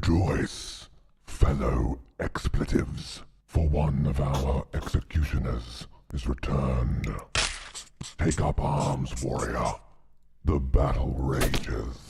Rejoice, fellow expletives, for one of our executioners is returned. Take up arms, warrior. The battle rages.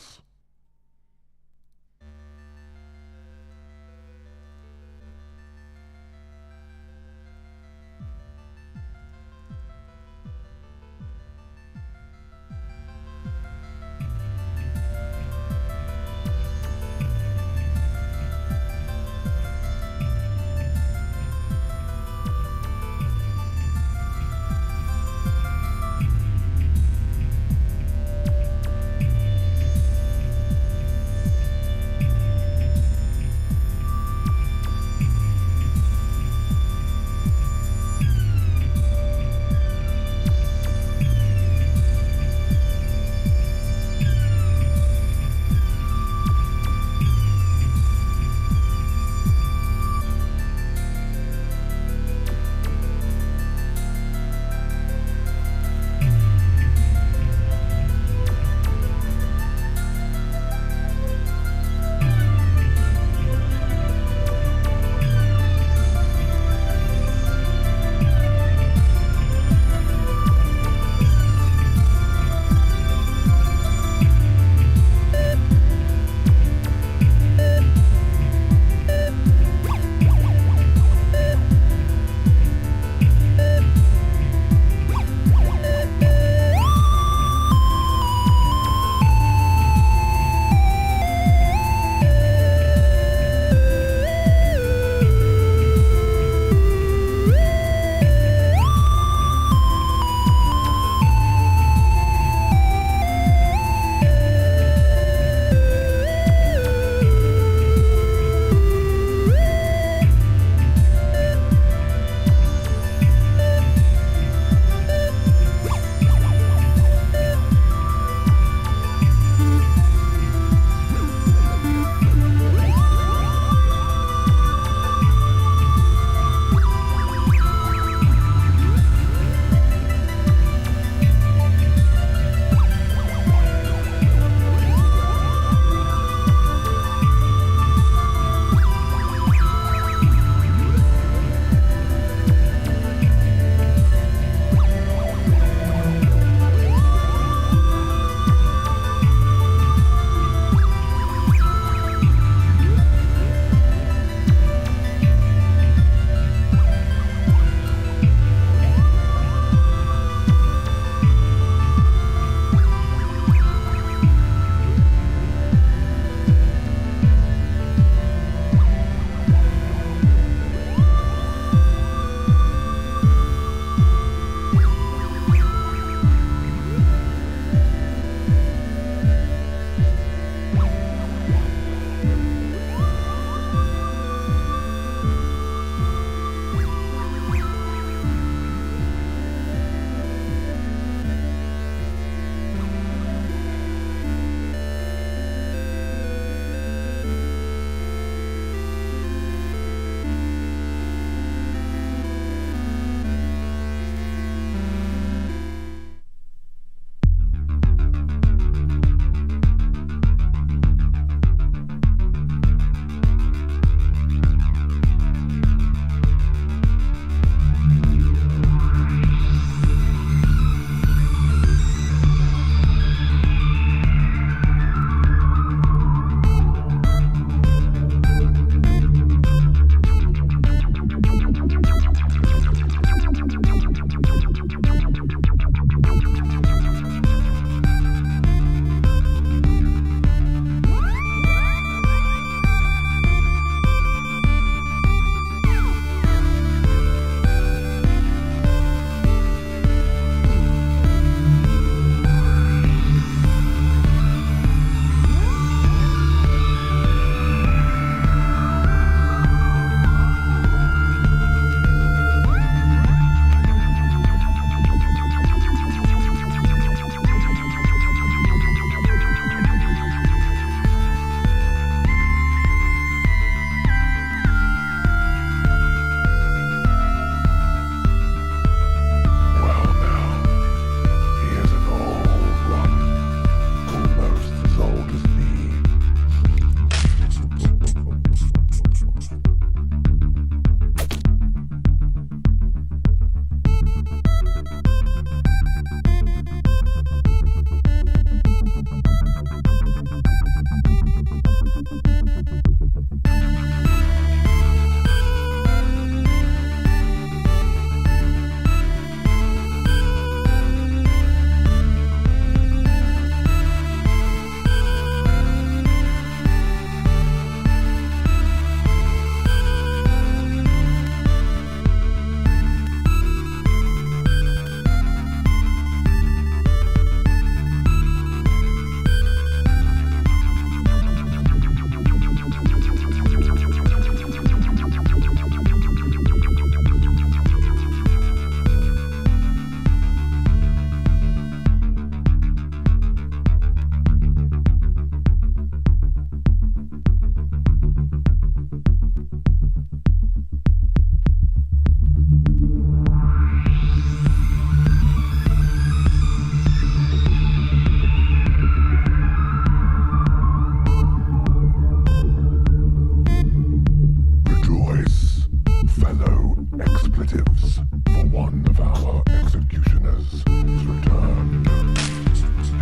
fellow expletives, for one of our executioners is returned.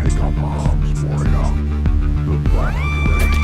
Take up arms, warrior. The battle rages.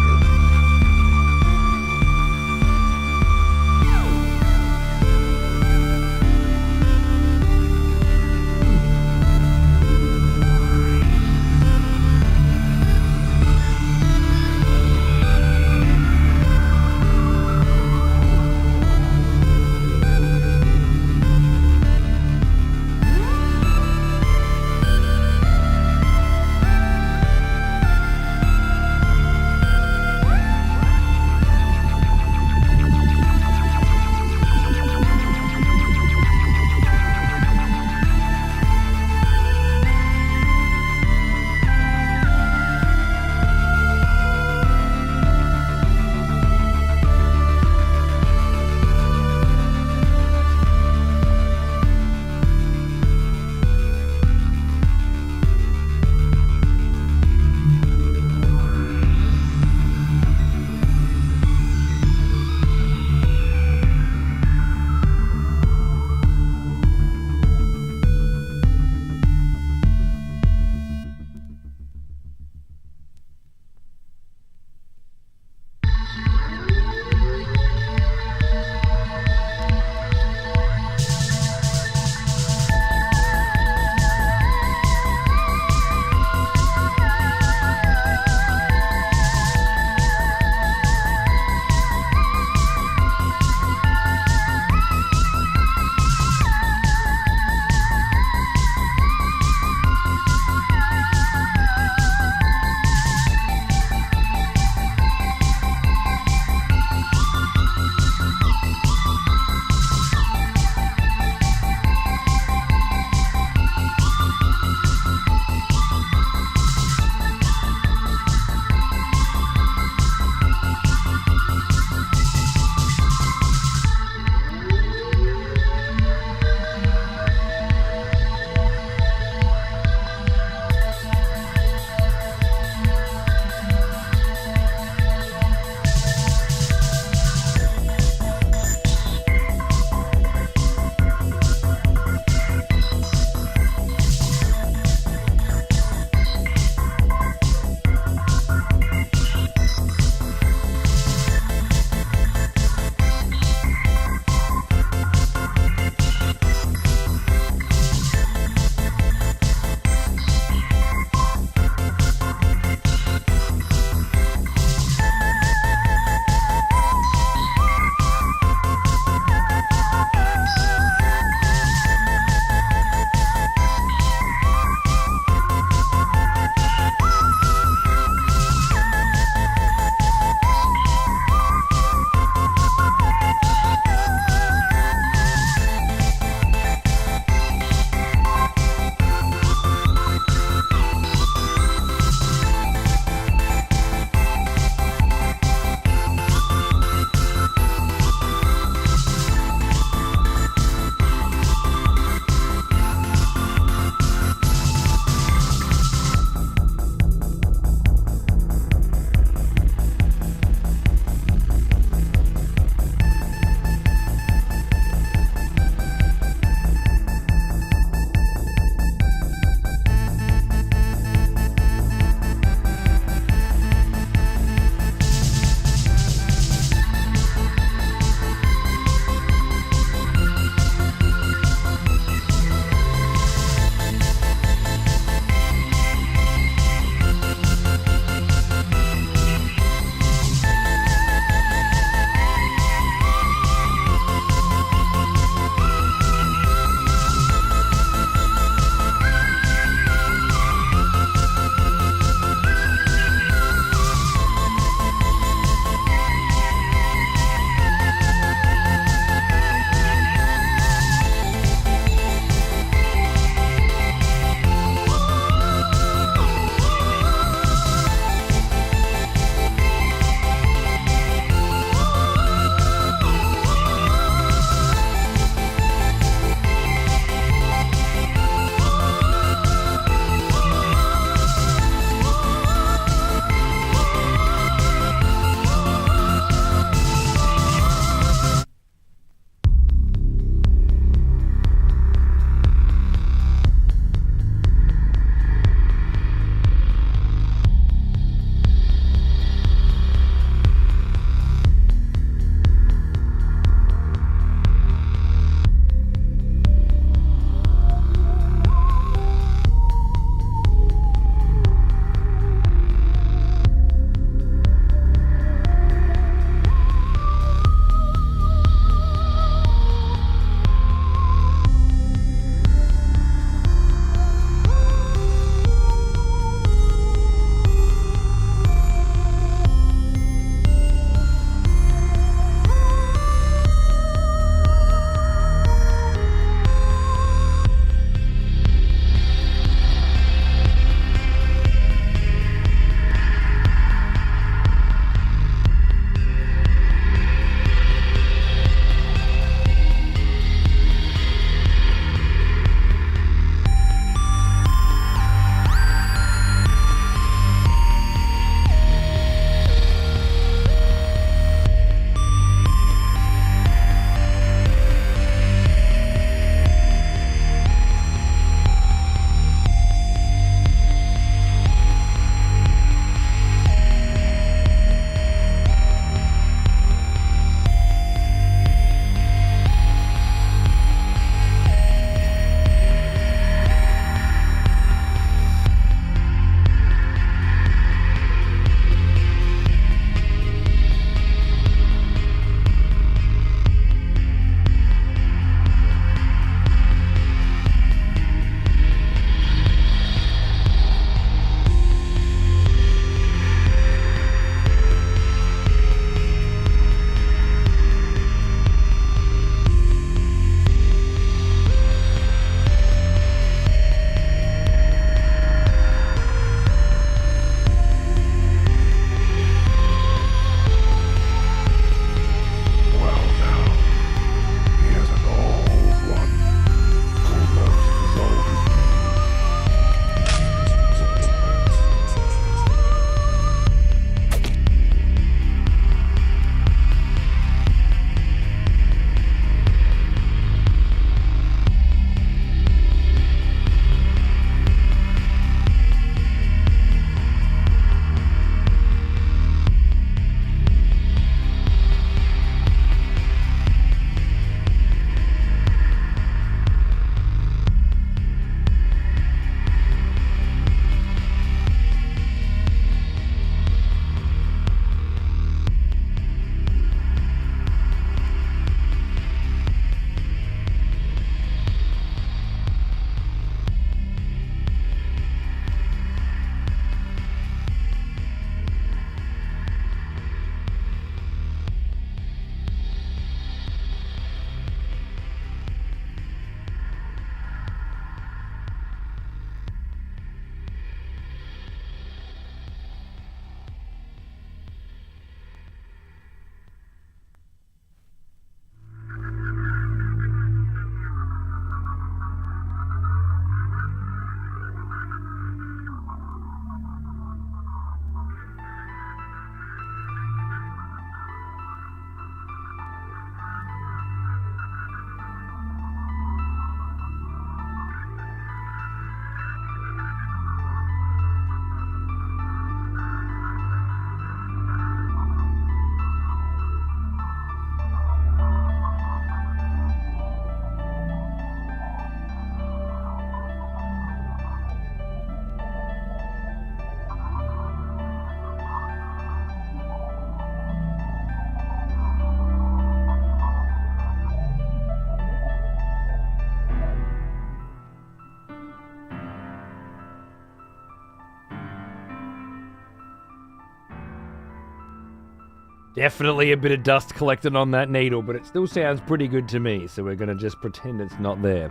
Definitely a bit of dust collected on that needle, but it still sounds pretty good to me, so we're going to just pretend it's not there.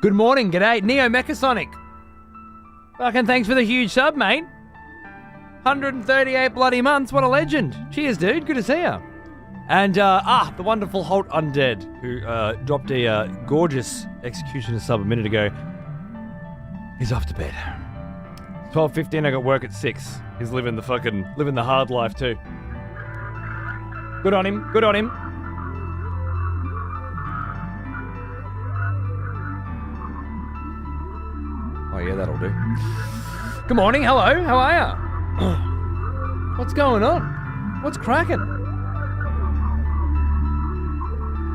Good morning, g'day, Neo Mechasonic. Fucking thanks for the huge sub, mate. 138 bloody months, what a legend. Cheers, dude, good to see ya. And, the wonderful Holt Undead, who dropped a gorgeous Executioner sub a minute ago. He's off to bed. 12:15, I got work at 6. He's living the hard life too. Good on him, good on him. Oh yeah, that'll do. Good morning, hello, how are ya? What's going on? What's cracking?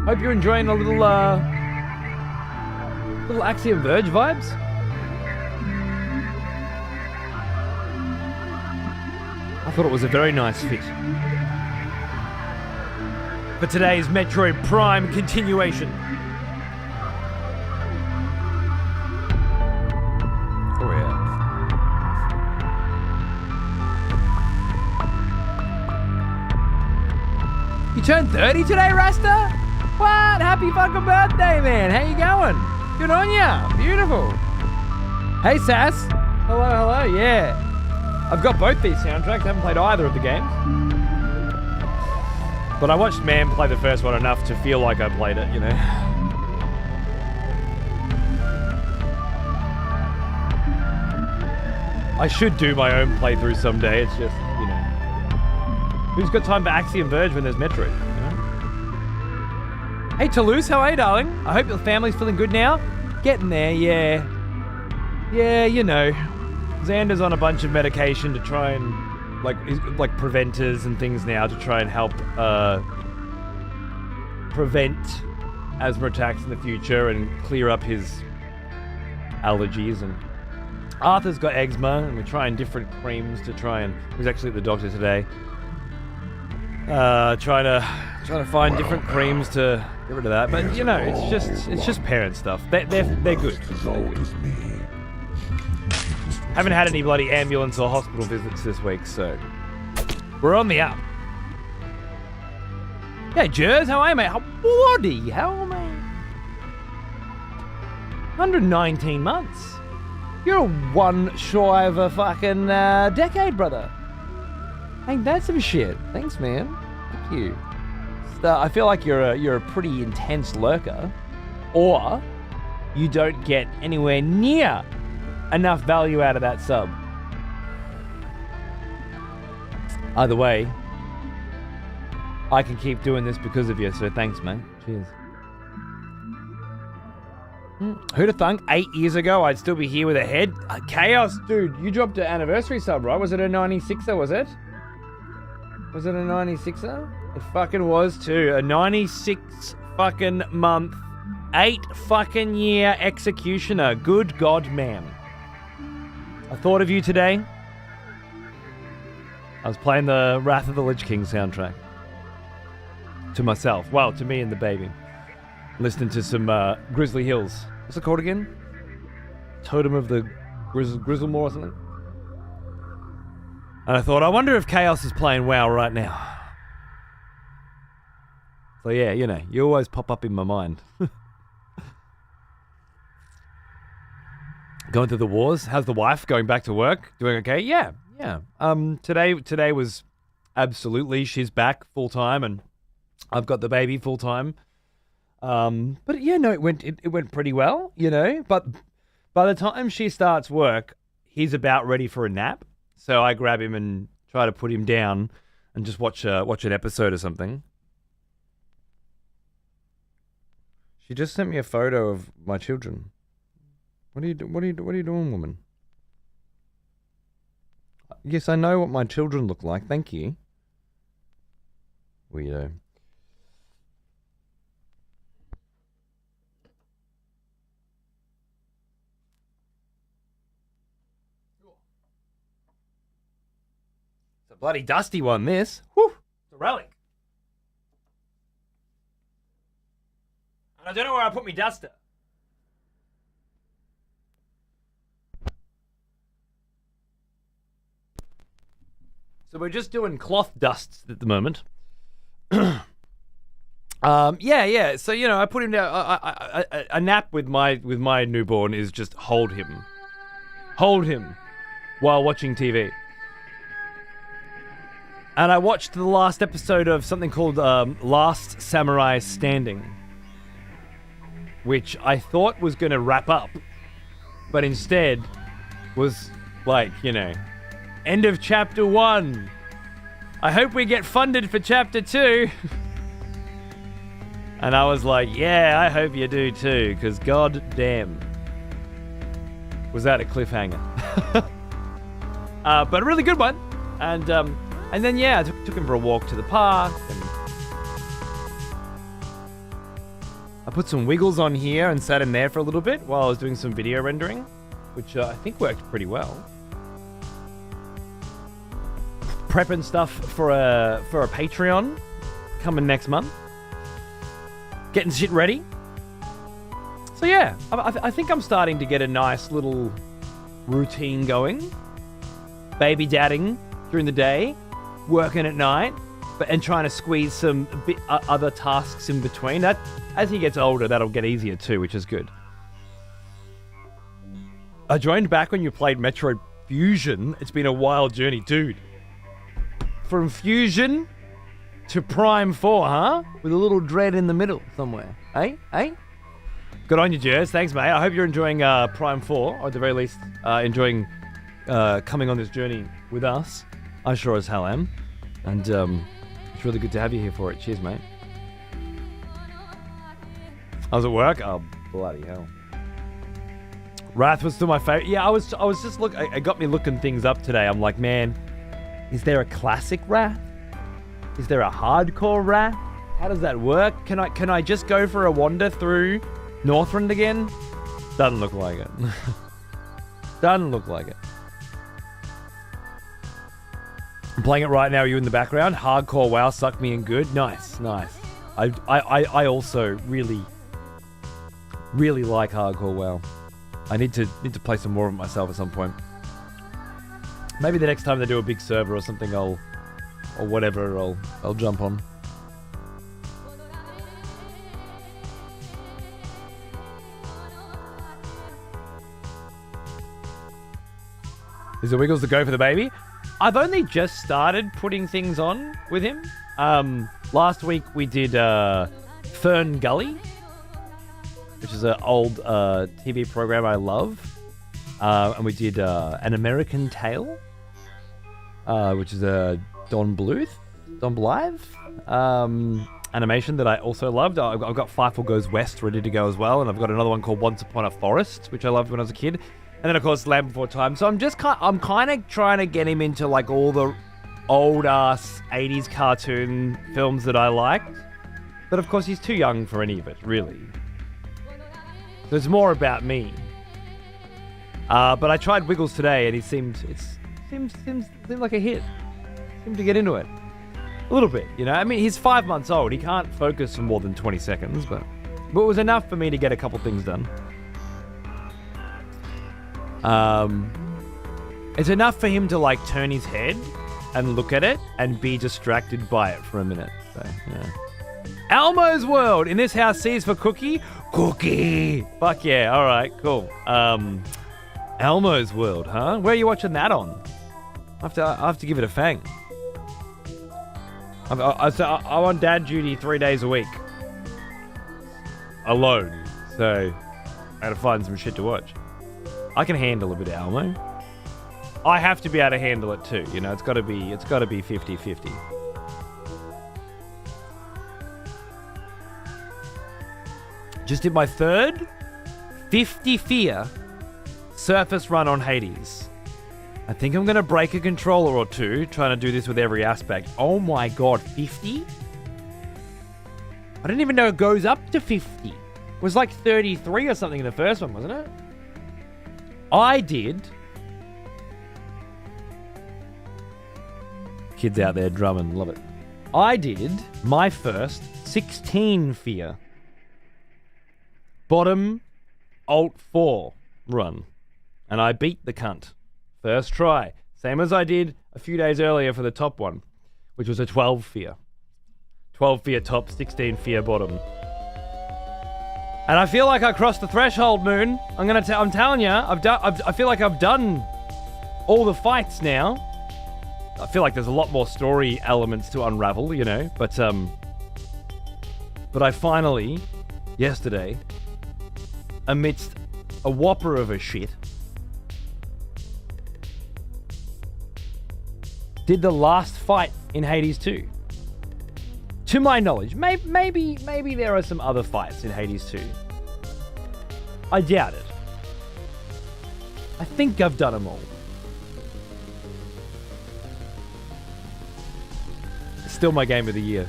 Hope you're enjoying a little Axiom Verge vibes. I thought it was a very nice fit for today's Metroid Prime continuation. Oh yeah. You turned 30 today, Rasta? What? Happy fucking birthday, man. How you going? Good on ya. Beautiful. Hey, Sass. Hello, hello. Yeah. I've got both these soundtracks. I haven't played either of the games. But I watched Man play the first one enough to feel like I played it, you know. I should do my own playthrough someday. It's just, you know. Who's got time for Axiom Verge when there's Metroid? You know? Hey, Toulouse, how are you, darling? I hope your family's feeling good now. Getting there, yeah. Yeah, you know. Xander's on a bunch of medication to try and, like preventers and things now to try and help prevent asthma attacks in the future and clear up his allergies. And Arthur's got eczema, and we're trying different creams to try and... He was actually at the doctor today. Trying to find different creams to get rid of that. But you know, it's just parent stuff. They're good. Haven't had any bloody ambulance or hospital visits this week, so we're on the up. Hey, Jers, how are you, mate? How am I? 119 months. You're one shy of a fucking decade, brother. Ain't that some shit? Thanks, man. Thank you. I feel like you're a pretty intense lurker, or you don't get anywhere near enough value out of that sub. Either way, I can keep doing this because of you, so thanks, mate. Cheers. Who'd have thunk 8 years ago I'd still be here with a head? Chaos, dude, you dropped an anniversary sub, right? Was it a 96er, was it? Was it a 96er? It fucking was too. A 96 fucking month, 8 fucking year executioner. Good God, man. I thought of you today. I was playing the Wrath of the Lich King soundtrack. To myself. Well, to me and the baby. Listening to some Grizzly Hills. What's it called again? Totem of the Grizzlemore or something? And I thought, I wonder if Chaos is playing WoW right now. So yeah, you know, you always pop up in my mind. Going through the wars. How's the wife? Going back to work? Doing okay? Yeah. Today was absolutely. She's back full time, and I've got the baby full time. But yeah, no, it went pretty well, you know. But by the time she starts work, he's about ready for a nap. So I grab him and try to put him down and just watch an episode or something. She just sent me a photo of my children. What are you doing, woman? Yes, I know what my children look like. Thank you. Weirdo. It's a bloody dusty one, this. Whew. It's a relic. And I don't know where I put my duster. So we're just doing cloth dusts at the moment. Yeah. So I put him down. A nap with my newborn is just hold him while watching TV. And I watched the last episode of something called Last Samurai Standing, which I thought was going to wrap up, but instead was like, end of chapter 1. I hope we get funded for chapter 2. And I was like, yeah, I hope you do too, because god damn, was that a cliffhanger. But a really good one. And then, yeah, I took him for a walk to the park. And I put some wiggles on here and sat in there for a little bit while I was doing some video rendering, which I think worked pretty well. Prepping stuff for a Patreon coming next month. Getting shit ready. So yeah, I think I'm starting to get a nice little routine going. Baby dadding during the day, working at night, and trying to squeeze some other tasks in between. That, as he gets older, that'll get easier too, which is good. I joined back when you played Metroid Fusion. It's been a wild journey, dude. From Fusion to Prime 4, huh? With a little dread in the middle somewhere. Eh? Good on you, Jers. Thanks, mate. I hope you're enjoying Prime 4, or at the very least, enjoying coming on this journey with us. I sure as hell am. And it's really good to have you here for it. Cheers, mate. I was at work? Oh, bloody hell. Wrath was still my favorite. Yeah, I was just it got me looking things up today. I'm like, man, is there a classic Wrath? Is there a hardcore Wrath? How does that work? Can I just go for a wander through Northrend again? Doesn't look like it. Doesn't look like it. I'm playing it right now. Are you in the background? Hardcore WoW sucked me in good. Nice. I also really like hardcore WoW. I need to play some more of it myself at some point. Maybe the next time they do a big server or something, I'll jump on. Is the Wiggles the go for the baby? I've only just started putting things on with him. Last week we did Fern Gully, which is an old TV program I love. And we did An American Tale, which is a Don Bluth animation that I also loved. I've got Firefall Goes West ready to go as well, and I've got another one called Once Upon a Forest, which I loved when I was a kid. And then, of course, Land Before Time. So I'm kind of trying to get him into like all the old-ass 80s cartoon films that I liked. But, of course, he's too young for any of it, really. So it's more about me. But I tried Wiggles today, and he seemed like a hit. Seemed to get into it. A little bit, I mean, he's 5 months old. He can't focus for more than 20 seconds, but it was enough for me to get a couple things done. It's enough for him to like turn his head and look at it and be distracted by it for a minute. So, yeah. Elmo's World in this house sees for Cookie. Fuck yeah. All right, cool. Elmo's World, huh? Where are you watching that on? I have to give it a fang. I'm on dad duty 3 days a week. Alone. So I had to find some shit to watch. I can handle a bit of Elmo. I have to be able to handle it too. It's got to be 50-50. Just did my third 50 fear surface run on Hades. I think I'm going to break a controller or two trying to do this with every aspect. Oh my god, 50? I didn't even know it goes up to 50. It was like 33 or something in the first one, wasn't it? I did. Kids out there drumming, love it. I did my first 16 fear. Bottom Alt 4 run. And I beat the cunt. First try. Same as I did a few days earlier for the top one, which was a 12 fear. 12 fear top, 16 fear bottom. And I feel like I crossed the threshold, Moon. I'm telling you, I feel like I've done all the fights now. I feel like there's a lot more story elements to unravel, you know, but I finally, yesterday, amidst a whopper of a shit, did the last fight in Hades 2. To my knowledge, maybe there are some other fights in Hades 2. I doubt it. I think I've done them all. It's still my game of the year.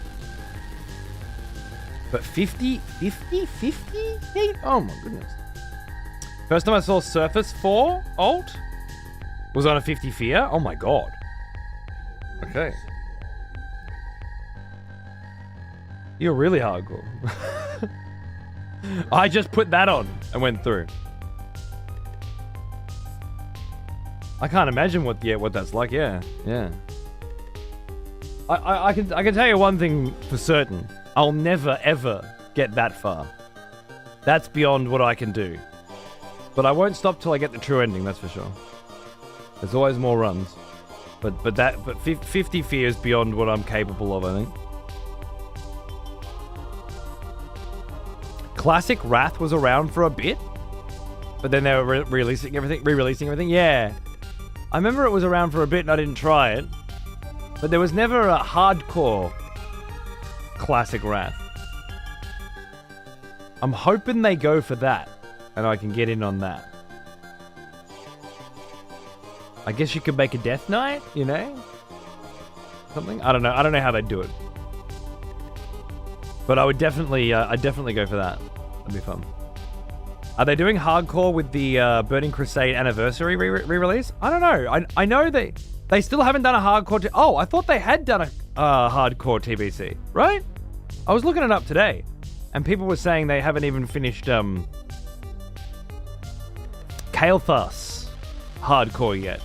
But 50? Oh my goodness. First time I saw Surface 4 ult was on a 50 fear. Oh my god. Okay. You're really hardcore. I just put that on and went through. I can't imagine what that's like. Yeah. I can tell you one thing for certain. I'll never ever get that far. That's beyond what I can do. But I won't stop till I get the true ending. That's for sure. There's always more runs. But 50 fears beyond what I'm capable of, I think. Classic Wrath was around for a bit, but then they were re-releasing everything. Yeah, I remember it was around for a bit and I didn't try it, but there was never a hardcore Classic Wrath. I'm hoping they go for that, and I can get in on that. I guess you could make a Death Knight, you know, something. I don't know how they'd do it, but I would definitely go for that. That'd be fun. Are they doing hardcore with the Burning Crusade anniversary re-release? I don't know. I know they still haven't done a hardcore. Oh, I thought they had done a hardcore TBC, right? I was looking it up today, and people were saying they haven't even finished Kael'thas hardcore yet,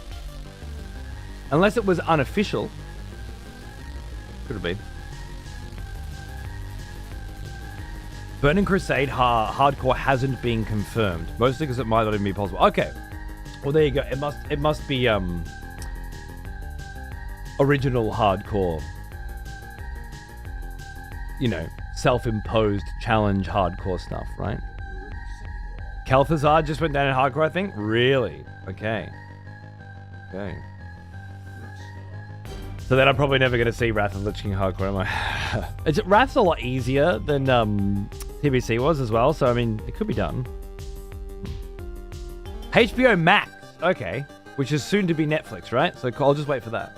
unless it was unofficial. Could have been. Burning Crusade hardcore hasn't been confirmed, mostly because it might not even be possible. Okay, well there you go. It must be original hardcore. You know, self-imposed challenge hardcore stuff, right? Kael'thas just went down in hardcore, I think. Really? Okay. So then I'm probably never going to see Wrath of the Lich King hardcore, am I? Wrath's a lot easier than TBC was as well, so I mean, it could be done. HBO Max, okay, which is soon to be Netflix, right? So I'll just wait for that.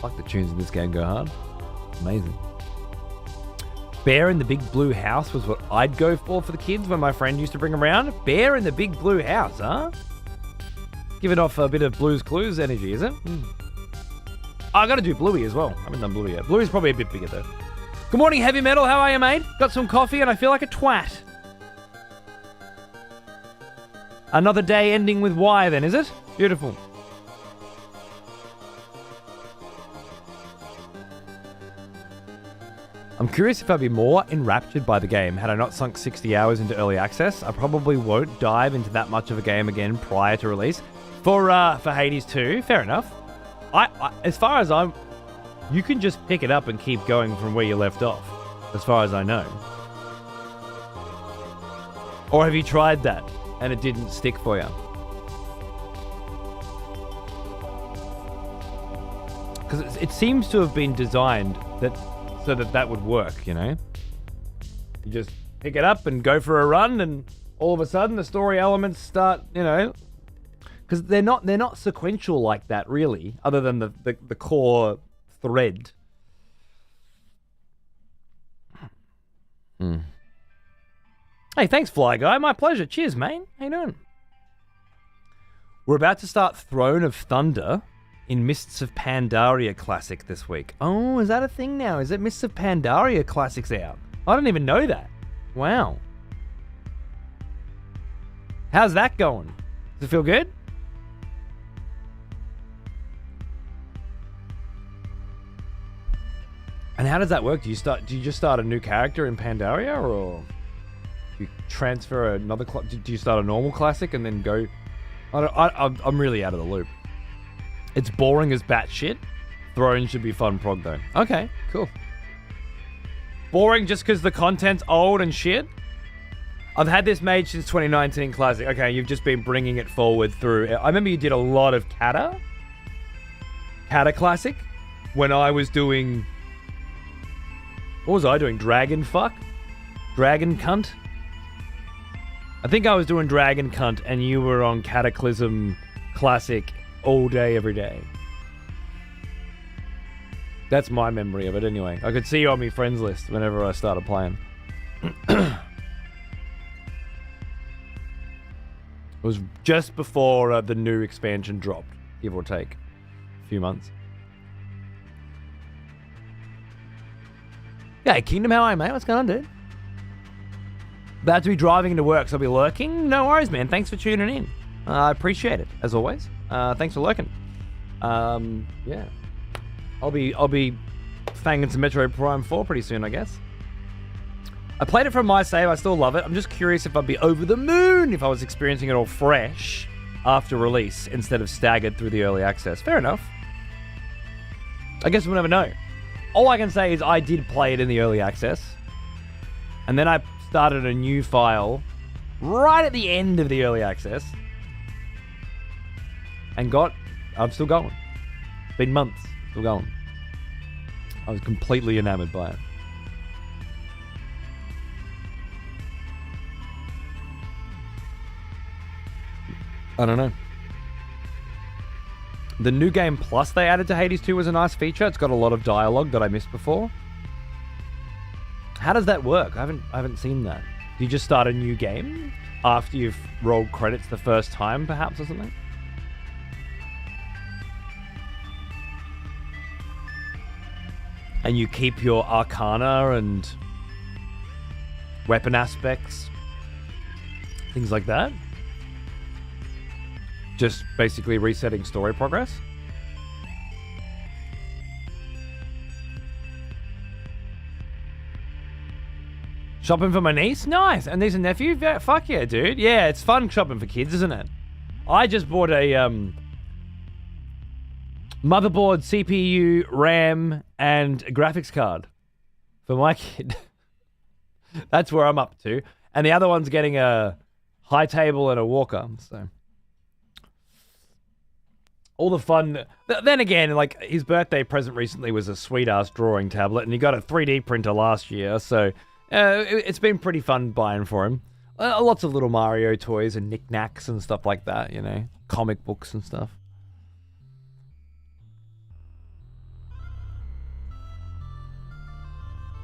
Fuck, the tunes in this game go hard. Amazing. Bear in the Big Blue House was what I'd go for the kids when my friend used to bring around. Bear in the Big Blue House, huh? Giving off a bit of Blue's Clues energy, is it? I gotta do Bluey as well. I haven't done Bluey yet. Bluey's probably a bit bigger though. Good morning, Heavy Metal. How are you, mate? Got some coffee and I feel like a twat. Another day ending with Y then, is it? Beautiful. I'm curious if I'd be more enraptured by the game had I not sunk 60 hours into early access. I probably won't dive into that much of a game again prior to release. For Hades 2, fair enough. I as far as you can just pick it up and keep going from where you left off, as far as I know. Or have you tried that and it didn't stick for you? Because it seems to have been designed so that would work, you know? You just pick it up and go for a run, and all of a sudden the story elements start, you know, because they're not sequential like that, really, other than the core thread. Hey, thanks, Fly Guy. My pleasure. Cheers, mate. How you doing? We're about to start Throne of Thunder in Mists of Pandaria Classic this week. Oh, is that a thing now? Is it Mists of Pandaria Classic's out? I don't even know that. Wow. How's that going? Does it feel good? And how does that work? Do you just start a new character in Pandaria, or you transfer another? Do you start a normal classic and then go? I'm really out of the loop. It's boring as batshit. Throne should be fun prog though. Okay, cool. Boring just because the content's old and shit? I've had this made since 2019 Classic. Okay, you've just been bringing it forward through. I remember you did a lot of Kata Classic when I was doing... What was I doing? Dragon fuck? Dragon cunt? I think I was doing Dragon cunt and you were on Cataclysm Classic all day, every day. That's my memory of it anyway. I could see you on my friends list whenever I started playing. It was just before the new expansion dropped, give or take a few months. Yeah, Kingdom How I, mate. What's going on, dude? About to be driving into work, so I'll be lurking. No worries, man. Thanks for tuning in. I appreciate it, as always. Thanks for lurking. Yeah. I'll be fanging some Metroid Prime 4 pretty soon, I guess. I played it from my save. I still love it. I'm just curious if I'd be over the moon if I was experiencing it all fresh after release instead of staggered through the early access. Fair enough. I guess we'll never know. All I can say is I did play it in the early access. And then I started a new file right at the end of the early access. And I'm still going. It's been months. Still going. I was completely enamored by it. I don't know. The New Game Plus they added to Hades 2 was a nice feature. It's got a lot of dialogue that I missed before. How does that work? I haven't seen that. Do you just start a new game after you've rolled credits the first time, perhaps, or something? And you keep your arcana and weapon aspects, things like that? Just basically resetting story progress? Shopping for my niece? Nice. And niece and nephew? Yeah, fuck yeah, dude. Yeah, it's fun shopping for kids, isn't it? I just bought a motherboard, CPU, RAM, and a graphics card for my kid. That's where I'm up to. And the other one's getting a high table and a walker, so... all the fun. Then again, like, his birthday present recently was a sweet-ass drawing tablet, and he got a 3D printer last year, so it's been pretty fun buying for him. Lots of little Mario toys and knickknacks and stuff like that, you know, comic books and stuff.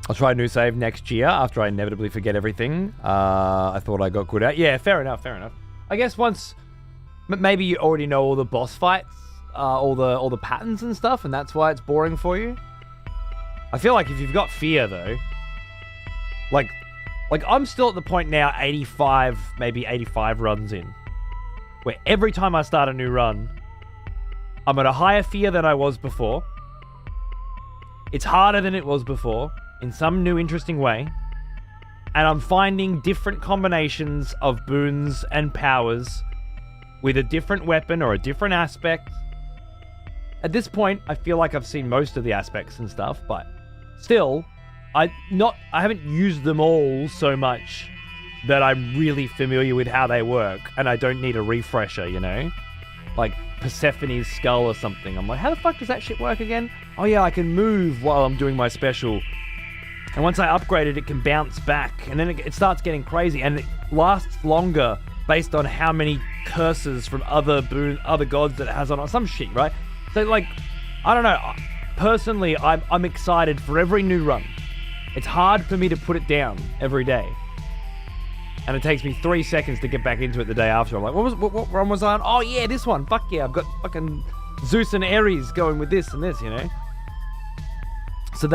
I'll try a new save next year after I inevitably forget everything. I thought I got good at. Yeah, fair enough. I guess once... maybe you already know all the boss fights, all the patterns and stuff, and that's why it's boring for you. I feel like if you've got fear, though, like I'm still at the point now, 85, maybe 85 runs in, where every time I start a new run, I'm at a higher fear than I was before. It's harder than it was before, in some new interesting way, and I'm finding different combinations of boons and powers with a different weapon or a different aspect. At this point, I feel like I've seen most of the aspects and stuff, but still, I haven't used them all so much that I'm really familiar with how they work, and I don't need a refresher, you know? Like Persephone's skull or something. I'm like, how the fuck does that shit work again? Oh yeah, I can move while I'm doing my special. And once I upgrade it, it can bounce back, and then it starts getting crazy, and it lasts longer based on how many curses from other gods that it has on, or some shit, right? So, like, I don't know. Personally, I'm excited for every new run. It's hard for me to put it down every day. And it takes me 3 seconds to get back into it the day after. I'm like, what run was I on? Oh, yeah, this one. Fuck yeah, I've got fucking Zeus and Ares going with this and this, you know? So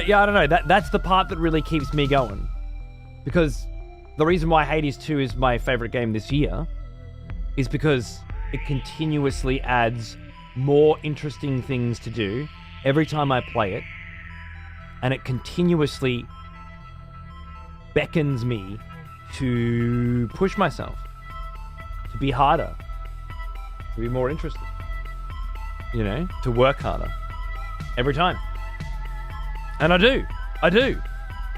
yeah, I don't know. That's the part that really keeps me going. Because the reason why Hades 2 is my favorite game this year is because it continuously adds more interesting things to do every time I play it, and it continuously beckons me to push myself, to be harder, to be more interested, you know, to work harder every time. And I do.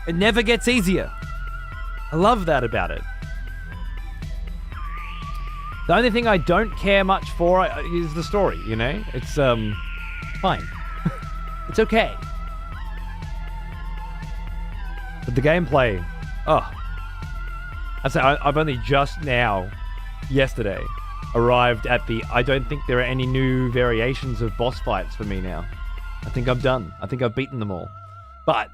It never gets easier. I love that about it. The only thing I don't care much for is the story, you know? It's, fine. It's okay. But the gameplay, I've only just now, yesterday, arrived at I don't think there are any new variations of boss fights for me now. I think I'm done. I think I've beaten them all. But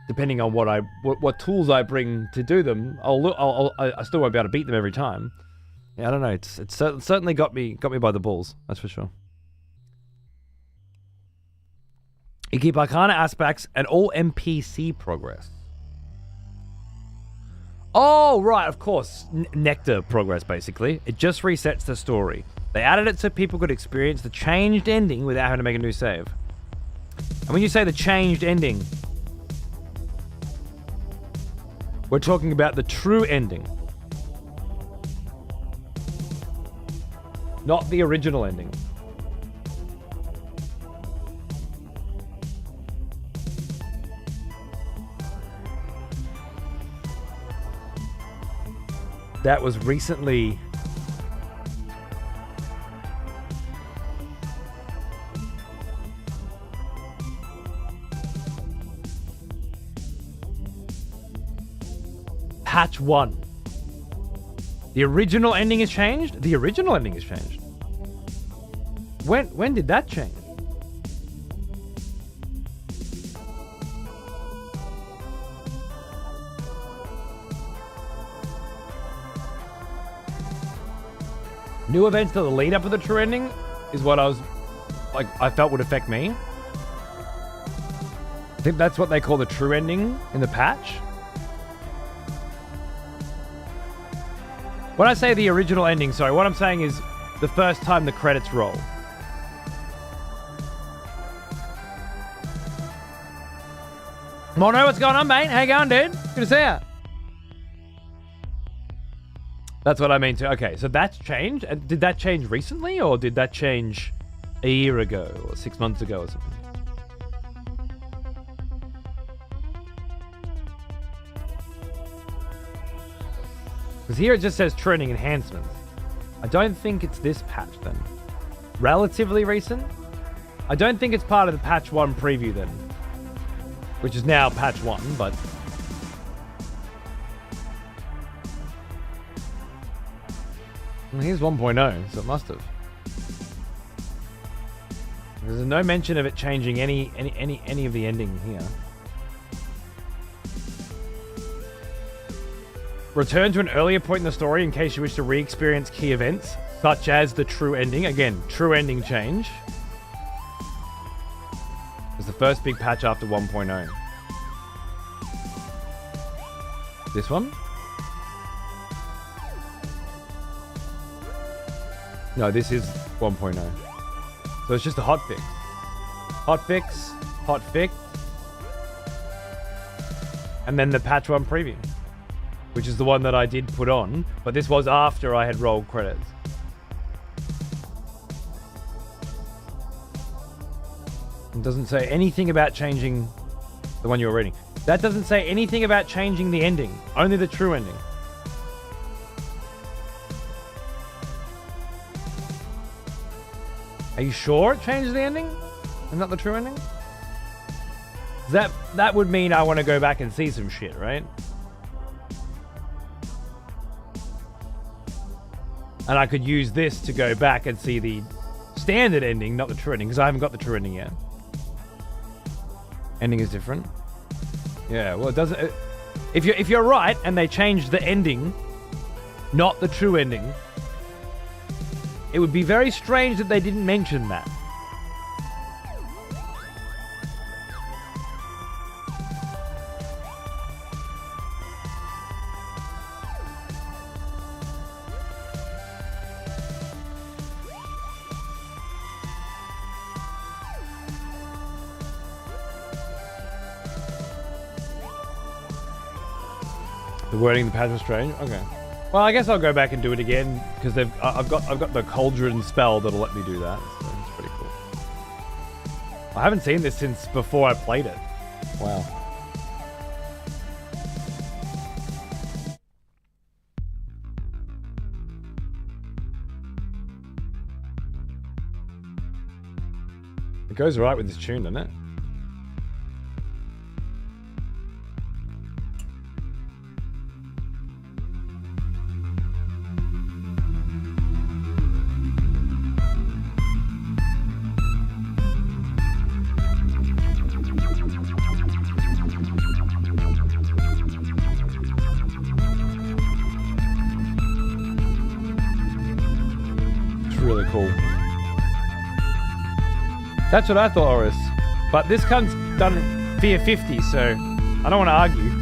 depending on what tools I bring to do them, I still won't be able to beat them every time. Yeah, I don't know. It's certainly got me by the balls. That's for sure. You keep Arcana aspects and all NPC progress. Oh, right, of course. Nectar progress, basically. It just resets the story. They added it so people could experience the changed ending without having to make a new save. And when you say the changed ending, we're talking about the true ending. Not the original ending. That was recently patch 1. The original ending has changed? The original ending has changed. When did that change? New events to the lead up to the true ending is what I felt would affect me. I think that's what they call the true ending in the patch. When I say the original ending, sorry, what I'm saying is the first time the credits roll. Mono, what's going on, mate? How you going, dude? Good to see ya. That's what I mean too. Okay, so that's changed. And did that change recently, or did that change a year ago or 6 months ago or something? Because here it just says trending enhancements. I don't think it's this patch then. Relatively recent? I don't think it's part of the patch 1 preview then. Which is now patch 1, but... Well, here's 1.0, so it must have. There's no mention of it changing any of the ending here. Return to an earlier point in the story in case you wish to re-experience key events, such as the true ending. Again, true ending change. It's the first big patch after 1.0. This one? No, this is 1.0. So it's just a hotfix. Hotfix, hotfix. And then the patch 1 preview, which is the one that I did put on, but this was after I had rolled credits. It doesn't say anything about changing the one you were reading. That doesn't say anything about changing the ending, only the true ending. Are you sure it changes the ending and not the true ending? That would mean I want to go back and see some shit, right? And I could use this to go back and see the standard ending, not the true ending, because I haven't got the true ending yet. Ending is different. Yeah, well, it doesn't... If you're right and they changed the ending, not the true ending, it would be very strange that they didn't mention that. The wording, the pattern strange. Okay. Well, I guess I'll go back and do it again because I've got the cauldron spell that'll let me do that. So it's pretty cool. I haven't seen this since before I played it. Wow. It goes right with this tune, doesn't it? Really cool. That's what I thought, Oris. But this cunt's done Fear 50, so I don't want to argue.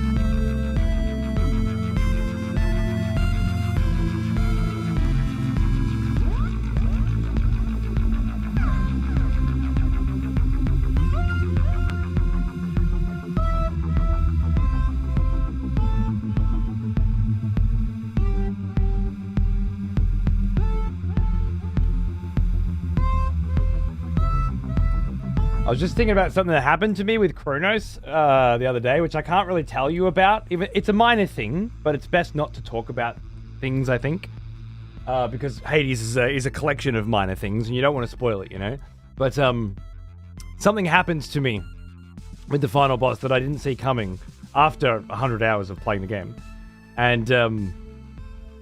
I was just thinking about something that happened to me with Chronos the other day, which I can't really tell you about. It's a minor thing, but it's best not to talk about things, I think. Because Hades is a collection of minor things, and you don't want to spoil it, you know? But something happens to me with the final boss that I didn't see coming after 100 hours of playing the game. And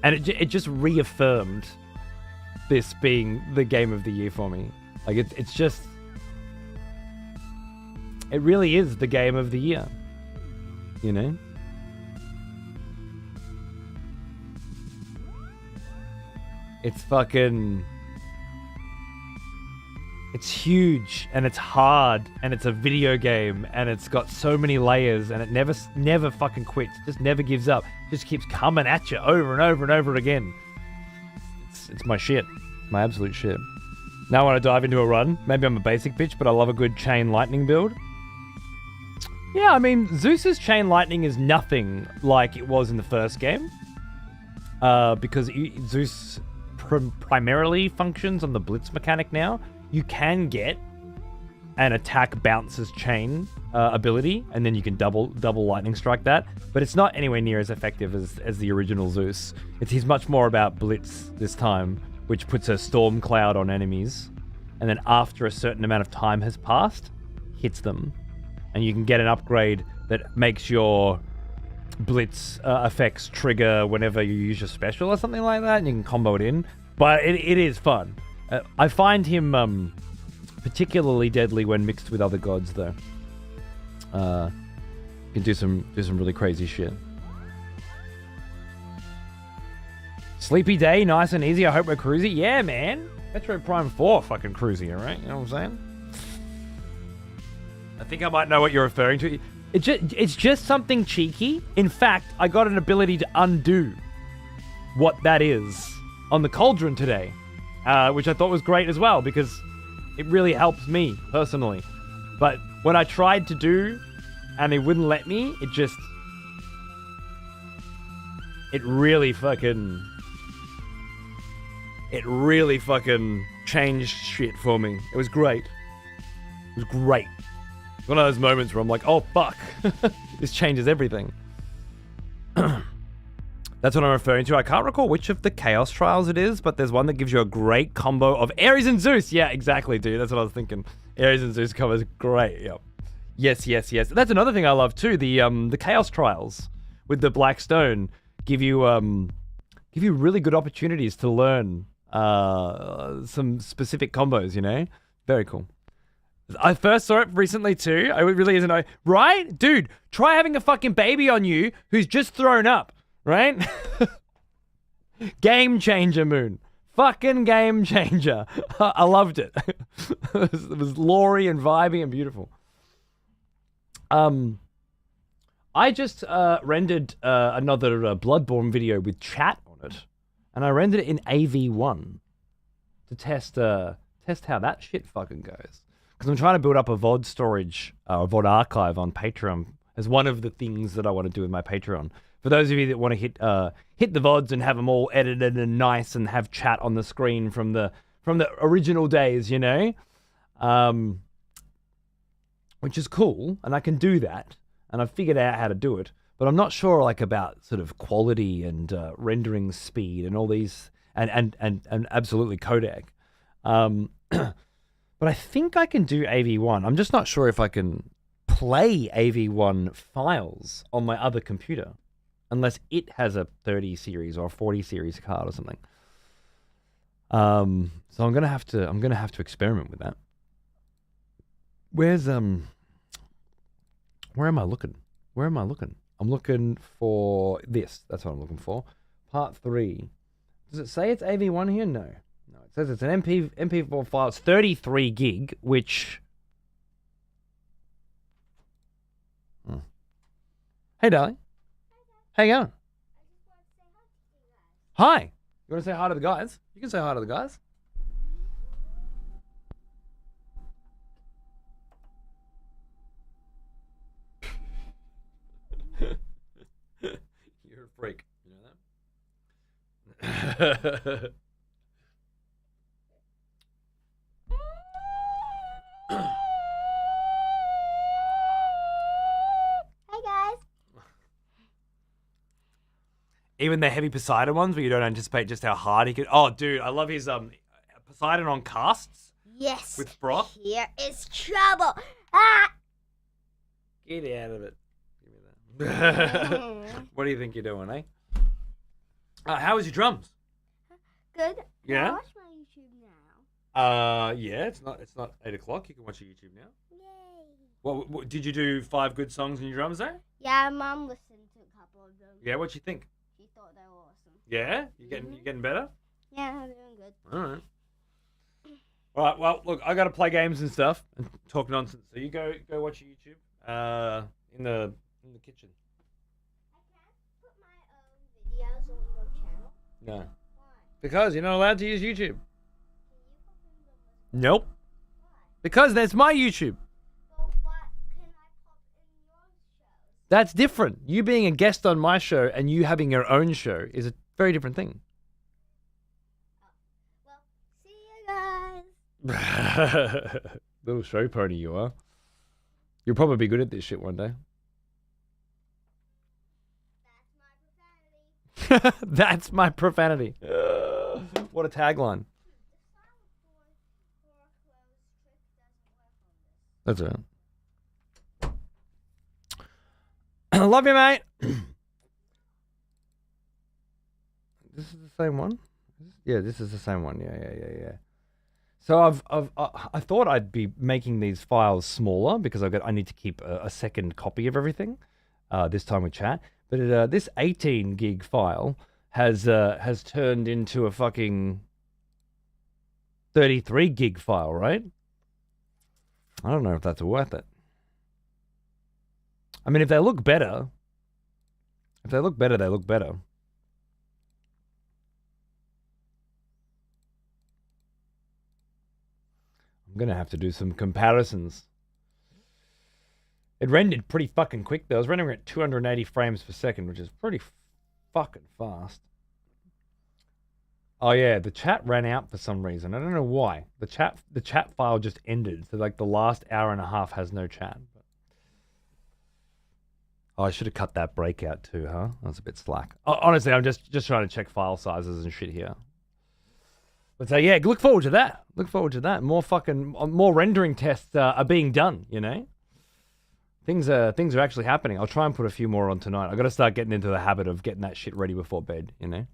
it just reaffirmed this being the game of the year for me. Like, it's just... It really is the game of the year, you know? It's fucking... It's huge, and it's hard, and it's a video game, and it's got so many layers, and it never fucking quits. It just never gives up. It just keeps coming at you over and over and over again. It's my shit. My absolute shit. Now I want to dive into a run. Maybe I'm a basic bitch, but I love a good chain lightning build. Yeah, I mean, Zeus's chain lightning is nothing like it was in the first game. Because Zeus primarily functions on the blitz mechanic now. You can get an attack bounces chain ability, and then you can double lightning strike that. But it's not anywhere near as effective as the original Zeus. He's much more about blitz this time, which puts a storm cloud on enemies, and then after a certain amount of time has passed, hits them. And you can get an upgrade that makes your blitz effects trigger whenever you use your special or something like that, and you can combo it in. But it is fun. I find him particularly deadly when mixed with other gods, though. You can do some really crazy shit. Sleepy day, nice and easy. I hope we're cruisy. Yeah, man. Metroid Prime 4 fucking cruisy, alright? You know what I'm saying? I think I might know what you're referring to. It's just something cheeky. In fact, I got an ability to undo what that is on the Cauldron today, which I thought was great as well, because it really helps me personally. But when I tried to do and it wouldn't let me, it really fucking changed shit for me. It was great. It was great. One of those moments where I'm like, oh, fuck. This changes everything. That's what I'm referring to. I can't recall which of the Chaos Trials it is, but there's one that gives you a great combo of Ares and Zeus. Yeah, exactly, dude. That's what I was thinking. Ares and Zeus combos great. Yep. Yes. That's another thing I love, too. The Chaos Trials with the Black Stone give you really good opportunities to learn some specific combos, you know? Very cool. I first saw it recently too. It really isn't. Right? Dude, try having a fucking baby on you who's just thrown up, right? Game changer, Moon. Fucking game changer. I loved it. It was lory and vibey and beautiful. I just rendered another Bloodborne video with chat on it. And I rendered it in AV1 to test how that shit fucking goes. Because I'm trying to build up a VOD storage, a VOD archive on Patreon as one of the things that I want to do with my Patreon For those of you that want to hit the VODs and have them all edited and nice and have chat on the screen from the original days, you know, which is cool, and I can do that, and I've figured out how to do it. But I'm not sure like about sort of quality and rendering speed and all these and absolutely codec. But I think I can do AV1. I'm just not sure if I can play AV1 files on my other computer unless it has a 30 series or a 40 series card or something. So I'm gonna have to experiment with that. Where am I looking? Where am I looking? I'm looking for this. That's what I'm looking for. Part 3. Does it say it's AV1 here? No. No, it says it's an MP4 file. It's 33 gig, which... Hey, darling. How you going? Hi. You want to say hi to the guys? You can say hi to the guys. You're a freak. You know that? Even the heavy Poseidon ones where you don't anticipate just how hard he could. Oh, dude, I love his Poseidon on casts. Yes. With broth. Here is trouble. Ah! Get out of it. Give me that. What do you think you're doing, eh? How was your drums? Good. Yeah. I watch my YouTube now. Yeah. It's not 8 o'clock. You can watch your YouTube now. Yay. What did you do? 5 good songs in your drums there? Yeah, Mum listened to a couple of them. Yeah. What'd you think? She thought they were awesome. Yeah. You getting better? Yeah, I'm doing good. All right. All right. Well, look, I got to play games and stuff and talk nonsense. So you go watch your YouTube. In the kitchen. I can't put my own videos on your channel. No. Why? Because you're not allowed to use YouTube. Can you put them on the Nope. Why? Because that's my YouTube. But what can I pop in your shows? That's different. You being a guest on my show and you having your own show is a very different thing. Well, see you guys. Little show pony you are. You'll probably be good at this shit one day. That's my profanity. What a tagline. That's all right. I love you, mate. This is the same one? Yeah, this is the same one. Yeah. So I thought I'd be making these files smaller because I need to keep a second copy of everything. This time with chat, but this 18 gig file has turned into a fucking 33 gig file, right? I don't know if that's worth it. I mean, if they look better, they look better. I'm going to have to do some comparisons. It rendered pretty fucking quick, though. I was rendering at 280 frames per second, which is pretty fucking fast. Oh, yeah, the chat ran out for some reason. I don't know why. The chat file just ended, so like the last hour and a half has no chat. Oh, I should have cut that break out too, huh? That was a bit slack. Oh, honestly, I'm just trying to check file sizes and shit here. But so yeah, look forward to that. Look forward to that. More rendering tests are being done. You know, things are actually happening. I'll try and put a few more on tonight. I got to start getting into the habit of getting that shit ready before bed. You know.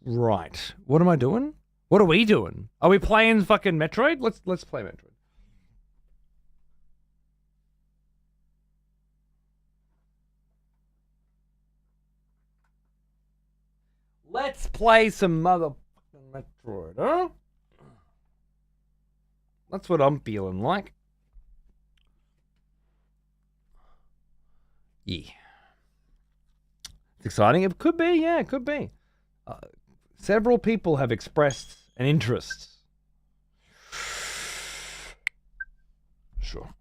Right. What am I doing? What are we doing? Are we playing fucking Metroid? Let's play Metroid. Let's play some motherfucking Metroid, huh? That's what I'm feeling like. Yeah. It's exciting. It could be, yeah, it could be. Several people have expressed an interest. Sure.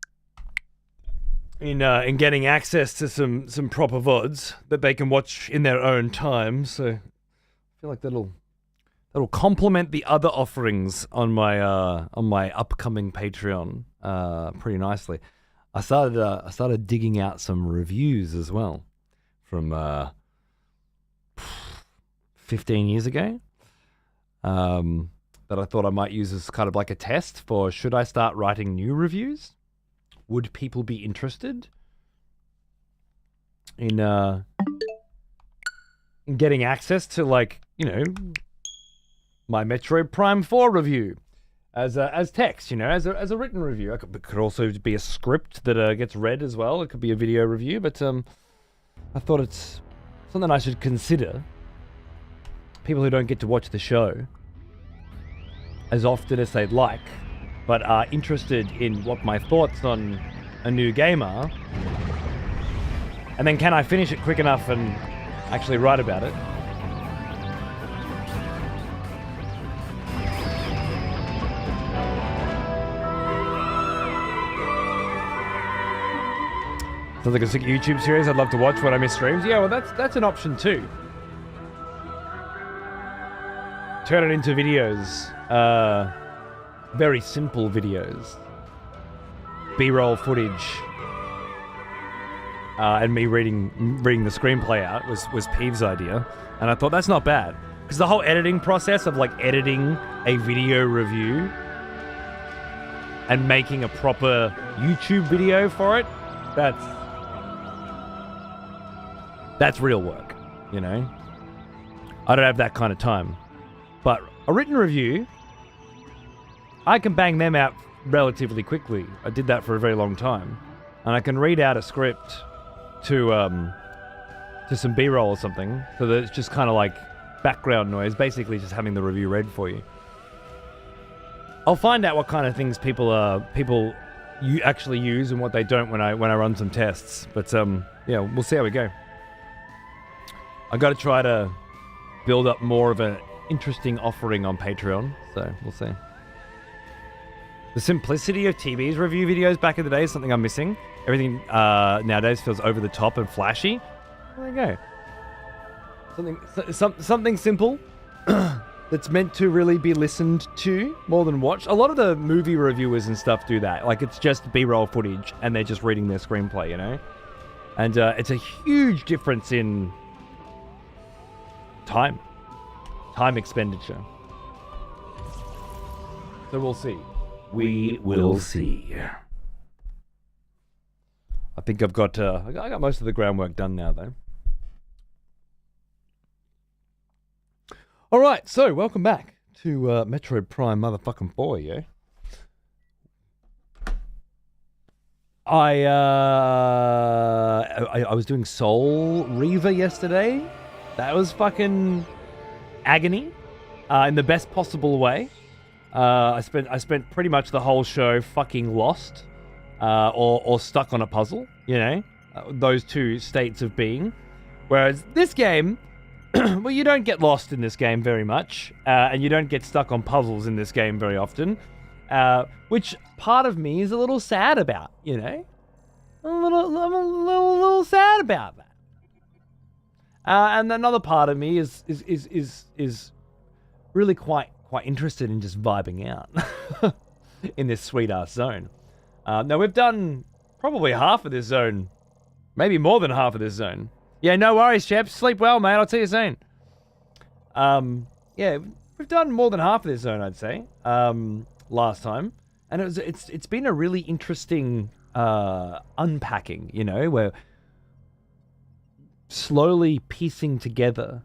in getting access to some proper VODs that they can watch in their own time. So I feel like that'll complement the other offerings on my upcoming Patreon pretty nicely. I started digging out some reviews as well from 15 years ago that I thought I might use as kind of like a test for should I start writing new reviews? Would people be interested in getting access to, like, you know, my Metroid Prime 4 review as text, you know, as a written review? It could also be a script that gets read as well. It could be a video review, but I thought it's something I should consider. People who don't get to watch the show as often as they'd like, but are interested in what my thoughts on a new game are. And then can I finish it quick enough and actually write about it? Sounds like a sick YouTube series I'd love to watch when I miss streams. Yeah, well, that's an option too. Turn it into videos. Very simple videos. B-roll footage. And me reading the screenplay out was Peeve's idea. And I thought that's not bad. Because the whole editing process of like editing a video review and making a proper YouTube video for it, that's real work, you know? I don't have that kind of time. But a written review, I can bang them out relatively quickly. I did that for a very long time. And I can read out a script to some B-roll or something, so that it's just kind of like background noise, basically just having the review read for you. I'll find out what kind of things people you actually use and what they don't when I run some tests. But yeah, we'll see how we go. I got to try to build up more of an interesting offering on Patreon, so we'll see. The simplicity of TV's review videos back in the day is something I'm missing. Everything nowadays feels over the top and flashy. There you go. Something simple that's meant to really be listened to more than watched. A lot of the movie reviewers and stuff do that. Like, it's just B-roll footage and they're just reading their screenplay, you know? And it's a huge difference in time expenditure. So we'll see. We will see. I think I got most of the groundwork done now, though. All right, so welcome back to Metroid Prime motherfucking 4, yeah? I was doing Soul Reaver yesterday. That was fucking agony, in the best possible way. I spent pretty much the whole show fucking lost, or stuck on a puzzle. You know, those two states of being. Whereas this game, well, you don't get lost in this game very much, and you don't get stuck on puzzles in this game very often, which part of me is a little sad about. You know, I'm a little sad about that. And another part of me is really quite interested in just vibing out in this sweet ass zone. Now we've done probably half of this zone, maybe more than half of this zone. Yeah, no worries, chaps. Sleep well, mate. I'll see you soon. Yeah, we've done more than half of this zone, I'd say. Last time, and it's been a really interesting unpacking. You know, where slowly piecing together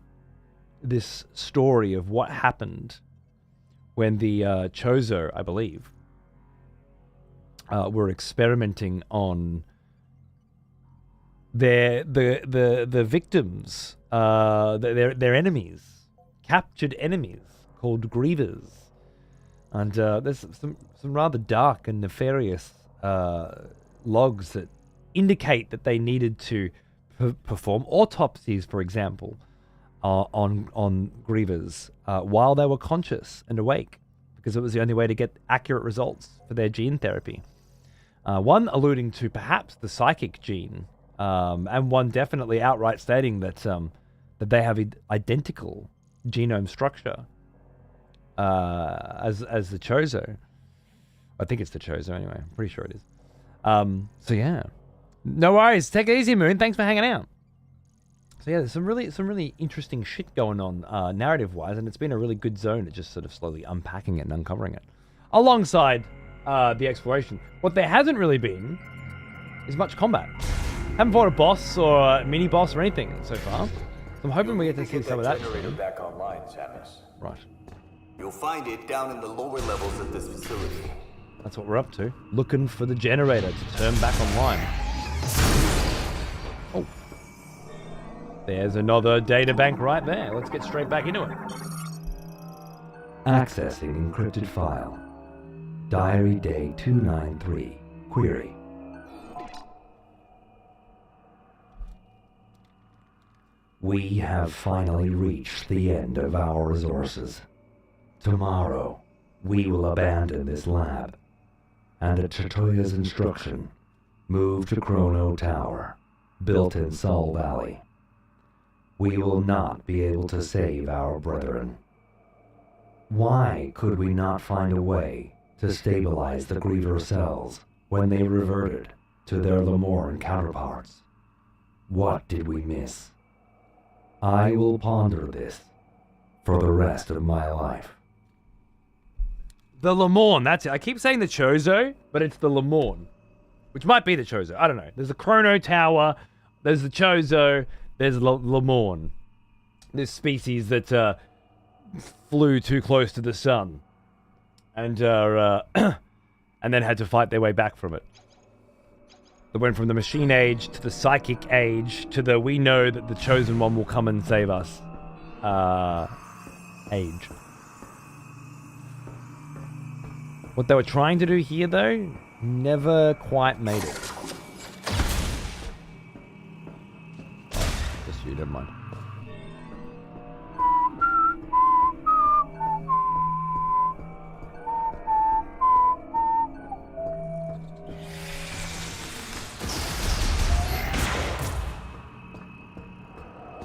this story of what happened when the Chozo, I believe, were experimenting on the victims, their enemies, captured enemies called grievers, and there's some rather dark and nefarious logs that indicate that they needed to perform autopsies, for example, on grievers while they were conscious and awake, because it was the only way to get accurate results for their gene therapy. One alluding to perhaps the psychic gene, and one definitely outright stating that that they have identical genome structure as the Chozo. I think it's the Chozo anyway. I'm pretty sure it is. So yeah, no worries. Take it easy, Moon. Thanks for hanging out. So yeah, there's some really interesting shit going on narrative-wise, and it's been a really good zone at just sort of slowly unpacking it and uncovering it, alongside the exploration. What there hasn't really been is much combat. Haven't fought a boss or a mini-boss or anything so far. So I'm hoping we get to see some of that. Generator back online, Samus. Right. You'll find it down in the lower levels of this facility. That's what we're up to. Looking for the generator to turn back online. Oh. There's another data bank right there. Let's get straight back into it. Accessing encrypted file. Diary Day 293. Query. We have finally reached the end of our resources. Tomorrow, we will abandon this lab, and at Chatoya's instruction, move to Chrono Tower, built in Sol Valley. We will not be able to save our brethren. Why could we not find a way to stabilize the Griever cells when they reverted to their Lemorn counterparts? What did we miss? I will ponder this for the rest of my life. The Lemorn, that's it. I keep saying the Chozo, but it's the Lemorn, which might be the Chozo. I don't know. There's the Chrono Tower, there's the Chozo, there's Lemorn. This species that flew too close to the sun and and then had to fight their way back from it. They went from the machine age to the psychic age to the we know that the chosen one will come and save us age. What they were trying to do here, though, never quite made it. Oh, just you, never mind.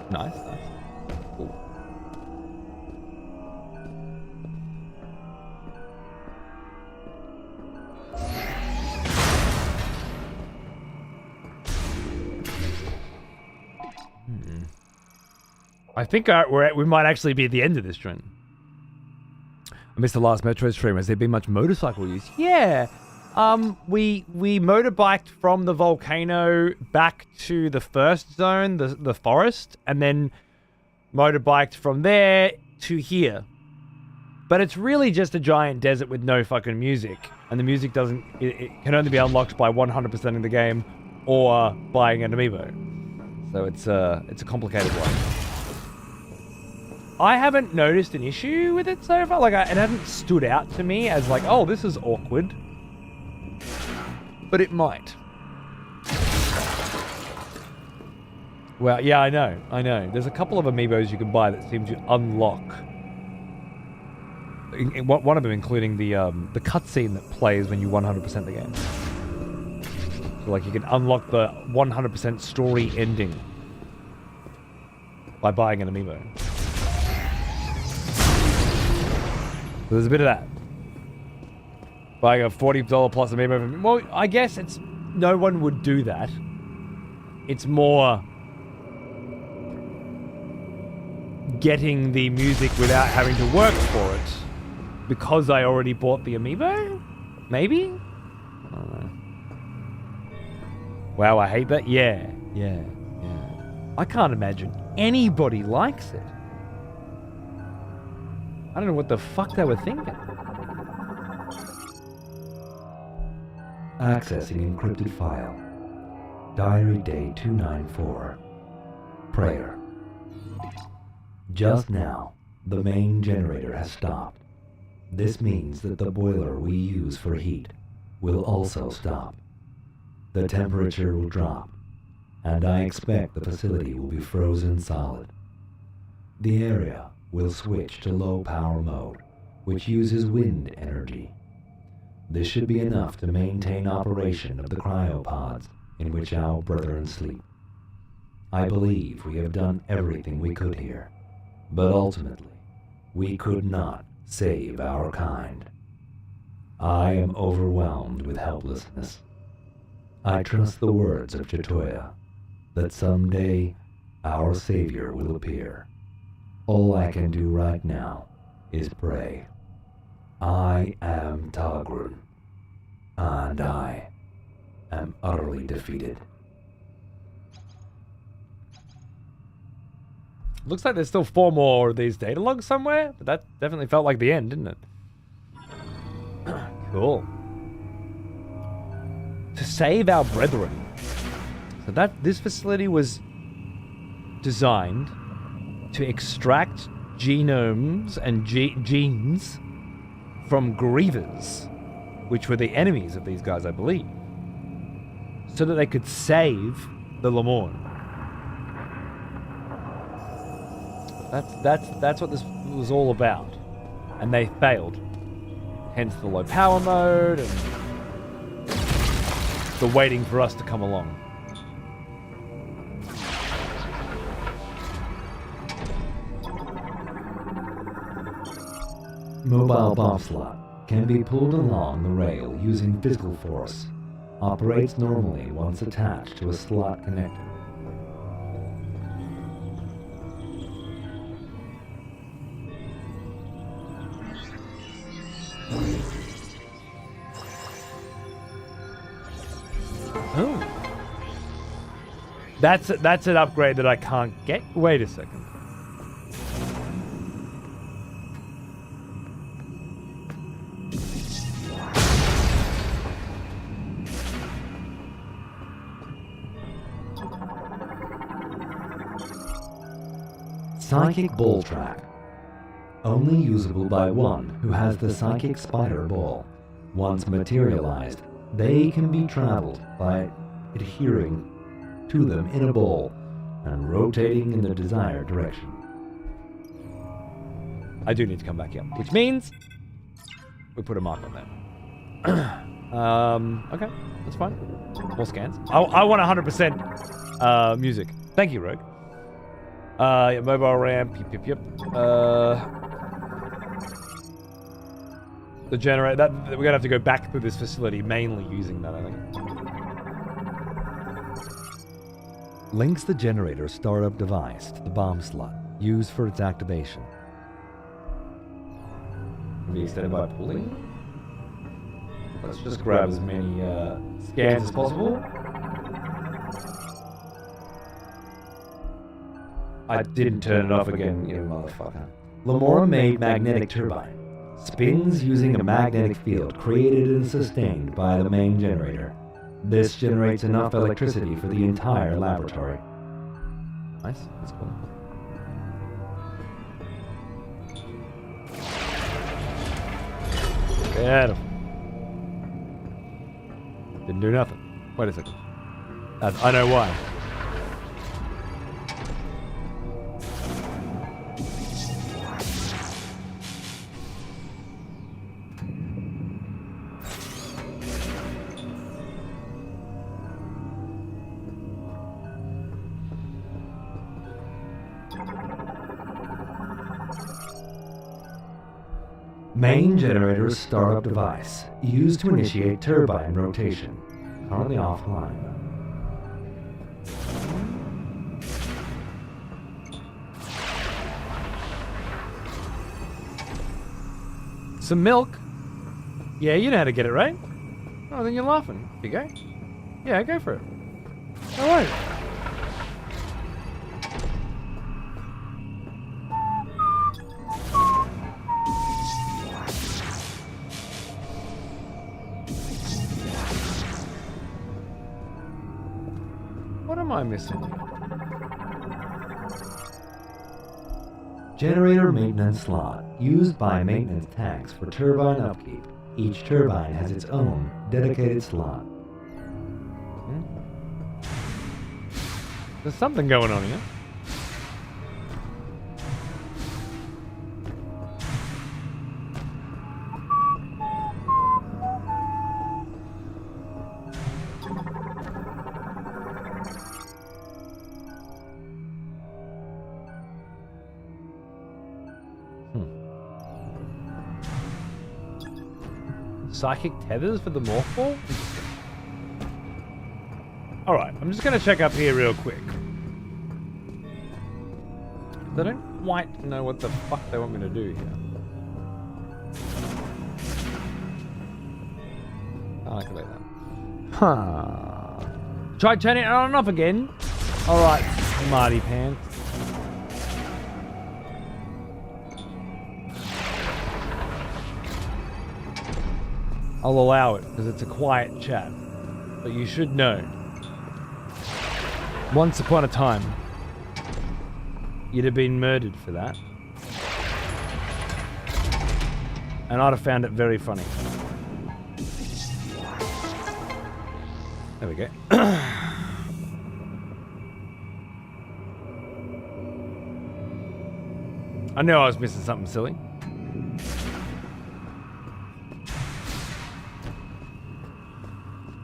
Nice. Cool. I think we might actually be at the end of this trend. I missed the last Metroid stream. Has there been much motorcycle use? Yeah. We motorbiked from the volcano back to the first zone, the forest, and then motorbiked from there to here. But it's really just a giant desert with no fucking music, and the music doesn't. It can only be unlocked by 100% of the game, or buying an amiibo. So it's a complicated one. I haven't noticed an issue with it so far. Like it hasn't stood out to me as like, oh, this is awkward. But it might. Well, yeah, I know. There's a couple of amiibos you can buy that seem to unlock. One of them including the cutscene that plays when you 100% the game. So like you can unlock the 100% story ending by buying an amiibo. So there's a bit of that. Buying a $40 plus amiibo. Well, I guess it's no one would do that. It's more getting the music without having to work for it because I already bought the amiibo? Maybe? I don't know. Wow, I hate that. Yeah. I can't imagine anybody likes it. I don't know what the fuck they were thinking. Accessing encrypted file. Diary Day 294. Prayer. Just now, the main generator has stopped. This means that the boiler we use for heat will also stop. The temperature will drop, and I expect the facility will be frozen solid. The area will switch to low power mode, which uses wind energy. This should be enough to maintain operation of the cryopods in which our brethren sleep. I believe we have done everything we could here, but ultimately, we could not save our kind. I am overwhelmed with helplessness. I trust the words of Chatoya, that someday our Savior will appear. All I can do right now is pray. I am Tagrun, and I am utterly defeated. Looks like there's still 4 more of these data logs somewhere, but that definitely felt like the end, didn't it? Cool. To save our brethren. So this facility was designed to extract genomes and genes from grievers, which were the enemies of these guys, I believe, so that they could save the Lemorn. That's what this was all about, and they failed. Hence the low power mode and the waiting for us to come along. Mobile bomb slot can be pulled along the rail using physical force. Operates normally once attached to a slot connector. Oh. That's an upgrade that I can't get. Wait a second. Psychic Ball Track. Only usable by one who has the Psychic Spider Ball. Once materialized, they can be traveled by adhering to them in a ball and rotating in the desired direction. I do need to come back here, which means we put a mark on that. Okay, that's fine. More scans. I want 100% music. Thank you, Rogue. Yeah, mobile ramp. Yep. The generator. That we're gonna have to go back through this facility mainly using that, I think. Links the generator startup device to the bomb slot used for its activation. Can be extended by pulling. Let's just grab as many scans as possible. I didn't turn it off again, you motherfucker. Lemora-made magnetic turbine. Spins using a magnetic field created and sustained by the main generator. This generates enough electricity for the entire laboratory. Nice, that's cool. Get him. Didn't do nothing. Wait a second. I know why. Main generator startup device used to initiate turbine rotation. Currently offline. Some milk? Yeah, you know how to get it, right? Oh, then you're laughing. Here you go. Yeah, go for it. All right. What am I missing? Generator maintenance slot used by maintenance tanks for turbine upkeep. Each turbine has its own dedicated slot. There's something going on here. Psychic tethers for the morph ball? Alright, I'm just going to check up here real quick. I don't quite know what the fuck they want me to do here. I'll activate that. Huh. Try turning it on and off again. Alright, smarty pants. I'll allow it because it's a quiet chat. But you should know. Once upon a time, you'd have been murdered for that. And I'd have found it very funny. There we go. I knew I was missing something silly.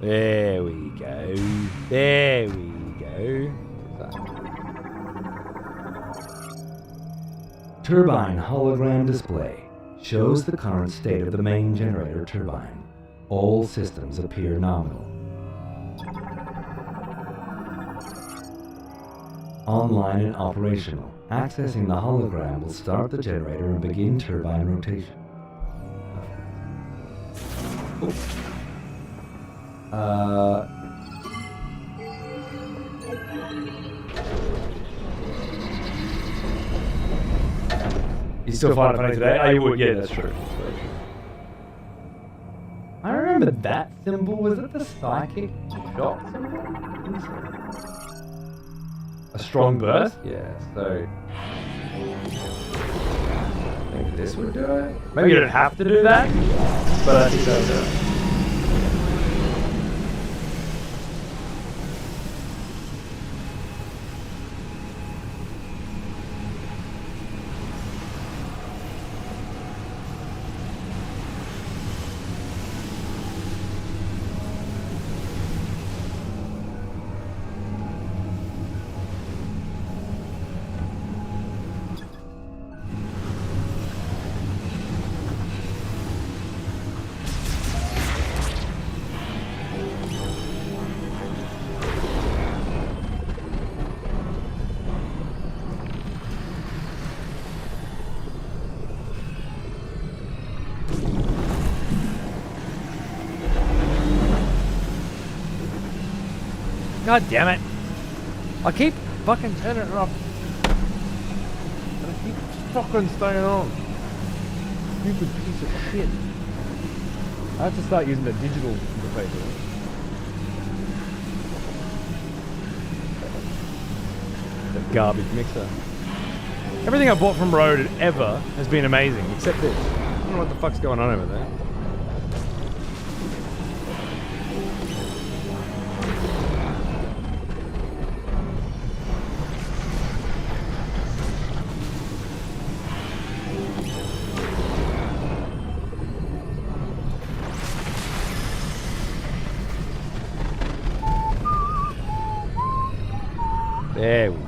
There we go. There we go. Turbine hologram display shows the current state of the main generator turbine. All systems appear nominal. Online and operational. Accessing the hologram will start the generator and begin turbine rotation. You still find it funny today? Oh, you would? Yeah, that's true. I remember that symbol. Was it the psychic shock symbol? I think so. A strong burst? Yeah, so... maybe this would do it? Maybe you don't have to do that, but I think that'll do it. God damn it. I keep fucking turning it off. And I keep fucking staying on. Stupid piece of shit. I have to start using the digital interface. The garbage mixer. Everything I bought from Rode ever has been amazing, except this. I don't know what the fuck's going on over there. There we go.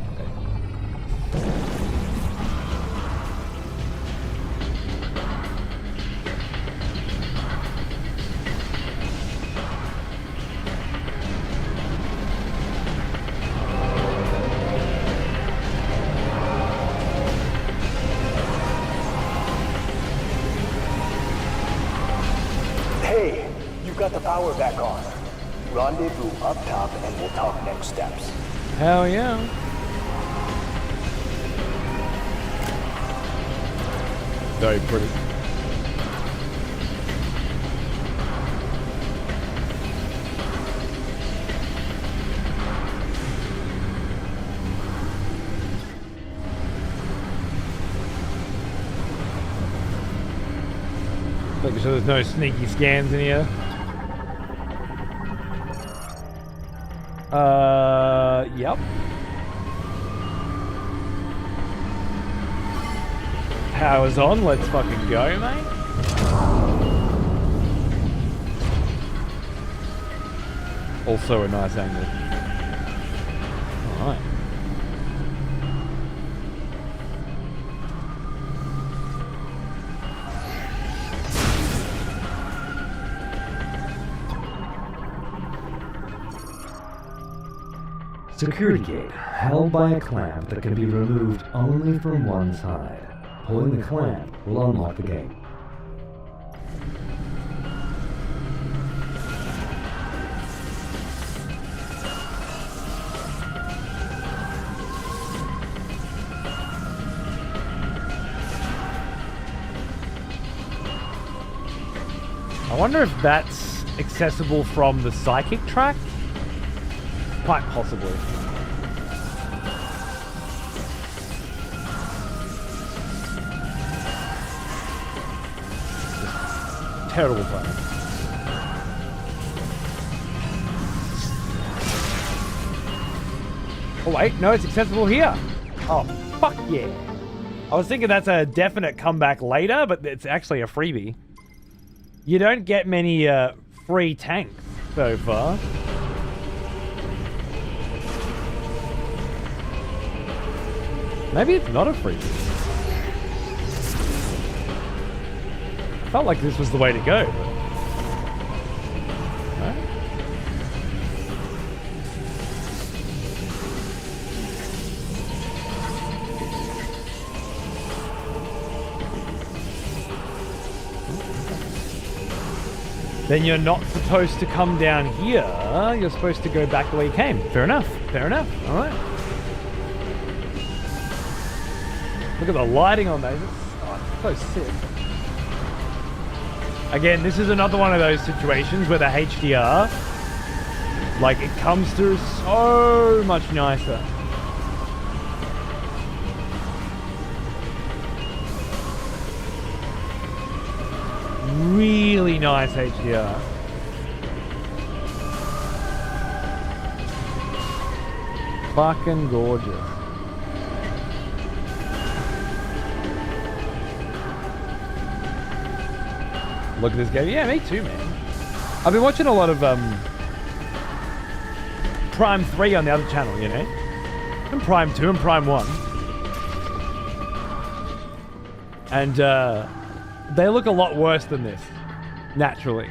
Hey, you've got the power back on. Rendezvous up top and we'll talk next steps. Hell yeah. Very pretty. Making sure there's no sneaky scans in here. Yep. Power's on, let's fucking go, mate. Also a nice angle. Alright. Security gate held by a clamp that can be removed only from one side. Pulling the clamp will unlock the gate. I wonder if that's accessible from the psychic track? Quite possibly. Just terrible plan. Oh wait, no, it's accessible here. Oh, fuck yeah. I was thinking that's a definite comeback later, but it's actually a freebie. You don't get many free tanks so far. Maybe it's not a freebie. Felt like this was the way to go. But... no? Then you're not supposed to come down here. You're supposed to go back the way you came. Fair enough. Fair enough. All right. Look at the lighting on those. Oh, it's so sick. Again, this is another one of those situations where the HDR, like, it comes through so much nicer. Really nice HDR. Fucking gorgeous. Look at this game. Yeah, me too, man. I've been watching a lot of Prime 3 on the other channel, you know? And Prime 2 and Prime 1. And they look a lot worse than this, naturally.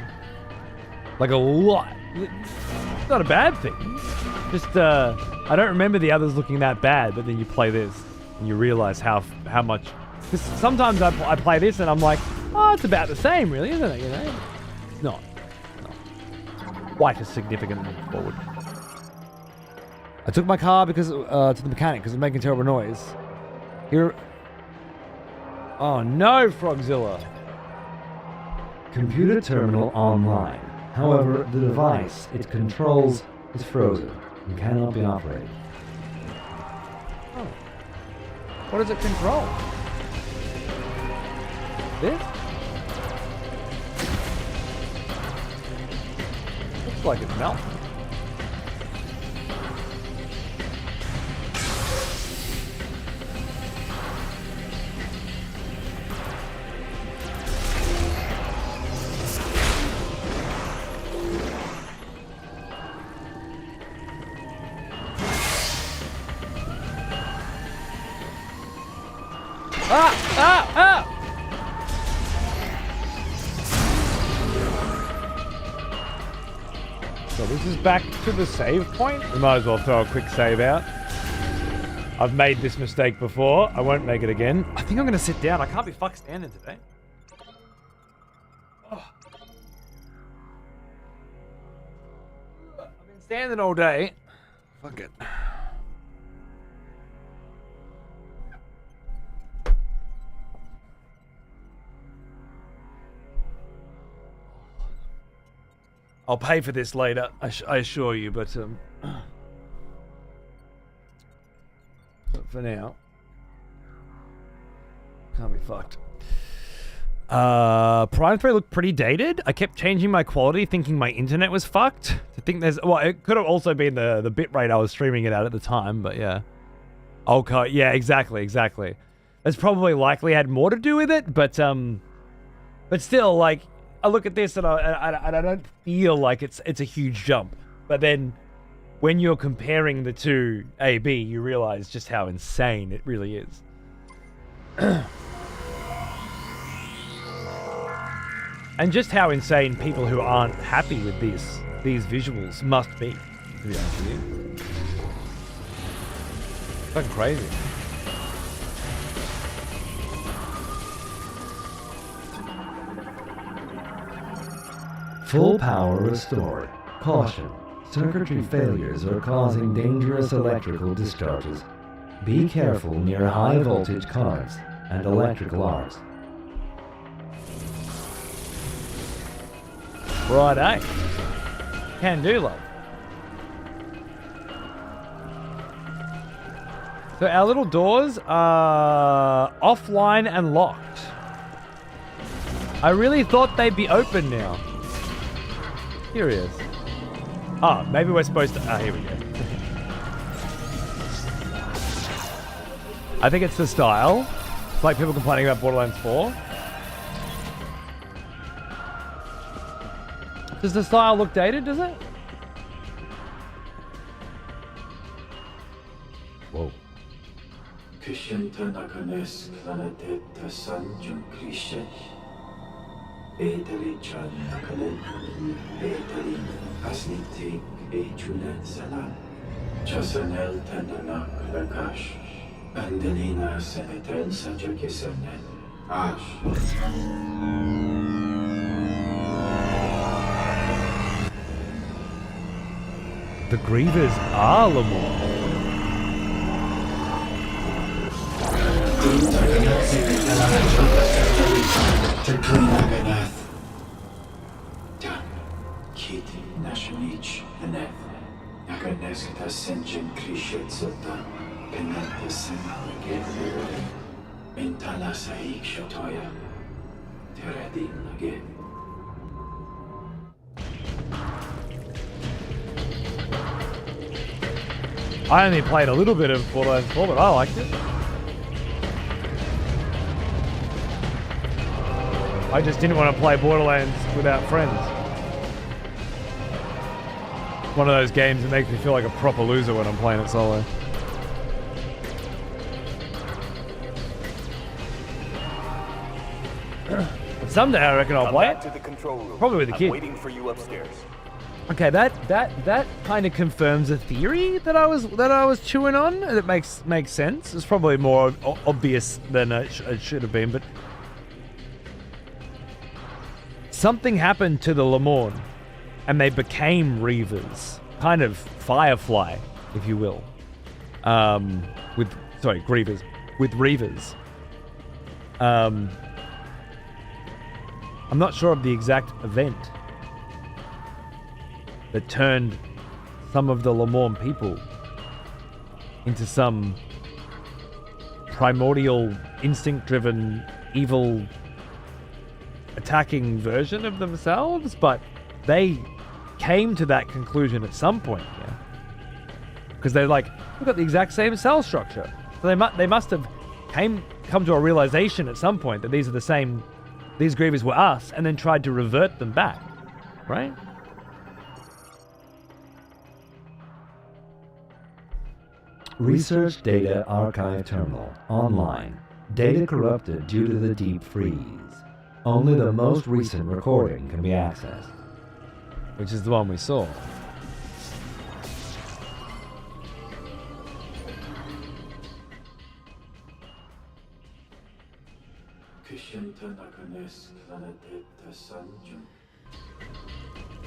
Like a lot. It's not a bad thing. Just, I don't remember the others looking that bad, but then you play this and you realize how much... Because sometimes I play this and I'm like, oh, it's about the same, really, isn't it? You know, it's not. Quite a significant leap forward. I took my car because to the mechanic because it's making terrible noise. Here. Oh no, Frogzilla. Computer terminal online. However, the device it controls is frozen and cannot be operated. Oh. What does it control? This? Looks like it's melting. So this is back to the save point. We might as well throw a quick save out. I've made this mistake before. I won't make it again. I think I'm going to sit down. I can't be fuck standing today. Oh. I've been standing all day. Fuck it. I'll pay for this later, I assure you, but for now, can't be fucked. Prime 3 looked pretty dated. I kept changing my quality, thinking my internet was fucked. I think there's, well, it could have also been the bitrate I was streaming it at the time, but yeah. Okay, yeah, exactly. It's probably likely had more to do with it, but still, like, I look at this and I don't feel like it's a huge jump. But then when you're comparing the two A/B, you realize just how insane it really is. And just how insane people who aren't happy with these visuals must be, to be honest with you. Fucking crazy. Full power restored. Caution. Circuitry failures are causing dangerous electrical discharges. Be careful near high voltage currents and electrical arcs. Right, eh? Can do, love. So our little doors are offline and locked. I really thought they'd be open now. Curious. Ah, maybe we're supposed to... Ah, here we go. I think it's the style. It's like people complaining about Borderlands 4. Does the style look dated, does it? Whoa. The Grievers are Lamar. I only played a little bit of Borderlands 4, but I liked it. I just didn't want to play Borderlands without friends. One of those games that makes me feel like a proper loser when I'm playing it solo. Someday I reckon I'll play it. To the control room. Probably with the kid. I'm waiting for you upstairs. Okay, that kind of confirms a theory that I was chewing on. It makes sense. It's probably more obvious than it should have been, but something happened to the Lamorn, and they became Reavers, kind of Firefly, if you will. Grievers with Reavers. I'm not sure of the exact event that turned some of the Lamorn people into some primordial, instinct-driven, evil, attacking version of themselves, but they came to that conclusion at some point, yeah? Because they're like, we've got the exact same cell structure. So they must have come to a realization at some point that these Grievers were us, and then tried to revert them back, right? Research Data Archive Terminal. Online. Data corrupted due to the deep freeze. Only the most recent recording can be accessed. Which is the one we saw.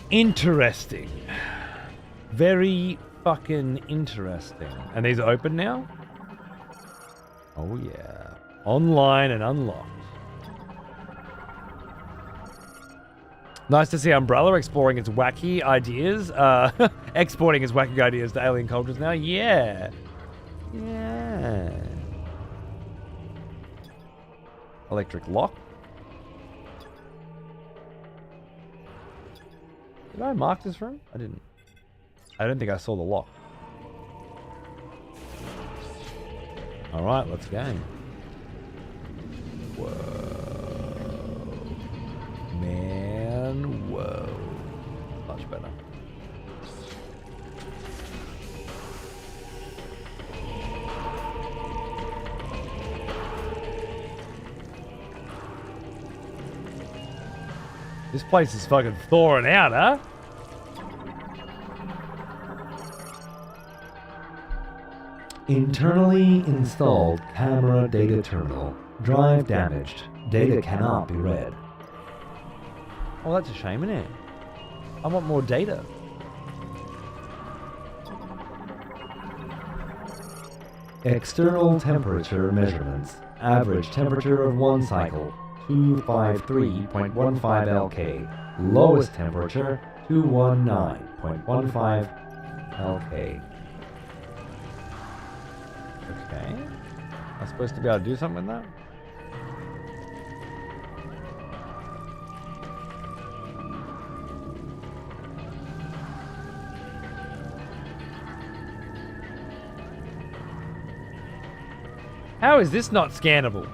Interesting. Very fucking interesting. And these are open now? Oh yeah. Online and unlocked. Nice to see Umbrella exploring its wacky ideas. Exporting its wacky ideas to alien cultures now. Yeah. Yeah. Electric lock. Did I mark this room? I didn't. I don't think I saw the lock. Alright, let's go. Whoa. Man, whoa. Much better. This place is fucking thawing out, huh? Internally installed camera data terminal. Drive damaged. Data cannot be read. Oh, that's a shame, isn't it? I want more data. External temperature measurements. Average temperature of one cycle, 253.15 Lk. Lowest temperature, 219.15 Lk. Okay. I'm supposed to be able to do something with that? How is this not scannable?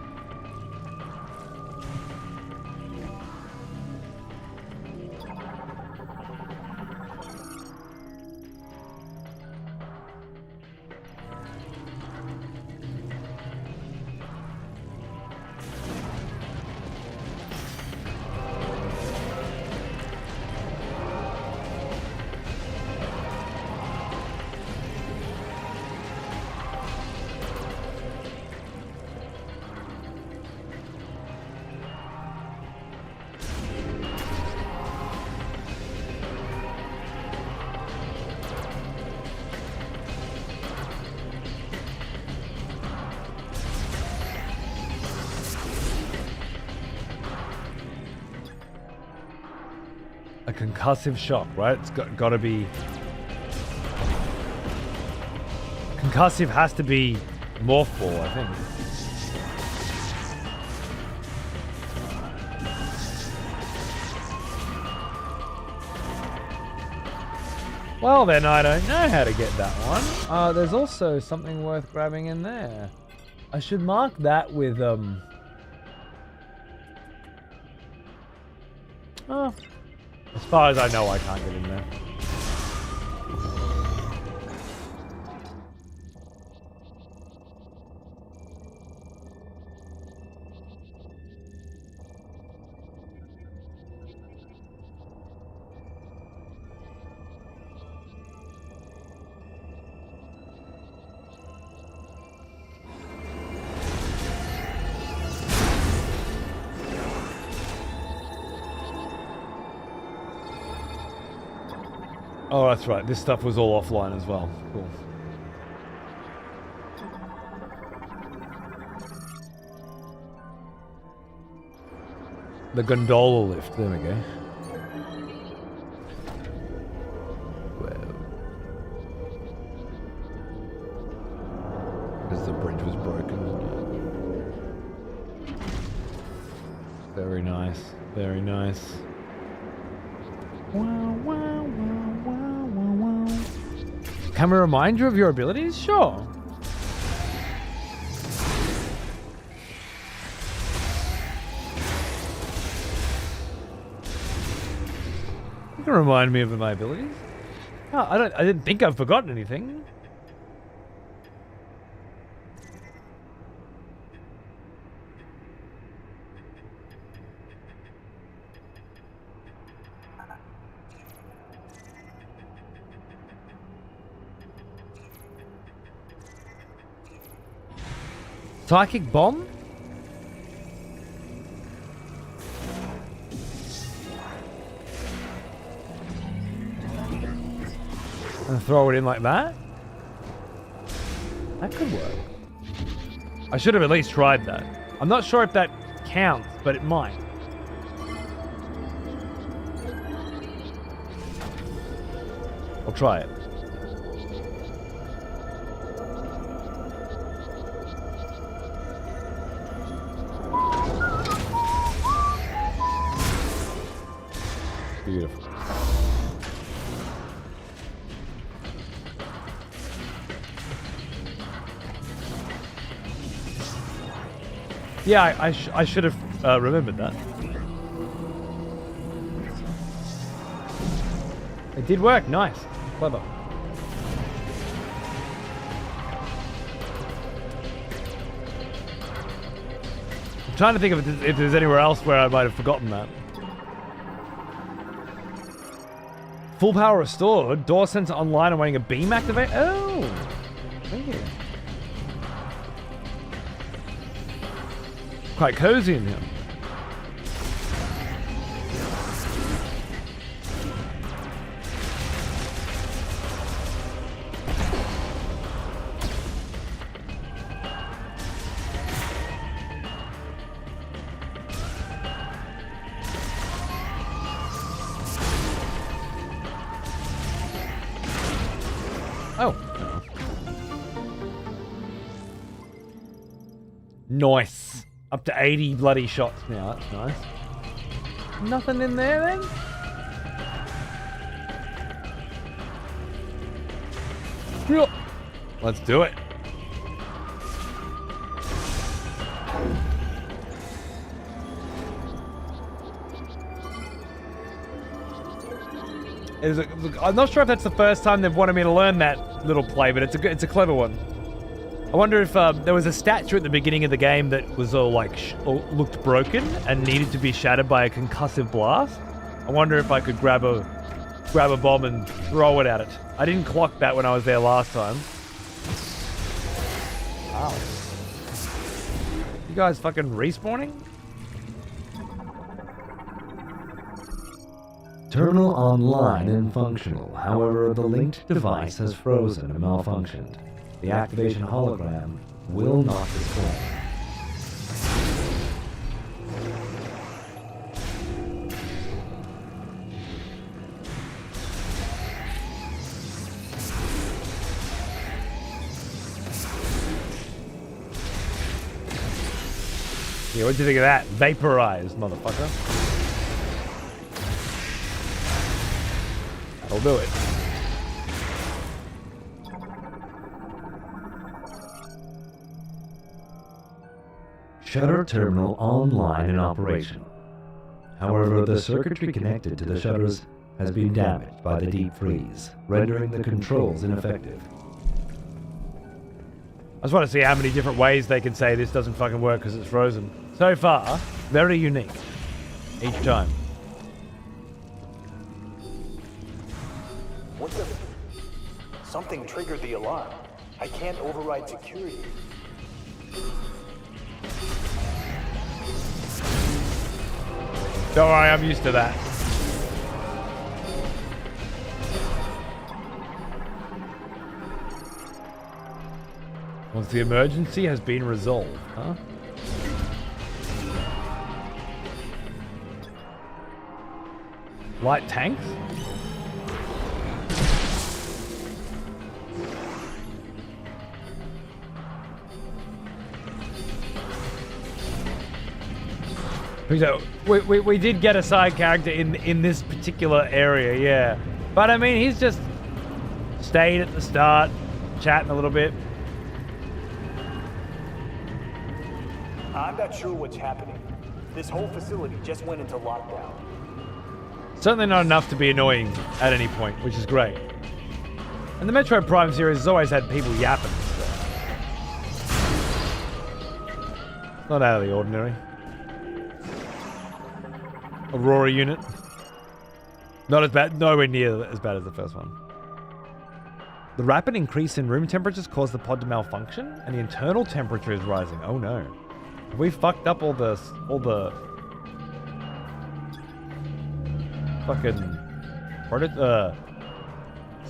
A concussive shock, right? It's got to be... Concussive has to be morph ball, I think. Well then, I don't know how to get that one. There's also something worth grabbing in there. I should mark that with, Oh. As far as I know, I can't get in there. Oh, that's right. This stuff was all offline as well. Cool. The gondola lift. There we go. Whoa. Because the bridge was broken. Very nice. Very nice. Wow, wow, wow, wow, wow, wow. Can we remind you of your abilities? Sure. You can remind me of my abilities. Oh, I didn't think I've forgotten anything. Psychic bomb? And throw it in like that? That could work. I should have at least tried that. I'm not sure if that counts, but it might. I'll try it. Beautiful. Yeah, I should have remembered that. It did work. Nice. Clever. I'm trying to think of if there's anywhere else where I might have forgotten that. Full power restored. Door sensor online awaiting a beam activate. Oh, thank you. quite cozy in here. Oh. Nice. Up to 80 bloody shots now. That's nice. Nothing in there then? Yeah. Let's do it. I'm not sure if that's the first time they've wanted me to learn that little play, but it's a clever one. I wonder if there was a statue at the beginning of the game that was all like looked broken and needed to be shattered by a concussive blast. I wonder if I could grab a bomb and throw it at it. I didn't clock that when I was there last time. Wow. You guys fucking respawning? Terminal online and functional. However, the linked device has frozen and malfunctioned. The activation hologram will not display. Yeah, what'd you think of that? Vaporized, motherfucker. I'll do it. Shutter terminal online in operation. However, the circuitry connected to the shutters has been damaged by the deep freeze, rendering the controls ineffective. I just want to see how many different ways they can say this doesn't fucking work because it's frozen. So far, very unique. Each time. What the? Something triggered the alarm. I can't override security. Don't worry, I'm used to that. Once the emergency has been resolved, huh? Light tanks? We did get a side character in this particular area, yeah. But I mean, he's just stayed at the start, chatting a little bit. I'm not sure what's happening. This whole facility just went into lockdown. Certainly not enough to be annoying at any point, which is great. And the Metroid Prime series has always had people yapping. So. Not out of the ordinary. Aurora unit. Not as bad, nowhere near as bad as the first one. The rapid increase in room temperatures caused the pod to malfunction, and the internal temperature is rising. Oh no. Have we fucked up all the fucking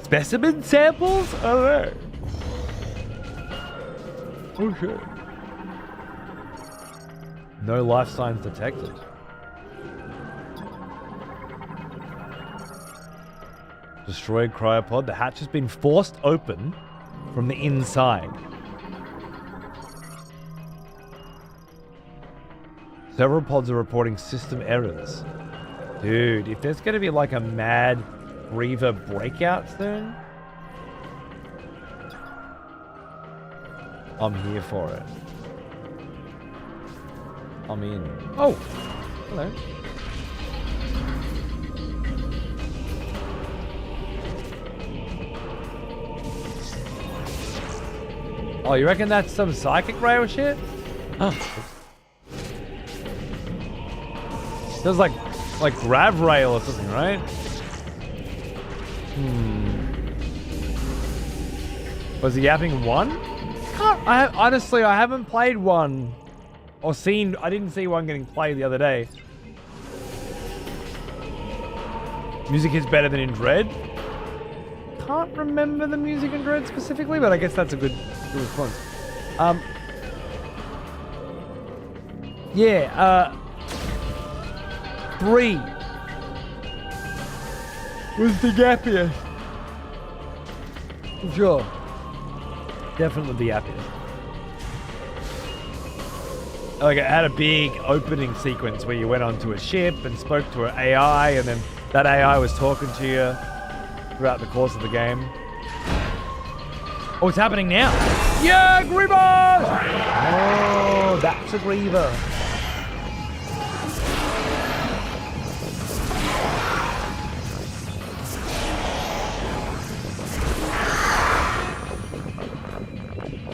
specimen samples? Oh no. Oh shit. No life signs detected. Destroyed cryopod. The hatch has been forced open from the inside. Several pods are reporting system errors. Dude, if there's going to be like a mad Reaver breakout soon, I'm here for it. I'm in. Oh! Hello. Oh, you reckon that's some psychic rail shit? Oh. Feels like grav rail or something, right? Was he yapping one? Honestly, I haven't played one or seen. I didn't see one getting played the other day. Music is better than in Dread. Can't remember the music in Dread specifically, but I guess that's a good response. Yeah, 3 was the gappiest. For sure. Definitely the gappiest. Like, it had a big opening sequence where you went onto a ship and spoke to an AI, and then that AI was talking to you throughout the course of the game. Oh, it's happening now. Yeah, Griever! Oh, that's a Griever.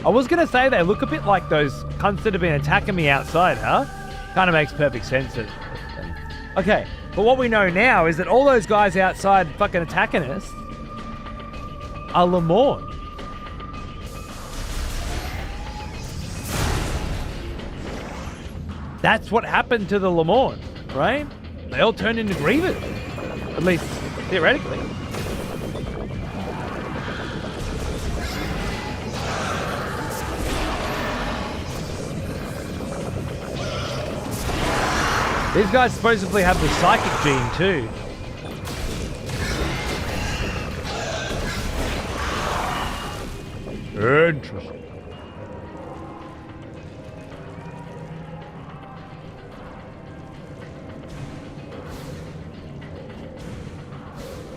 I was going to say they look a bit like those cunts that have been attacking me outside, huh? Kind of makes perfect sense. Okay, but what we know now is that all those guys outside fucking attacking us are Lemorn. That's what happened to the Lemorn, right? They all turned into Grievers. At least, theoretically. These guys supposedly have the psychic gene too. Interesting.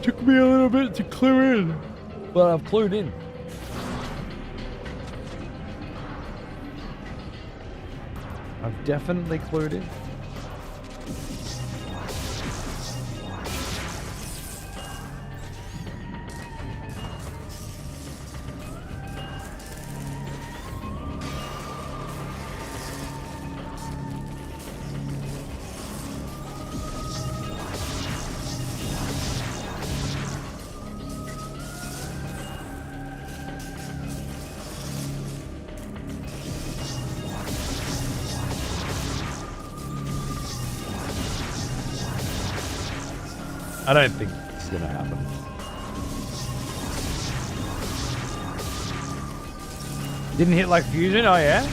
Took me a little bit to clue in, but I've clued in. I've definitely clued in. I don't think it's gonna happen. Didn't hit like fusion? Oh yeah?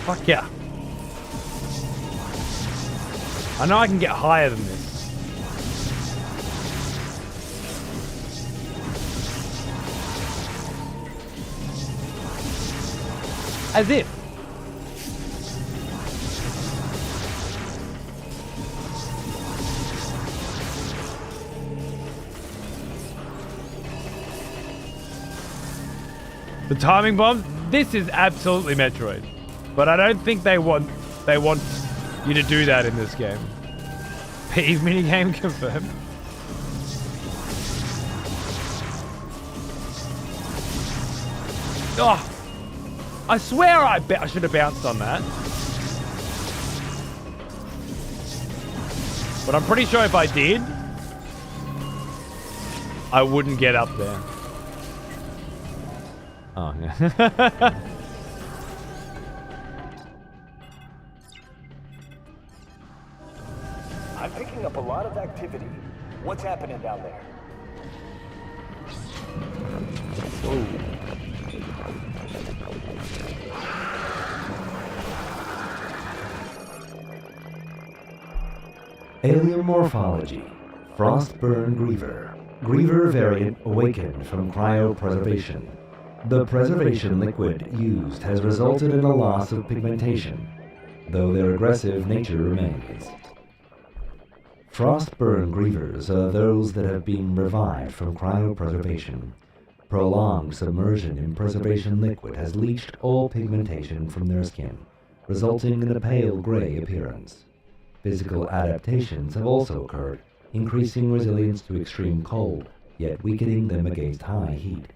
Fuck yeah. I know I can get higher than this. As if. The timing bomb? This is absolutely Metroid. But I don't think they want you to do that in this game. Peeve minigame confirmed. Oh, I swear I should have bounced on that. But I'm pretty sure if I did, I wouldn't get up there. Oh, yeah. I'm picking up a lot of activity. What's happening down there? Alien morphology. Frostburn Griever. Griever variant awakened from cryopreservation. The preservation liquid used has resulted in a loss of pigmentation, though their aggressive nature remains. Frostburn Grievers are those that have been revived from cryopreservation. Prolonged submersion in preservation liquid has leached all pigmentation from their skin, resulting in a pale gray appearance. Physical adaptations have also occurred, increasing resilience to extreme cold, yet weakening them against high heat.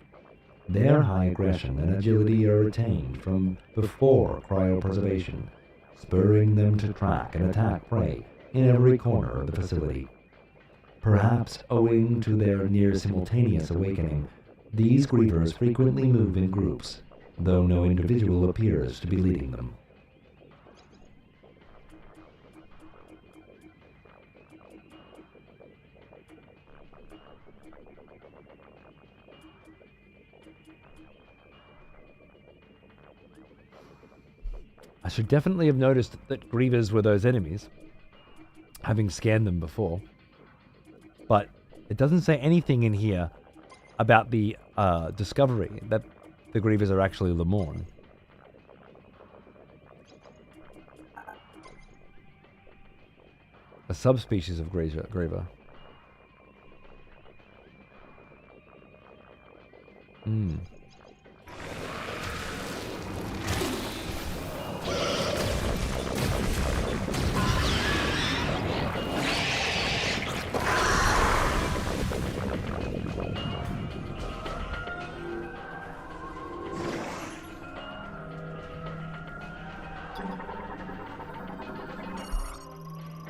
Their high aggression and agility are retained from before cryopreservation, spurring them to track and attack prey in every corner of the facility. Perhaps owing to their near-simultaneous awakening, these grievers frequently move in groups, though no individual appears to be leading them. I should definitely have noticed that Grievers were those enemies, having scanned them before. But it doesn't say anything in here about the discovery that the Grievers are actually Lemorn. A subspecies of Griever.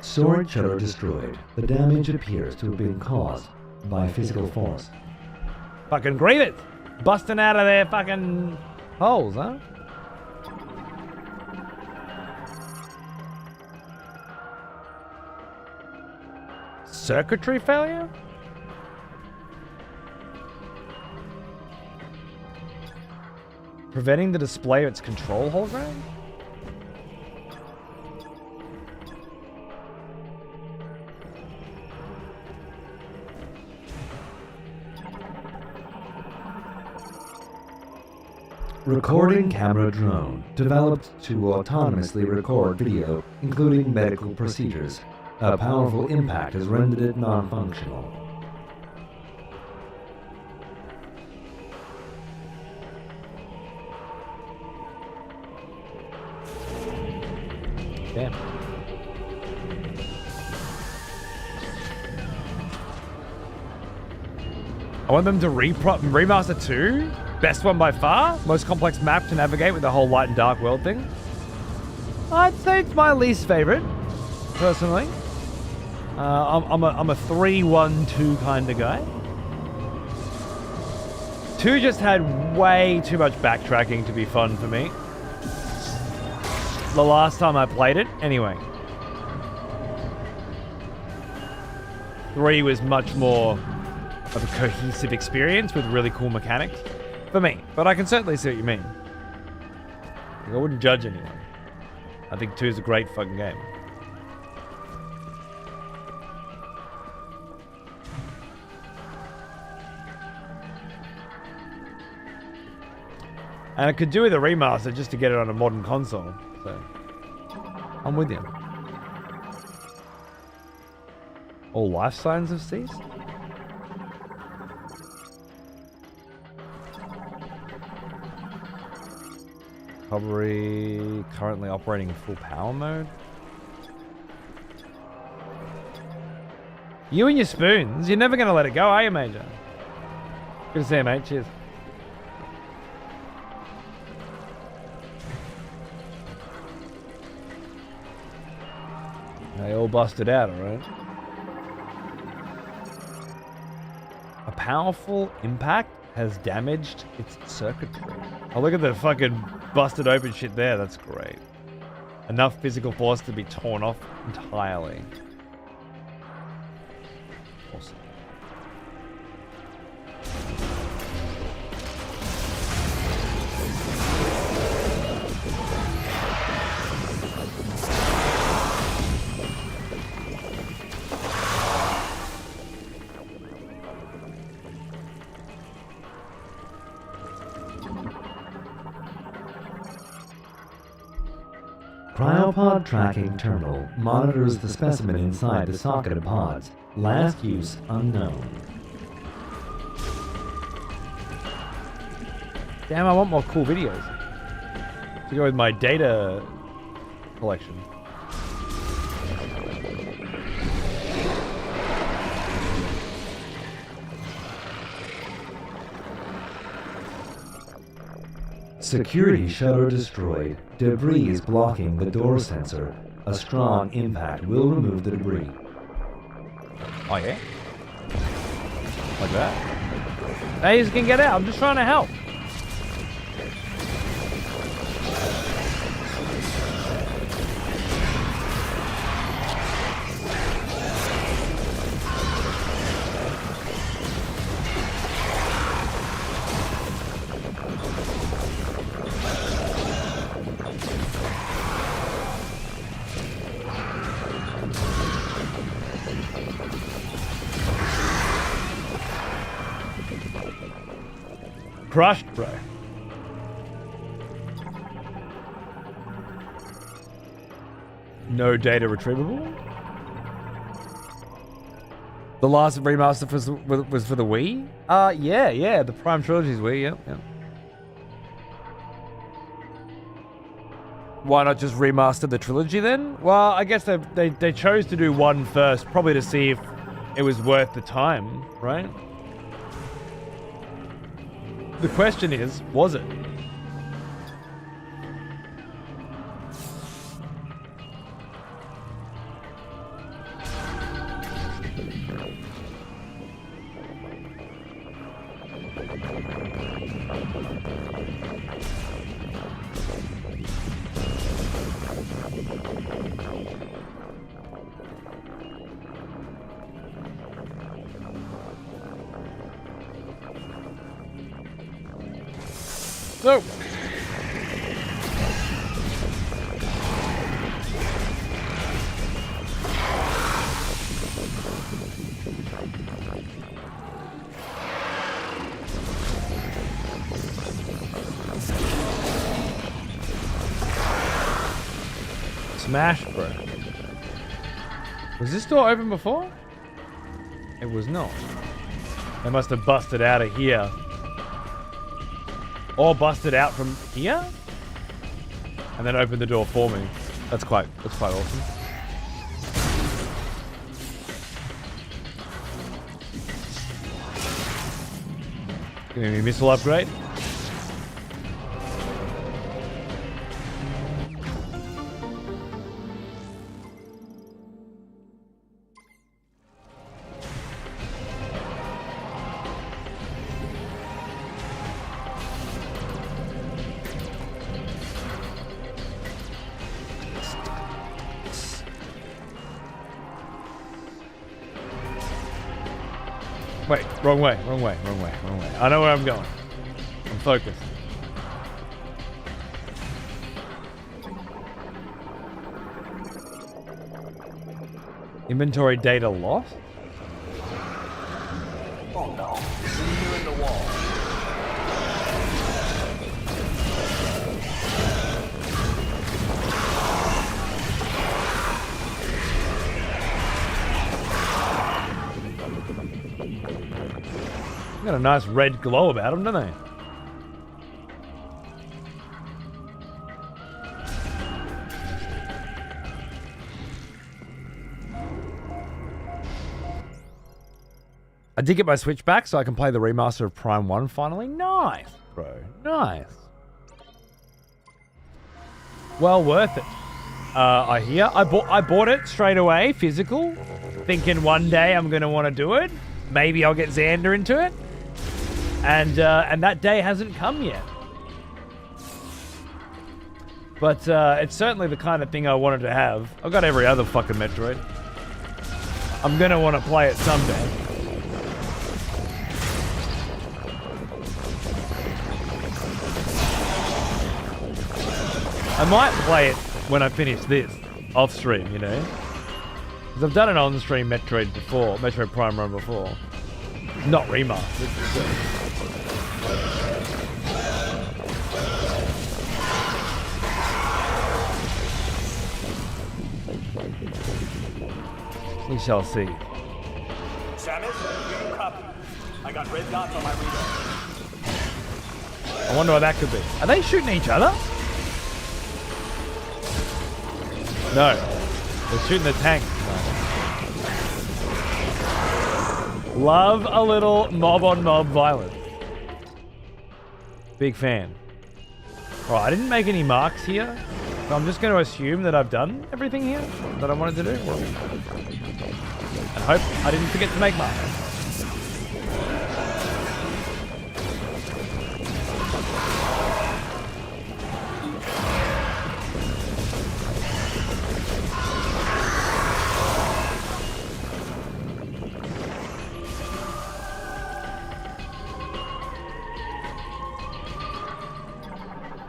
Storage shutter destroyed. The damage appears to have been caused by physical force. Fucking Grievers! Busting out of their fucking holes, huh? Circuitry failure? Preventing the display of its control hologram? Recording camera drone, developed to autonomously record video, including medical procedures. A powerful impact has rendered it non-functional. Damn. I want them to remaster 2? Best one by far? Most complex map to navigate with the whole light and dark world thing? I'd say it's my least favorite, personally. I'm a 3-1-2 kind of guy. 2 just had way too much backtracking to be fun for me. The last time I played it, anyway. 3 was much more of a cohesive experience with really cool mechanics. For me, but I can certainly see what you mean. I wouldn't judge anyone. I think 2 is a great fucking game. And I could do with a remaster just to get it on a modern console. So, I'm with you. All life signs have ceased? Recovery currently operating in full power mode. You and your spoons, you're never going to let it go, are you, Major? Good to see you, mate. Cheers. They all busted out, alright? A powerful impact has damaged its circuitry. Oh, look at the fucking busted open shit there. That's great. Enough physical force to be torn off entirely. Awesome. Cryopod tracking terminal monitors the specimen inside the socketed pods. Last use unknown. Damn, I want more cool videos to go with my data collection. Security shutter destroyed. Debris is blocking the door sensor. A strong impact will remove the debris. Oh yeah? Like that? Hey, you can get out. I'm just trying to help. Crushed, bro. No data retrievable. The last remaster was for the Wii? Yeah, the Prime Trilogy's Wii, yeah. Why not just remaster the trilogy then? Well, I guess they chose to do one first, probably to see if it was worth the time, right? The question is, was it? So, smash, bro. Was this door open before? It was not. They must have busted out of here. Or busted out from here? And then opened the door for me. That's quite awesome. Giving me a missile upgrade. Wait, wrong way. I know where I'm going. I'm focused. Inventory data lost? Oh no. You're in the wall. Got a nice red glow about them, don't they? I did get my Switch back so I can play the remaster of Prime 1 finally. Nice, bro. Nice. Well worth it. I hear. I bought it straight away, physical, thinking one day I'm going to want to do it. Maybe I'll get Xander into it. And that day hasn't come yet. But it's certainly the kind of thing I wanted to have. I've got every other fucking Metroid. I'm going to want to play it someday. I might play it when I finish this off stream, you know? Because I've done an on stream Metroid before, Metroid Prime Run before. Not remastered. We shall see. Samus, do you copy? I got red dots on my radar. I wonder what that could be. Are they shooting each other? No. They're shooting the tank. Love a little mob-on-mob violence. Big fan. Alright, I didn't make any marks here. So I'm just going to assume that I've done everything here that I wanted to do. And hope I didn't forget to make marks.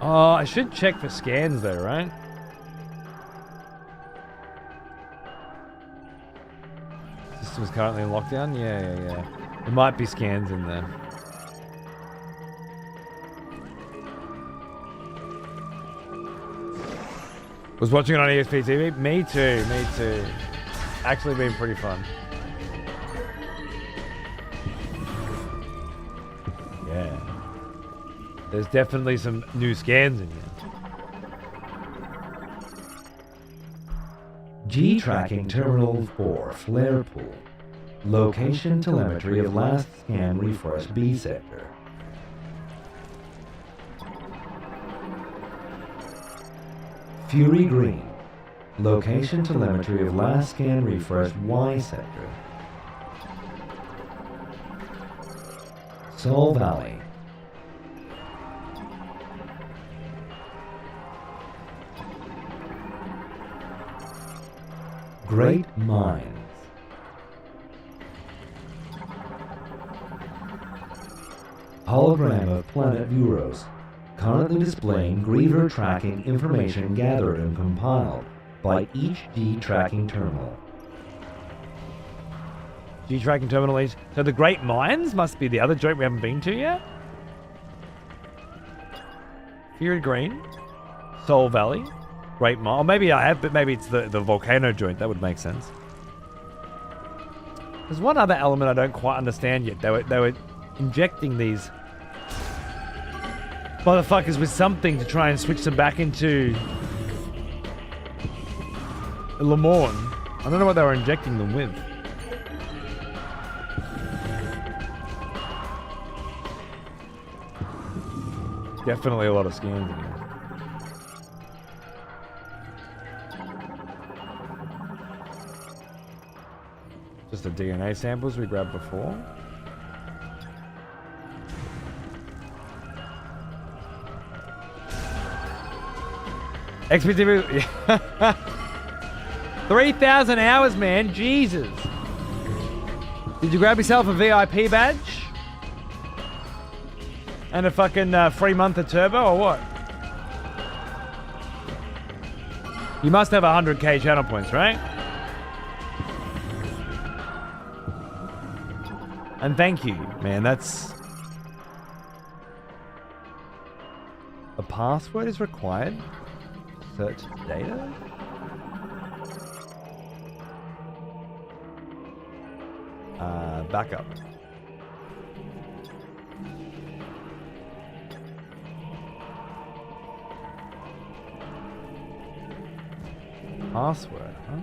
Oh, I should check for scans though, right? System is currently in lockdown? Yeah. There might be scans in there. Was watching it on ESP TV? Me too. Actually been pretty fun. Yeah. There's definitely some new scans in here. G-Tracking Terminal 4 Flare Pool. Location telemetry of last scan refresh B sector. Fury Green. Location telemetry of last scan refresh Y sector. Soul Valley. Great Minds. Hologram of Planet Vuros, currently displaying Griever tracking information gathered and compiled by each G-tracking terminal. G-Tracking Terminal is... So the Great Mines must be the other joint we haven't been to yet? Fury Green. Soul Valley. Great Mine. Or maybe I have, but maybe it's the volcano joint. That would make sense. There's one other element I don't quite understand yet. They were injecting these motherfuckers with something to try and switch them back into Le Morne. I don't know what they were injecting them with. Definitely a lot of scans in here. Just the DNA samples we grabbed before. XPTV. 3,000 hours, man. Jesus. Did you grab yourself a VIP badge? And a fucking free month of Turbo or what? You must have 100k channel points, right? And thank you, man. That's... A password is required? Search data? Backup. Password, huh?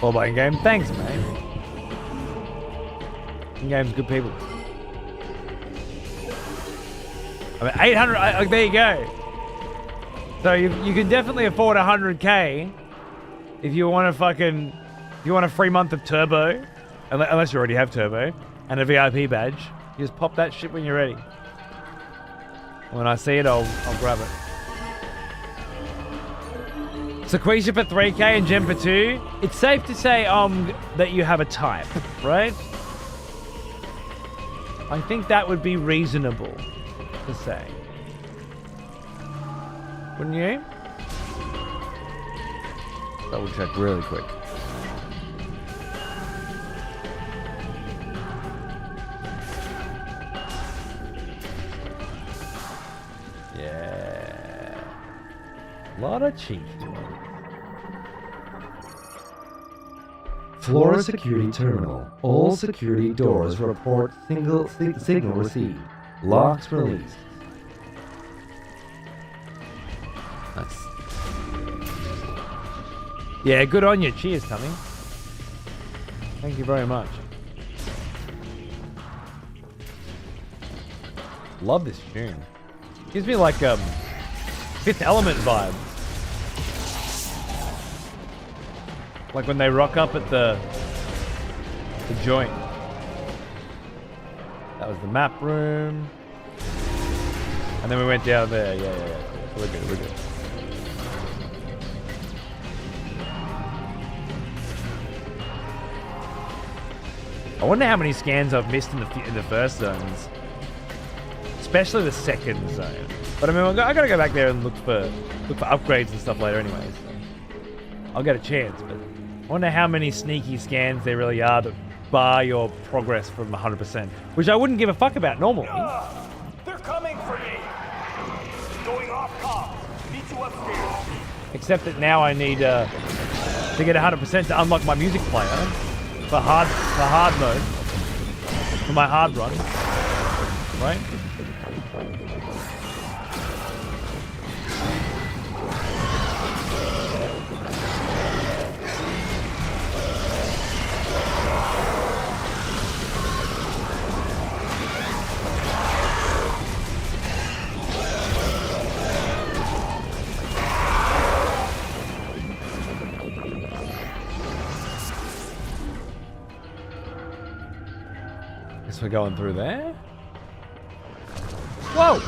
All by in-game. Thanks, mate. In-game's good people. I mean, 800, there you go. So you can definitely afford 100k if you want a free month of Turbo, unless you already have Turbo, and a VIP badge. You just pop that shit when you're ready. When I see it, I'll grab it. Sequesia for 3k and Gem for 2. It's safe to say that you have a type, right? I think that would be reasonable to say. Wouldn't you? Double check really quick. Yeah. A lot of cheek. Flora Security Terminal. All security doors report signal received. Locks released. Nice. Yeah, good on you. Cheers, Tommy. Thank you very much. Love this tune. Gives me like Fifth Element vibe. Like when they rock up at the joint. That was the map room. And then we went down there. Yeah. We're good. I wonder how many scans I've missed in the first zones. Especially the second zone. But I mean, I gotta go back there and look for upgrades and stuff later anyway. So I'll get a chance, but I wonder how many sneaky scans there really are that bar your progress from 100%. Which I wouldn't give a fuck about normally. They're coming for me. Going off comms. Meet you upstairs. Except that now I need to get 100% to unlock my music player for hard mode. For my hard run. Right? Guess we're going through there. Whoa!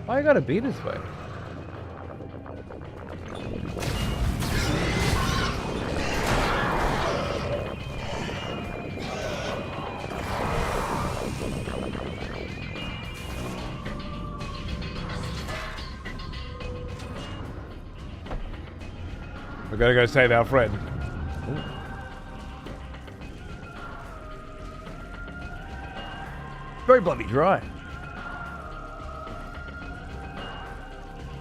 Why you gotta be this way? We gotta go save our friend. Ooh. Very bloody dry.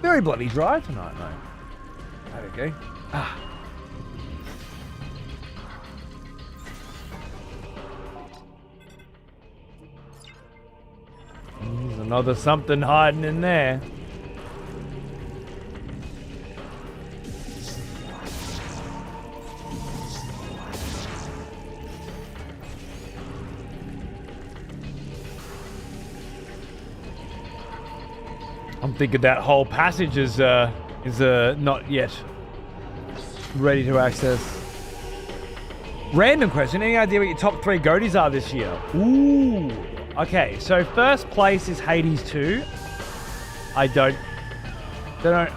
Very bloody dry tonight, mate. Okay. Ah. There's another something hiding in there. I'm thinking that whole passage is not yet ready to access. Random question. Any idea what your top 3 goaties are this year? Ooh. Okay, so first place is Hades 2. I don't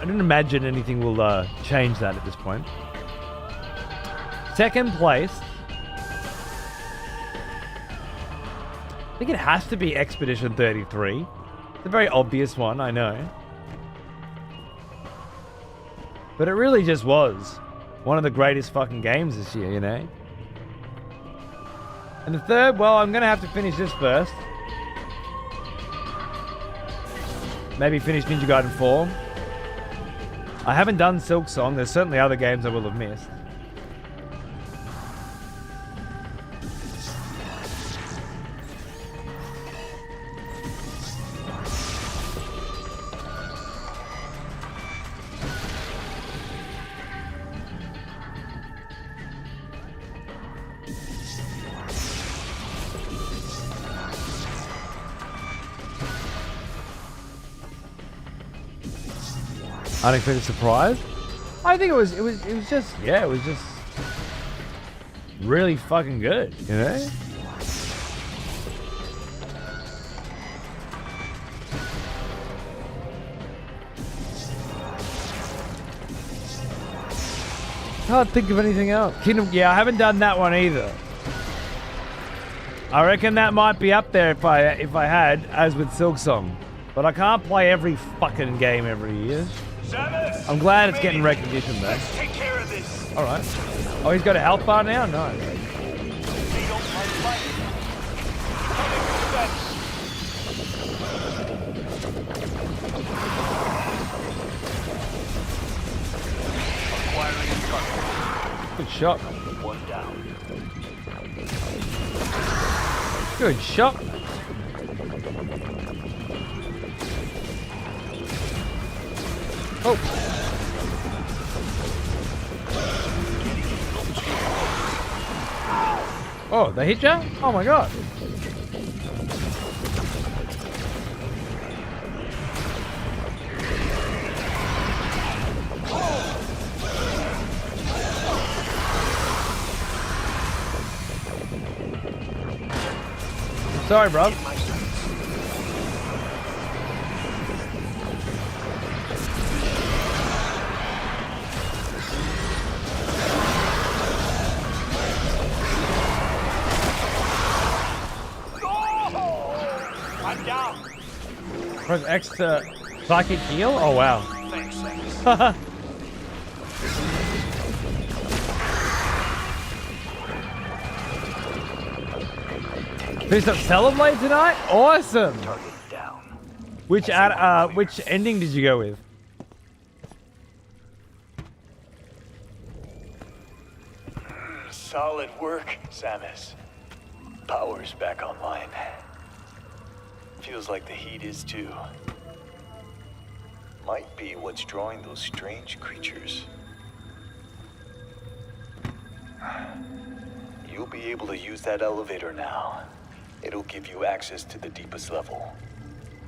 imagine anything will change that at this point. Second place, I think it has to be Expedition 33. It's a very obvious one, I know. But it really just was one of the greatest fucking games this year, you know? And the third, well, I'm going to have to finish this first. Maybe finish Ninja Gaiden 4. I haven't done Silk Song. There's certainly other games I will have missed. Unexpected surprise? I think it was just really fucking good, you know? Can't think of anything else. Kingdom, yeah, I haven't done that one either. I reckon that might be up there if I had, as with Silksong. But I can't play every fucking game every year. Samus, I'm glad it's getting recognition though. let's take care of this. Alright. Oh, he's got a health bar now? Nice. They don't like fighting. Coming to that. Acquiring instructions. Good shot. One down. Good shot. Oh. Oh, they hit you? Oh my god. Sorry, bro. I'm down. Press X to psychic heal? Oh, wow. Thanks. Finished up Celebrate tonight? Awesome! Target down. Which ending did you go with? Solid work, Samus. Power's back online. Feels like the heat is too. Might be what's drawing those strange creatures. You'll be able to use that elevator now. It'll give you access to the deepest level.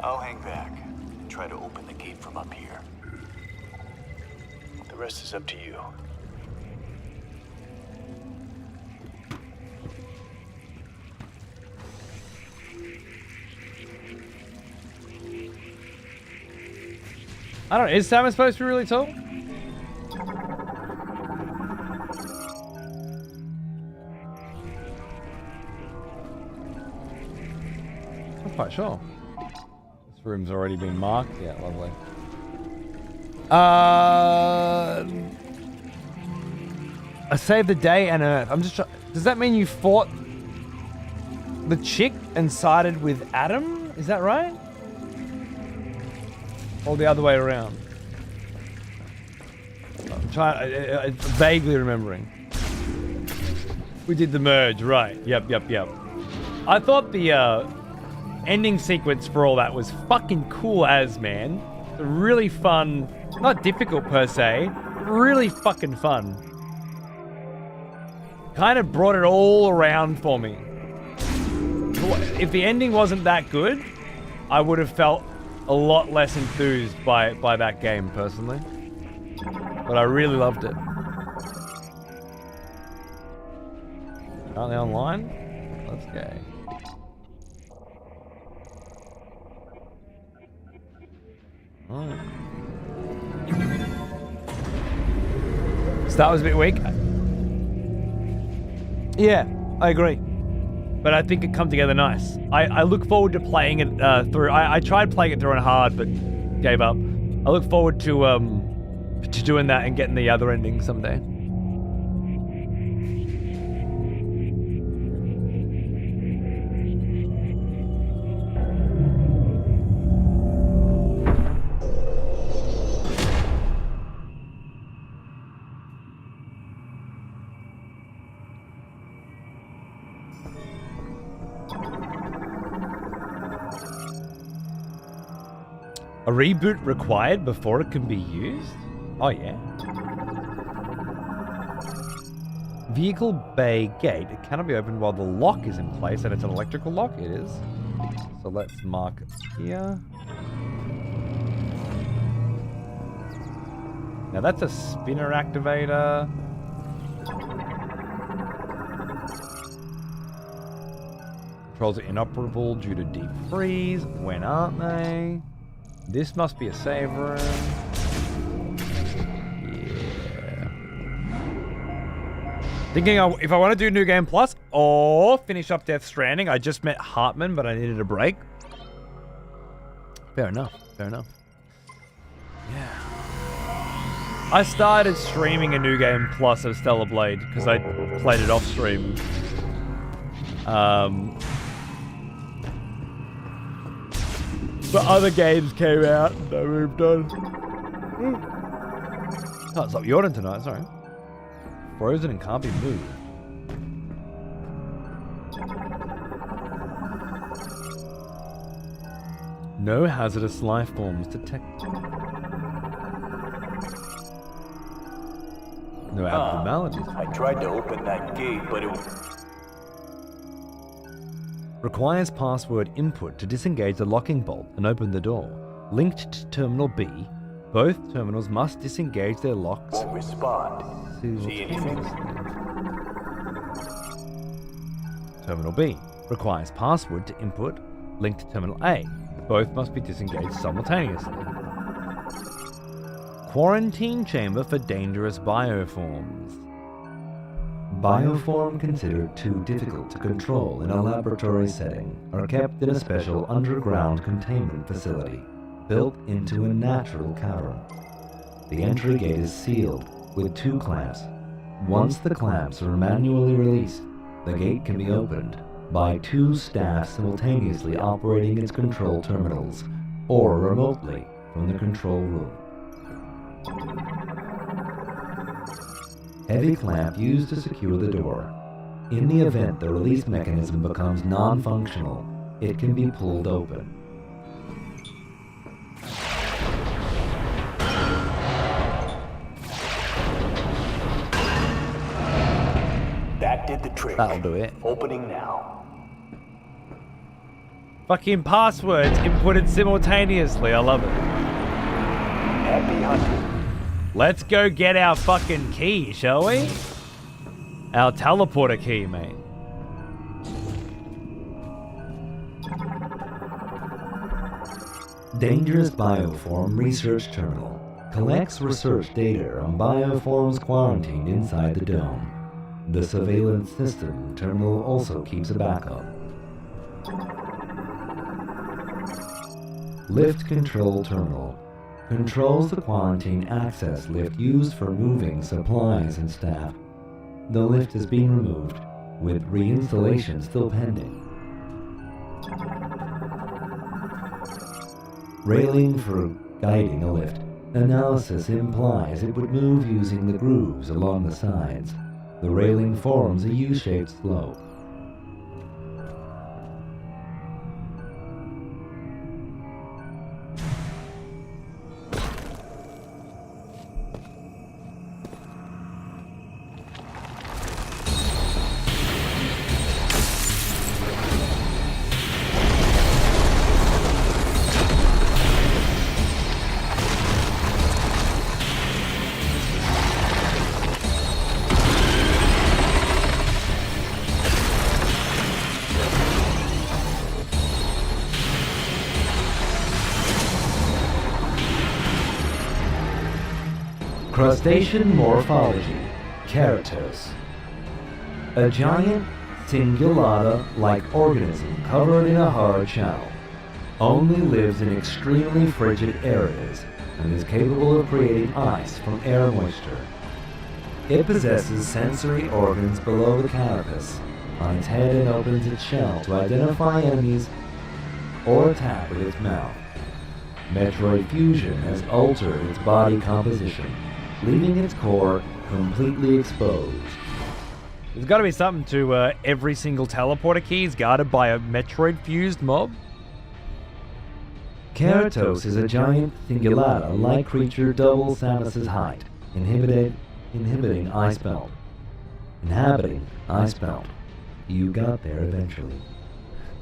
I'll hang back and try to open the gate from up here. The rest is up to you. I don't know, is Samus supposed to be really tall? Not quite sure. This room's already been marked. Yeah, lovely. I saved the day and Earth. I'm just does that mean you fought the chick and sided with Adam? Is that right? Or the other way around? I'm trying, vaguely remembering. We did the merge, right? Yep. I thought the ending sequence for all that was fucking cool as, man. Really fun, not difficult per se, really fucking fun. Kind of brought it all around for me. If the ending wasn't that good, I would have felt a lot less enthused by that game personally. But I really loved it. Aren't they online? Let's go. Alright. Start was a bit weak. Yeah, I agree. But I think it come together nice. I look forward to playing it through. I tried playing it through on hard, but gave up. I look forward to doing that and getting the other ending someday. A reboot required before it can be used? Oh yeah. Vehicle bay gate. It cannot be opened while the lock is in place, and it's an electrical lock. It is. So let's mark it here. Now that's a spinner activator. Controls are inoperable due to deep freeze. When aren't they? This must be a save room. Yeah. Thinking if I want to do New Game Plus or finish up Death Stranding, I just met Hartman, but I needed a break. Fair enough. Yeah. I started streaming a New Game Plus of Stellar Blade because I played it off stream. But other games came out and I moved on. Can't stop yawning tonight, sorry. frozen and can't be moved. No hazardous life forms detected. No abnormalities. I tried to open that gate, but it Requires password input to disengage the locking bolt and open the door. Linked to Terminal B, both terminals must disengage their locks. won't respond. See anything? Terminal B requires password to input. Linked to Terminal A, both must be disengaged simultaneously. Quarantine chamber for dangerous bioforms. Bioform considered too difficult to control in a laboratory setting are kept in a special underground containment facility built into a natural cavern. The entry gate is sealed with 2 clamps. Once the clamps are manually released, the gate can be opened by 2 staff simultaneously operating its control terminals or remotely from the control room. Heavy clamp used to secure the door. In the event the release mechanism becomes non-functional, it can be pulled open. That did the trick. That'll do it. Opening now. Fucking passwords inputted simultaneously. I love it. Happy hunting. Let's go get our fucking key, shall we? Our teleporter key, mate. Dangerous Bioform Research Terminal collects research data on bioforms quarantined inside the dome. The surveillance system terminal also keeps a backup. Lift Control Terminal controls the quarantine access lift used for moving supplies and staff. The lift has been removed, with reinstallation still pending. Railing for guiding a lift. Analysis implies it would move using the grooves along the sides. The railing forms a U-shaped slope. Crustacean morphology, Keratos. A giant cingulata-like organism covered in a hard shell. Only lives in extremely frigid areas and is capable of creating ice from air moisture. It possesses sensory organs below the carapace on its head and opens its shell to identify enemies or attack with its mouth. Metroid fusion has altered its body composition, leaving its core completely exposed. There's got to be something to every single teleporter key is guarded by a Metroid-fused mob. Keratos is a giant cingulata-like creature double Samus's height, inhabiting Ice Belt. Inhabiting Ice Belt. You got there eventually.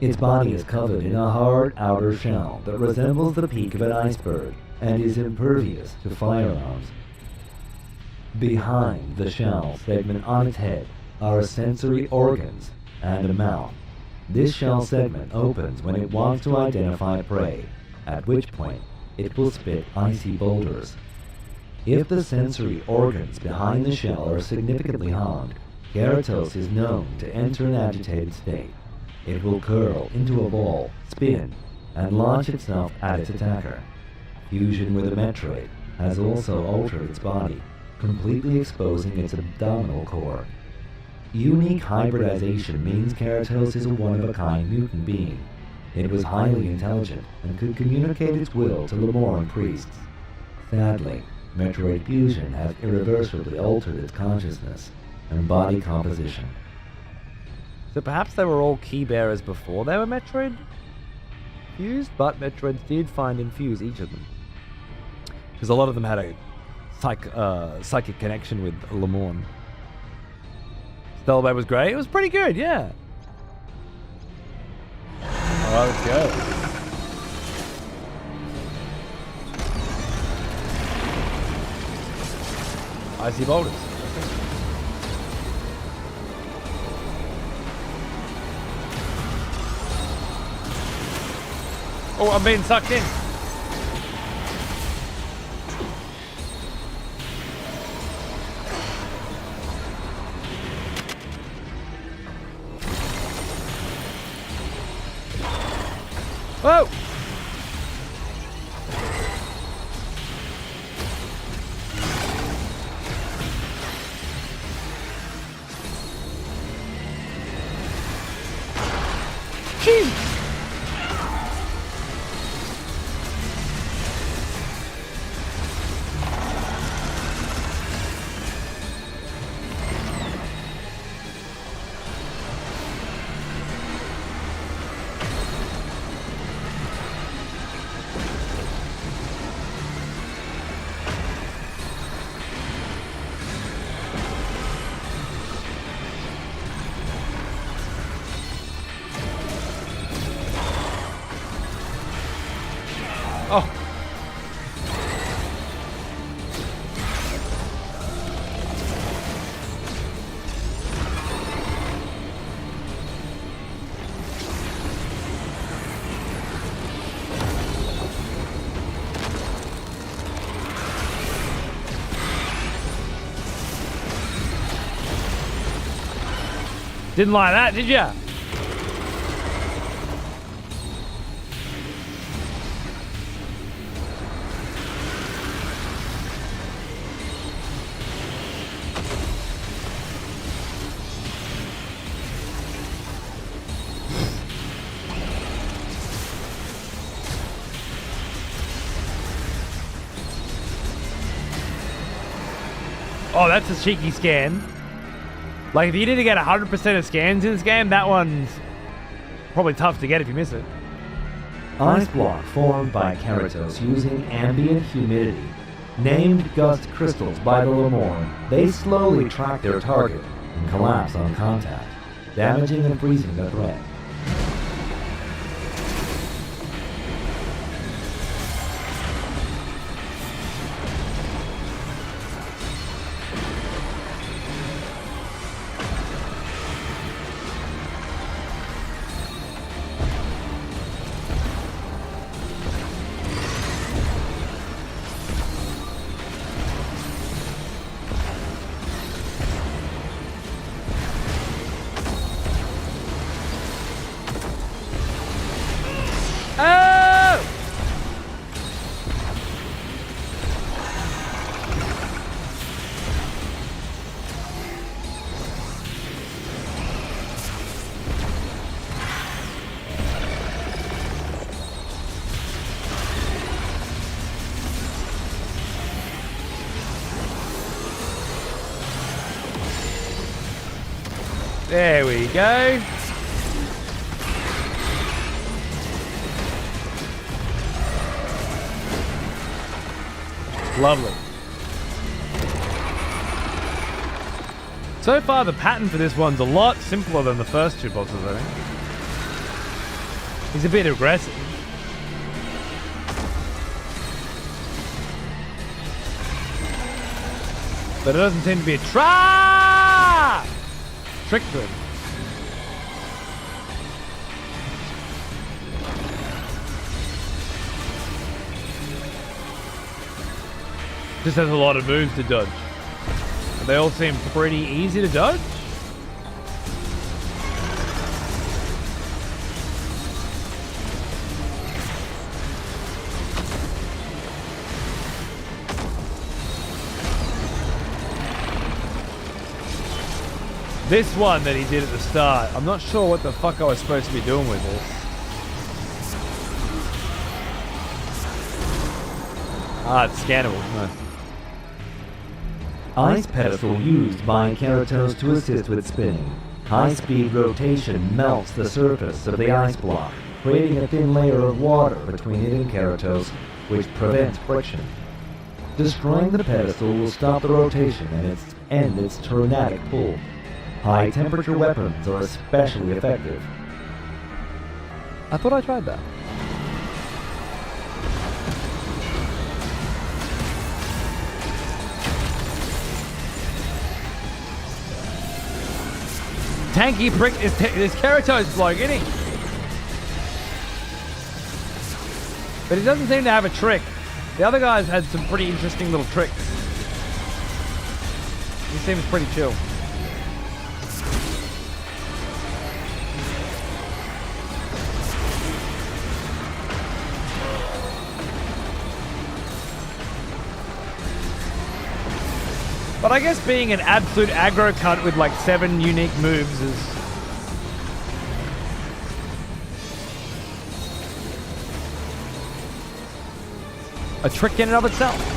Its body is covered in a hard outer shell that resembles the peak of an iceberg and is impervious to firearms. Behind the shell segment on its head are sensory organs and a mouth. This shell segment opens when it wants to identify prey, at which point it will spit icy boulders. If the sensory organs behind the shell are significantly harmed, Keratos is known to enter an agitated state. It will curl into a ball, spin, and launch itself at its attacker. Fusion with a Metroid has also altered its body, completely exposing its abdominal core. Unique hybridization means Keratos is a one-of-a-kind mutant being. It was highly intelligent and could communicate its will to Lemoran priests. Sadly, Metroid fusion has irreversibly altered its consciousness. and body composition. So perhaps they were all key bearers before they were Metroid fused, but Metroids did find and fuse each of them. Because a lot of them had a psychic connection with Lemorn. Stellar Blade was great. It was pretty good, yeah. Alright, let's go. Icy boulders. Oh, I'm being sucked in. Whoa! Jeez! Oh. Didn't like that, did ya? Oh, that's a cheeky scan. Like, if you need to get 100% of scans in this game, that one's probably tough to get if you miss it. Ice block formed by Keratos using ambient humidity. Named gust crystals by the Lemorn, they slowly track their target and collapse on contact, damaging and freezing the threat. There we go. Lovely. So far, the pattern for this one's a lot simpler than the first two bosses, I think. He's a bit aggressive. But it doesn't seem to be a trick to him. Just has a lot of moves to dodge. And they all seem pretty easy to dodge. This one that he did at the start, I'm not sure what the fuck I was supposed to be doing with this. Ah, it's scannable. No. ice pedestal used by Keratos to assist with spinning. High-speed rotation melts the surface of the ice block, creating a thin layer of water between it and Keratos, which prevents friction. Destroying the pedestal will stop the rotation and end its tornadic pull. High-temperature weapons are especially effective. I thought I tried that. Tanky prick is Keratos bloke, isn't he? But he doesn't seem to have a trick. The other guys had some pretty interesting little tricks. He seems pretty chill. But I guess being an absolute aggro cunt with like 7 unique moves is... a trick in and of itself.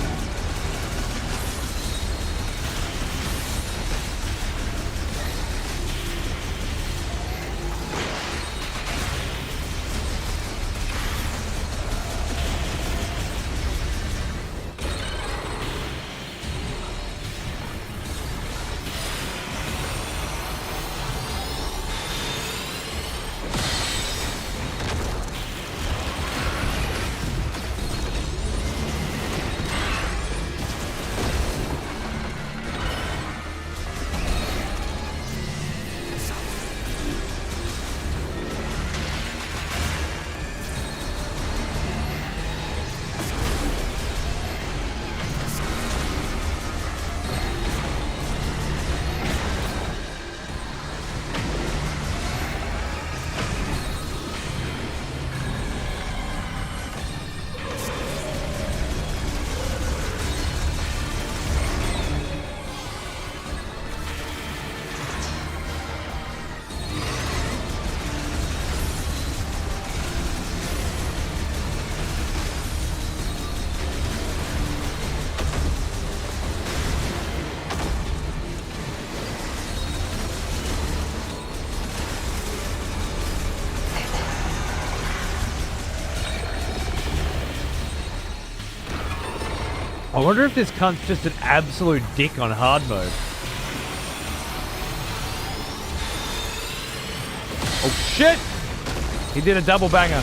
I wonder if this cunt's just an absolute dick on hard mode. Oh shit! He did a double banger.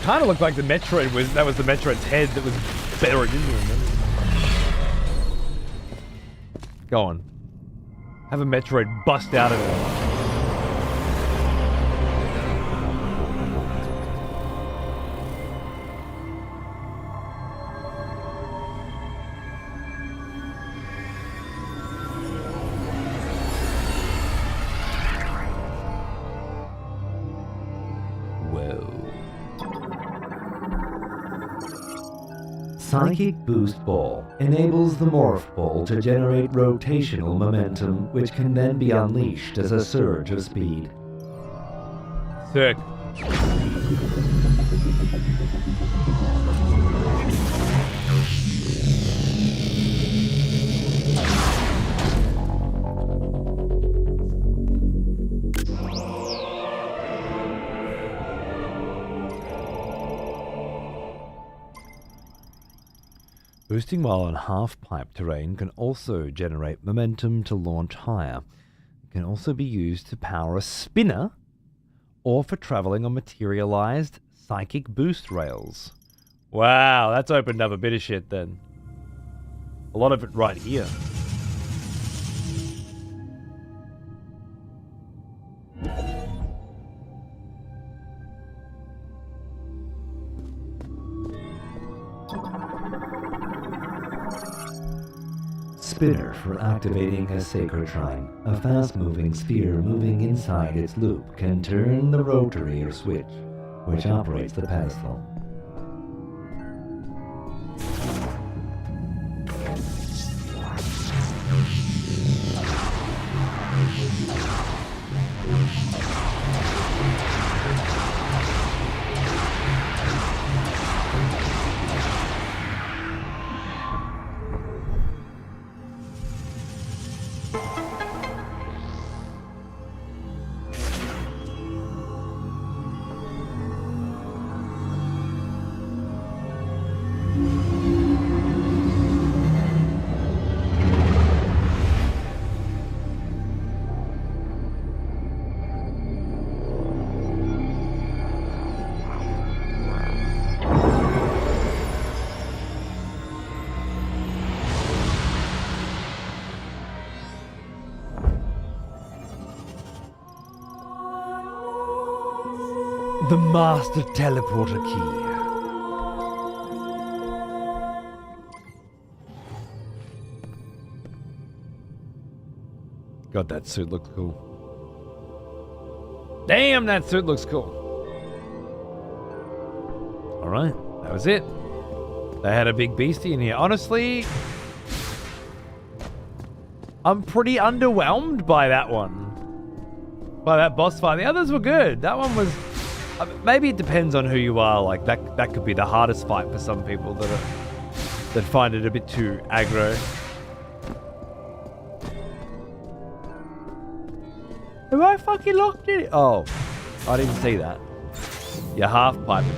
Kind of looked like the Metroid was, that was the Metroid's head that was buried into him. Go on. Have a Metroid bust out of it. Psychic Boost Ball enables the Morph Ball to generate rotational momentum, which can then be unleashed as a surge of speed. Sick. Boosting while on half-pipe terrain can also generate momentum to launch higher. It can also be used to power a spinner or for traveling on materialized psychic boost rails. Wow, that's opened up a bit of shit then. A lot of it right here. Spinner for activating a Sacrotrine. A fast-moving sphere moving inside its loop can turn the rotary or switch, which operates the pedestal. The master teleporter key. God, that suit looks cool. Damn, that suit looks cool. Alright, that was it. They had a big beastie in here. Honestly, I'm pretty underwhelmed by that one. By that boss fight. The others were good. That one was... maybe it depends on who you are. Like, that could be the hardest fight for some people that find it a bit too aggro. Have I fucking locked it? Oh, I didn't see that. You're half piping me.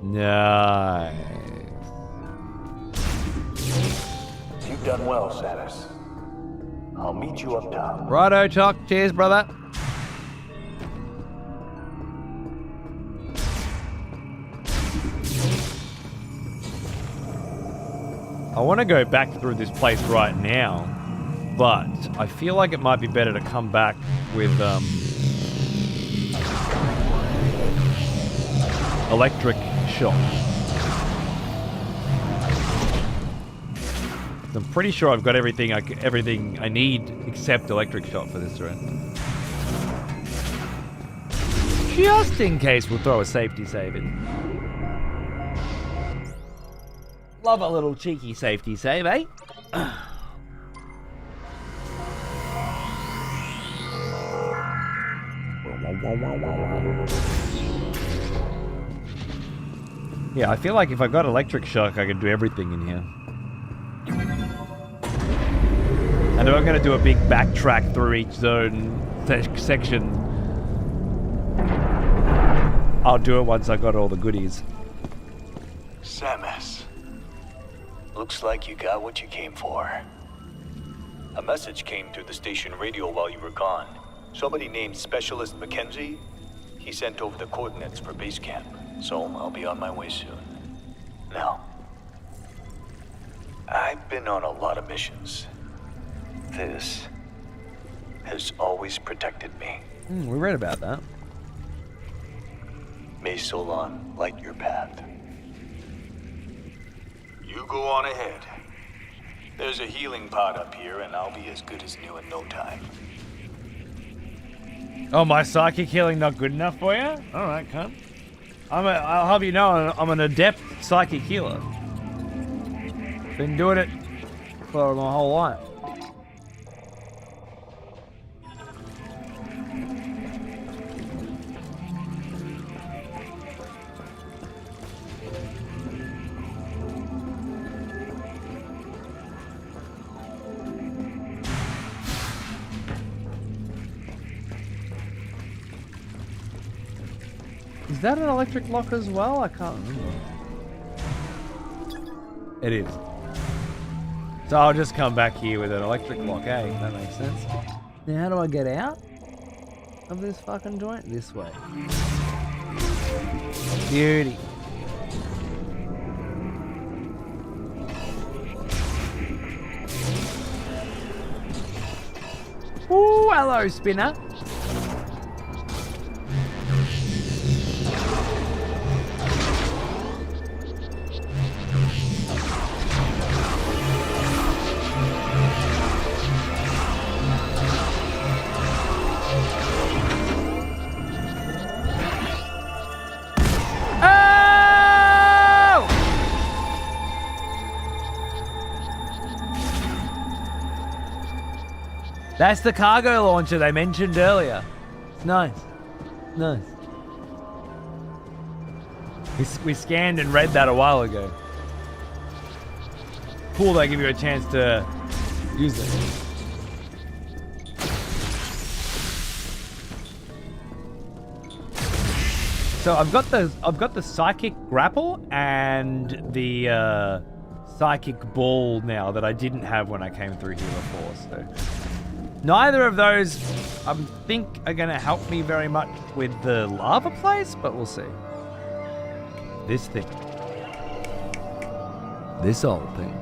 Nice. You've done well, Samus. I'll meet you up top. Righto, Chuck. Cheers, brother. I want to go back through this place right now, but I feel like it might be better to come back with electric shock. I'm pretty sure I've got everything I need except electric shock for this round. Just in case, we'll throw a safety save in. Love a little cheeky safety save, eh? Yeah, I feel like if I got electric shock, I could do everything in here. And if I'm going to do a big backtrack through each zone section, I'll do it once I got all the goodies. Samus. Looks like you got what you came for. A message came through the station radio while you were gone. Somebody named Specialist Mackenzie. He sent over the coordinates for base camp, so I'll be on my way soon. Now, I've been on a lot of missions. This has always protected me. We read about that. May Solon light your path. You go on ahead. There's a healing pod up here, and I'll be as good as new in no time. Oh, my psychic healing not good enough for you? Alright, cunt. I'll have you know, I'm an adept psychic healer. Been doing it for my whole life. Is that an electric lock as well? I can't remember. It is. So I'll just come back here with an electric lock, eh? That makes sense. Now how do I get out of this fucking joint? This way. Beauty. Ooh, hello, spinner. That's the cargo launcher they mentioned earlier. It's nice. Nice. We scanned and read that a while ago. Cool, they give you a chance to use it. So I've got the psychic grapple and the psychic ball now that I didn't have when I came through here before. So neither of those, I think, are going to help me very much with the lava place, but we'll see. This thing. This old thing.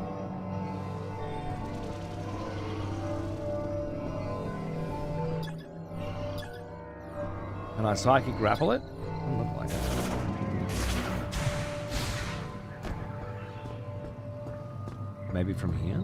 Can I psychic grapple it? Doesn't look like it. Maybe from here?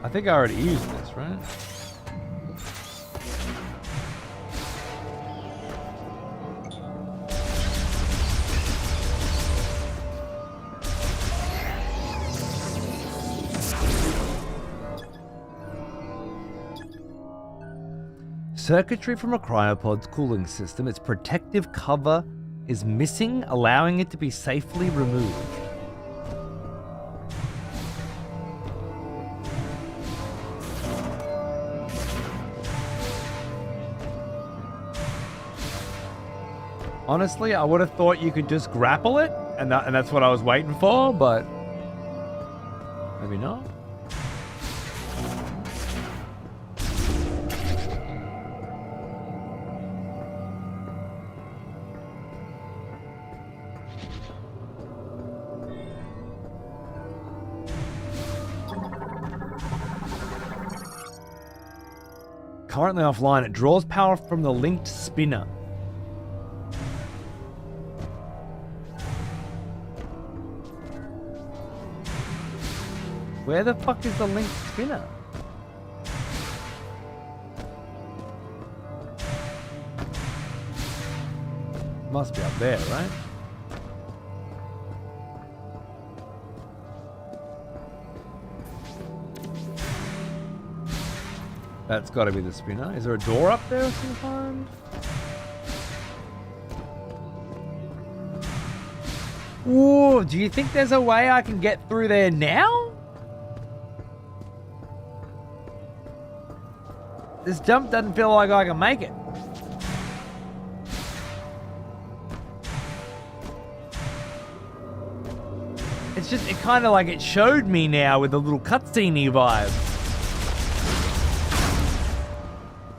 I think I already used this, right? Circuitry from a cryopod's cooling system. Its protective cover is missing, allowing it to be safely removed. Honestly, I would have thought you could just grapple it, and that's what I was waiting for, but maybe not. Currently offline, it draws power from the linked spinner. Where the fuck is the linked spinner? Must be up there, right? That's got to be the spinner. Is there a door up there of some kind? Ooh, do you think there's a way I can get through there now? This jump doesn't feel like I can make it. It's just, it kind of like it showed me now with a little cutscene-y vibe.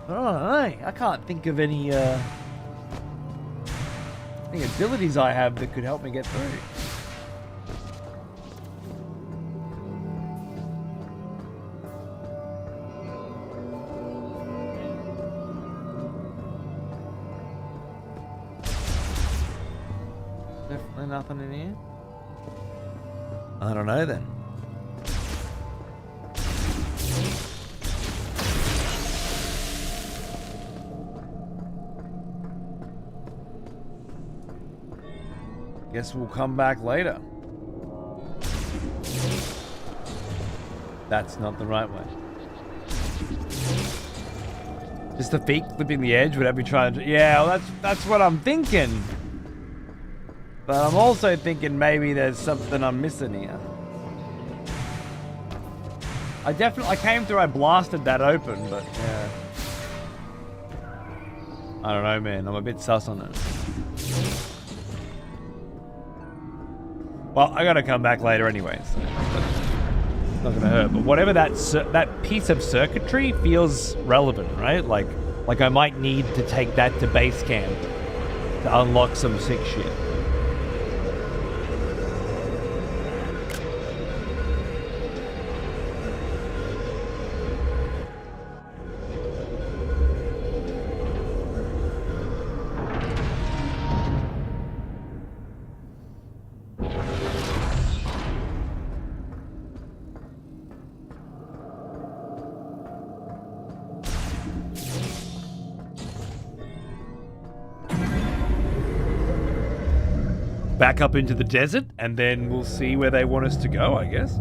I don't know. I can't think of any abilities I have that could help me get through. Definitely nothing in here. I don't know then. Guess we'll come back later. That's not the right way. Just the feet clipping the edge, would I be trying to... Yeah, well, that's what I'm thinking. But I'm also thinking maybe there's something I'm missing here. I came through, I blasted that open, but yeah. I don't know, man. I'm a bit sus on it. Well, I gotta come back later anyway, so it's not gonna hurt. But whatever that piece of circuitry feels relevant, right? Like I might need to take that to base camp to unlock some sick shit. Back up into the desert, and then we'll see where they want us to go, I guess.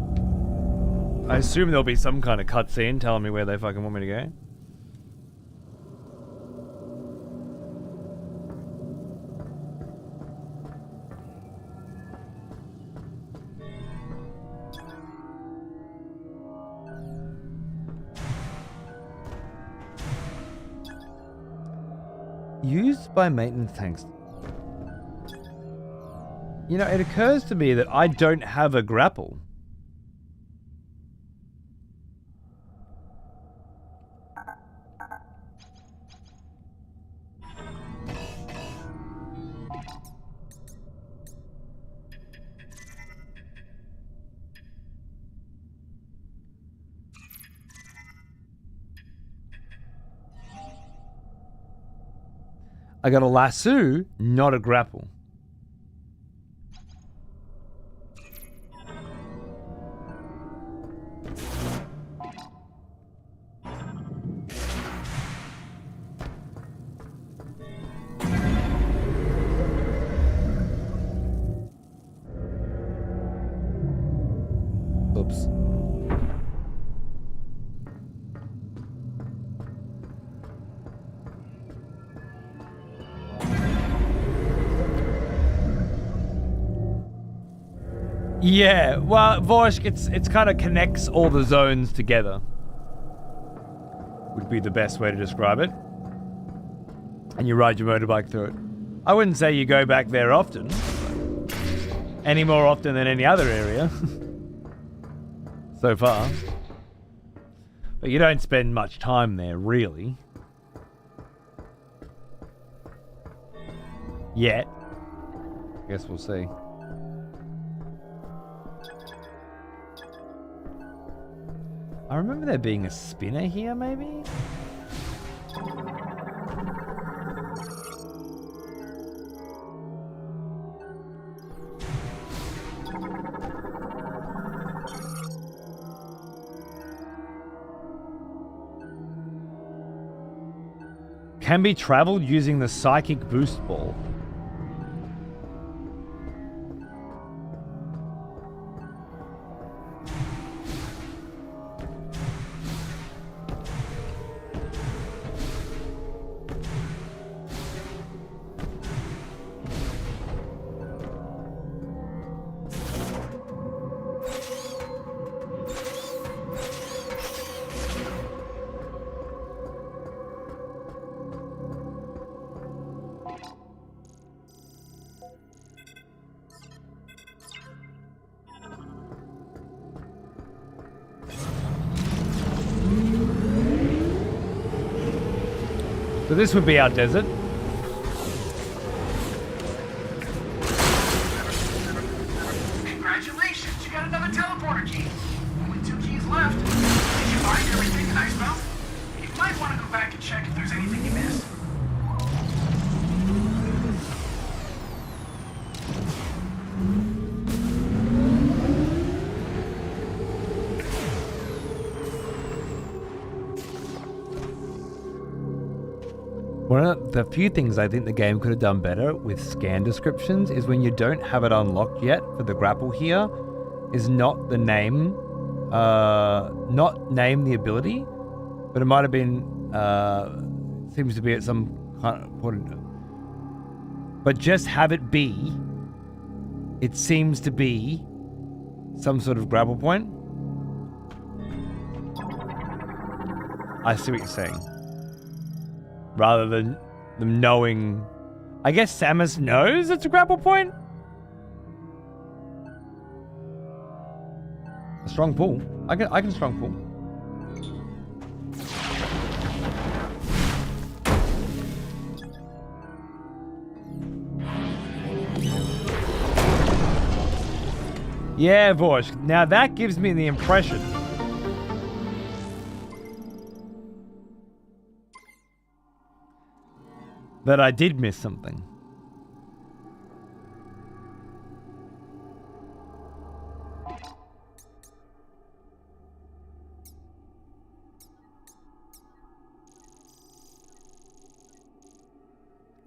I assume there'll be some kind of cutscene telling me where they fucking want me to go. Used by maintenance tanks. You know, it occurs to me that I don't have a grapple. I got a lasso, not a grapple. Oops. Yeah, well, Vorsk, it's kind of connects all the zones together. Would be the best way to describe it. And you ride your motorbike through it. I wouldn't say you go back there often. Any more often than any other area. So far. But you don't spend much time there, really. Yet. Guess we'll see. I remember there being a spinner here, maybe? Can be traveled using the psychic boost ball. So this would be our desert. Congratulations, you got another teleporter key. Only 2 keys left. Did you find everything in Icemouth? You might want to go back and check if there's anything you missed. One of the few things I think the game could have done better with scan descriptions is when you don't have it unlocked yet for the grapple here, is not the name, not name the ability, but it might have been, seems to be at some kind of point, but just have it be, it seems to be some sort of grapple point. I see what you're saying. Rather than them knowing... I guess Samus knows it's a grapple point? A strong pull. I can strong pull. Yeah, Vorsh. Now that gives me the impression that I did miss something.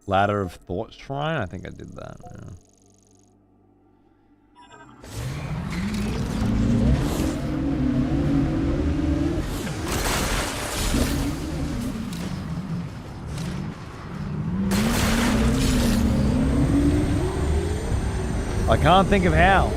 Ladder of Thought Shrine? I think I did that. Yeah. I can't think of how.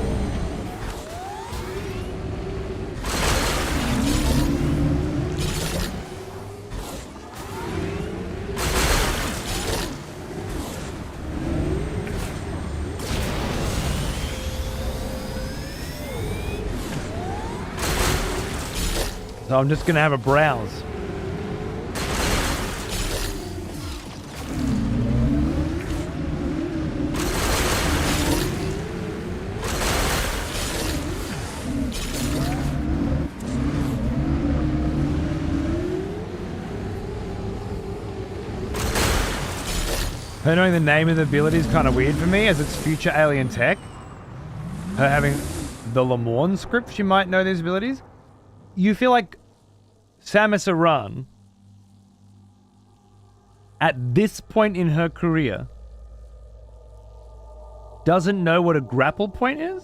So I'm just gonna have a browse. Her knowing the name of the ability is kind of weird for me, as it's future alien tech. Her having the Lamorne script, she might know these abilities. You feel like Samus Aran, at this point in her career, doesn't know what a grapple point is?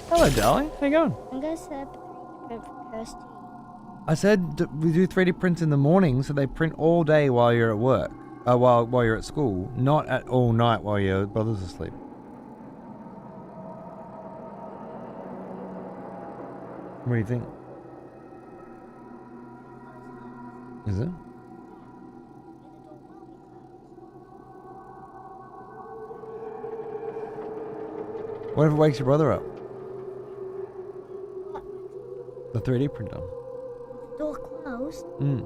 Hello, darling. How you going? I'm gonna set up a 3D print for Kirsty. I said we do 3D prints in the morning, so they print all day while you're at work, while you're at school, not at all night while your brother's asleep. What do you think? Is it? What if it wakes your brother up? The 3D printer. Door closed. Mm.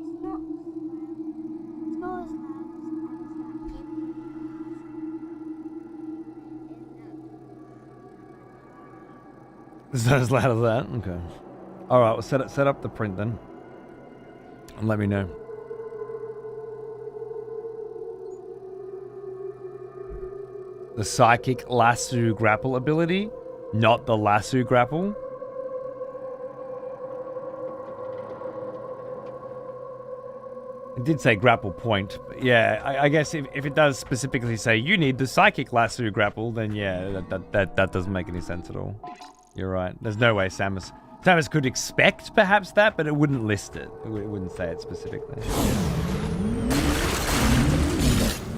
It's not. It's not as loud It's not as loud as that? Okay. Alright, well set up the print then. And let me know. The psychic lasso grapple ability, not the lasso grapple. It did say grapple point, but yeah, I guess if it does specifically say you need the psychic lasso grapple, then yeah, that doesn't make any sense at all. You're right. There's no way Samus could expect perhaps that, but it wouldn't list it. It wouldn't say it specifically.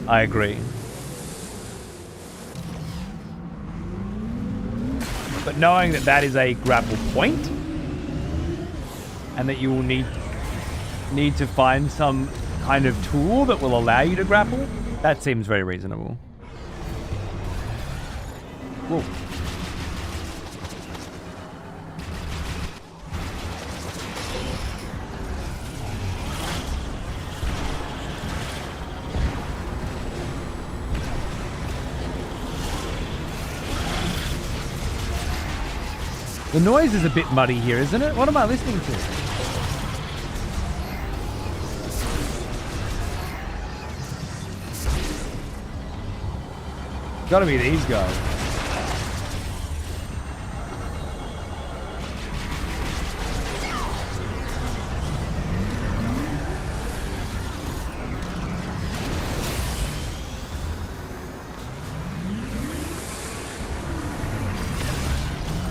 I agree. But knowing that that is a grapple point, and that you will need to find some kind of tool that will allow you to grapple, that seems very reasonable. Whoa. The noise is a bit muddy here, isn't it? What am I listening to? Gotta be these guys.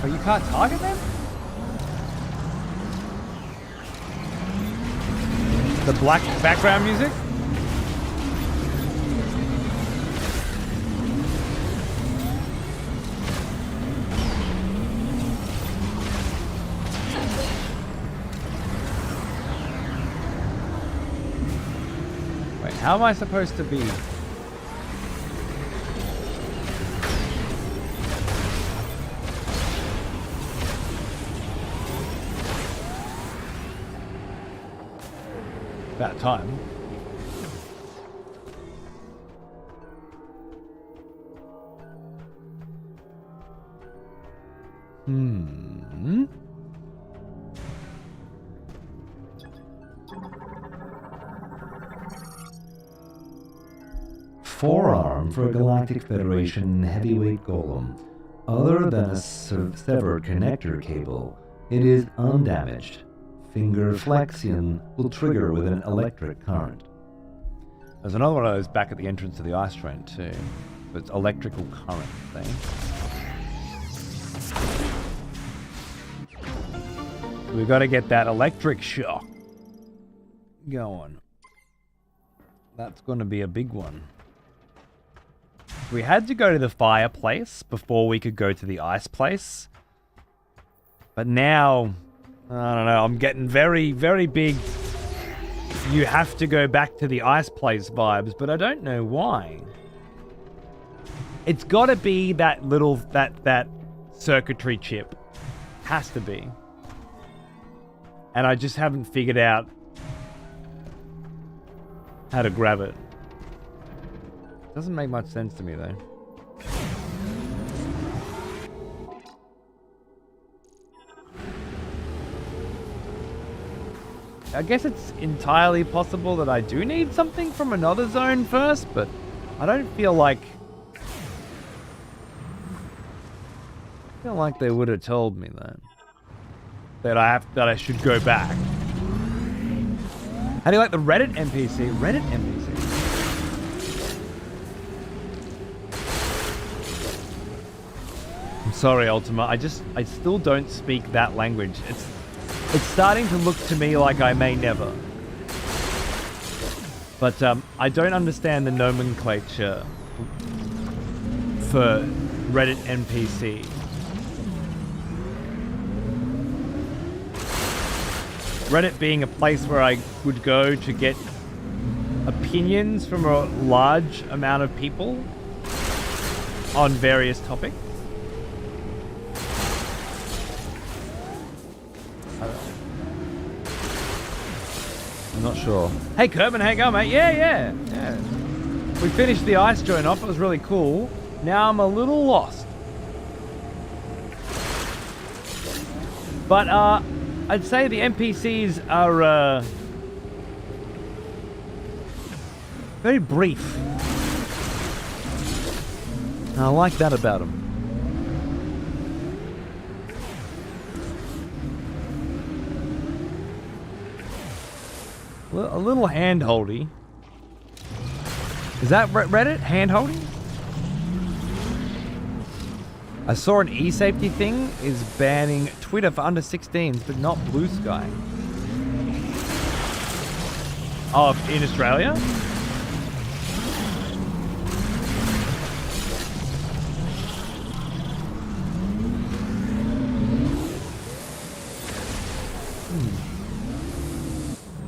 Oh, you can't target them? The black background music? Wait, how am I supposed to be? About time. Forearm for a Galactic Federation heavyweight golem. Other than a severed connector cable, it is undamaged. Finger flexion will trigger with an electric current. There's another one of those back at the entrance to the ice train too. But it's electrical current thing. We've got to get that electric shock going. That's going to be a big one. We had to go to the fireplace before we could go to the ice place. But now, I don't know, I'm getting very, very big you have to go back to the ice place vibes, but I don't know why. It's got to be that little that circuitry chip. Has to be. And I just haven't figured out how to grab it. Doesn't make much sense to me though. I guess it's entirely possible that I do need something from another zone first, but I don't feel like they would have told me that I should go back. How do you like the Reddit NPC? Reddit NPC. I'm sorry, Ultima. I still don't speak that language. It's starting to look to me like I may never. But I don't understand the nomenclature for Reddit NPC. Reddit being a place where I would go to get opinions from a large amount of people on various topics. I'm not sure. Hey Kerman, how you going, mate? Yeah. We finished the ice joint off. It was really cool. Now I'm a little lost. But I'd say the NPCs are very brief. I like that about them. A little hand-holdy. Is that Reddit? Hand-holding? I saw an e-safety thing is banning Twitter for under 16s, but not Blue Sky. Oh, in Australia?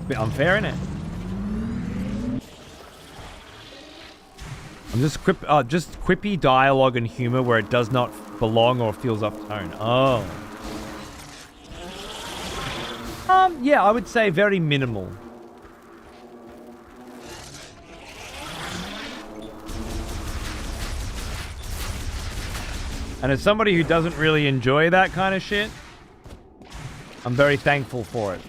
Bit unfair, isn't it? I'm just quippy dialogue and humor where it does not belong or feels off tone. Oh. Yeah, I would say very minimal. And as somebody who doesn't really enjoy that kind of shit, I'm very thankful for it.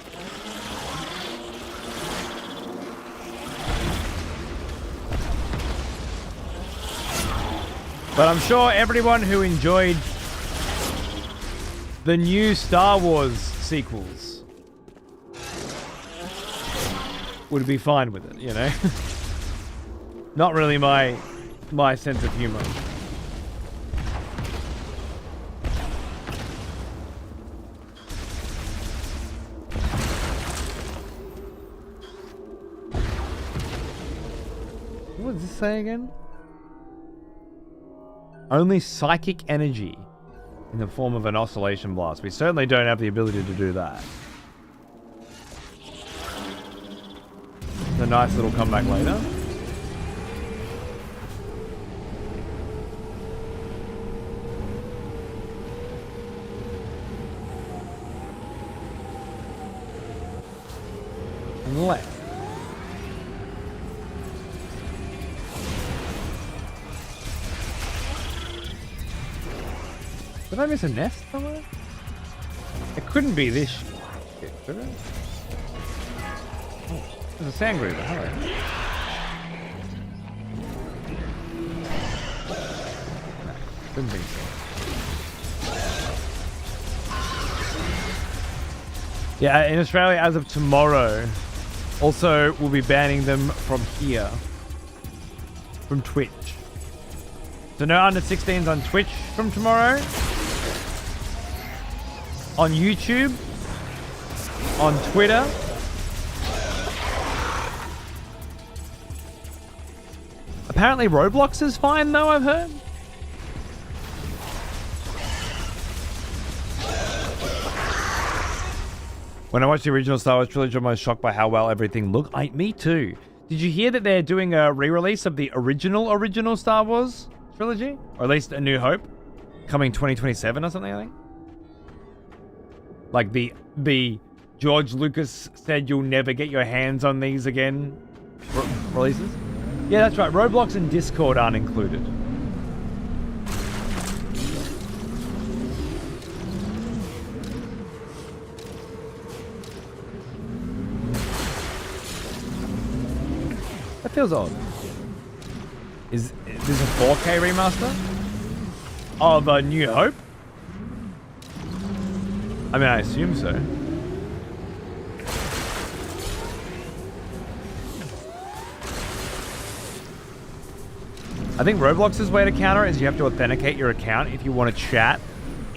But I'm sure everyone who enjoyed the new Star Wars sequels would be fine with it, you know? Not really my sense of humor. What does this say again? Only psychic energy in the form of an oscillation blast. We certainly don't have the ability to do that. It's a nice little comeback later. And left. Did I miss a nest somewhere? It couldn't be this shit, could it? Oh, there's a sangreaver, hello. No, didn't think so. Yeah, in Australia as of tomorrow, also we'll be banning them from here. From Twitch. So no under 16s on Twitch from tomorrow. On YouTube, on Twitter, apparently Roblox is fine though, I've heard. When I watched the original Star Wars trilogy, I was shocked by how well everything looked. Me too. Did you hear that they're doing a re-release of the original Star Wars trilogy, or at least A New Hope, coming 2027 or something. I think. Like the George Lucas said you'll never get your hands on these again releases. Yeah, that's right. Roblox and Discord aren't included. That feels odd. Is this a 4K remaster of A New Hope? I mean, I assume so. I think Roblox's way to counter it is you have to authenticate your account if you want to chat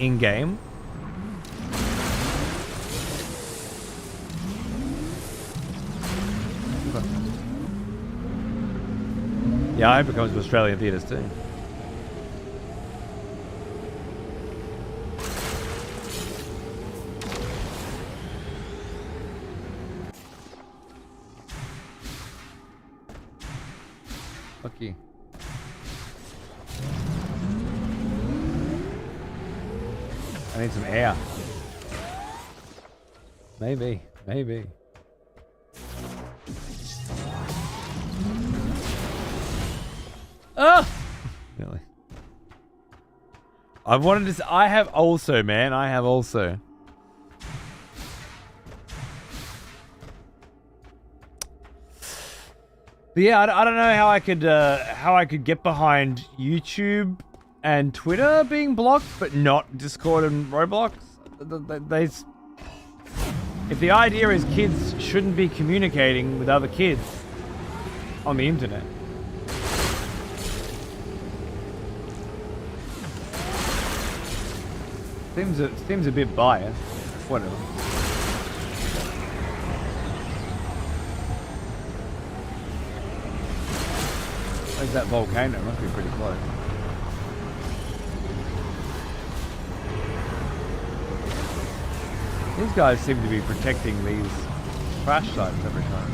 in-game. Yeah, I hope it comes to Australian theatres too. Fuck you. I need some air. Maybe. Ah! Really? I've wanted to. I have also, man. I have also. But yeah, I don't know how I could get behind YouTube and Twitter being blocked, but not Discord and Roblox. If the idea is kids shouldn't be communicating with other kids on the internet. Seems a bit biased. Whatever. Where's that volcano? Must be pretty close. These guys seem to be protecting these crash sites every time.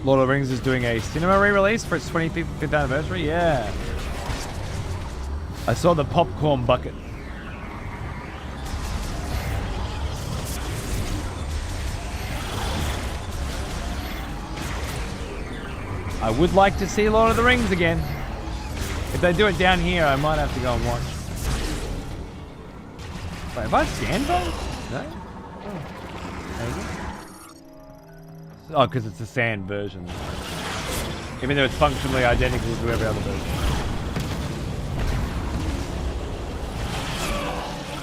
Lord of the Rings is doing a cinema re-release for its 25th anniversary. Yeah. I saw the popcorn bucket. I would like to see Lord of the Rings again. If they do it down here, I might have to go and watch. Wait, have I sandbox? No? Oh, maybe. Oh, because it's a sand version. Even though it's functionally identical to every other version.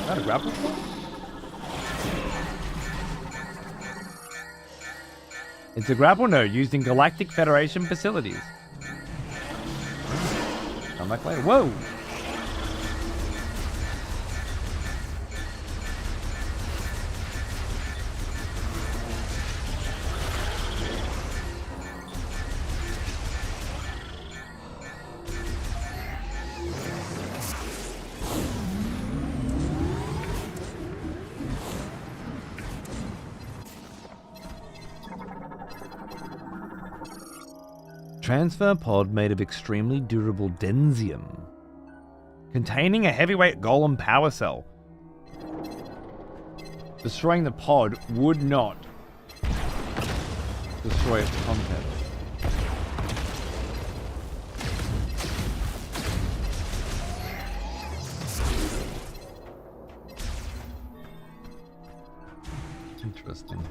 Is that a grapple point? It's a grapple node used in Galactic Federation facilities. Come back later. Whoa! Transfer pod made of extremely durable densium, containing a heavyweight golem power cell. Destroying the pod would not destroy its content. Interesting.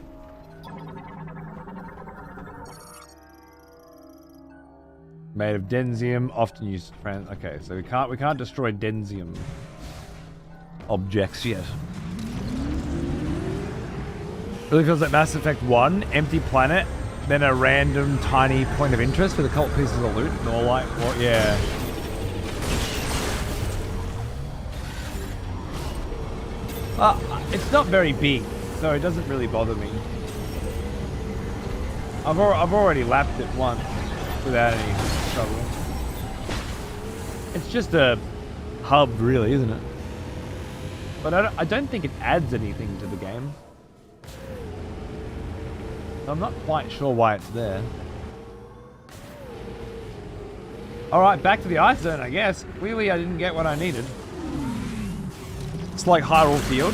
Made of densium, often used to okay, so we can't destroy densium objects yet. Really feels like Mass Effect 1, empty planet, then a random tiny point of interest with a couple pieces of loot, and all like, what? Yeah. It's not very big, so it doesn't really bother me. I've already lapped it once without any trouble. It's just a hub, really, isn't it? But I don't think it adds anything to the game. I'm not quite sure why it's there. Alright, back to the ice zone, I guess. Clearly I didn't get what I needed. It's like Hyrule Field.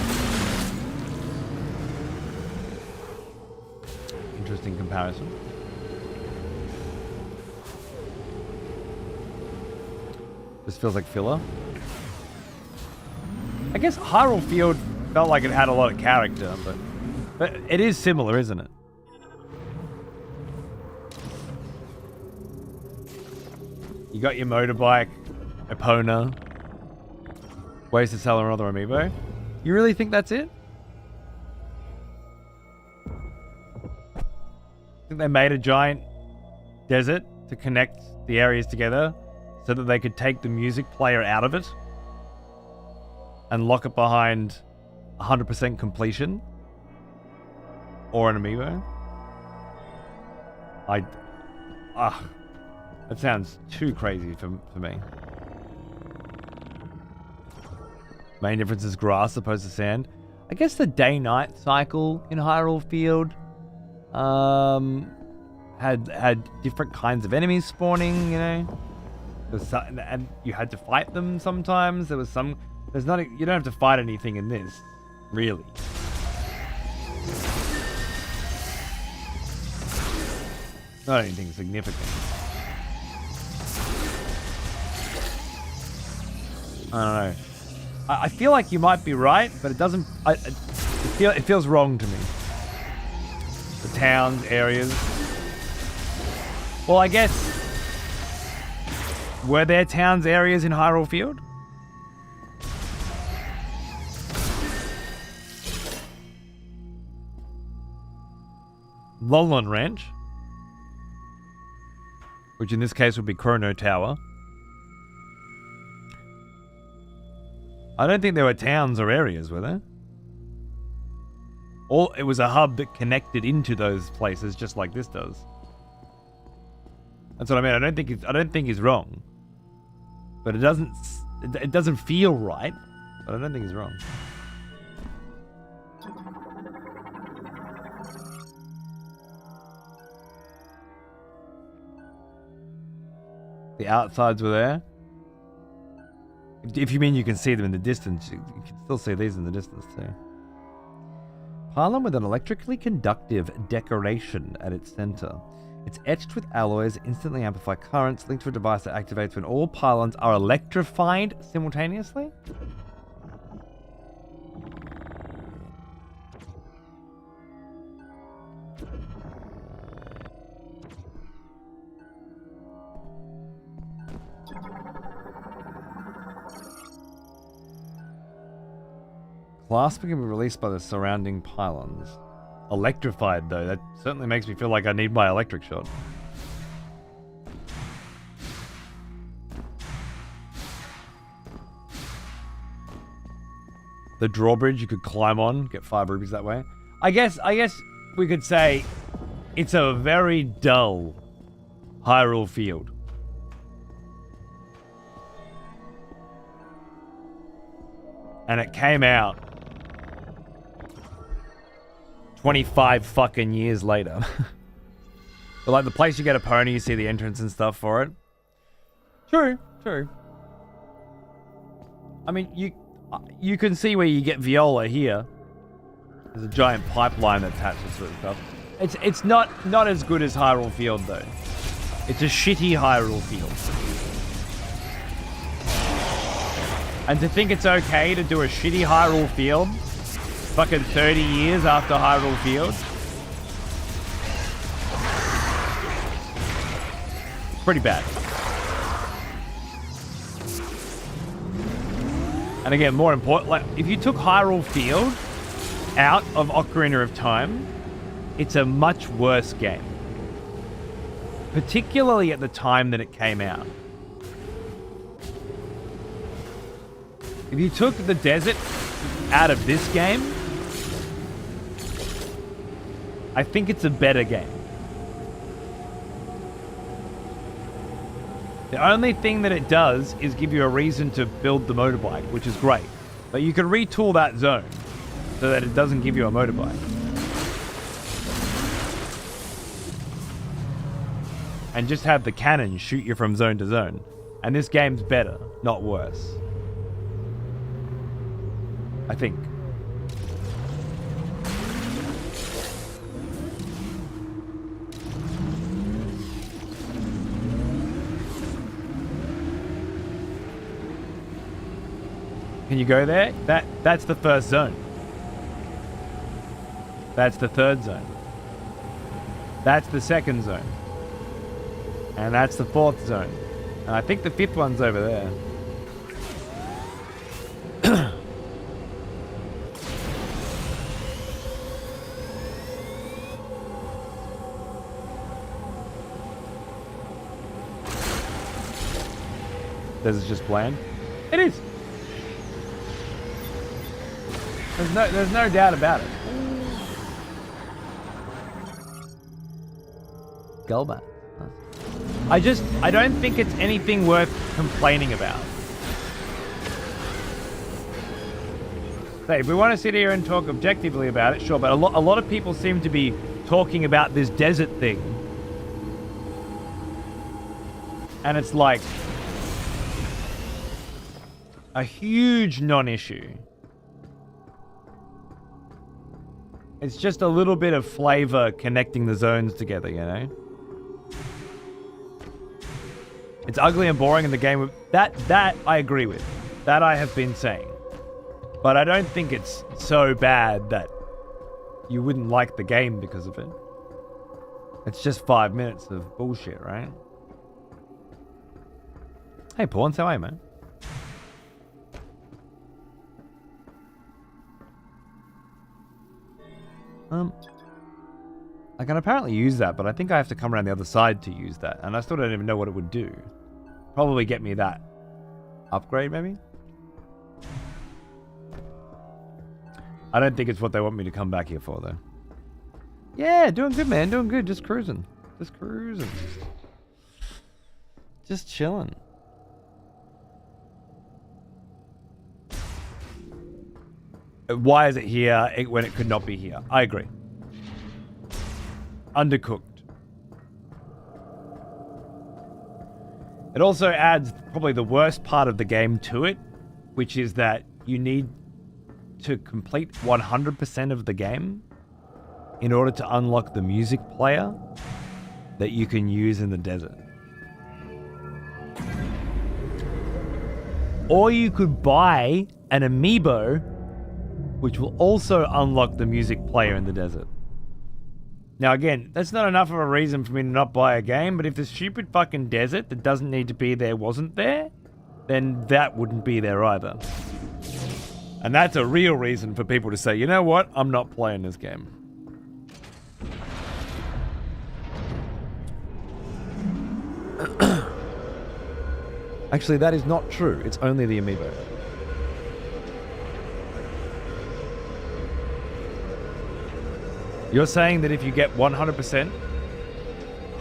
Interesting comparison. This feels like filler. I guess Hyrule Field felt like it had a lot of character, but it is similar, isn't it? You got your motorbike, Epona, ways to sell another amiibo. You really think that's it? Think they made a giant desert to connect the areas together so that they could take the music player out of it and lock it behind 100% completion or an amiibo? That sounds too crazy for me. Main difference is grass opposed to sand. I guess the day-night cycle in Hyrule Field had different kinds of enemies spawning, you know. And you had to fight them sometimes. You don't have to fight anything in this, really. Not anything significant. I don't know. I feel like you might be right, but it doesn't. It feels wrong to me. The towns, areas. Well, I guess. Were there towns, areas in Hyrule Field? Lolland Ranch, which in this case would be Chrono Tower. I don't think there were towns or areas, were there? It was a hub that connected into those places, just like this does. That's what I mean. I don't think he's wrong, but it doesn't feel right. But I don't think he's wrong. The outsides were there. If you mean you can see them in the distance, you can still see these in the distance too. Pylon with an electrically conductive decoration at its center. It's etched with alloys, instantly amplify currents, linked to a device that activates when all pylons are electrified simultaneously? Plasma can be released by the surrounding pylons. Electrified, though. That certainly makes me feel like I need my electric shot. The drawbridge you could climb on, get 5 rupees that way. I guess we could say it's a very dull Hyrule Field. And it came out 25 fucking years later. But like the place you get a pony, you see the entrance and stuff for it. True. I mean, you can see where you get Viola here. There's a giant pipeline that attaches to it and stuff. It's not as good as Hyrule Field though. It's a shitty Hyrule Field. And to think it's okay to do a shitty Hyrule Field fucking 30 years after Hyrule Field. Pretty bad. And again, more important, like if you took Hyrule Field out of Ocarina of Time, it's a much worse game. Particularly at the time that it came out. If you took the desert out of this game, I think it's a better game. The only thing that it does is give you a reason to build the motorbike, which is great. But you could retool that zone so that it doesn't give you a motorbike. And just have the cannon shoot you from zone to zone. And this game's better, not worse. I think. Can you go there? That's the first zone. That's the third zone. That's the second zone. And that's the fourth zone. And I think the fifth one's over there. Does it just bland? It is. There's no doubt about it. Gullbat. I don't think it's anything worth complaining about. So if we want to sit here and talk objectively about it, sure, but a lot of people seem to be talking about this desert thing. And it's like a huge non-issue. It's just a little bit of flavor connecting the zones together, you know? It's ugly and boring in the game. That I agree with. That I have been saying. But I don't think it's so bad that you wouldn't like the game because of it. It's just 5 minutes of bullshit, right? Hey, Pawns, how are you, man? I can apparently use that, but I think I have to come around the other side to use that. And I still don't even know what it would do. Probably get me that upgrade, maybe? I don't think it's what they want me to come back here for, though. Yeah, doing good, man. Doing good. Just cruising. Just cruising. Just chilling. Why is it here when it could not be here? I agree. Undercooked. It also adds probably the worst part of the game to it, which is that you need to complete 100% of the game in order to unlock the music player that you can use in the desert. Or you could buy an amiibo which will also unlock the music player in the desert. Now again, that's not enough of a reason for me to not buy a game, but if the stupid fucking desert that doesn't need to be there wasn't there, then that wouldn't be there either. And that's a real reason for people to say, you know what, I'm not playing this game. Actually, that is not true. It's only the amiibo. You're saying that if you get 100%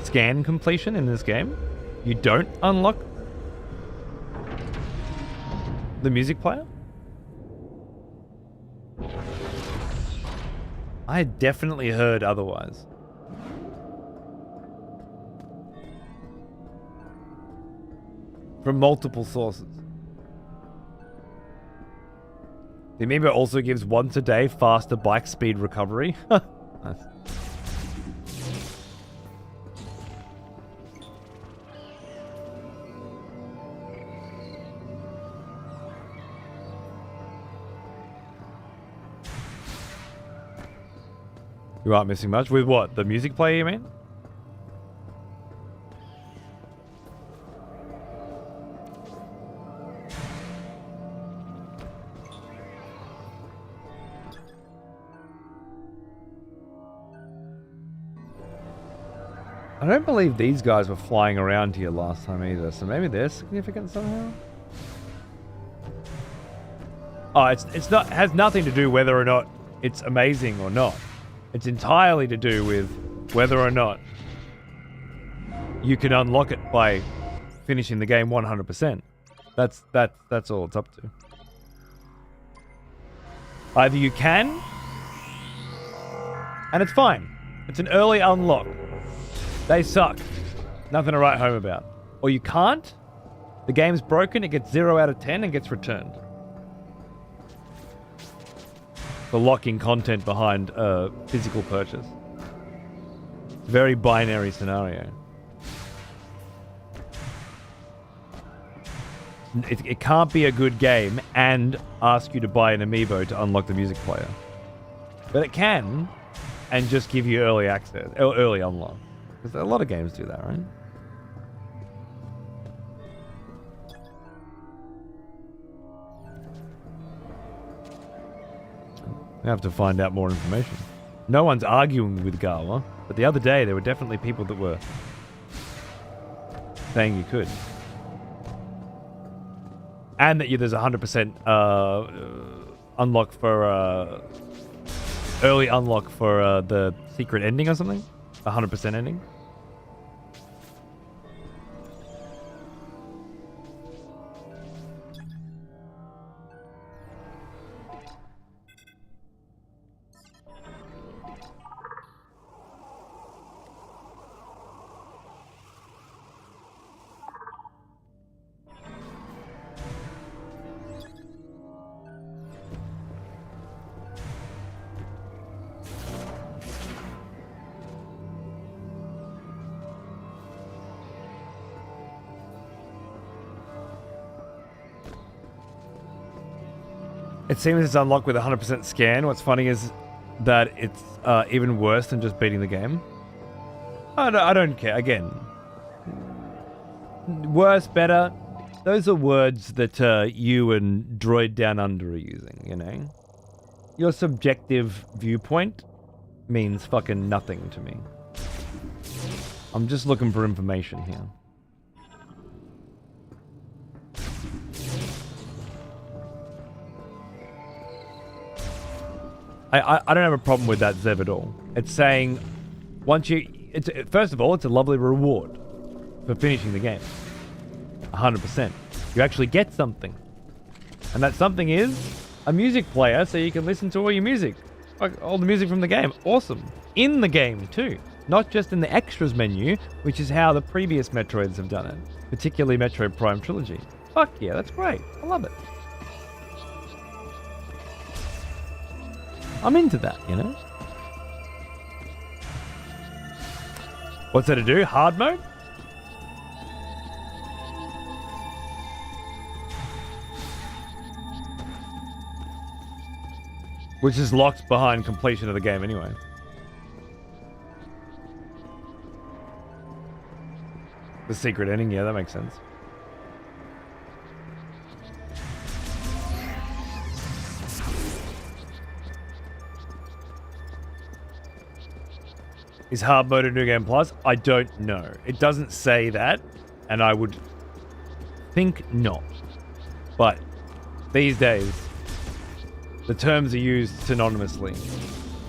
scan completion in this game, you don't unlock the music player? I definitely heard otherwise. From multiple sources. The amiibo also gives once a day faster bike speed recovery. Nice. You aren't missing much. With what? The music player, you mean? I don't believe these guys were flying around here last time either, so maybe they're significant somehow? Oh, it's not, has nothing to do whether or not it's amazing or not. It's entirely to do with whether or not you can unlock it by finishing the game 100%. That's all it's up to. Either you can, and it's fine. It's an early unlock. They suck. Nothing to write home about. Or you can't. The game's broken. It gets 0 out of 10 and gets returned. For locking content behind a physical purchase. Very binary scenario. It can't be a good game and ask you to buy an amiibo to unlock the music player. But it can, and just give you early access, early unlock. Because a lot of games do that, right? We have to find out more information. No one's arguing with Gawa, but the other day there were definitely people that were saying you could. And that there's 100% unlock for early unlock for the secret ending or something. 100% ending. It seems it's unlocked with 100% scan. What's funny is that it's even worse than just beating the game. I don't care. Again, worse, better. Those are words that you and Droid Down Under are using, you know? Your subjective viewpoint means fucking nothing to me. I'm just looking for information here. I don't have a problem with that, Zev, at all. It's saying, first of all, it's a lovely reward for finishing the game. 100%. You actually get something. And that something is a music player, so you can listen to all your music. Like, all the music from the game. Awesome. In the game, too. Not just in the extras menu, which is how the previous Metroids have done it. Particularly Metroid Prime Trilogy. Fuck yeah, that's great. I love it. I'm into that, you know? What's that to do? Hard mode? Which is locked behind completion of the game anyway. The secret ending, yeah, that makes sense. Is hard mode a New Game Plus? I don't know. It doesn't say that, and I would think not. But these days, the terms are used synonymously.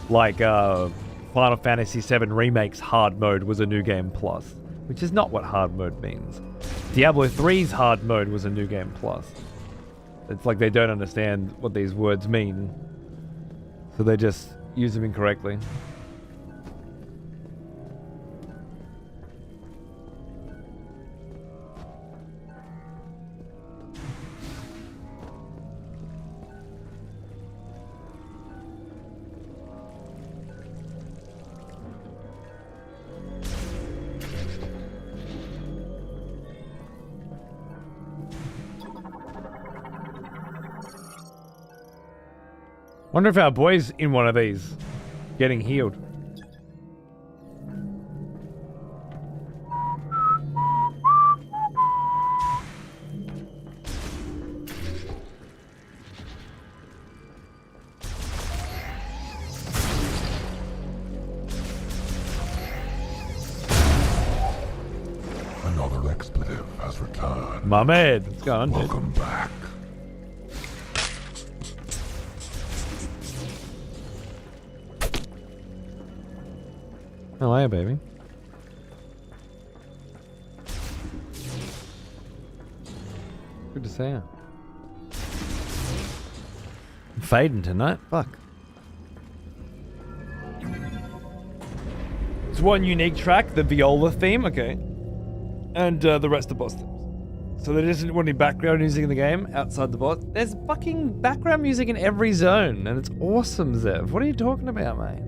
Like Final Fantasy VII Remake's hard mode was a New Game Plus, which is not what hard mode means. Diablo 3's hard mode was a New Game Plus. It's like they don't understand what these words mean, so they just use them incorrectly. Wonder if our boy's in one of these, getting healed. Another expletive has returned. My man, what's going on, dude? Welcome back. How are you, baby? Good to see you. fading tonight. Fuck. It's one unique track, the viola theme, okay. And the rest are boss themes. So there isn't any background music in the game outside the boss. There's fucking background music in every zone, and it's awesome, Zev. What are you talking about, mate?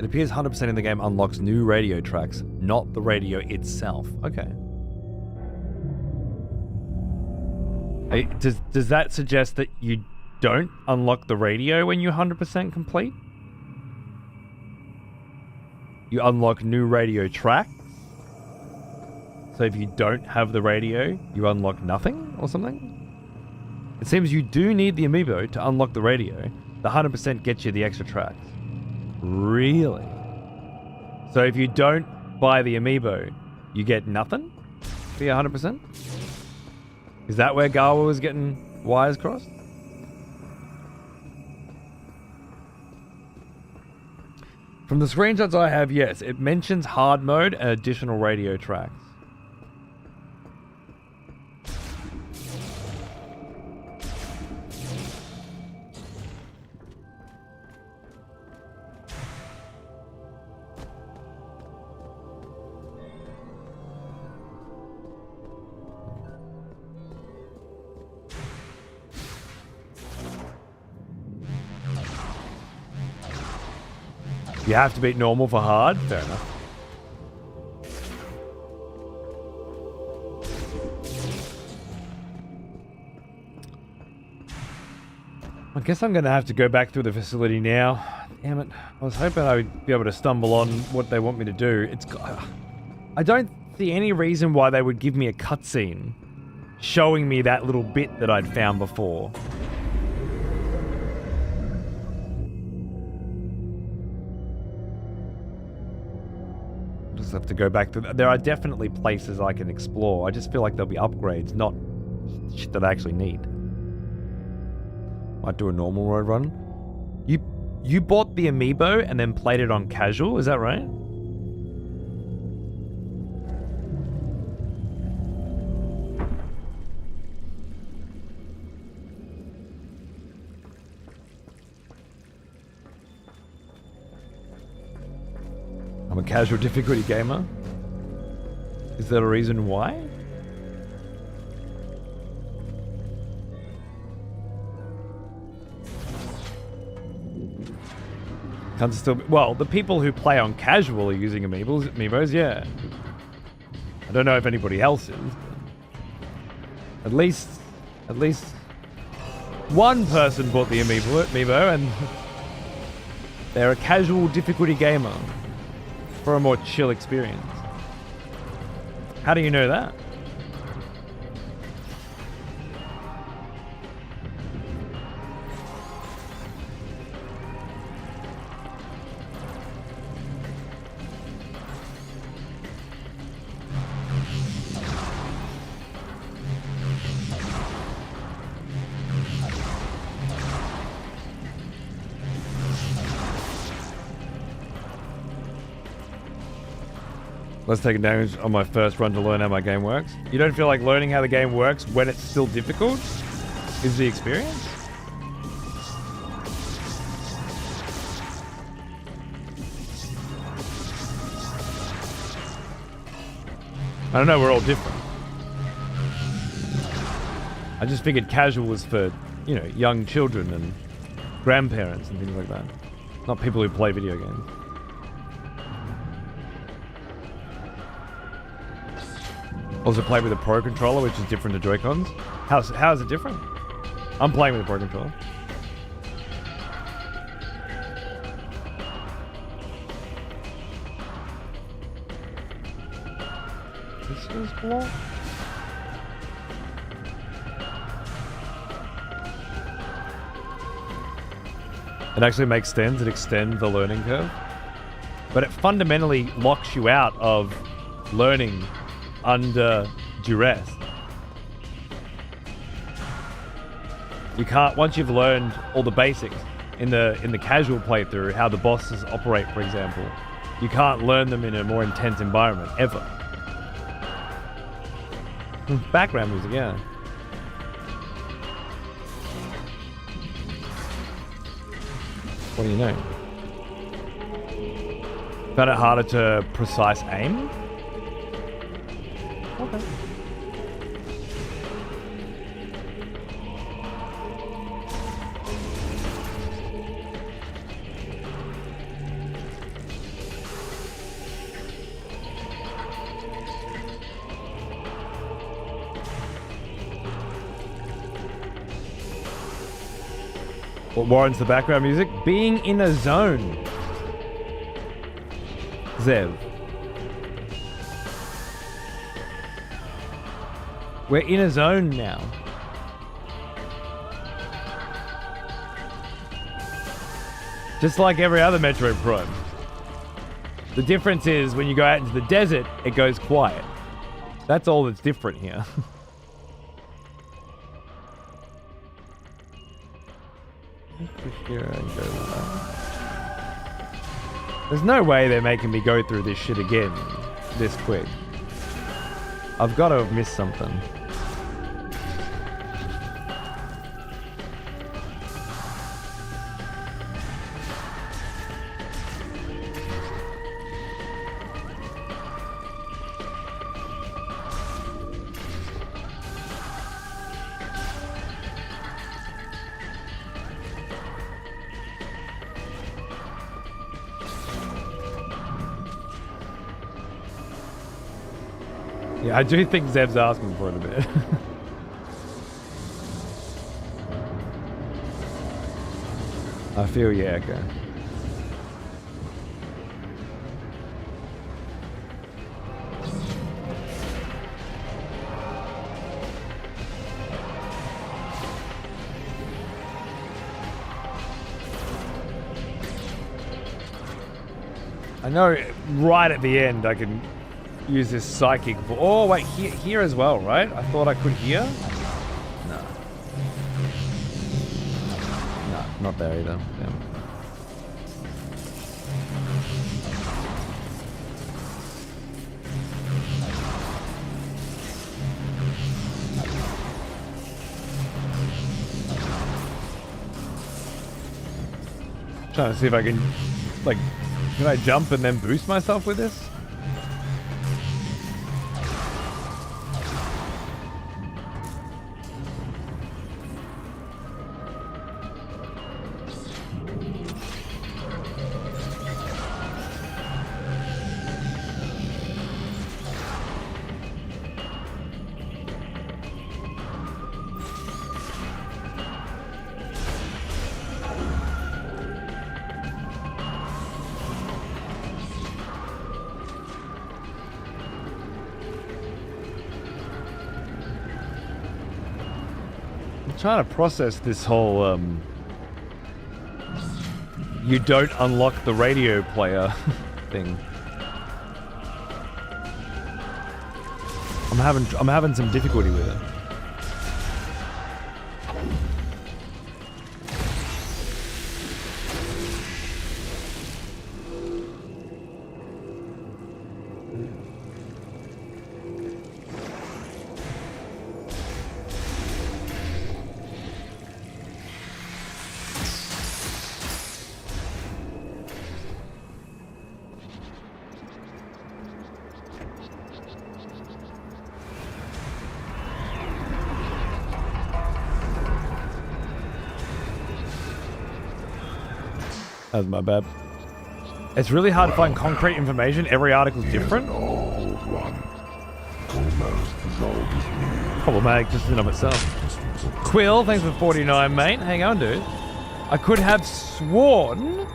It appears 100% in the game unlocks new radio tracks, not the radio itself. Okay. Hey, does that suggest that you don't unlock the radio when you're 100% complete? You unlock new radio tracks? So if you don't have the radio, you unlock nothing or something? It seems you do need the amiibo to unlock the radio. The 100% gets you the extra tracks. Really? So if you don't buy the amiibo, you get nothing for your 100%? Is that where Gawa was getting wires crossed? From the screenshots I have, yes, it mentions hard mode and additional radio tracks. You have to beat normal for hard? Fair enough. I guess I'm going to have to go back through the facility now. Damn it. I was hoping I would be able to stumble on what they want me to do. I don't see any reason why they would give me a cutscene showing me that little bit that I'd found before. Have to go back to there are definitely places I can explore. I just feel like there'll be upgrades, not shit that I actually need. Might do a normal road run. You bought the amiibo and then played it on casual, is that right? I'm a casual difficulty gamer. Is there a reason why? Can't still be, well, the people who play on casual are using amiibos, yeah. I don't know if anybody else is. At least one person bought the amiibo and they're a casual difficulty gamer. For a more chill experience. How do you know that? Let's take damage on my first run to learn how my game works. You don't feel like learning how the game works when it's still difficult is the experience? I don't know, we're all different. I just figured casual was for, you know, young children and grandparents and things like that. Not people who play video games. Also play with a Pro controller, which is different to Joy-Cons. How is it different? I'm playing with a Pro controller. This is cool. It actually makes sense. It extends the learning curve. But it fundamentally locks you out of learning under duress. You can't, once you've learned all the basics in the casual playthrough, how the bosses operate, for example, you can't learn them in a more intense environment ever. Background music, yeah. What do you know? Found it harder to precise aim? Okay. What warrants the background music? Being in a zone. Zev. We're in a zone now. Just like every other Metroid Prime. The difference is when you go out into the desert, it goes quiet. That's all that's different here. There's no way they're making me go through this shit again this quick. I've got to have missed something. Yeah, I do think Zev's asking for it a bit. I feel, yeah, okay. I know right at the end I can use this psychic. Oh wait, here as well, right? I thought I could hear. No. No, not there either. Yeah. Trying to see if I can, like, can I jump and then boost myself with this? Trying to process this whole you don't unlock the radio player thing. I'm having some difficulty with it. That was my bad. It's really hard to find concrete information. Every article's different. Old one. Almost as old as me. Problematic just in and of itself. Quill, thanks for 49, mate. Hang on, dude. I could have sworn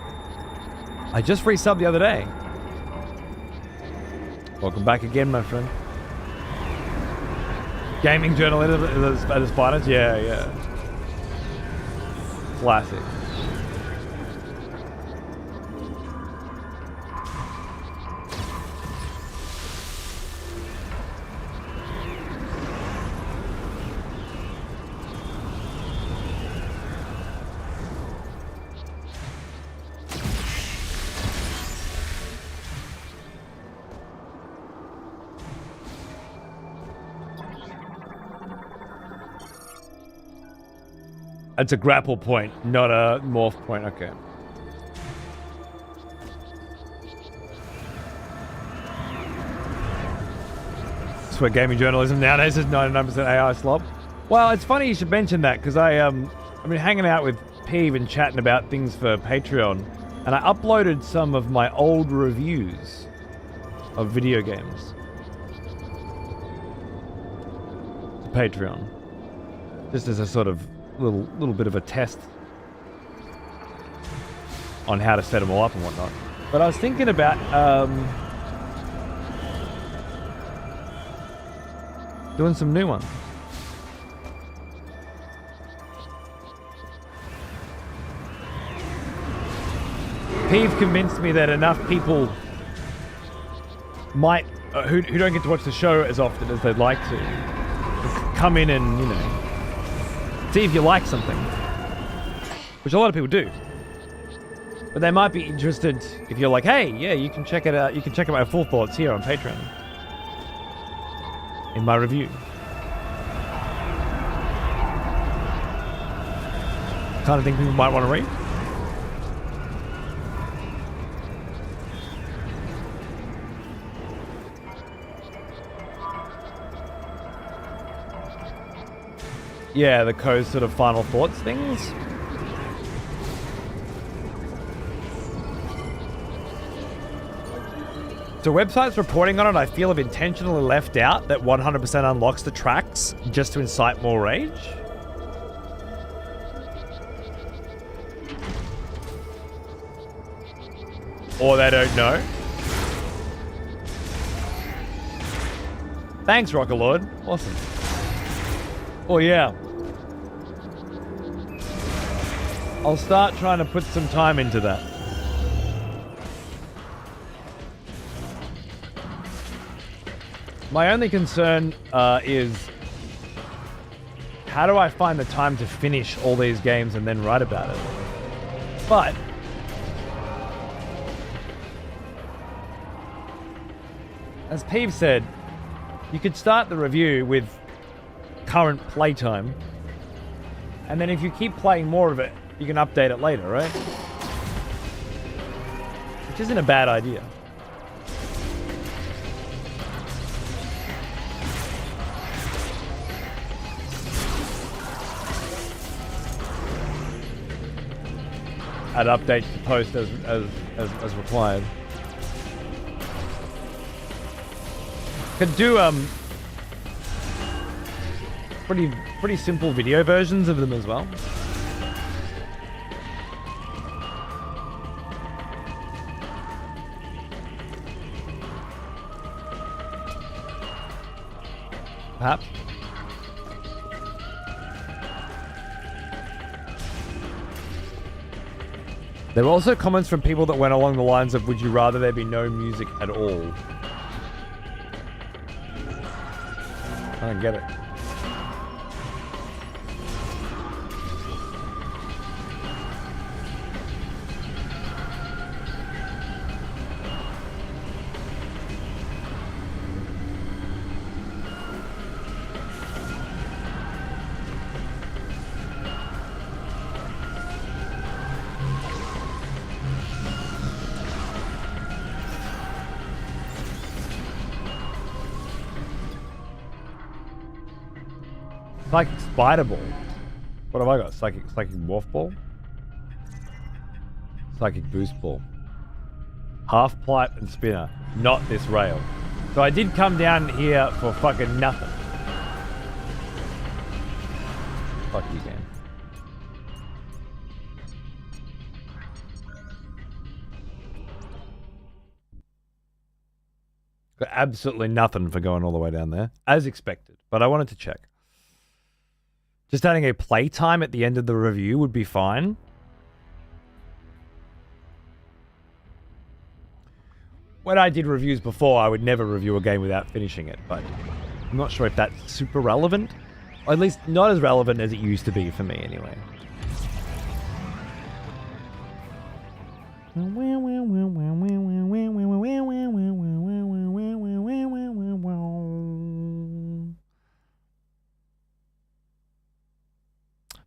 I just resubbed the other day. Welcome back again, my friend. Gaming journalism at its finest? Yeah, yeah. Classic. It's a grapple point, not a morph point. Okay. That's where gaming journalism nowadays is 99% AI slop. Well, it's funny you should mention that because I've been hanging out with Peeve and chatting about things for Patreon, and I uploaded some of my old reviews of video games to Patreon, just as a sort of little bit of a test on how to set them all up and whatnot. But I was thinking about doing some new ones. Peeve convinced me that enough people might, who don't get to watch the show as often as they'd like to, come in and, you know, see if you like something. Which a lot of people do. But they might be interested if you're like, hey, yeah, you can check it out. You can check out my full thoughts here on Patreon. In my review. Kind of thing people might want to read. Yeah, the Co's sort of final thoughts things. So websites reporting on it, I feel, have intentionally left out that 100% unlocks the tracks just to incite more rage. Or they don't know. Thanks, Rocker Lord. Awesome. Oh yeah. I'll start trying to put some time into that. My only concern is how do I find the time to finish all these games and then write about it? But as Peeve said, you could start the review with current playtime, and then if you keep playing more of it, you can update it later, right? Which isn't a bad idea. Add updates to post as required. Could do pretty simple video versions of them as well. Perhaps. There were also comments from people that went along the lines of, would you rather there be no music at all? I don't get it. Psychic Spider Ball. What have I got? Psychic Morph Ball? Psychic Boost Ball. Half Pipe and Spinner. Not this rail. So I did come down here for fucking nothing. Fuck you, game. Got absolutely nothing for going all the way down there. As expected. But I wanted to check. Just adding a playtime at the end of the review would be fine. When I did reviews before, I would never review a game without finishing it, but I'm not sure if that's super relevant. Or at least not as relevant as it used to be for me, anyway.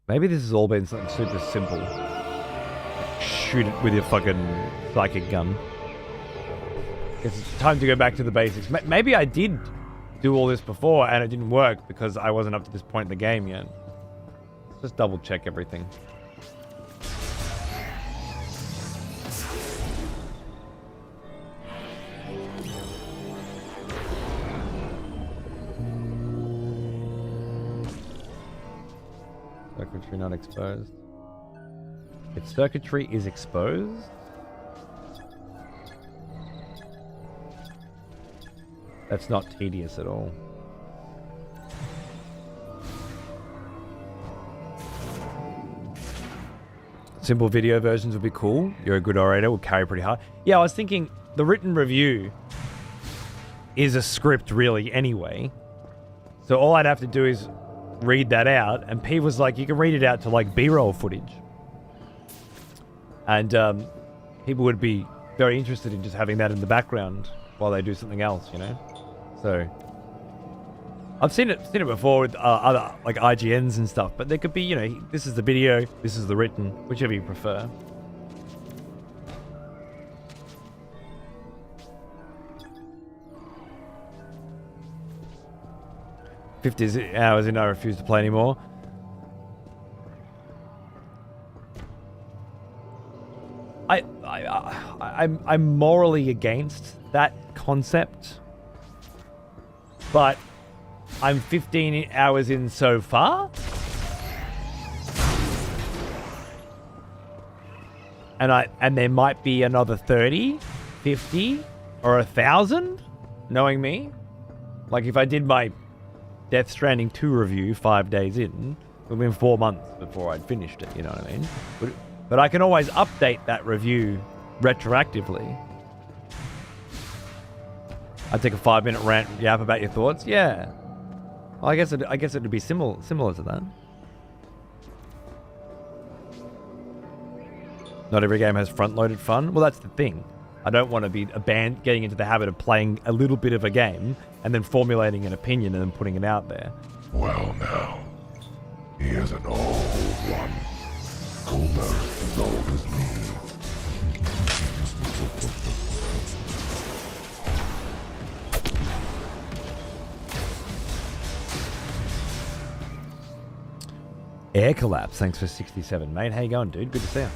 Maybe this has all been something super simple. Shoot it with your fucking psychic gun. Guess it's time to go back to the basics. Maybe I did do all this before and it didn't work because I wasn't up to this point in the game yet. Let's just double check everything. Circuitry not exposed. Its circuitry is exposed? That's not tedious at all. Simple video versions would be cool. You're a good orator, will carry pretty hard. Yeah, I was thinking the written review is a script really anyway. So all I'd have to do is read that out, and P was like, you can read it out to like B-roll footage. And people would be very interested in just having that in the background while they do something else, you know? So I've seen it before with other like IGNs and stuff, but there could be, you know, this is the video, this is the written, whichever you prefer. "50 hours in, I refuse to play anymore." I'm morally against that concept, but I'm 15 hours in so far, and there might be another 30, 50, or 1,000, knowing me. Like if I did my Death Stranding 2 review 5 days in, it would have been 4 months before I'd finished it, you know what I mean? But I can always update that review retroactively. I'd take a 5-minute rant yap about your thoughts. Yeah. Well, I guess it'd be similar to that. Not every game has front-loaded fun. Well, that's the thing. I don't want to be getting into the habit of playing a little bit of a game and then formulating an opinion and then putting it out there. Well now, he is an old one. Almost as old as me. Air Collapse, thanks for 67, mate. How you going, dude? Good to see you.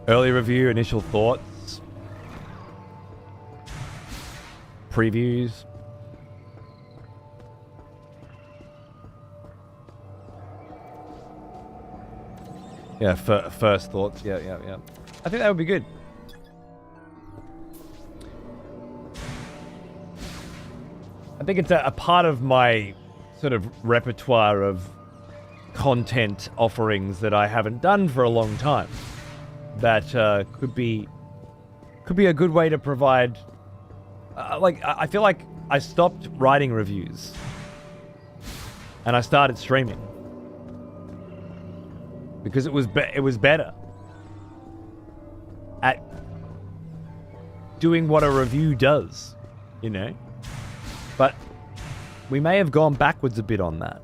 Early review, initial thoughts, previews. Yeah, first thoughts. Yeah. I think that would be good. I think it's a part of my sort of repertoire of content offerings that I haven't done for a long time. That could be a good way to provide. I feel like I stopped writing reviews, and I started streaming because it was better at doing what a review does, you know. But we may have gone backwards a bit on that.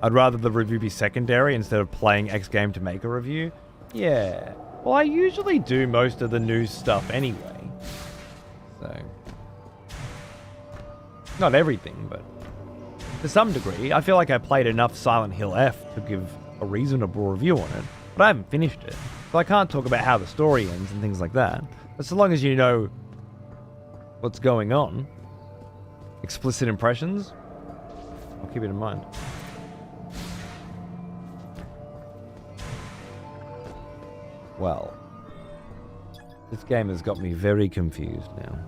I'd rather the review be secondary instead of playing X game to make a review. Yeah. Well, I usually do most of the news stuff anyway. So. Not everything, but to some degree. I feel like I played enough Silent Hill F to give a reasonable review on it. But I haven't finished it. So I can't talk about how the story ends and things like that. But so long as you know what's going on. Explicit impressions. I'll keep it in mind. Well, this game has got me very confused now.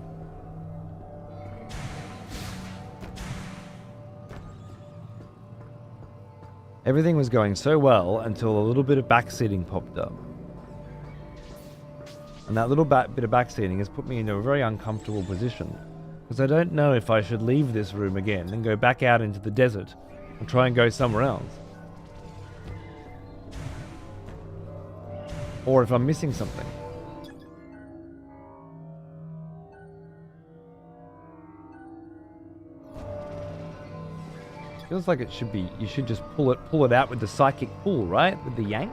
Everything was going so well until a little bit of backseating popped up. And that little bit of backseating has put me into a very uncomfortable position. Because I don't know if I should leave this room again and go back out into the desert and try and go somewhere else. Or if I'm missing something. feels like it should be. You should just pull it out with the psychic pull, right? With the yank.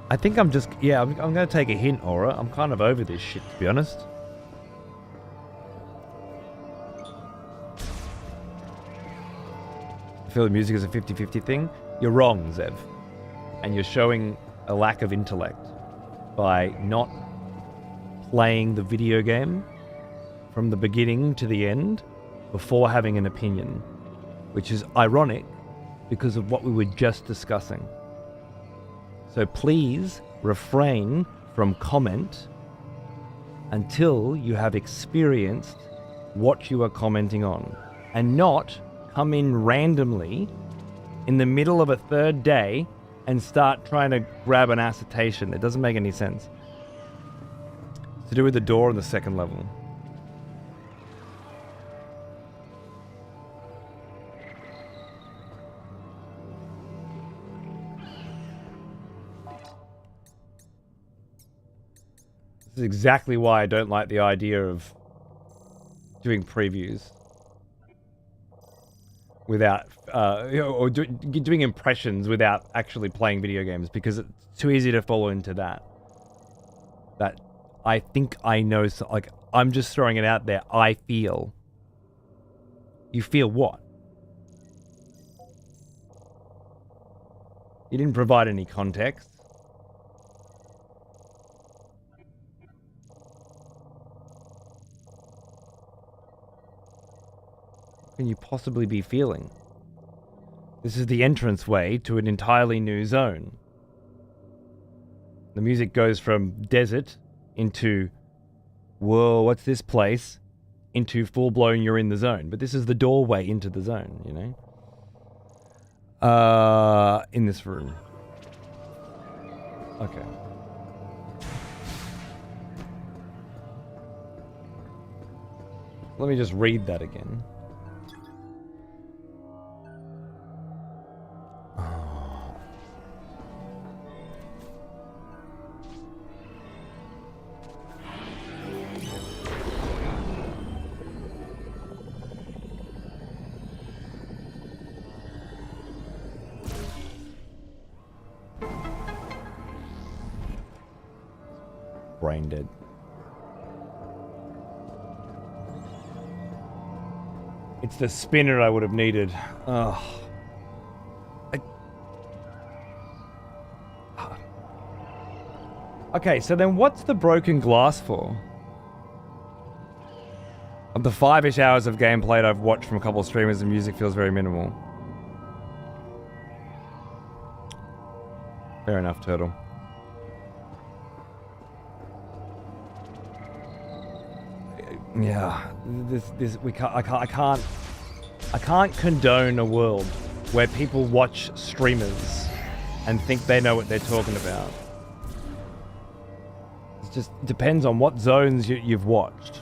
I think I'm just, yeah, I'm going to take a hint, Aura. I'm kind of over this shit, to be honest. I feel the music is a 50-50 thing. You're wrong, Zev. And you're showing a lack of intellect by not playing the video game from the beginning to the end before having an opinion, which is ironic because of what we were just discussing. So please refrain from comment until you have experienced what you are commenting on, and not come in randomly in the middle of a third day and start trying to grab an assertion. It doesn't make any sense. It's to do with the door on the second level. This is exactly why I don't like the idea of doing previews without, or doing impressions without actually playing video games, because it's too easy to fall into that. That I think I know, like, I'm just throwing it out there. I feel. You feel what? You didn't provide any context. What can you possibly be feeling? This is the entranceway to an entirely new zone. The music goes from desert into, whoa, what's this place? Into full-blown, you're in the zone. But this is the doorway into the zone, you know? In this room. Okay. Let me just read that again. Brain dead. It's the spinner I would have needed. Ugh. Okay, so then what's the broken glass for? Of the 5-ish hours of gameplay I've watched from a couple of streamers, the music feels very minimal. Fair enough, Turtle. Yeah, I can't condone a world where people watch streamers and think they know what they're talking about. It just depends on what zones you've watched.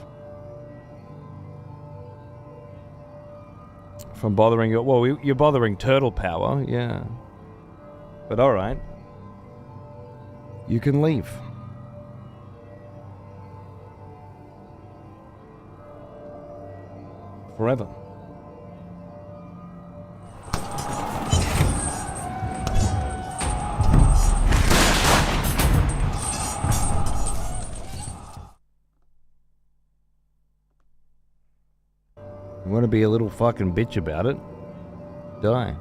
From bothering you, well, you're bothering Turtle Power, yeah. But all right, you can leave. Forever. You want to be a little fucking bitch about it? Die.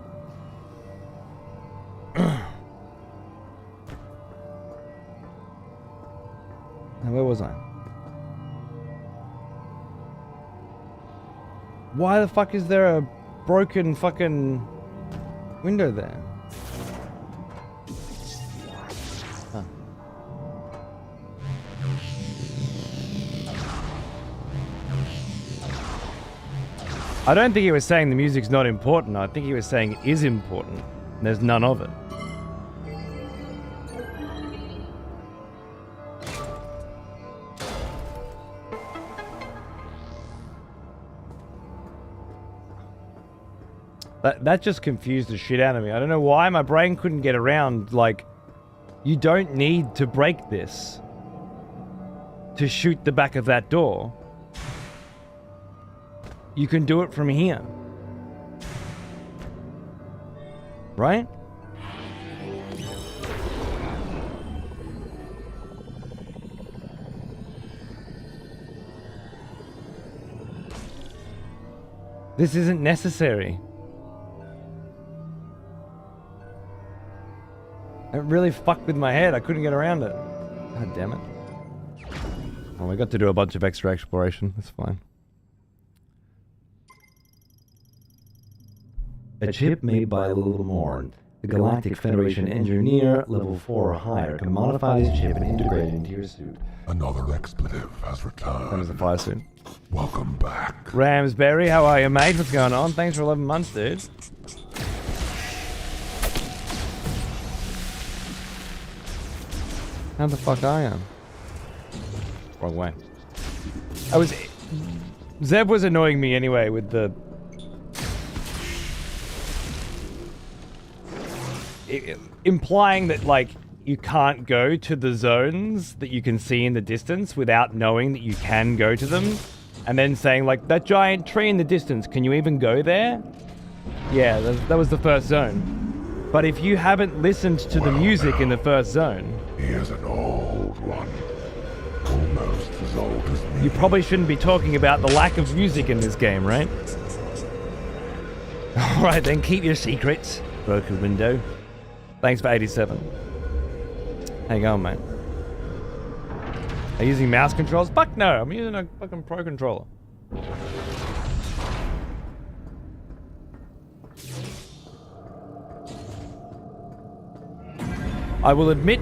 Now, where was I? Why the fuck is there a broken fucking window there? Huh. I don't think he was saying the music's not important. I think he was saying it is important. And there's none of it. That just confused the shit out of me. I don't know why my brain couldn't get around, like, you don't need to break this. to shoot the back of that door, you can do it from here. Right? This isn't necessary. It really fucked with my head. I couldn't get around it. God damn it. Well, we got to do a bunch of extra exploration. That's fine. A chip made by Little Morn. The Galactic Federation engineer, level 4 or higher, can modify this chip and integrate it into your suit. Another expletive has That was returned. the fire suit. Welcome back. Ramsberry, how are you, mate? What's going on? Thanks for 11 months, dude. How the fuck are you? Wrong way. Zeb was annoying me anyway with the... implying that, like, you can't go to the zones that you can see in the distance without knowing that you can go to them. And then saying, like, that giant tree in the distance, can you even go there? Yeah, that was the first zone. But if you haven't listened to the music in the first zone, He is an old one. Almost as old as me. you probably shouldn't be talking about the lack of music in this game, right? Alright then, keep your secrets. Broken window. Thanks for 87. How you going, mate? Are you using mouse controls? Fuck no, I'm using a fucking pro controller. I will admit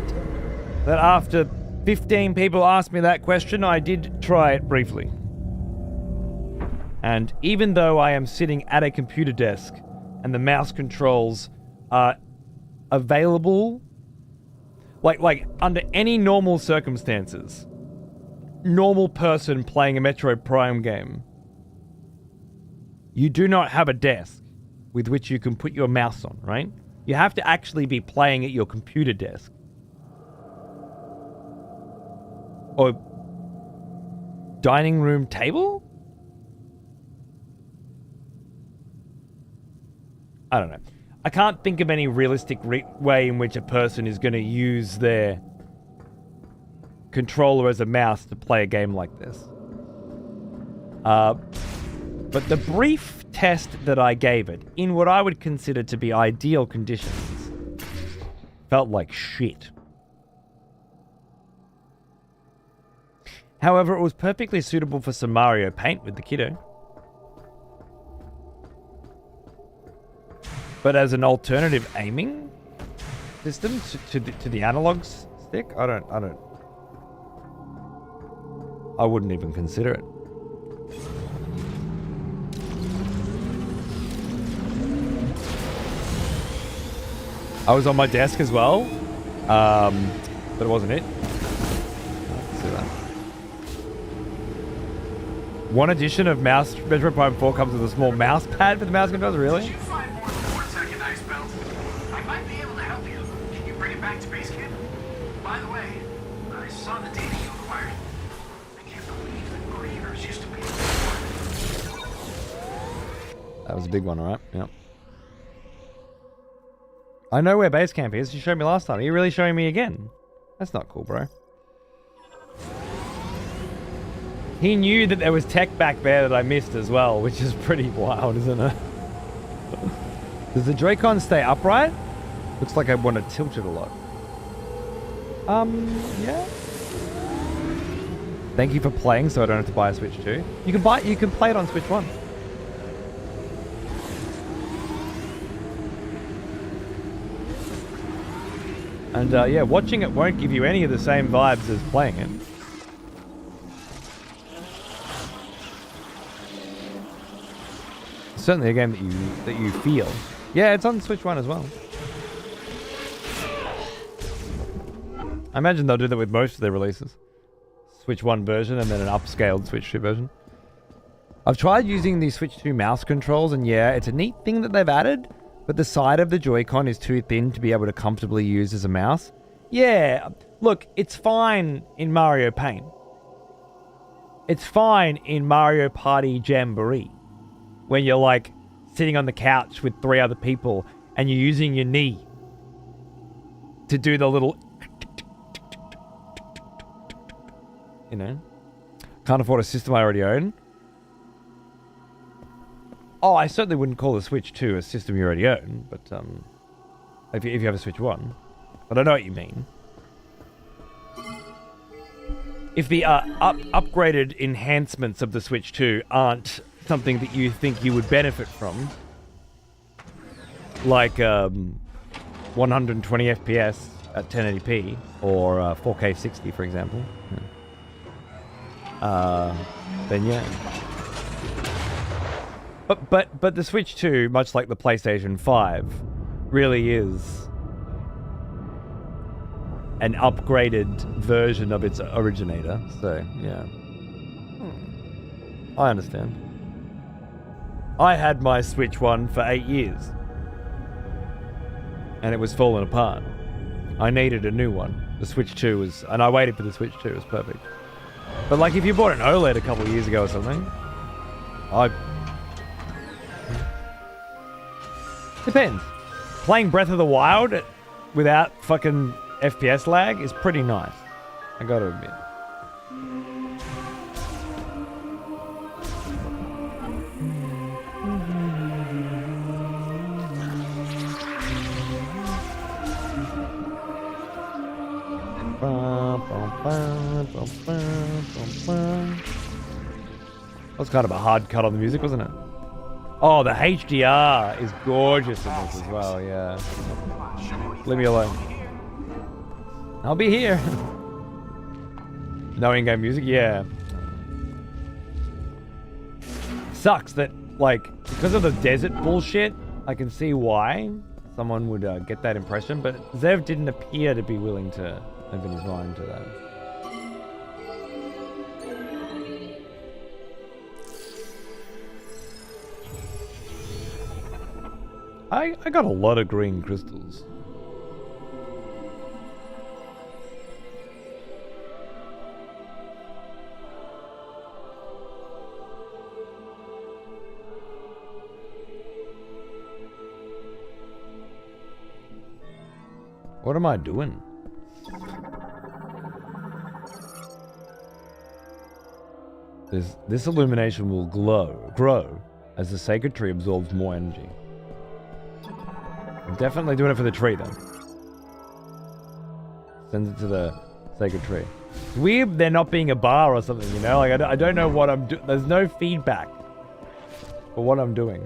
that after 15 people asked me that question, I did try it briefly. And even though I am sitting at a computer desk and the mouse controls are available, like under any normal circumstances, normal person playing a Metroid Prime game, you do not have a desk with which you can put your mouse on, right? You have to actually be playing at your computer desk. Or dining room table? I don't know. I can't think of any realistic way in which a person is going to use their controller as a mouse to play a game like this. But the brief test that I gave it, in what I would consider to be ideal conditions, felt like shit. However, it was perfectly suitable for some Mario Paint with the kiddo. But as an alternative aiming system to the analog stick, I wouldn't even consider it. I was on my desk as well, but it wasn't it. Let's see that. One edition of Metroid Prime 4 comes with a small mouse pad for the mouse controls, really? Did you find more than Vortec and Ice Belt? I might be able to help you. Can you bring it back to base camp? By the way, I saw the data you acquired. I can't believe that Grievers used to be. That was a big one, alright? Yep. I know where base camp is. You showed me last time. Are you really showing me again? That's not cool, bro. He knew that there was tech back there that I missed as well, which is pretty wild, isn't it? Does the Joy-Con stay upright? Looks like I want to tilt it a lot. Yeah. Thank you for playing, so I don't have to buy a Switch 2. You can play it on Switch 1. And yeah, watching it won't give you any of the same vibes as playing it. It's certainly a game that you feel. Yeah, it's on Switch 1 as well. I imagine they'll do that with most of their releases. Switch 1 version and then an upscaled Switch 2 version. I've tried using the Switch 2 mouse controls, and yeah, it's a neat thing that they've added, but the side of the Joy-Con is too thin to be able to comfortably use as a mouse. Yeah, look, it's fine in Mario Paint. It's fine in Mario Party Jamboree when you're like sitting on the couch with 3 other people and you're using your knee to do the little, you know. Can't afford a system I already own. Oh, I certainly wouldn't call the Switch 2 a system you already own, but if you have a Switch 1. But I know what you mean. If the upgraded enhancements of the Switch 2 aren't something that you think you would benefit from, like 120 FPS at 1080p or 4K 60, for example, then yeah. But the Switch 2, much like the PlayStation 5, really is an upgraded version of its originator. So, yeah. I understand. I had my Switch 1 for 8 years. And it was falling apart. I needed a new one. The Switch 2 was... And I waited for the Switch 2. It was perfect. But, like, if you bought an OLED a couple of years ago or something... Depends. Playing Breath of the Wild without fucking FPS lag is pretty nice. I gotta admit. That was kind of a hard cut on the music, wasn't it? Oh, the HDR is gorgeous in this as well, yeah. Leave me alone. I'll be here. No in-game music, yeah. Sucks that, like, because of the desert bullshit, I can see why someone would get that impression, but Zev didn't appear to be willing to open his mind to that. I got a lot of green crystals. What am I doing? This illumination will grow as the sacred tree absorbs more energy. I'm definitely doing it for the tree, then. Send it to the sacred tree. It's weird there not being a bar or something, you know? Like, I don't know what I'm doing. There's no feedback for what I'm doing.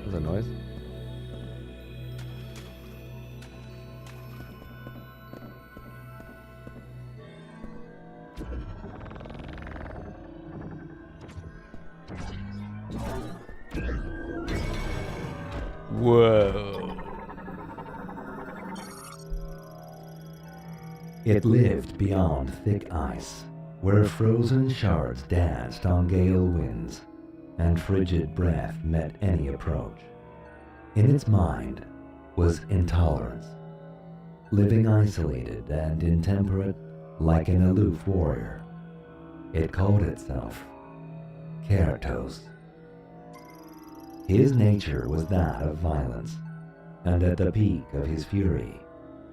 What's that noise? Whoa. It lived beyond thick ice, where frozen shards danced on gale winds, and frigid breath met any approach. In its mind was intolerance, living isolated and intemperate like an aloof warrior. It called itself Keratos. His nature was that of violence, and at the peak of his fury,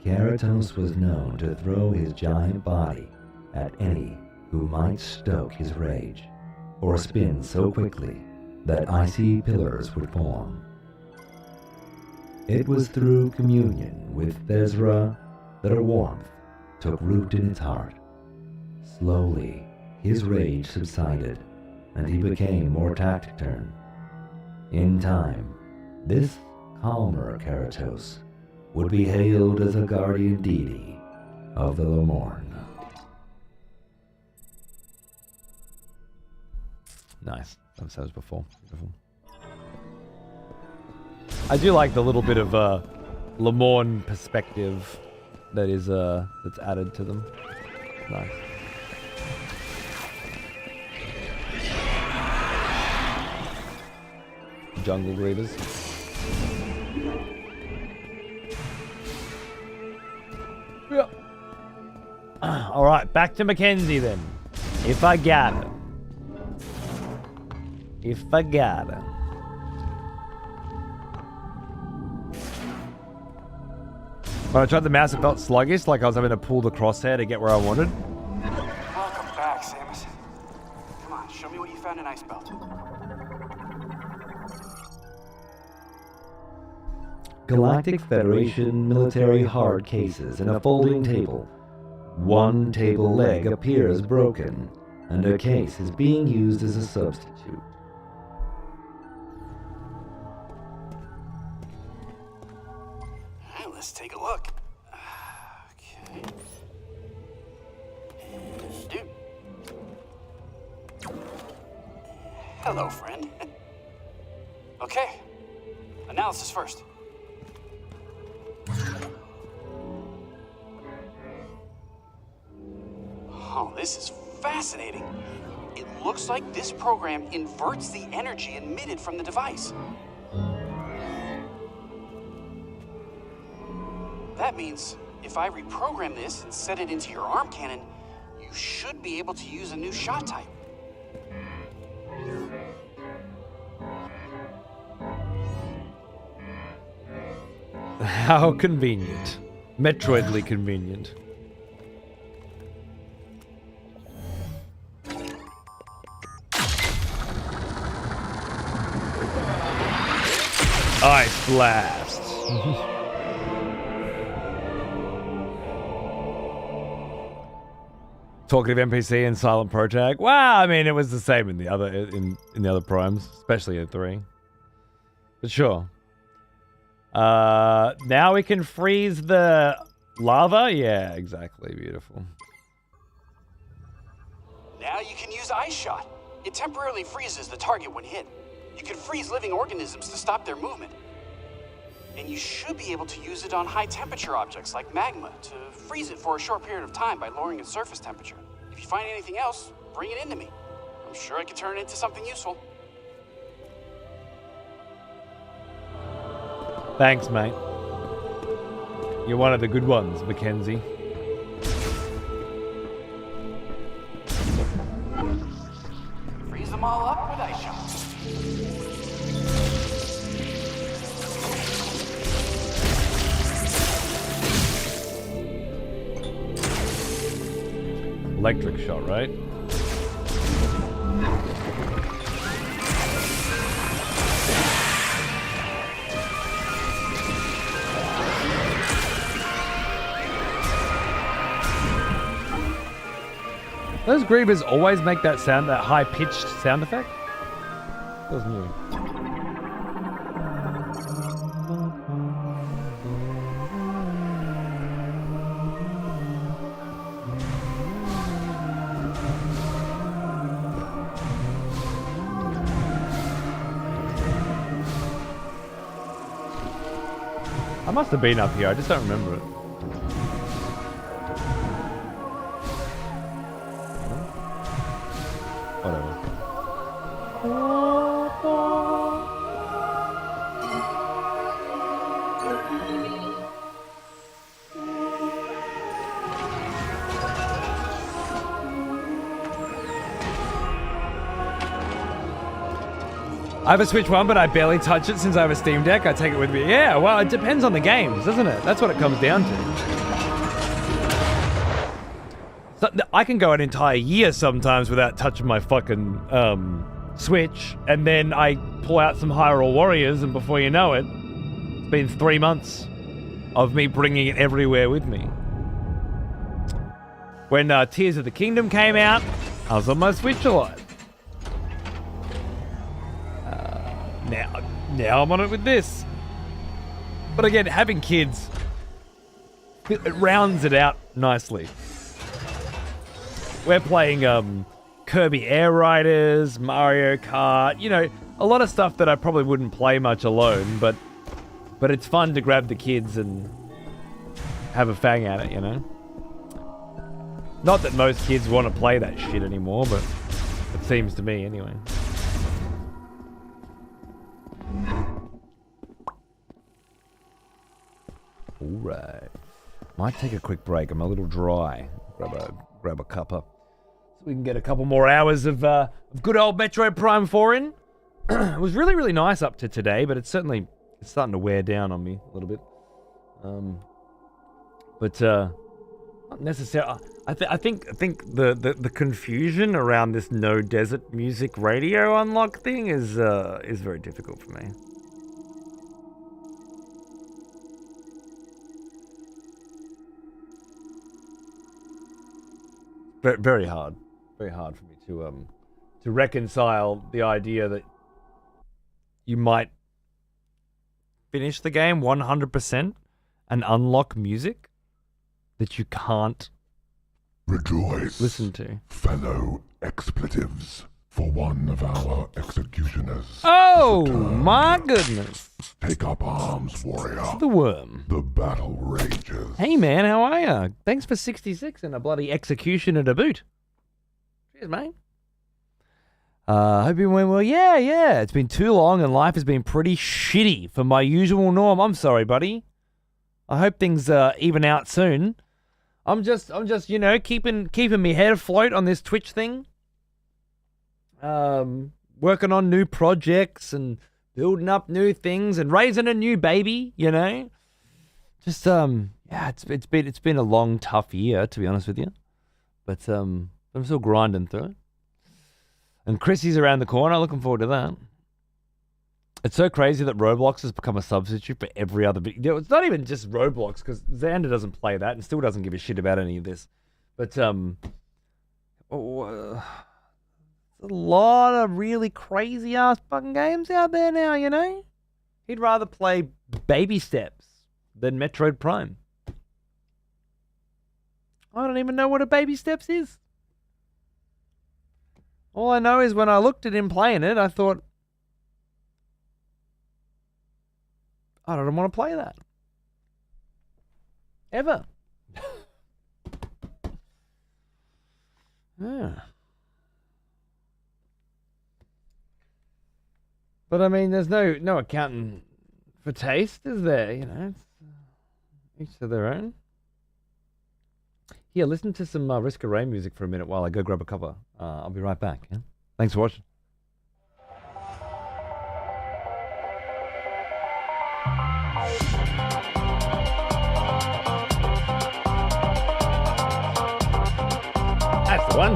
Keratos was known to throw his giant body at any who might stoke his rage, or spin so quickly that icy pillars would form. It was through communion with Thezra that a warmth took root in its heart. Slowly, his rage subsided, and he became more taciturn. In time, this calmer Keratos would be hailed as a guardian deity of the Lemorn. Nice. That was before. Beautiful. I do like the little bit of Lemorn perspective that is that's added to them. Nice. Jungle Grievers. Yeah. All right, back to Mackenzie then. If I got it. If I got it. When I tried the mouse, it felt sluggish, like I was having to pull the crosshair to get where I wanted. Welcome back, Samus. Come on, show me what you found in Ice Belt. Galactic Federation military hard cases in a folding table. One table leg appears broken, and a case is being used as a substitute. Alright, let's take a look. Okay. Dude. Hello, friend. Okay. Analysis first. Oh, this is fascinating. It looks like this program inverts the energy emitted from the device. That means if I reprogram this and set it into your arm cannon, you should be able to use a new shot type. How convenient. Metroidly convenient. Ice blast. Talkative NPC and silent protag. Well, I mean, it was the same in the other in the other primes, especially in 3. But sure. Now we can freeze the lava. Yeah, exactly. Beautiful. Now you can use Ice Shot. It temporarily freezes the target when hit. You can freeze living organisms to stop their movement. And you should be able to use it on high temperature objects like magma to freeze it for a short period of time by lowering its surface temperature. If you find anything else, bring it into me. I'm sure I can turn it into something useful. Thanks, mate. You're one of the good ones, Mackenzie. Freeze them all up with Ice Shot. Electric shot, right? Those Grievers always make that sound, that high-pitched sound effect? Feels new. I must have been up here, I just don't remember it. Whatever. I have a Switch 1, but I barely touch it since I have a Steam Deck. I take it with me. Yeah, well, it depends on the games, doesn't it? That's what it comes down to. So, I can go an entire year sometimes without touching my fucking Switch, and then I pull out some Hyrule Warriors, and before you know it, it's been 3 months of me bringing it everywhere with me. When Tears of the Kingdom came out, I was on my Switch a lot. Now I'm on it with this. But again, having kids, it rounds it out nicely. We're playing Kirby Air Riders, Mario Kart, you know, a lot of stuff that I probably wouldn't play much alone, but it's fun to grab the kids and have a fang at it, you know? Not that most kids want to play that shit anymore, but it seems to me anyway. Alright. Might take a quick break. I'm a little dry. Grab a cuppa. So we can get a couple more hours of good old Metroid Prime 4 in. It was really, really nice up to today, but it's starting to wear down on me a little bit. But not necessarily. I think the confusion around this no desert music radio unlock thing is very difficult for me. Very hard for me to reconcile the idea that you might finish the game 100% and unlock music that you can't Rejoice, listen to. fellow expletives, for one of our executioners. Oh my goodness! Take up arms, warrior. The worm. The battle rages. Hey man, how are ya? Thanks for 66 and a bloody executioner to boot. Cheers, mate. Hope you went well. Yeah. It's been too long and life has been pretty shitty for my usual norm. I'm sorry, buddy. I hope things even out soon. I'm just keeping me head afloat on this Twitch thing. Working on new projects and building up new things and raising a new baby, Just it's been a long, tough year, to be honest with you. But I'm still grinding through it. And Chrissy's around the corner. Looking forward to that. It's so crazy that Roblox has become a substitute for every other video. It's not even just Roblox, because Xander doesn't play that and still doesn't give a shit about any of this. But there's a lot of really crazy ass fucking games out there now, He'd rather play Baby Steps than Metroid Prime. I don't even know what a Baby Steps is. All I know is when I looked at him playing it, I thought, I don't want to play that. Ever. Yeah. But I mean, there's no accounting for taste, is there? It's each to their own. Yeah, listen to some Risk Array music for a minute while I go grab a cuppa. I'll be right back. Yeah? Thanks for watching. That's the one.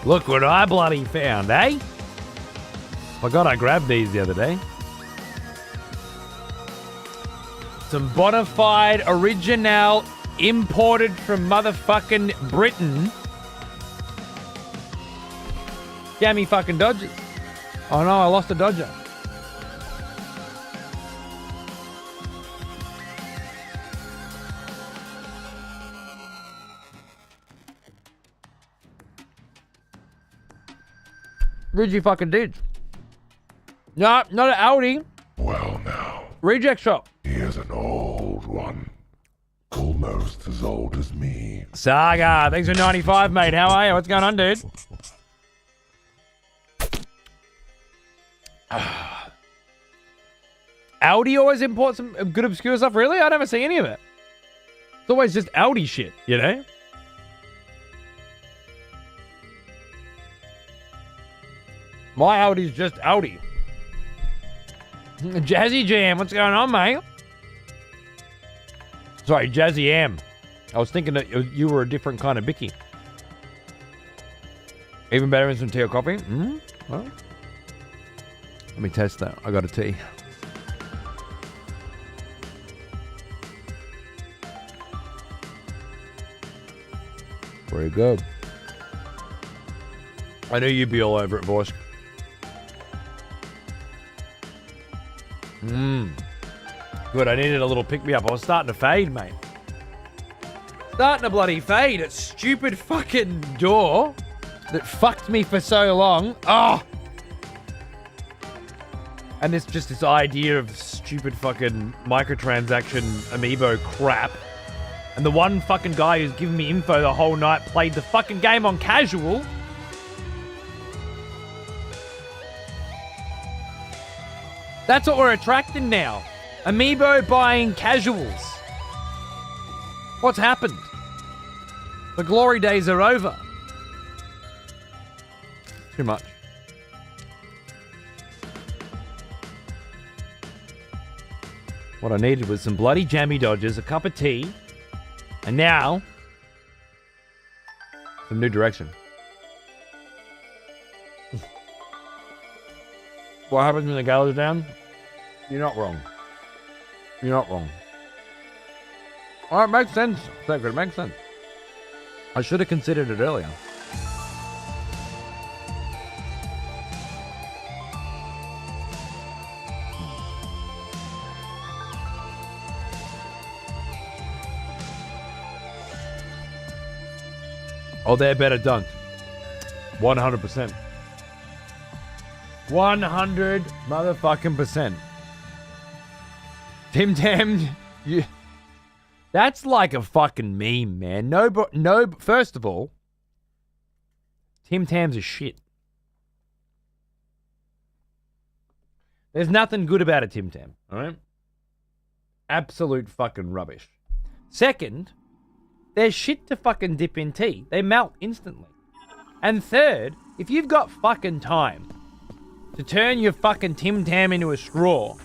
Look what I bloody found, eh? My God, I grabbed these the other day. Some bona fide original imported from motherfucking Britain. Jammy fucking Dodgers. Oh no, I lost a Dodger. Ridgy fucking did. No, not an Audi. Well now, Reject shop. here's an old one. Almost as old as me. Saga, thanks for 95, mate. How are you? What's going on, dude? Audi always imports some good obscure stuff. Really? I never see any of it. It's always just Audi shit, you know? My Audi's just Audi. Jazzy Jam, what's going on, mate? Sorry, Jazzy Am. I was thinking that you were a different kind of Bicky. Even better than some tea or coffee? Well, let me test that. I got a tea. Very good. I knew you'd be all over it, boss. Good, I needed a little pick-me-up. I was starting to fade, mate. Starting to bloody fade. It's stupid fucking door that fucked me for so long. Oh! And it's just this idea of stupid fucking microtransaction amiibo crap. And the one fucking guy who's given me info the whole night played the fucking game on casual. That's what we're attracting now. Amiibo buying casuals. What's happened? The glory days are over. Too much. What I needed was some bloody jammy Dodgers, a cup of tea, and now some new direction. What happens when the gala's down? You're not wrong. You're not wrong. Oh, it makes sense. It makes sense. I should have considered it earlier. Oh, they're better dunked. 100%. 100 motherfucking percent. Tim Tam, you... That's like a fucking meme, man. First of all, Tim Tams are shit. There's nothing good about a Tim Tam, alright? Absolute fucking rubbish. Second, they're shit to fucking dip in tea. They melt instantly. And third, if you've got fucking time to turn your fucking Tim Tam into a straw,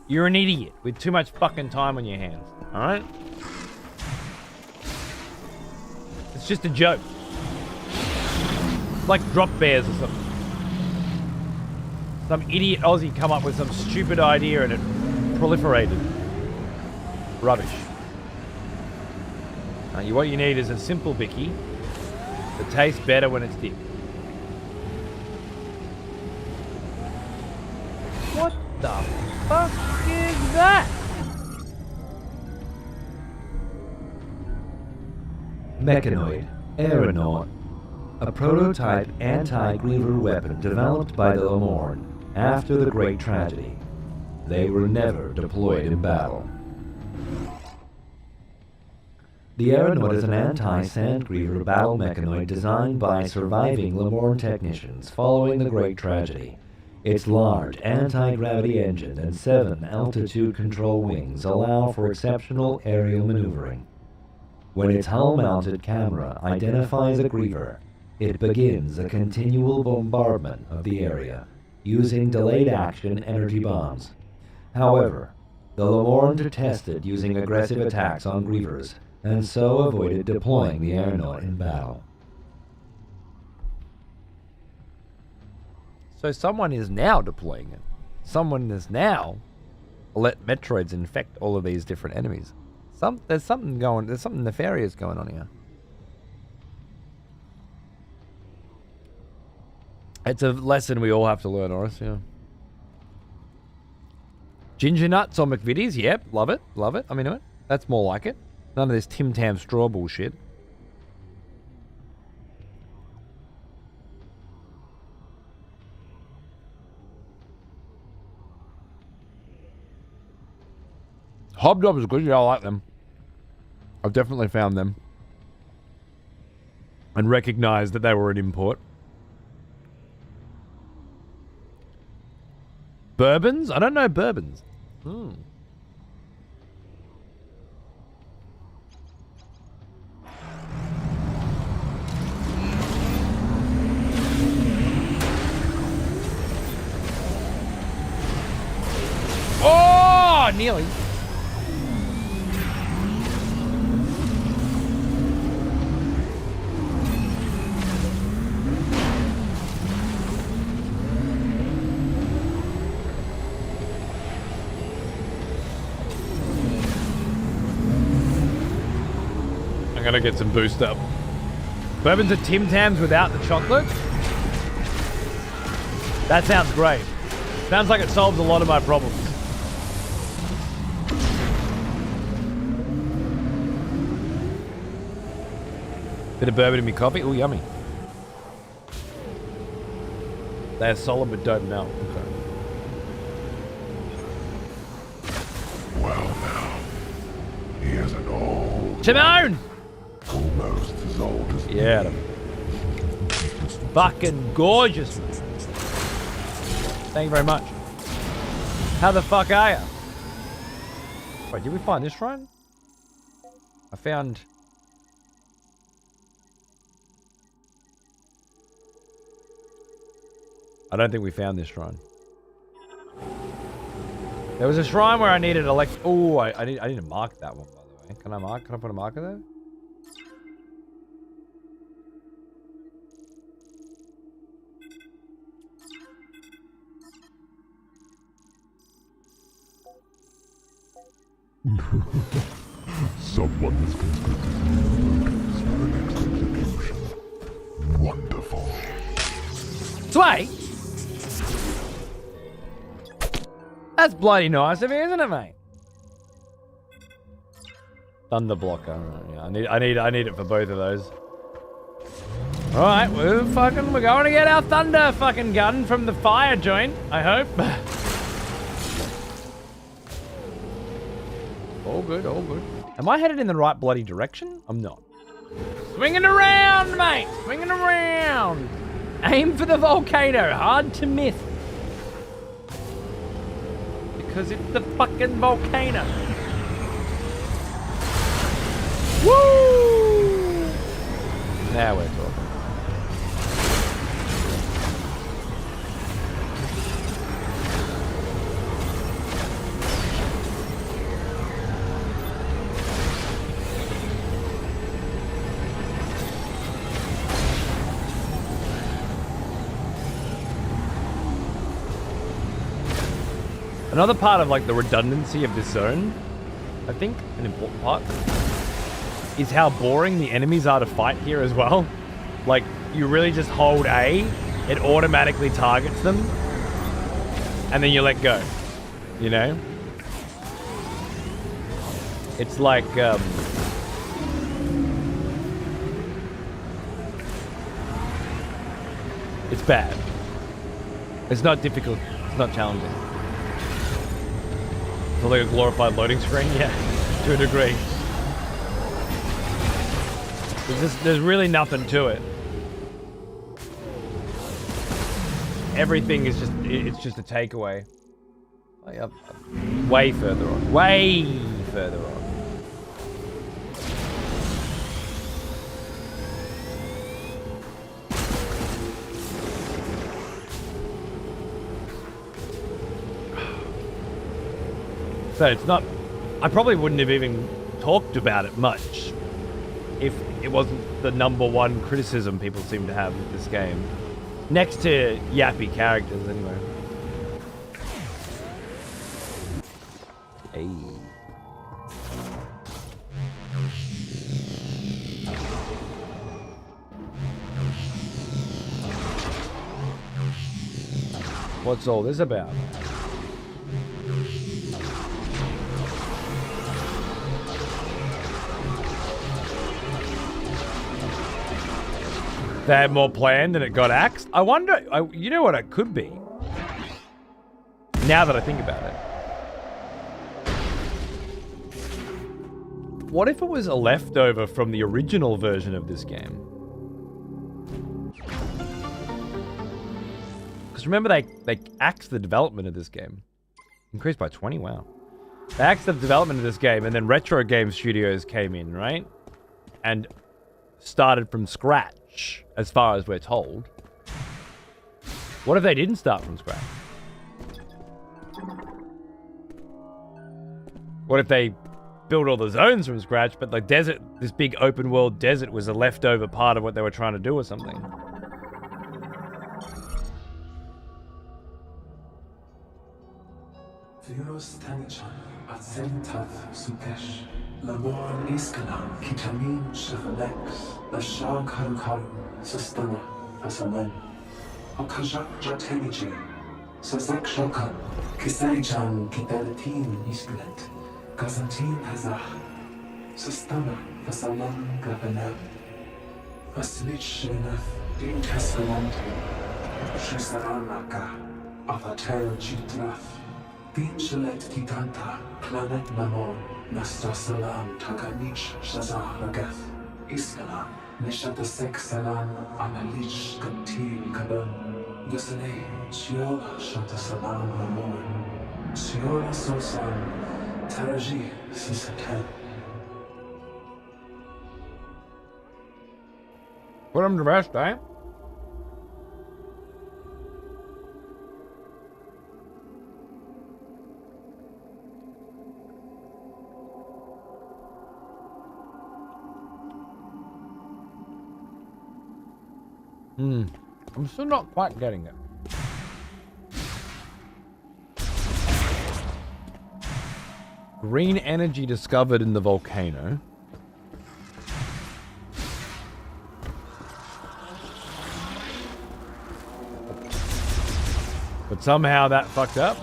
you're an idiot with too much fucking time on your hands, alright? It's just a joke. It's like drop bears or something. Some idiot Aussie come up with some stupid idea and it proliferated. Rubbish. What you need is a simple Bicky that tastes better when it's dipped. What the fuck is that? Mechanoid, Aeronaut, a prototype anti-Griever weapon developed by the Lemorn after the Great Tragedy. They were never deployed in battle. The Aeronaut is an anti-Sandgriever battle mechanoid designed by surviving Lemorn technicians following the Great Tragedy. Its large anti-gravity engine and 7 altitude control wings allow for exceptional aerial maneuvering. When its hull-mounted camera identifies a Griever, it begins a continual bombardment of the area, using delayed-action energy bombs. However, the Lemorn detested using aggressive attacks on Grievers, and so avoided deploying the Aeronaut in battle. So someone is now deploying it. Someone is now let Metroids infect all of these different enemies. There's something nefarious going on here. It's a lesson we all have to learn, Horace, yeah. Ginger nuts or McVitie's, yep, love it, I'm into it. That's more like it. None of this Tim Tam straw bullshit. Hobnobs are good, yeah, I like them. I've definitely found them. And recognized that they were an import. Bourbons? I don't know bourbons. Oh, nearly. I'm gonna get some boost up. Bourbons are Tim Tams without the chocolate? That sounds great. Sounds like it solves a lot of my problems. Bit of bourbon in my coffee. Ooh, yummy. They're solid but don't melt. Okay. Well now, he has an old, Timon! almost as old as Yeah. me. Fucking gorgeous. Thank you very much. How the fuck are ya? Wait, did we find this shrine? I found... I don't think we found this shrine. There was a shrine where I needed Oh, I need to mark that one, by the way. Can I put a marker there? Someone has constructed new motives for the next execution. Wonderful. Sway! That's bloody nice of you, isn't it, mate? Thunder blocker. Yeah, I need it for both of those. Alright, we're going to get our thunder fucking gun from the fire joint, I hope. All good, all good. Am I headed in the right bloody direction? I'm not. Swinging around, mate! Swinging around! Aim for the volcano. Hard to miss. Because it's the fucking volcano. Woo! Now we're talking. Another part of like the redundancy of this zone, I think, an important part, is how boring the enemies are to fight here as well. Like, you really just hold A, it automatically targets them, and then you let go, you know? It's like, it's bad. It's not difficult, it's not challenging. It's like a glorified loading screen, yeah, to a degree. There's really nothing to it. Everything is it's just a takeaway. Like way further on. Way further on. So it's not... I probably wouldn't have even talked about it much if it wasn't the #1 criticism people seem to have with this game. Next to yappy characters, anyway. Hey. What's all this about? They had more planned and it got axed? I wonder, you know what it could be? Now that I think about it. What if it was a leftover from the original version of this game? Because remember they axed the development of this game. Increased by 20, wow. They axed the development of this game and then Retro Game Studios came in, right? And started from scratch, as far as we're told. What if they didn't start from scratch? What if they built all the zones from scratch, but the desert, this big open world desert, was a leftover part of what they were trying to do or something? Virus Tanichan, Atzentav, Sukesh, Lamor Iskalam, Kitamin, Shevalex, Lashak Harukaru, Sustana, Asamen, Okajak Jateliji, Sazak Shokan, Kisaichan, Kitalatin, Isklet, Kazantin Hazah, Sustana, Asaman, Gabanab, Aslich Shenaf, Din Castellante, Shesaranaka, Avatar Chitraf. Din Shalet Titanta, Planet Mamon, Nasta Salam, Takanich, Shazah Ragath, Iskalam, Nishatasek Salam, Analich, Kantil Kaban, Yasane, Shiola Shata Salam Mamon, Shiola Sosan, Taraji, Sisatan. Put them to rest, eh? I'm still not quite getting it. Green energy discovered in the volcano. But somehow that fucked up.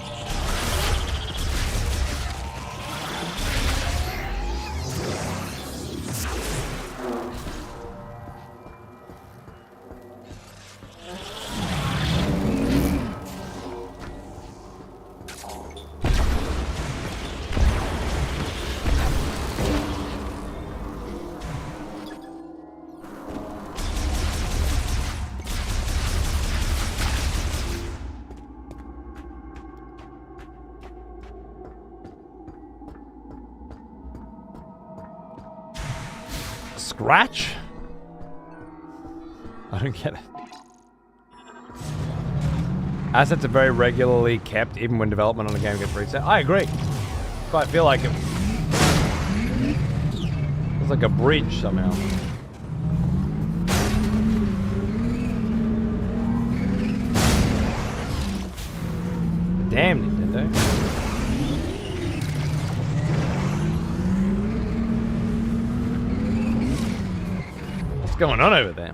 Scratch? I don't get it. Assets are very regularly kept, even when development on a game gets reset. I agree. But I feel like it. It's like a bridge somehow. Damn Nintendo. What's going on over there?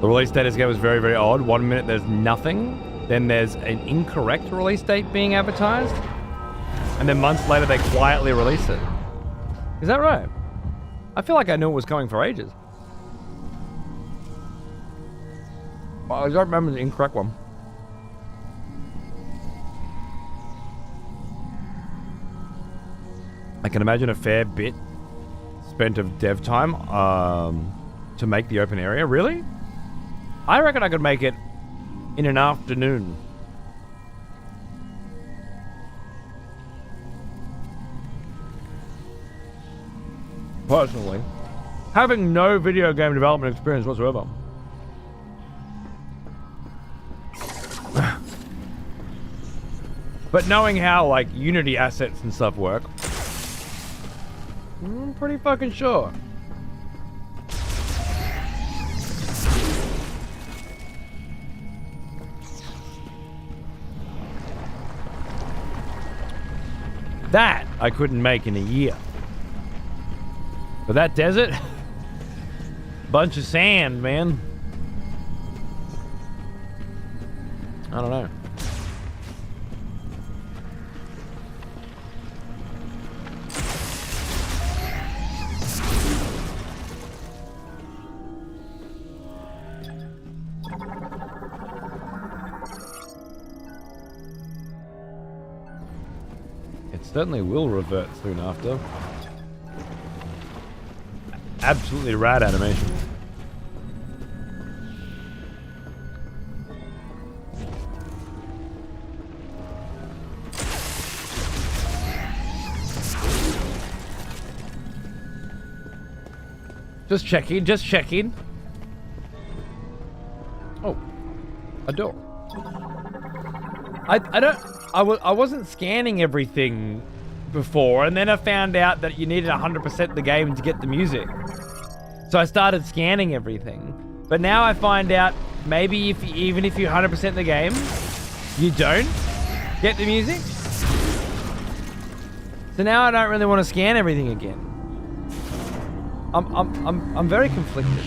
The release date of this game was very, very odd. 1 minute there's nothing, then there's an incorrect release date being advertised, and then months later they quietly release it. Is that right? I feel like I knew it was coming for ages. Well, I don't remember the incorrect one. I can imagine a fair bit spent of dev time to make the open area. Really? I reckon I could make it in an afternoon. Personally, having no video game development experience whatsoever. But knowing how, like, Unity assets and stuff work, I'm pretty fucking sure. That I couldn't make in a year. But that desert, bunch of sand, man. I don't know. It certainly will revert soon after. Absolutely rad animation. Just checking, just checking. Oh, a door. I wasn't scanning everything before, and then I found out that you needed 100% the game to get the music. So I started scanning everything. But now I find out maybe even if you 100% the game, you don't get the music. So now I don't really want to scan everything again. I'm very conflicted.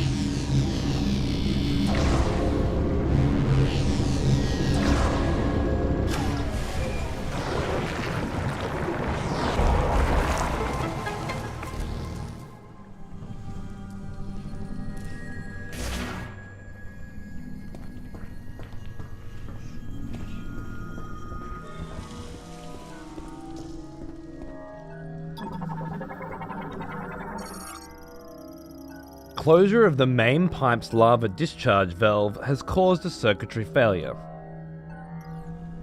Closure of the main pipe's lava discharge valve has caused a circuitry failure.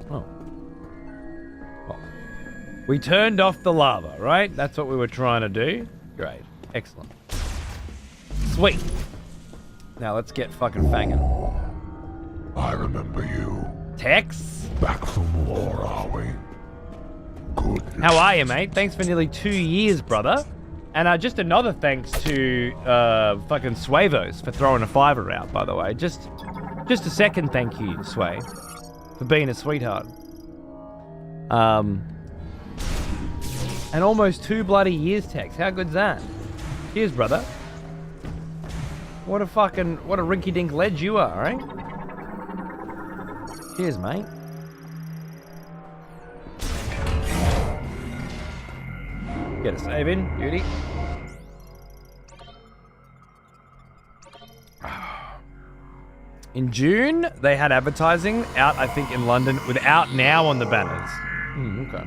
Oh. Well, we turned off the lava, right? That's what we were trying to do. Great. Excellent. Sweet. Now let's get fucking fanging. I remember you. Tex? Back from war, are we? Good. How are you, mate? Thanks for nearly 2 years, brother. And just another thanks to fucking Swavos for throwing a $5 out, by the way. Just a second thank you, Sway, for being a sweetheart. And almost 2 bloody years, Tex. How good's that? Cheers, brother. What a rinky-dink ledge you are, right? Cheers, mate. Get a save in, beauty. In June, they had advertising out, I think, in London with Out Now on the banners. Okay.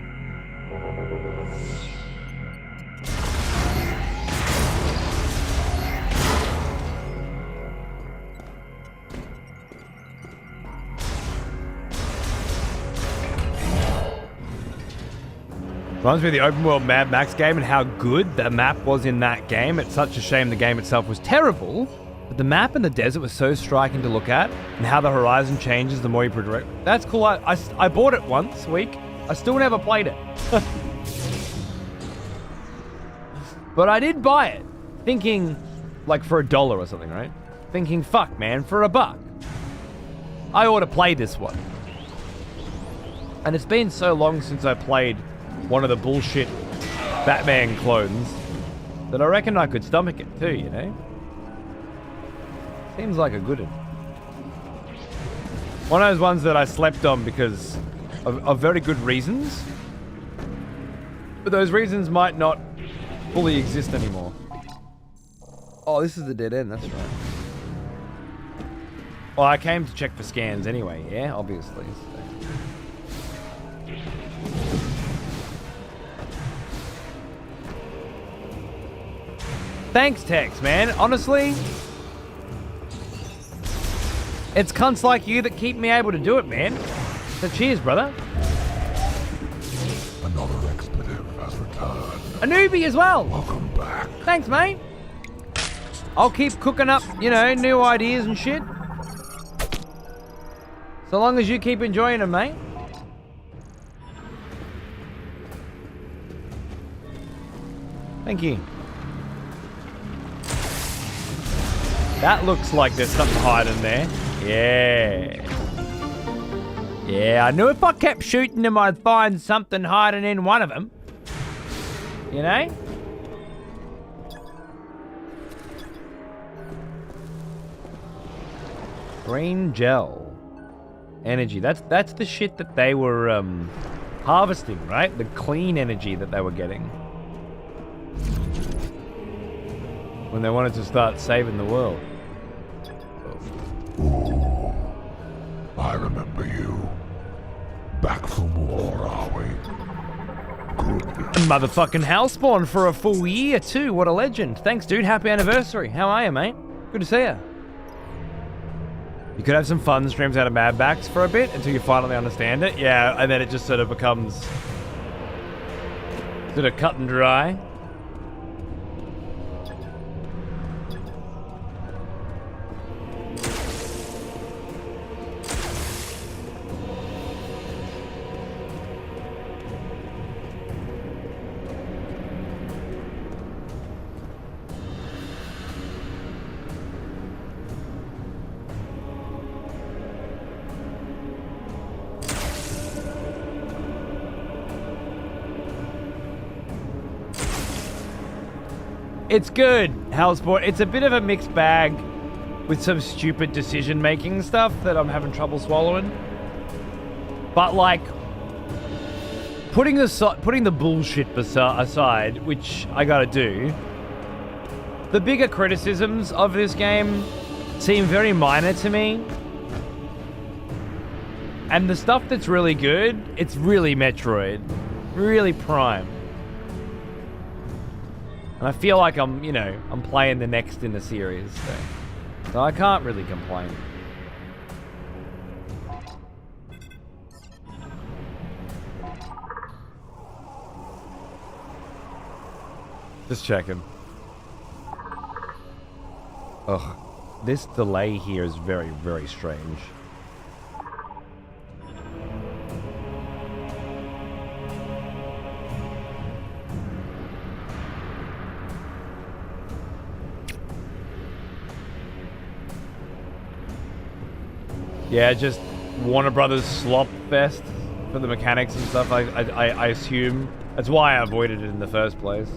Reminds me of the open world Mad Max game and how good the map was in that game. It's such a shame the game itself was terrible, but the map in the desert was so striking to look at, and how the horizon changes the more you progress. That's cool. I bought it once a week. I still never played it. But I did buy it, thinking, like, for $1 or something, right? Thinking, fuck, man, for $1. I ought to play this one. And it's been so long since I played one of the bullshit Batman clones that I reckon I could stomach it too, you know? Seems like a good one. One of those ones that I slept on because of very good reasons. But those reasons might not fully exist anymore. Oh, this is the dead end, that's right. Well, I came to check for scans anyway, yeah, obviously. So. Thanks, Tex, man. Honestly, it's cunts like you that keep me able to do it, man. So cheers, brother. Another expletive has returned. A newbie as well. Welcome back. Thanks, mate. I'll keep cooking up, new ideas and shit. So long as you keep enjoying them, mate. Thank you. That looks like there's something hiding there. Yeah. Yeah, I knew if I kept shooting them, I'd find something hiding in one of them. You know? Green gel. Energy. That's the shit that they were harvesting, right? The clean energy that they were getting. When they wanted to start saving the world. Ooh, I remember you. Back from war, are we? Good. Motherfucking Hellspawn for a full year too. What a legend. Thanks, dude. Happy anniversary. How are you, mate? Good to see you. You could have some fun streams out of Mad Max for a bit until you finally understand it. Yeah, and then it just sort of becomes sort of cut and dry. It's good, Hellsport. It's a bit of a mixed bag with some stupid decision-making stuff that I'm having trouble swallowing. But like, putting the bullshit aside, which I gotta do, the bigger criticisms of this game seem very minor to me. And the stuff that's really good, it's really Metroid. Really prime. And I feel like I'm playing the next in the series. So I can't really complain. Just checking. Ugh. This delay here is very, very strange. Yeah, just Warner Brothers slop fest for the mechanics and stuff. I assume that's why I avoided it in the first place.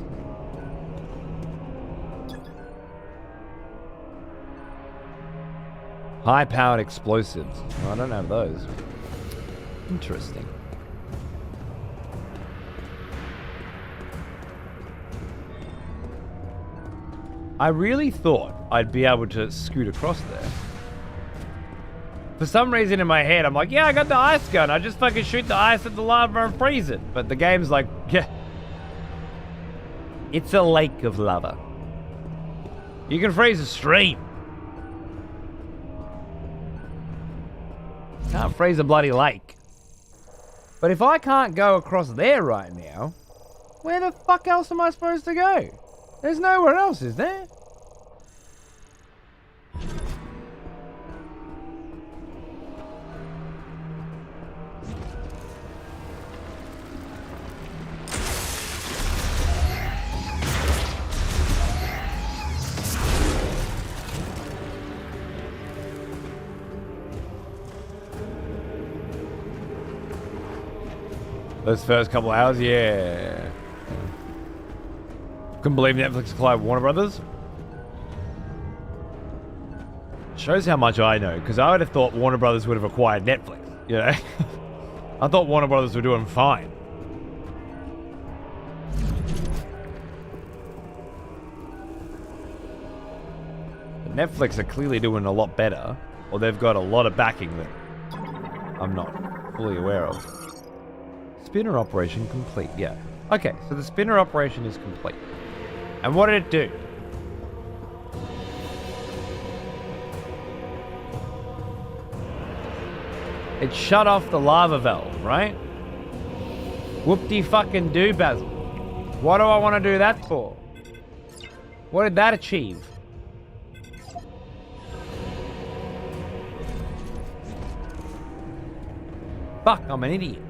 High-powered explosives. Oh, I don't have those. Interesting. I really thought I'd be able to scoot across there. For some reason in my head, I'm like, yeah, I got the ice gun. I just fucking shoot the ice at the lava and freeze it. But the game's like, yeah. It's a lake of lava. You can freeze a stream. Can't freeze a bloody lake. But if I can't go across there right now, where the fuck else am I supposed to go? There's nowhere else, is there? Those first couple hours, yeah. Couldn't believe Netflix acquired Warner Brothers. Shows how much I know, because I would have thought Warner Brothers would have acquired Netflix, you know? I thought Warner Brothers were doing fine. But Netflix are clearly doing a lot better, or they've got a lot of backing that I'm not fully aware of. Spinner operation complete, yeah. Okay, so the spinner operation is complete. And what did it do? It shut off the lava valve, right? Whoop-de-fucking-do, Basil. What do I want to do that for? What did that achieve? Fuck, I'm an idiot.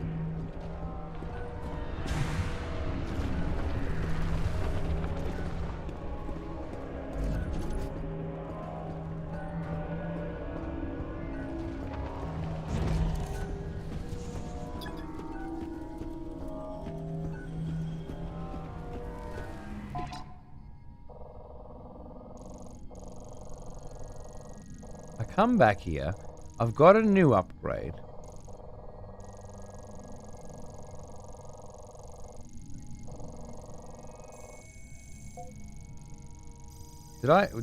I come back here. I've got a new upgrade.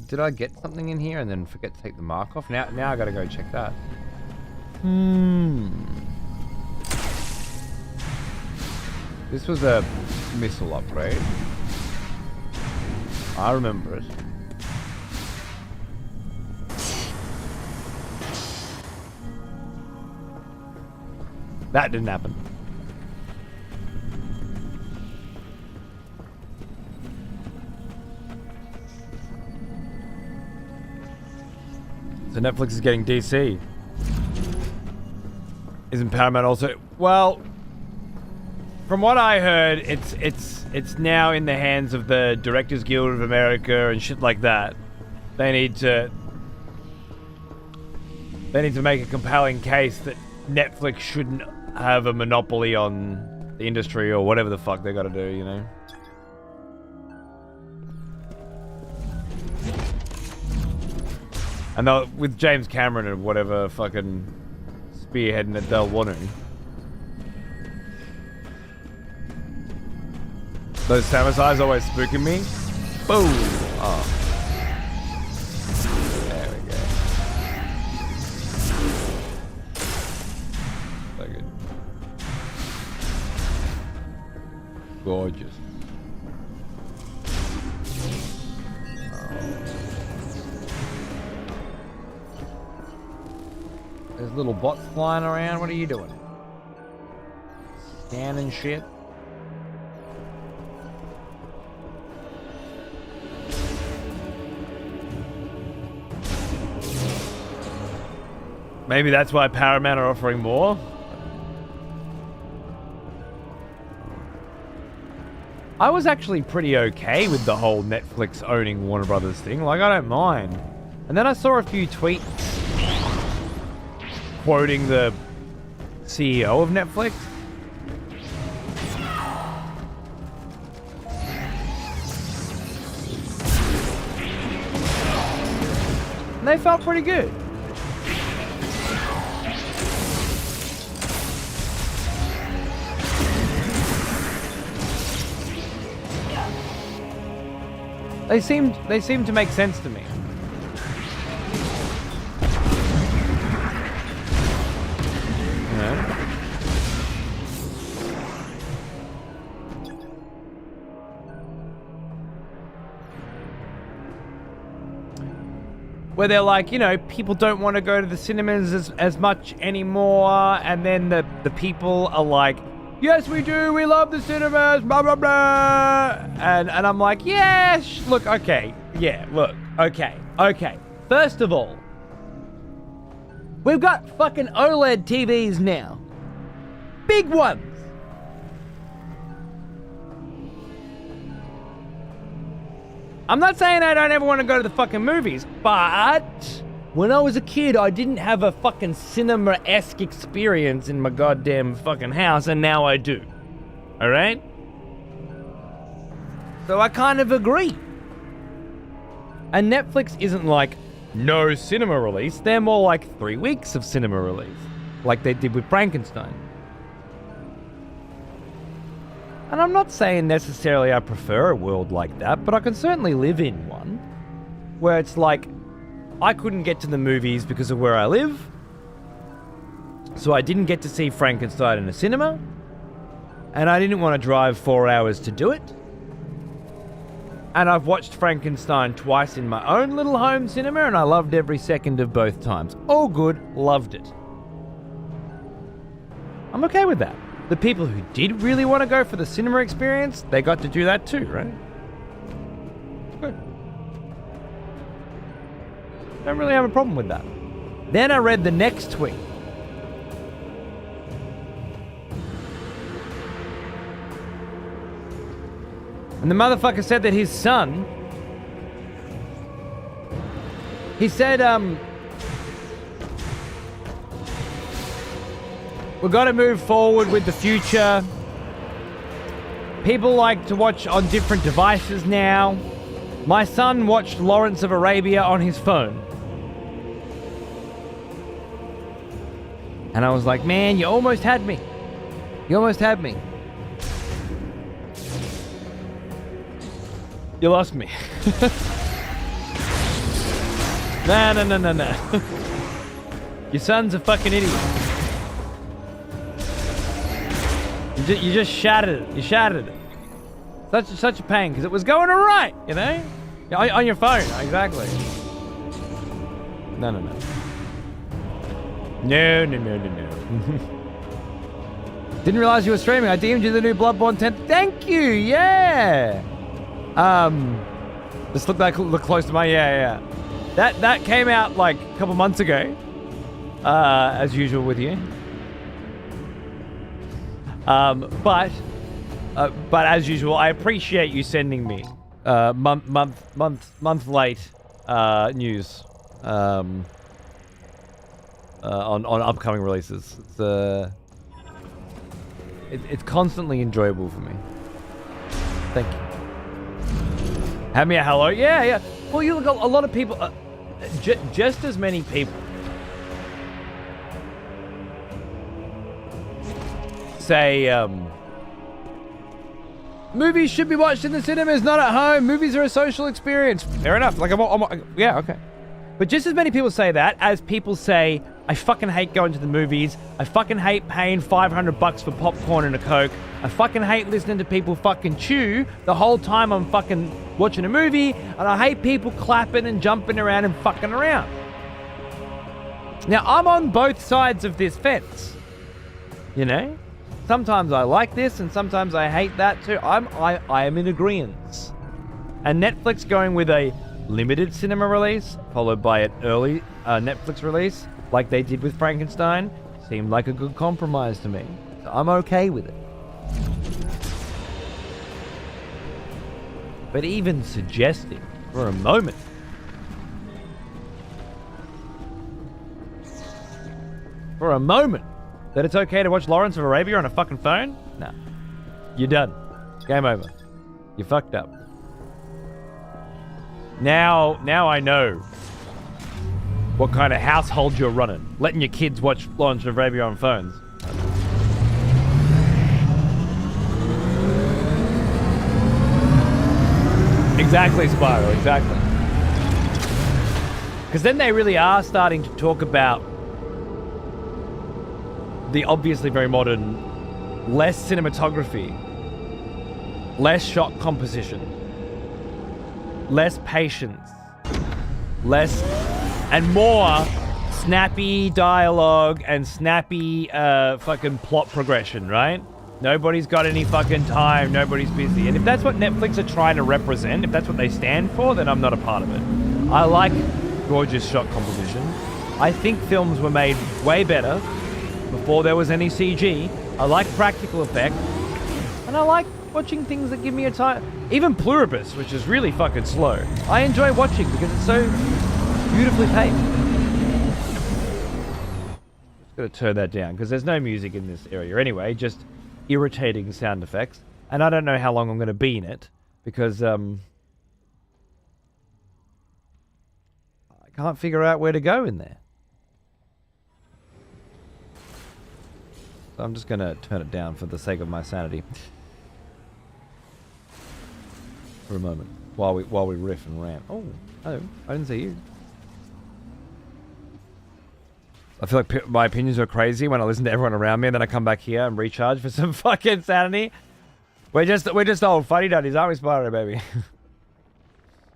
Did I get something in here and then forget to take the mark off? Now I gotta go check that. This was a missile upgrade. I remember it. That didn't happen. So Netflix is getting DC. Isn't Paramount also? Well, from what I heard, it's now in the hands of the Directors Guild of America and shit like that. They need to make a compelling case that Netflix shouldn't have a monopoly on the industry or whatever the fuck they got to do, you know. And with James Cameron and whatever fucking spearheading it, they'll want to. Those Samusai's always spooking me. Boom! Oh. There we go. So good. Gorgeous. There's little bots flying around. What are you doing? Scanning shit. Maybe that's why Paramount are offering more. I was actually pretty okay with the whole Netflix owning Warner Brothers thing. Like, I don't mind. And then I saw a few tweets quoting the CEO of Netflix. And they felt pretty good. They seem to make sense to me. Where they're like, you know, people don't want to go to the cinemas as much anymore, and then the people are like, yes, we do, we love the cinemas, blah, blah, blah. And I'm like, yeah, look, okay, yeah, look, okay. First of all, we've got fucking OLED TVs now. Big ones. I'm not saying I don't ever want to go to the fucking movies, but when I was a kid, I didn't have a fucking cinema-esque experience in my goddamn fucking house, and now I do. Alright? So I kind of agree. And Netflix isn't like, no cinema release. They're more like 3 weeks of cinema release. Like they did with Frankenstein. And I'm not saying necessarily I prefer a world like that, but I can certainly live in one where it's like, I couldn't get to the movies because of where I live, so I didn't get to see Frankenstein in a cinema, and I didn't want to drive 4 hours to do it. And I've watched Frankenstein twice in my own little home cinema, and I loved every second of both times. All good, loved it. I'm okay with that. The people who did really want to go for the cinema experience, they got to do that too, right? Good. Don't really have a problem with that. Then I read the next tweet. And the motherfucker said that his son, he said, we've got to move forward with the future. People like to watch on different devices now. My son watched Lawrence of Arabia on his phone. And I was like, man, you almost had me. You almost had me. You lost me. No. Your son's a fucking idiot. You just shattered it. You shattered it. Such a pain, because it was going all right, you know? On your phone, exactly. No. No. Didn't realize you were streaming. I DM'd you the new Bloodborne 10. Thank you, yeah. This look close to my yeah. That came out like a couple months ago. As usual with you. But as usual, I appreciate you sending me month late news on upcoming releases. It's constantly enjoyable for me. Thank you. Have me a hello? Yeah. Well, you look a lot of people, just as many people say movies should be watched in the cinemas, not at home. Movies are a social experience. Fair enough. Like, yeah, okay. But just as many people say that as people say, I fucking hate going to the movies. I fucking hate paying $500 for popcorn and a Coke. I fucking hate listening to people fucking chew the whole time I'm fucking watching a movie. And I hate people clapping and jumping around and fucking around. Now, I'm on both sides of this fence. You know? Sometimes I like this and sometimes I hate that too. I am in agreement. And Netflix going with a limited cinema release followed by an early Netflix release like they did with Frankenstein seemed like a good compromise to me. So I'm okay with it. But even suggesting for a moment that it's okay to watch Lawrence of Arabia on a fucking phone? Nah. You're done. Game over. You fucked up. Now I know what kind of household you're running. Letting your kids watch Lawrence of Arabia on phones. Exactly, Spyro, exactly. Because then they really are starting to talk about the obviously very modern, less cinematography, less shot composition, less patience, less and more snappy dialogue and snappy fucking plot progression, right? Nobody's got any fucking time, nobody's busy. And if that's what Netflix are trying to represent, if that's what they stand for, then I'm not a part of it. I like gorgeous shot composition. I think films were made way better before there was any CG. I like practical effect. And I like watching things that give me a time. Even Pluribus, which is really fucking slow, I enjoy watching because it's so beautifully paced. Just gotta turn that down because there's no music in this area anyway, just irritating sound effects. And I don't know how long I'm gonna be in it because I can't figure out where to go in there. So I'm just gonna turn it down for the sake of my sanity. For a moment. While we riff and rant. Oh, I didn't see you. I feel like my opinions are crazy when I listen to everyone around me and then I come back here and recharge for some fucking sanity. We're just old fuddy-duddies, aren't we, Spyro, baby?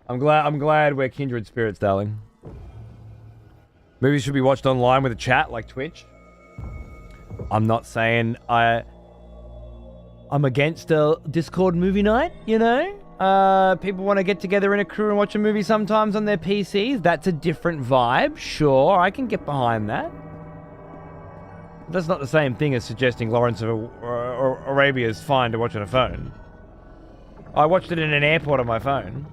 I'm glad we're kindred spirits, darling. Movies should be watched online with a chat like Twitch. I'm not saying I'm against a Discord movie night, you know? People want to get together in a crew and watch a movie sometimes on their PCs. That's a different vibe. Sure, I can get behind that. That's not the same thing as suggesting Lawrence of Arabia is fine to watch on a phone. I watched it in an airport on my phone.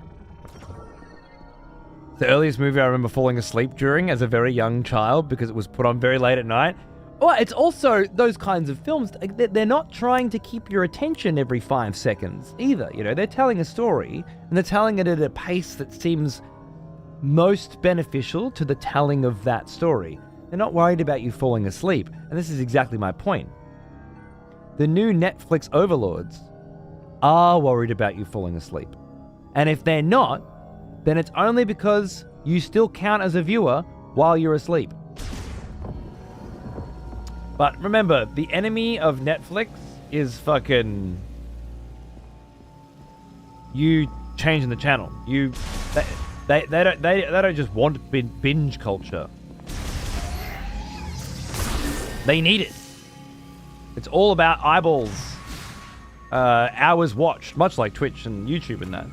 The earliest movie I remember falling asleep during as a very young child because it was put on very late at night. Well, it's also those kinds of films, they're not trying to keep your attention every 5 seconds either. You know, they're telling a story and they're telling it at a pace that seems most beneficial to the telling of that story. They're not worried about you falling asleep. And this is exactly my point. The new Netflix overlords are worried about you falling asleep. And if they're not, then it's only because you still count as a viewer while you're asleep. But remember, the enemy of Netflix is fucking you changing the channel. They don't just want binge culture. They need it. It's all about eyeballs, hours watched, much like Twitch and YouTube and that.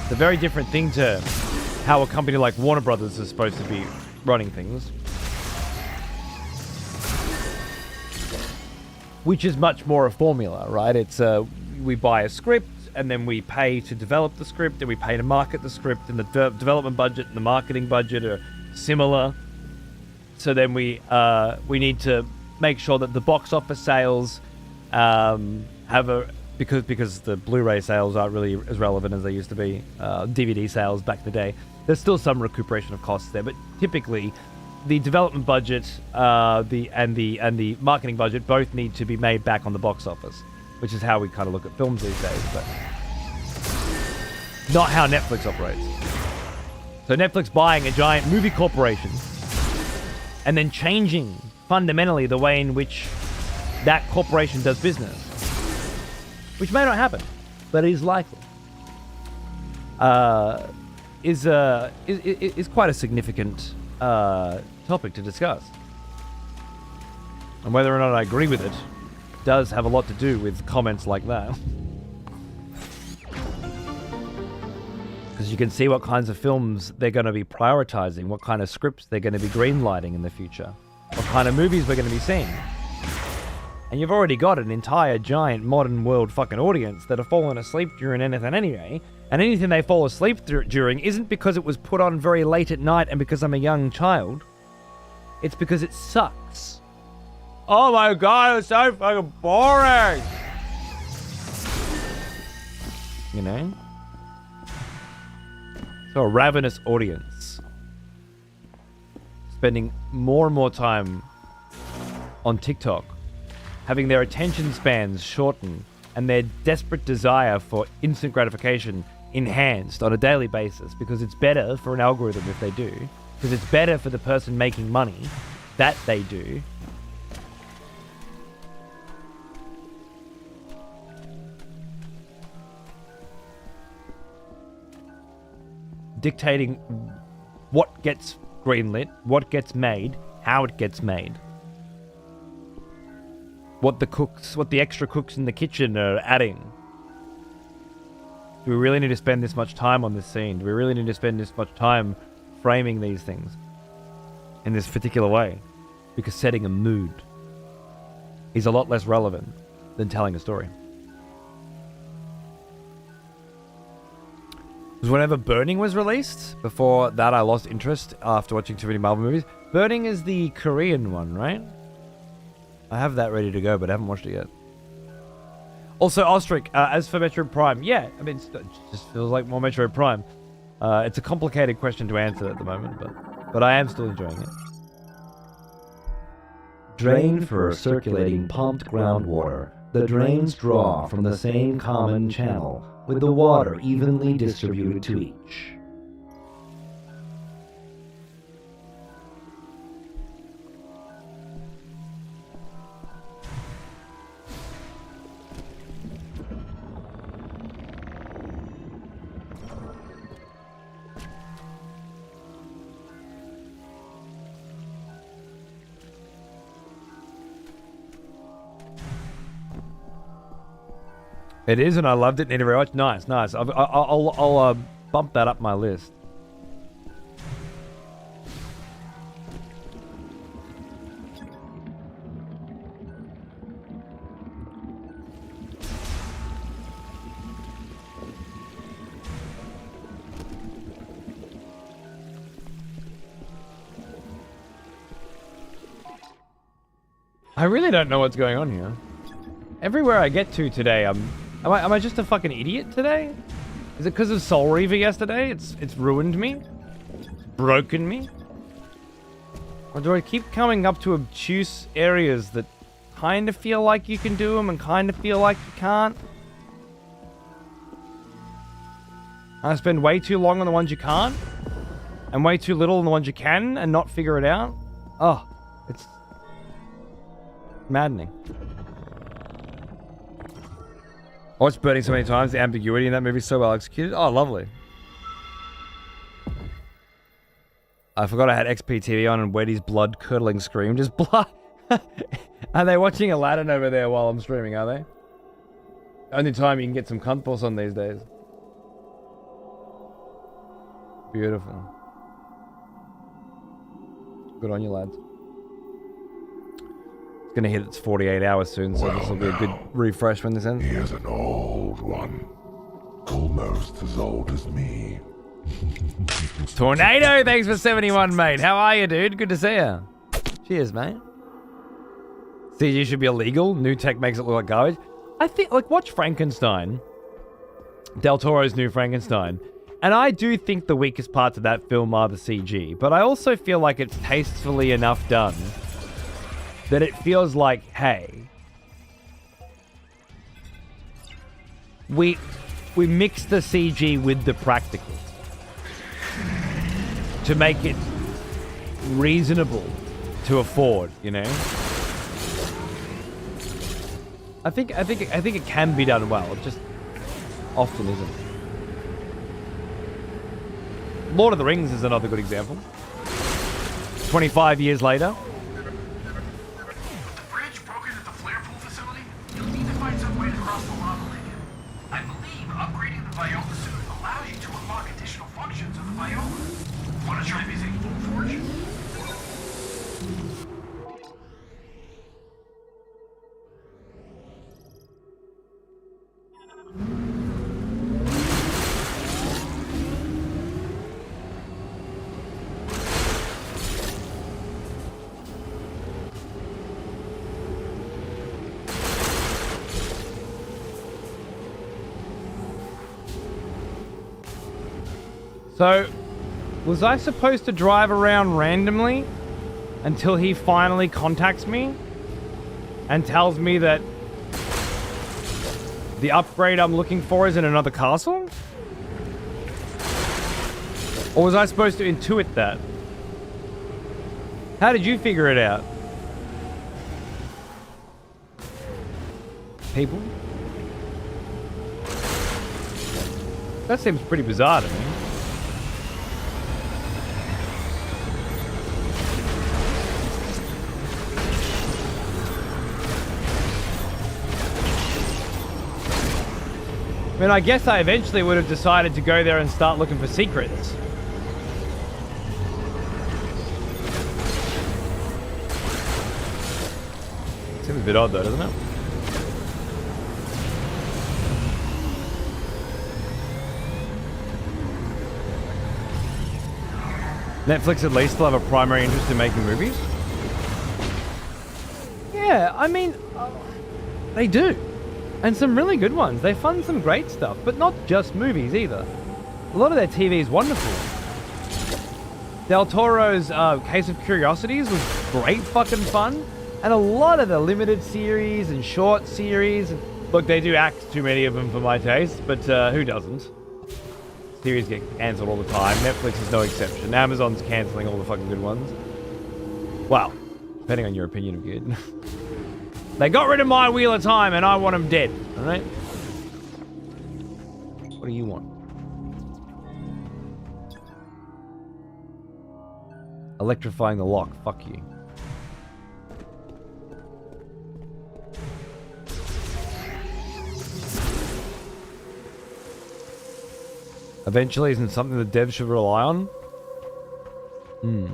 It's a very different thing to how a company like Warner Brothers is supposed to be running things. Which is much more a formula, right? It's we buy a script and then we pay to develop the script and we pay to market the script, and the development budget and the marketing budget are similar. So then we need to make sure that the box office sales have a because the Blu-ray sales aren't really as relevant as they used to be. DVD sales back in the day, there's still some recuperation of costs there, but typically the development budget, the marketing budget both need to be made back on the box office, which is how we kind of look at films these days, but not how Netflix operates. So Netflix buying a giant movie corporation and then changing fundamentally the way in which that corporation does business, which may not happen, but is likely, is quite a significant topic to discuss. And whether or not I agree with it does have a lot to do with comments like that. Because you can see what kinds of films they're going to be prioritizing, what kind of scripts they're going to be greenlighting in the future, what kind of movies we're going to be seeing. And you've already got an entire giant modern world fucking audience that have fallen asleep during anything anyway. And anything they fall asleep during isn't because it was put on very late at night and because I'm a young child. It's because it sucks. Oh my god, it's so fucking boring! You know? So a ravenous audience spending more and more time on TikTok, having their attention spans shorten and their desperate desire for instant gratification enhanced on a daily basis, because it's better for an algorithm if they do, because it's better for the person making money that they do. Dictating what gets greenlit, what gets made, how it gets made. What the extra cooks in the kitchen are adding. Do we really need to spend this much time on this scene? Do we really need to spend this much time framing these things in this particular way? Because setting a mood is a lot less relevant than telling a story. Because whenever Burning was released, before that I lost interest after watching too many Marvel movies. Burning is the Korean one, right? I have that ready to go, but I haven't watched it yet. Also, Ostrich, as for Metroid Prime, yeah, I mean, it just feels like more Metroid Prime. It's a complicated question to answer at the moment, but I am still enjoying it. Drain for circulating pumped groundwater. The drains draw from the same common channel, with the water evenly distributed to each. It is, and I loved it. Need to rewatch. Nice, nice. I'll bump that up my list. I really don't know what's going on here. Everywhere I get to today, am I just a fucking idiot today? Is it because of Soul Reaver yesterday? It's ruined me? It's broken me? Or do I keep coming up to obtuse areas that kind of feel like you can do them and kind of feel like you can't? I spend way too long on the ones you can't, and way too little on the ones you can, and not figure it out? Oh, it's maddening. I watched Burning so many times. The ambiguity in that movie is so well executed. Oh, lovely. I forgot I had XPTV on and Weddy's blood-curdling scream. Just blood. Are they watching Aladdin over there while I'm streaming, are they? Only time you can get some cunt force on these days. Beautiful. Good on you, lads. It's gonna hit its 48 hours soon, so this will be a good refresh when this ends. He is an old one. Almost as old as me. Tornado, thanks for 71, mate. How are you, dude? Good to see you. Cheers, mate. CG should be illegal. New tech makes it look like garbage. I think, like, watch Frankenstein. Del Toro's new Frankenstein. And I do think the weakest parts of that film are the CG. But I also feel like it's tastefully enough done that it feels like, hey, we mix the CG with the practical to make it reasonable to afford, you know? I think it can be done well. It just often isn't. Lord of the Rings is another good example. 25 years later. The bridge broken at the flare pool facility? You'll need to find some way to cross the lava lake. I believe upgrading the Viola suit allows you to unlock additional functions of the Viola. Want to try visiting Full Forge? So, was I supposed to drive around randomly until he finally contacts me and tells me that the upgrade I'm looking for is in another castle? Or was I supposed to intuit that? How did you figure it out? People? That seems pretty bizarre to me. I mean, I guess I eventually would have decided to go there and start looking for secrets. Seems a bit odd though, doesn't it? Netflix at least will have a primary interest in making movies? Yeah, I mean, they do. And some really good ones. They fund some great stuff, but not just movies either. A lot of their TV is wonderful. Del Toro's Case of Curiosities was great fucking fun. And a lot of the limited series and short series. Look, they do act too many of them for my taste, but who doesn't? Series get cancelled all the time. Netflix is no exception. Amazon's cancelling all the fucking good ones. Well, depending on your opinion of good. They got rid of my Wheel of Time and I want them dead, alright? What do you want? Electrifying the lock, fuck you. Eventually isn't something the devs should rely on. Hmm.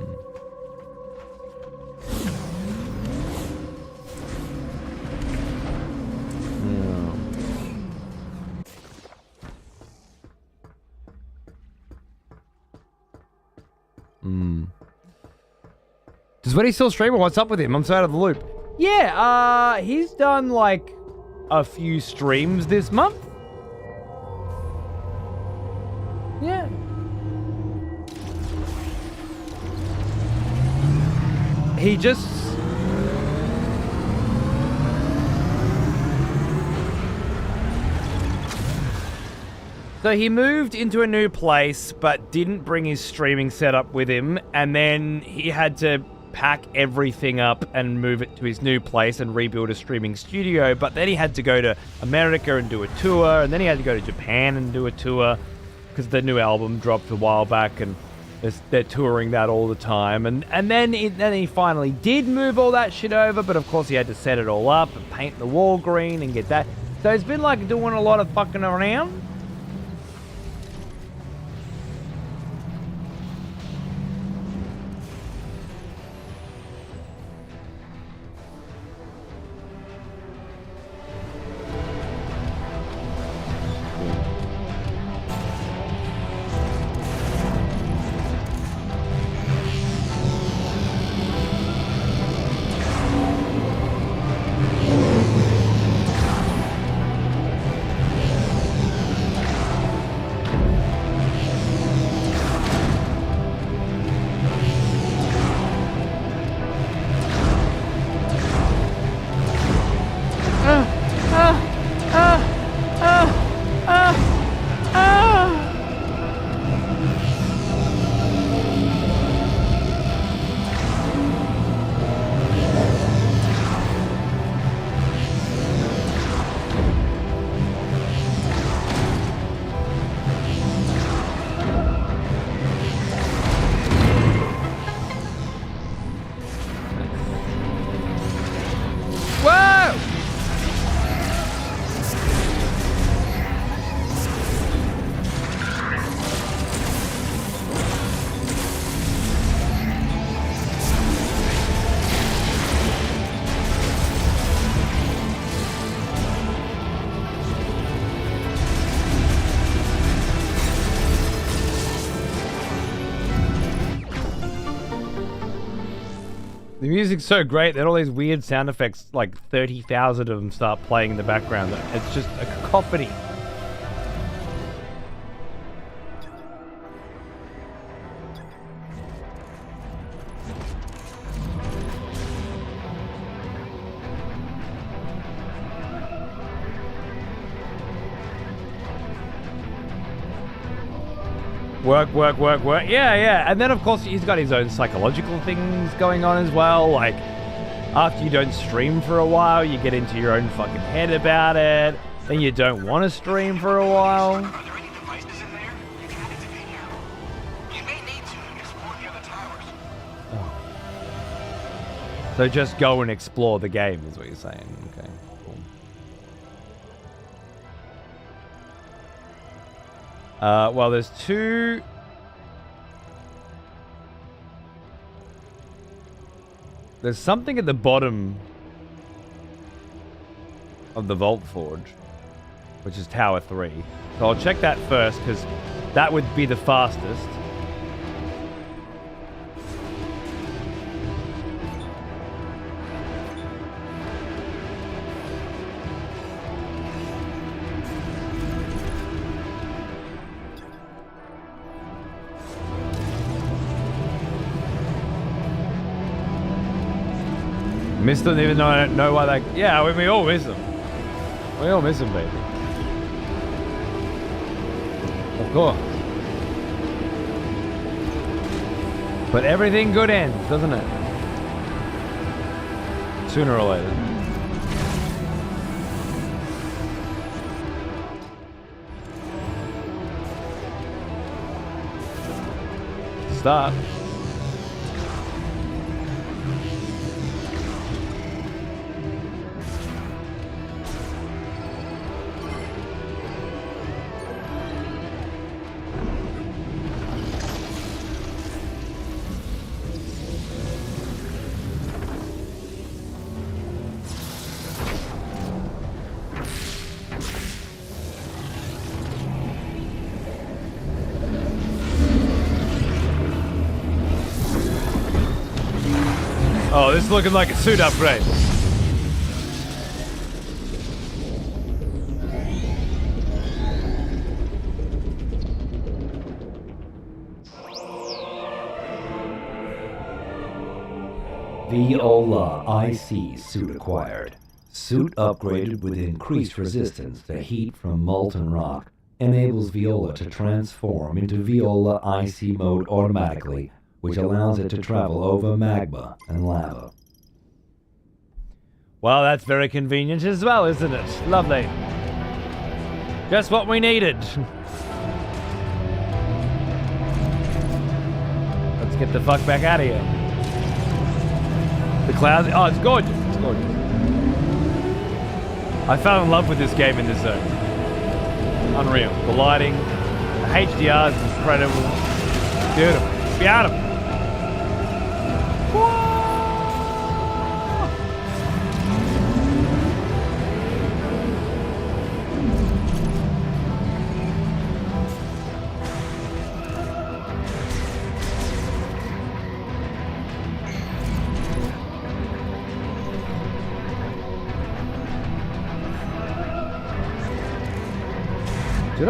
Does Weddy still stream or what's up with him? I'm so out of the loop. Yeah, he's done like a few streams this month. Yeah. He just... So he moved into a new place, but didn't bring his streaming setup with him, and then he had to pack everything up and move it to his new place and rebuild a streaming studio, but then he had to go to America and do a tour, and then he had to go to Japan and do a tour, because the new album dropped a while back, and they're touring that all the time, and then he finally did move all that shit over, but of course he had to set it all up and paint the wall green and get that. So he's been like doing a lot of fucking around. The music's so great that all these weird sound effects, like 30,000 of them, start playing in the background. It's just a cacophony. Work. Yeah. And then, of course, he's got his own psychological things going on as well. Like, after you don't stream for a while, you get into your own fucking head about it. Then you don't want to stream for a while. Are there any devices in there? You can activate here. You may need to explore the other towers. So just go and explore the game, is what you're saying. Okay, cool. Well, there's two... There's something at the bottom of the Vault Forge, which is Tower 3. So I'll check that first, because that would be the fastest. Miss them even though I don't know why they... Yeah, we all miss them. We all miss them, baby. Of course. But everything good ends, doesn't it? Sooner or later. Start. Oh, this is looking like a suit upgrade. Viola IC suit acquired. Suit upgraded with increased resistance to heat from molten rock. Enables Viola to transform into Viola IC mode automatically, which allows it to travel over magma and lava. Well, that's very convenient as well, isn't it? Lovely. Just what we needed. Let's get the fuck back out of here. The clouds. Oh, it's gorgeous. It's gorgeous. I fell in love with this game in this zone. Unreal. The lighting, the HDR is incredible. Beautiful. Beautiful. Did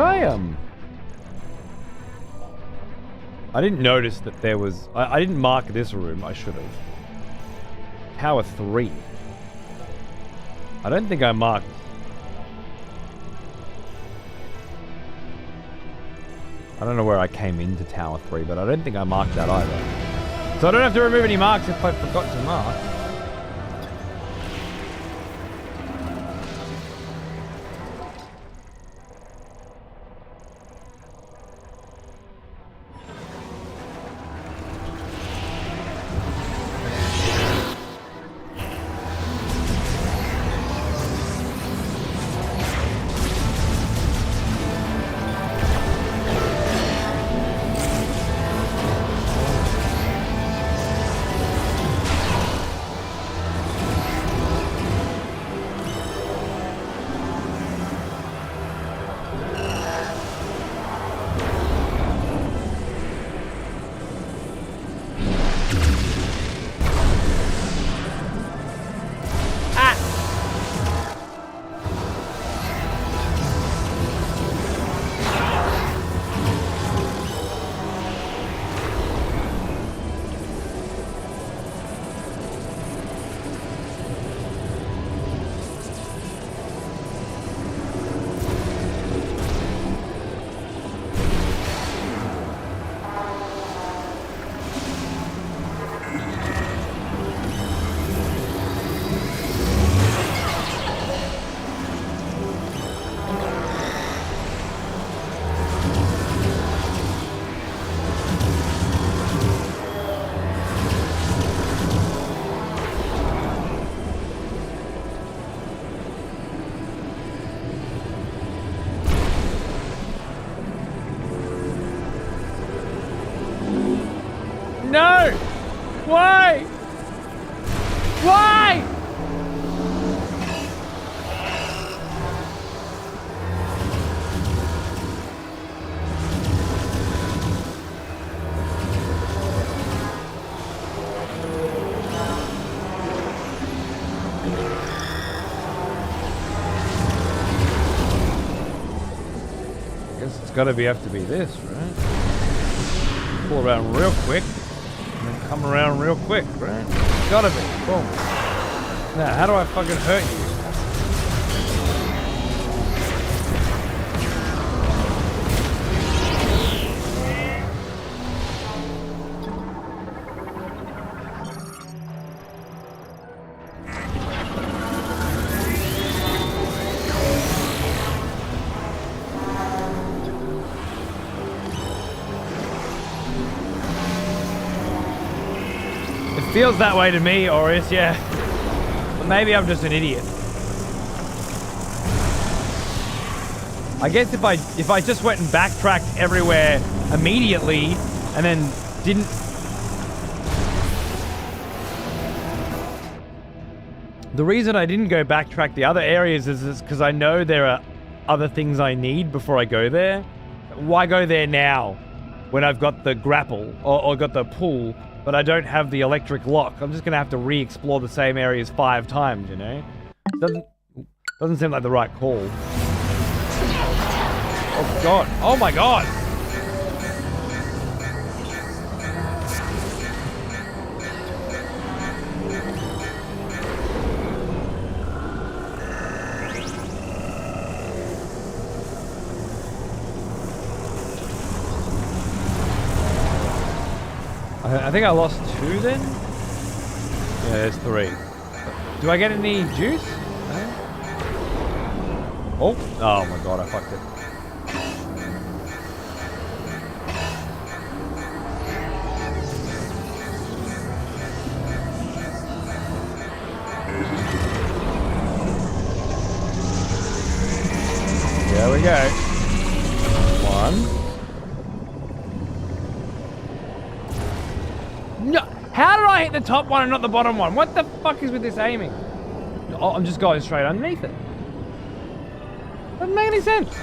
I didn't notice that there was... I didn't mark this room. I should have. Tower 3. I don't think I marked... I don't know where I came into Tower 3, but I don't think I marked that either. So I don't have to remove any marks if I forgot to mark. No! Why? Why? I guess it's gotta have to be this, right? Pull around real quick. Come around real quick, right? Gotta be. Boom. Now, how do I fucking hurt you? Feels that way to me, Aureus, yeah. But maybe I'm just an idiot. I guess if I just went and backtracked everywhere immediately and then didn't... The reason I didn't go backtrack the other areas is because I know there are other things I need before I go there. Why go there now when I've got the grapple or got the pull but I don't have the electric lock. I'm just gonna have to re-explore the same areas 5 times, you know? Doesn't seem like the right call. Oh god. Oh my god! I think I lost 2 then? Yeah, there's 3. Do I get any juice? No? Oh my god, I fucked it. There we go. 1. No, how did I hit the top one and not the bottom one? What the fuck is with this aiming? Oh, I'm just going straight underneath it. Doesn't make any sense.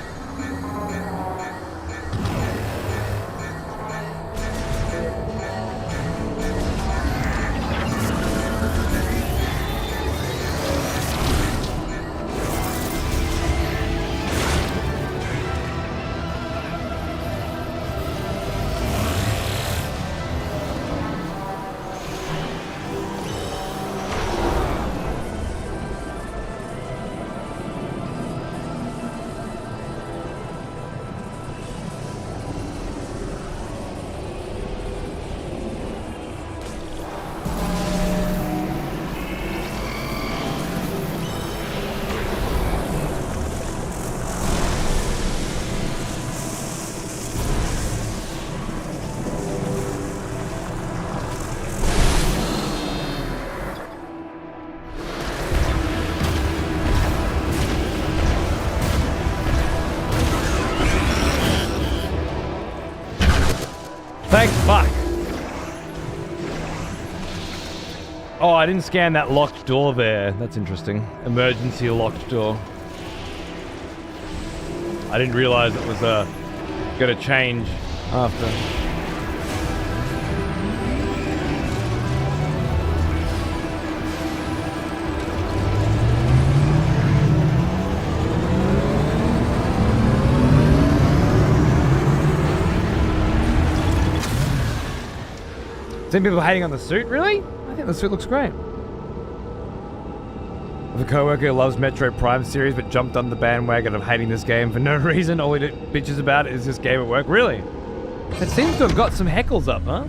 Thank fuck. Oh, I didn't scan that locked door there. That's interesting. Emergency locked door. I didn't realize it was gonna change after. Some people hating on the suit, really? I think the suit looks great. The co-worker who loves Metroid Prime series but jumped on the bandwagon of hating this game for no reason. All he bitches about is this game at work. Really? It seems to have got some heckles up, huh?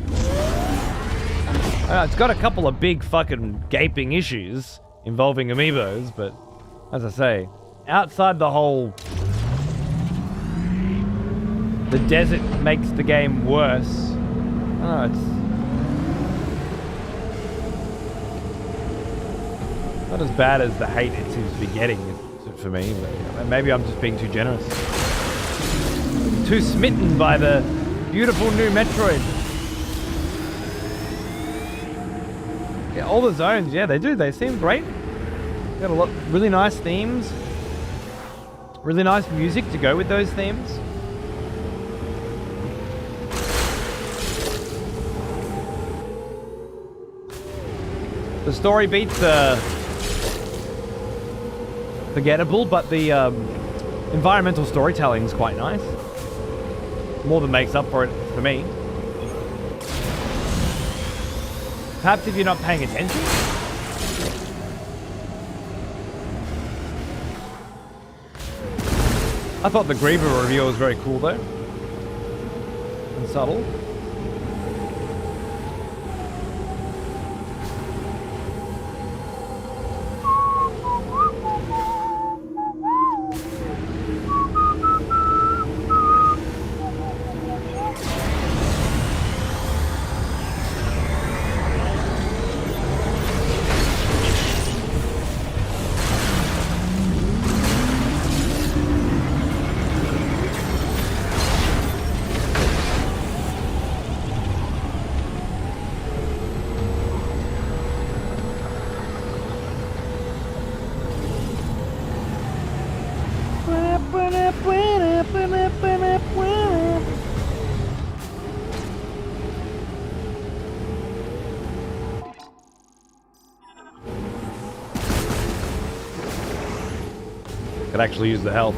It's got a couple of big fucking gaping issues involving amiibos, but as I say, outside the whole... The desert makes the game worse. Oh, it's... not as bad as the hate it seems to be getting for me, but you know, maybe I'm just being too generous. Too smitten by the beautiful new Metroid. Yeah, all the zones, yeah, they do. They seem great. Got a lot, really nice themes. Really nice music to go with those themes. The story beats forgettable, but the environmental storytelling is quite nice. More than makes up for it for me. Perhaps if you're not paying attention. I thought the Griever reveal was very cool though. And subtle. Could actually use the health.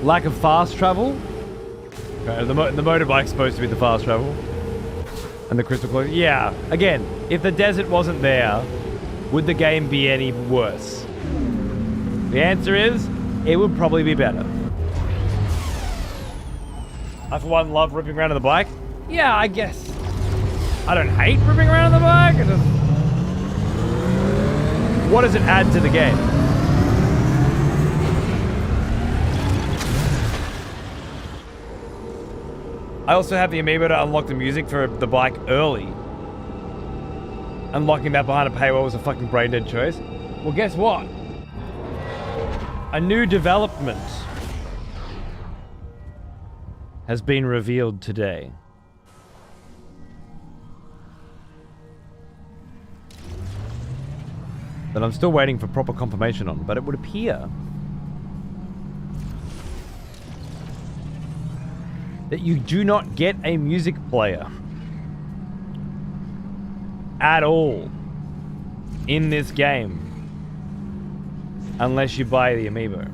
Lack of fast travel. Okay, the motorbike's supposed to be the fast travel. And the crystal cloak. Yeah, again, if the desert wasn't there, would the game be any worse? The answer is, it would probably be better. I, for one, love ripping around on the bike. Yeah, I guess. I don't hate ripping around on the bike. I just... What does it add to the game? I also have the amiibo to unlock the music for the bike early. Unlocking that behind a paywall was a fucking brain dead choice. Well, guess what? A new development has been revealed today. That I'm still waiting for proper confirmation on, but it would appear that you do not get a music player at all in this game unless you buy the amiibo.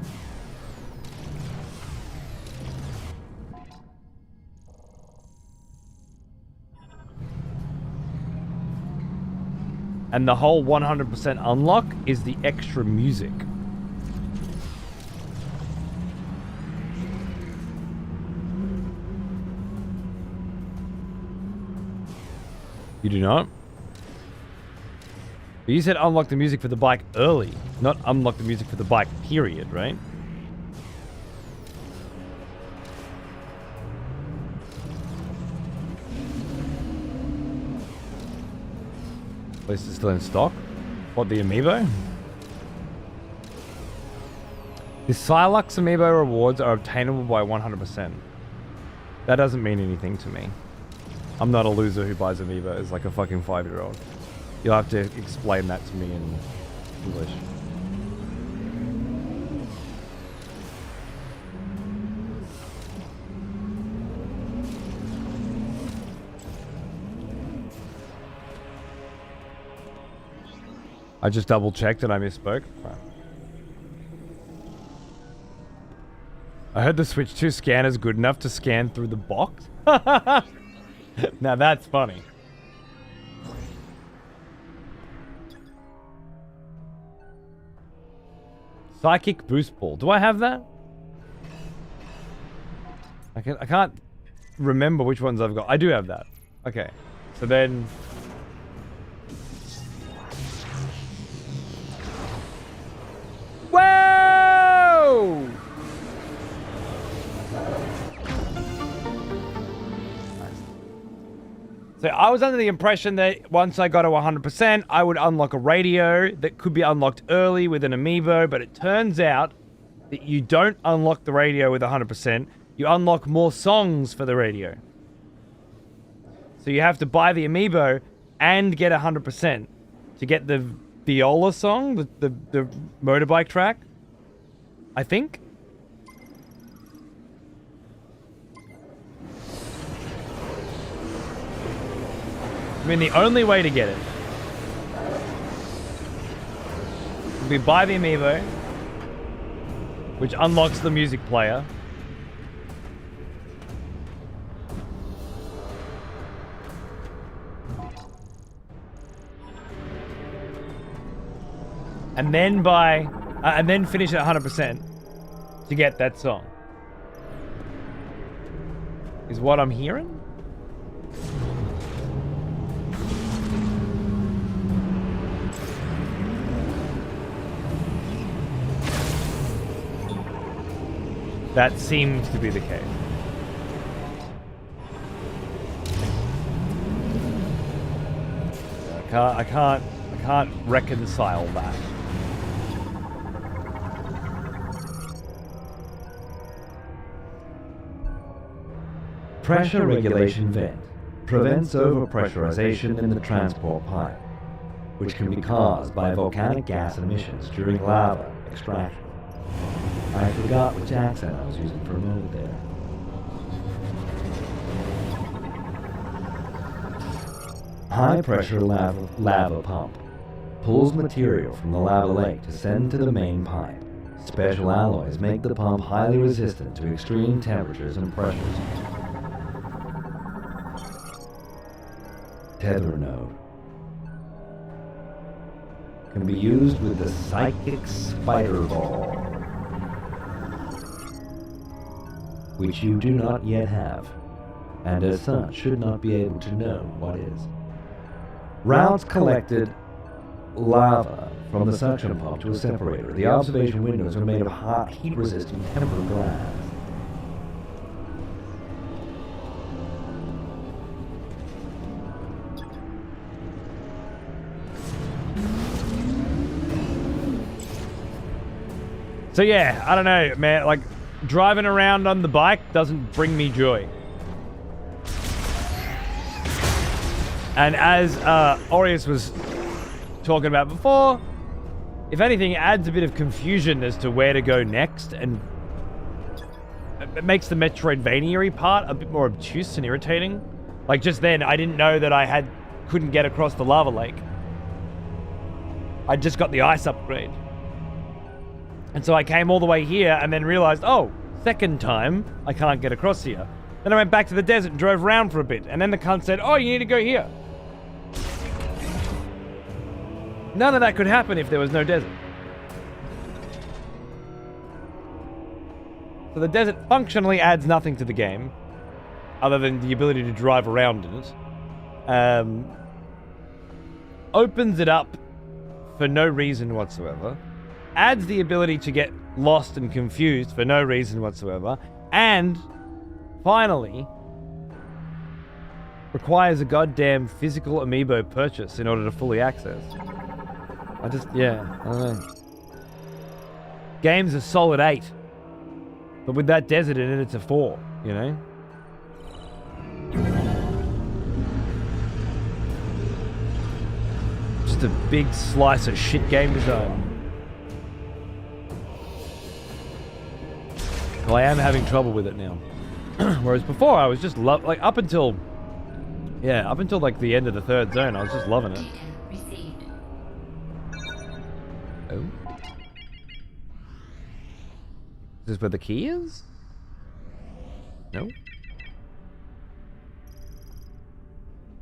And the whole 100% unlock is the extra music. You do not? But you said unlock the music for the bike early, not unlock the music for the bike, period, right? Place is still in stock. What, the amiibo? The Silux amiibo rewards are obtainable by 100%. That doesn't mean anything to me. I'm not a loser who buys amiibos like a fucking 5-year-old. You'll have to explain that to me in English. I just double checked and I misspoke. Right. I heard the Switch 2 scanner's good enough to scan through the box. Now that's funny. Psychic boost ball. Do I have that? I can't remember which ones I've got. I do have that. Okay. So then... Whoa! So I was under the impression that once I got to 100%, I would unlock a radio that could be unlocked early with an amiibo, but it turns out that you don't unlock the radio with 100%. You unlock more songs for the radio. So you have to buy the amiibo and get 100% to get the viola song, the motorbike track, I think. I mean, the only way to get it would be buy the amiibo, which unlocks the music player. And then buy, and then finish at 100% to get that song. Is what I'm hearing? That seems to be the case. I can't reconcile that. Pressure regulation vent prevents overpressurization in the transport pipe, which can be caused by volcanic gas emissions during lava extraction. I forgot which accent I was using for a moment there. High pressure lava pump pulls material from the lava lake to send to the main pipe. Special alloys make the pump highly resistant to extreme temperatures and pressures. Tether node can be used with the psychic spider ball, which you do not yet have, and as such should not be able to know what is. Routes collected lava from the suction pump to a separator. The observation windows are made of hot, heat-resistant tempered glass. So yeah, I don't know, man. Like, driving around on the bike doesn't bring me joy. And as Aureus was talking about before, if anything, it adds a bit of confusion as to where to go next, and it makes the Metroidvania part a bit more obtuse and irritating. Like, just then, I didn't know that I couldn't get across the lava lake. I just got the ice upgrade. And so I came all the way here and then realized, oh, second time, I can't get across here. Then I went back to the desert and drove around for a bit, and then the cunt said, oh, you need to go here. None of that could happen if there was no desert. So the desert functionally adds nothing to the game, other than the ability to drive around in it. Opens it up for no reason whatsoever. Adds the ability to get lost and confused for no reason whatsoever. And, finally, requires a goddamn physical amiibo purchase in order to fully access. I don't know. Game's a solid 8. But with that desert in it, it's a 4, you know? Just a big slice of shit game design. Well, I am having trouble with it now. Whereas before, I was just like, up until like the end of the third zone, I was just loving it. Oh. Is this where the key is? No.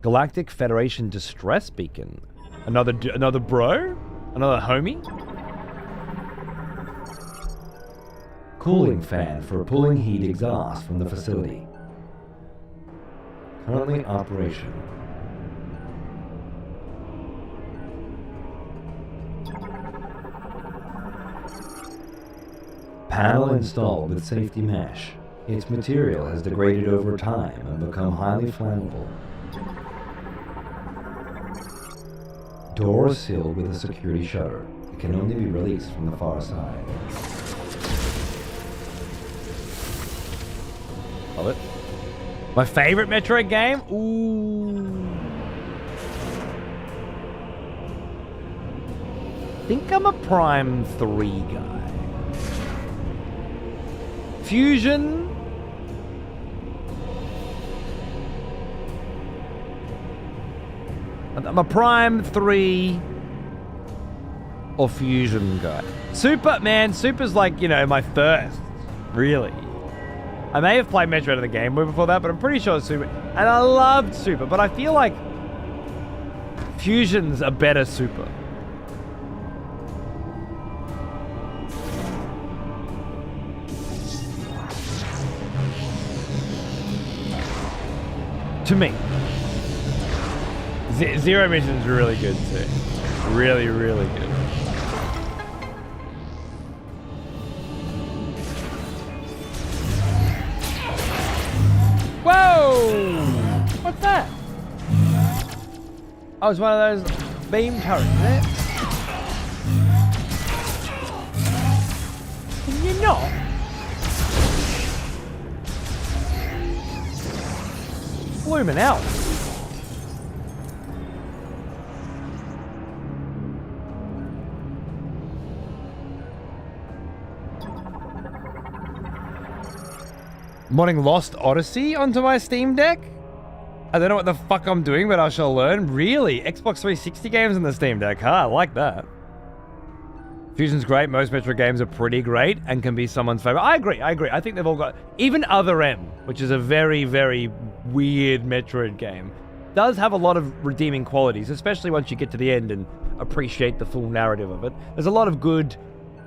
Galactic Federation Distress Beacon. Another bro? Another homie? Cooling fan for pulling heat exhaust from the facility. Currently operational. Panel installed with safety mesh. Its material has degraded over time and become highly flammable. Door sealed with a security shutter. It can only be released from the far side. Love it. My favorite Metroid game? Ooh. I think I'm a Prime 3 guy. Fusion. I'm a Prime 3 or Fusion guy. Super, man, Super's like, you know, my first, really. I may have played Metroid in the Game Boy before that, but I'm pretty sure it's Super. And I loved Super, but I feel like Fusion's a better Super. To me. Zero Mission's really good too. Really, really good. Whoa! What's that? Oh, it's one of those beam turrets, isn't it? Can you not? Blooming out. Modding Lost Odyssey onto my Steam Deck? I don't know what the fuck I'm doing, but I shall learn. Really? Xbox 360 games on the Steam Deck? Huh? I like that. Fusion's great. Most Metroid games are pretty great and can be someone's favorite. I agree. I think they've all got... Even Other M, which is a very, very weird Metroid game, does have a lot of redeeming qualities, especially once you get to the end and appreciate the full narrative of it. There's a lot of good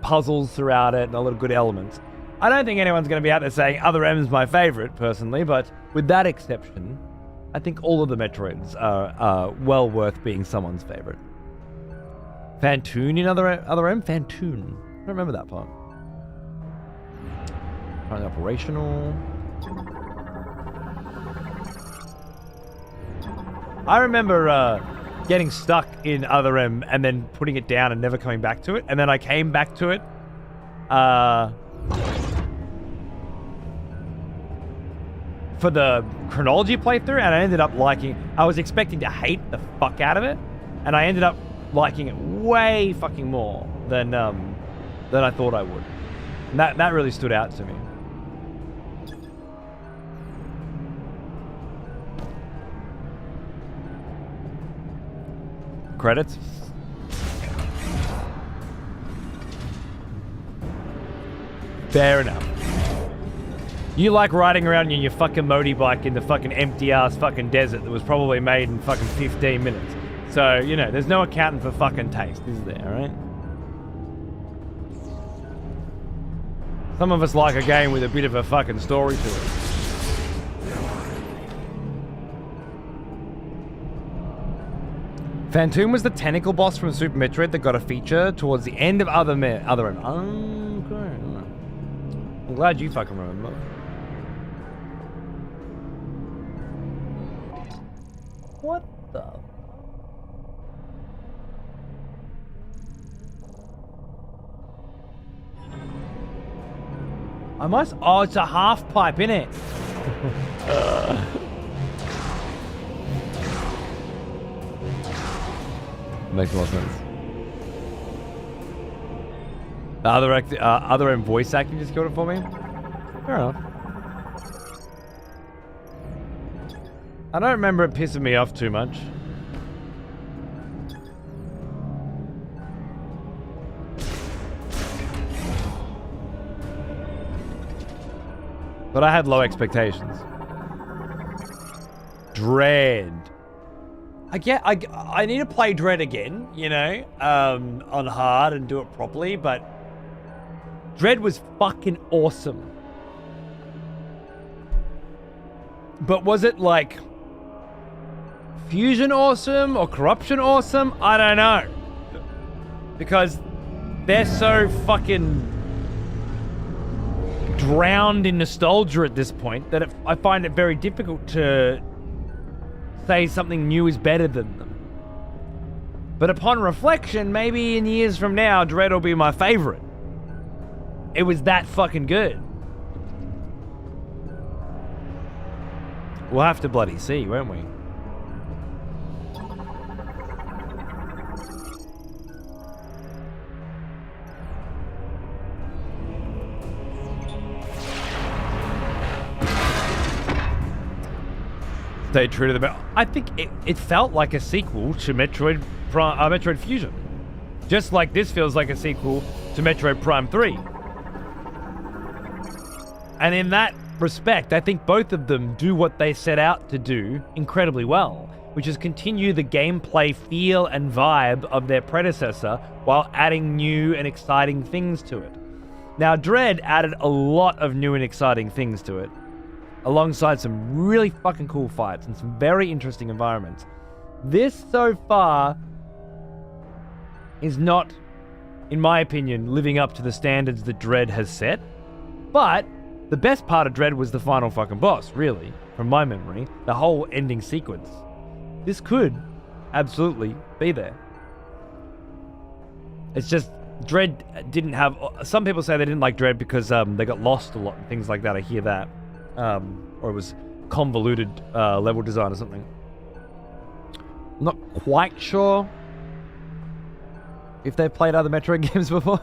puzzles throughout it and a lot of good elements. I don't think anyone's going to be out there saying Other M is my favorite, personally, but with that exception, I think all of the Metroids are well worth being someone's favorite. Fantoon in Other M? Fantoon. I don't remember that part. Currently operational. I remember getting stuck in Other M and then putting it down and never coming back to it. And then I came back to it. For the chronology playthrough, and I ended up liking... I was expecting to hate the fuck out of it, and I ended up liking it way fucking more than I thought I would. And that really stood out to me. Credits. Fair enough. You like riding around in your fucking motorbike in the fucking empty-ass fucking desert that was probably made in fucking 15 minutes. So, you know, there's no accounting for fucking taste, is there, alright? Some of us like a game with a bit of a fucking story to it. Fantoon was the tentacle boss from Super Metroid that got a feature towards the end of Other M. Okay. I'm glad you fucking remember. What the... I must... Oh, it's a half pipe, innit? Makes more sense. The other M voice acting just killed it for me? Fair enough. I don't remember it pissing me off too much. But I had low expectations. Dread. I need to play Dread again, you know, on hard and do it properly, but Dread was fucking awesome. But was it like Fusion awesome or Corruption awesome? I don't know. Because they're so fucking drowned in nostalgia at this point that I find it very difficult to say something new is better than them. But upon reflection, maybe in years from now, Dread will be my favorite. It was that fucking good. We'll have to bloody see, won't we? Stay true to the... I think it felt like a sequel to Metroid Fusion. Just like this feels like a sequel to Metroid Prime 3. And in that respect, I think both of them do what they set out to do incredibly well, which is continue the gameplay feel and vibe of their predecessor while adding new and exciting things to it. Now, Dread added a lot of new and exciting things to it, alongside some really fucking cool fights and some very interesting environments. This, so far, is not, in my opinion, living up to the standards that Dread has set. But the best part of Dread was the final fucking boss, really, from my memory. The whole ending sequence. This could absolutely be there. It's just, Dread didn't have... Some people say they didn't like Dread because they got lost a lot and things like that. I hear that. Or it was convoluted level design or something. I'm not quite sure if they've played other Metroid games before.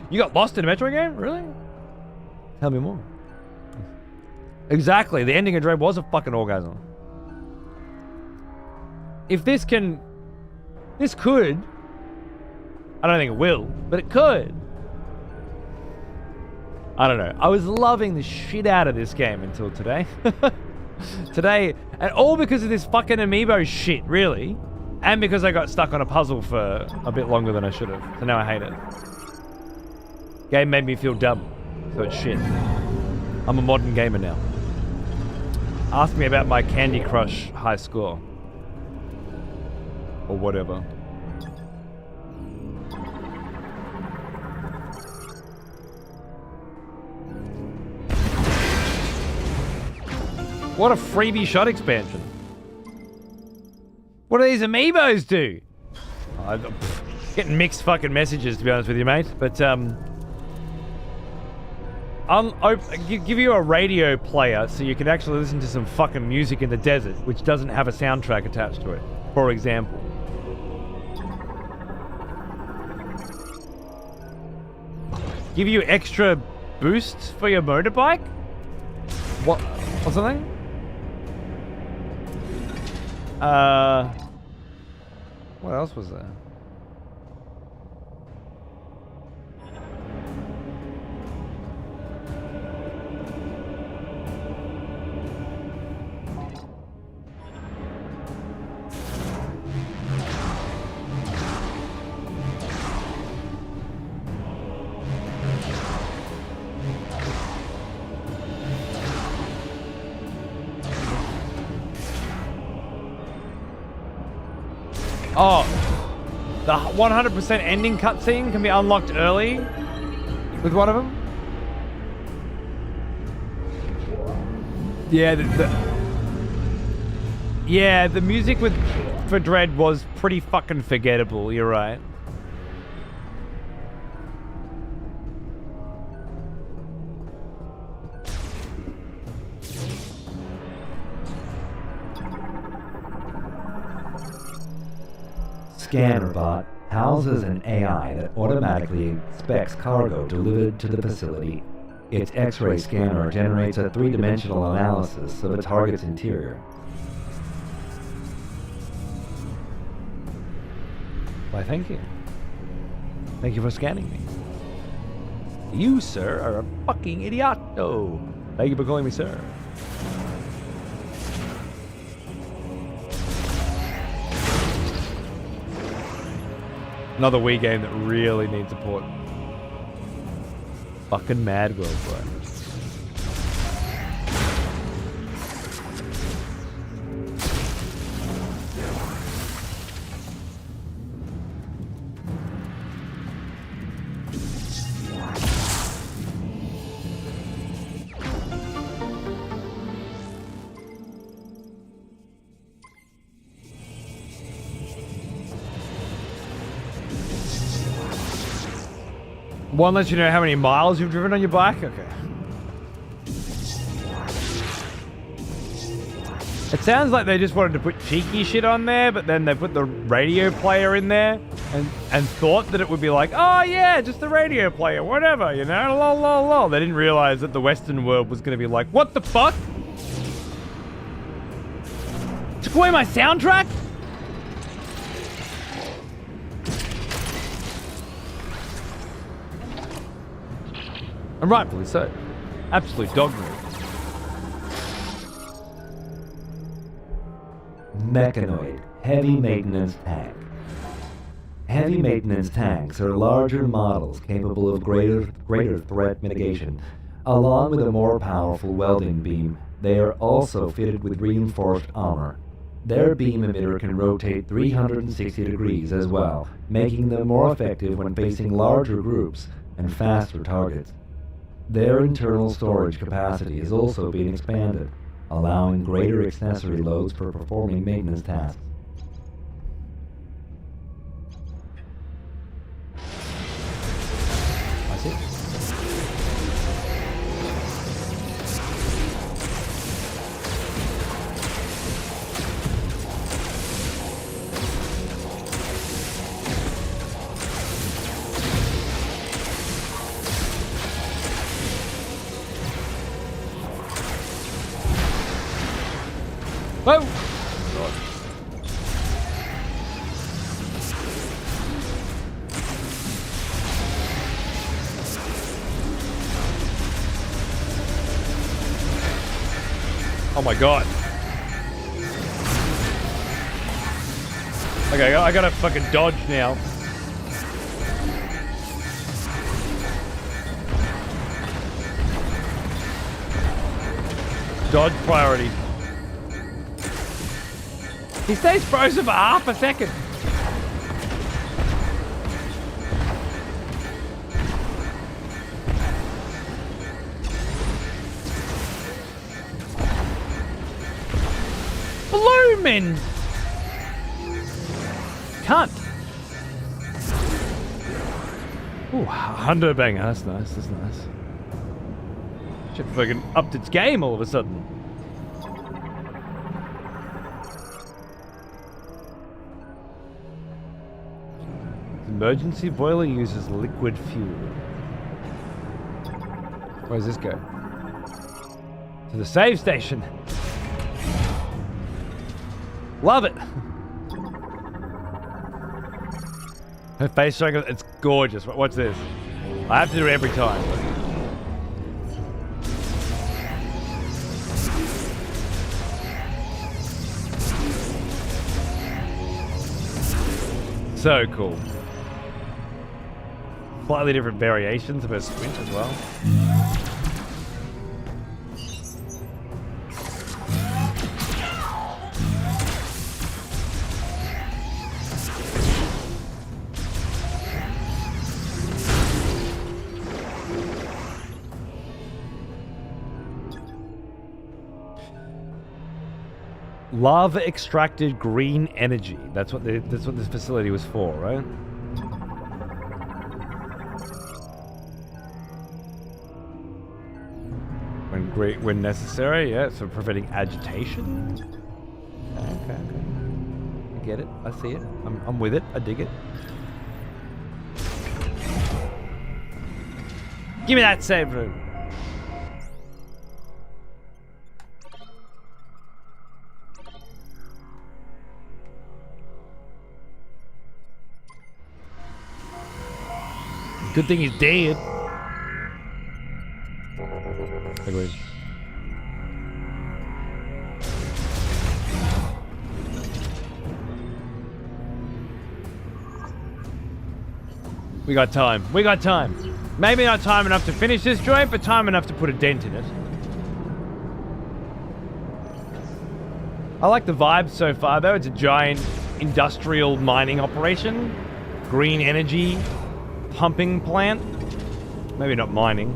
You got lost in a Metroid game? Really? Tell me more. Exactly. The ending of Dread was a fucking orgasm. if this could, I don't think it will, but it could. I don't know. I was loving the shit out of this game until today. Today, and all because of this fucking amiibo shit, really. And because I got stuck on a puzzle for a bit longer than I should have. So now I hate it. Game made me feel dumb. So it's shit. I'm a modern gamer now. Ask me about my Candy Crush high score. Or whatever. What a freebie shot expansion. What do these amiibos do? I'm getting mixed fucking messages, to be honest with you, mate. But, I'll give you a radio player so you can actually listen to some fucking music in the desert, which doesn't have a soundtrack attached to it, for example. Give you extra boosts for your motorbike? What? Or something? What else was there? Oh, the 100% ending cutscene can be unlocked early with one of them. Yeah, the music for Dread was pretty fucking forgettable. You're right. Scannerbot houses an AI that automatically inspects cargo delivered to the facility. Its X-ray scanner generates a three-dimensional analysis of a target's interior. Why, thank you. Thank you for scanning me. You, sir, are a fucking idioto. Thank you for calling me sir. Another Wii game that really needs support. Fucking Mad Girl, bro. One lets you know how many miles you've driven on your bike? Okay. It sounds like they just wanted to put cheeky shit on there, but then they put the radio player in there and thought that it would be like, oh yeah, just the radio player, whatever, you know, lol lol lol. They didn't realize that the Western world was going to be like, what the fuck? Took away my soundtrack? And rightfully so. Absolute dog move. Mechanoid Heavy Maintenance Tank. Heavy maintenance tanks are larger models capable of greater threat mitigation. Along with a more powerful welding beam, they are also fitted with reinforced armor. Their beam emitter can rotate 360 degrees as well, making them more effective when facing larger groups and faster targets. Their internal storage capacity is also being expanded, allowing greater accessory loads for performing maintenance tasks. I see. Whoa! Oh my god. Okay, I gotta fucking dodge now. Dodge priority. He stays frozen for half a second. Bloomin' cunt. Ooh, Hundo banger. That's nice. That's nice. Shit fucking upped its game all of a sudden. The emergency boiler uses liquid fuel. Where does this go? To the save station. Love it. Her face showing, it's gorgeous. What's this? I have to do it every time. So cool. Slightly different variations of her squint as well. Lava extracted green energy. That's what this facility was for, right? When necessary, yeah, so preventing agitation. Okay. I get it. I see it. I'm with it. I dig it. Give me that save room. Good thing he's dead. Agreed. We got time. We got time. Maybe not time enough to finish this joint, but time enough to put a dent in it. I like the vibe so far, though. It's a giant industrial mining operation. Green energy pumping plant. Maybe not mining.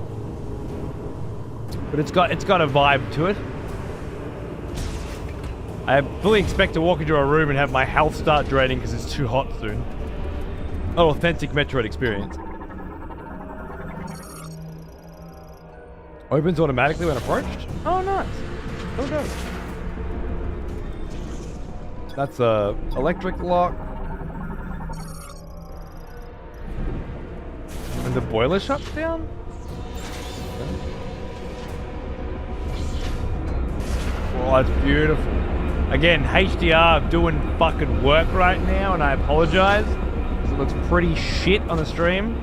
But it's got a vibe to it. I fully expect to walk into a room and have my health start draining because it's too hot soon. An authentic Metroid experience. Opens automatically when approached? Oh, nice. Okay. That's a electric lock. And the boiler shuts down? Oh, that's beautiful. Again, HDR doing fucking work right now, and I apologize. Because it looks pretty shit on the stream.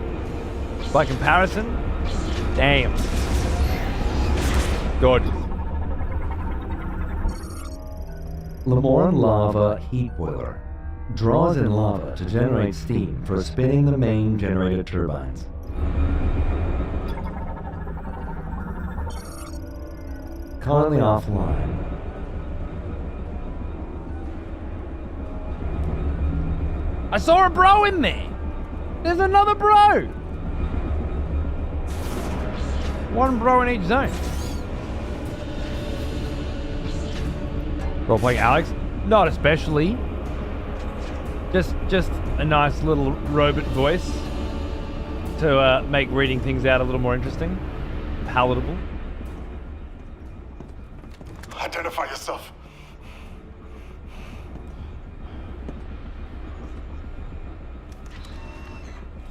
By comparison. Damn. Gorgeous. Lemoran lava heat boiler draws in lava to generate steam for spinning the main generator turbines. Currently offline. I saw a bro in there. There's another bro. One bro in each zone. Role playing Alex? Not especially. Just a nice little robot voice to make reading things out a little more interesting, palatable. Identify yourself.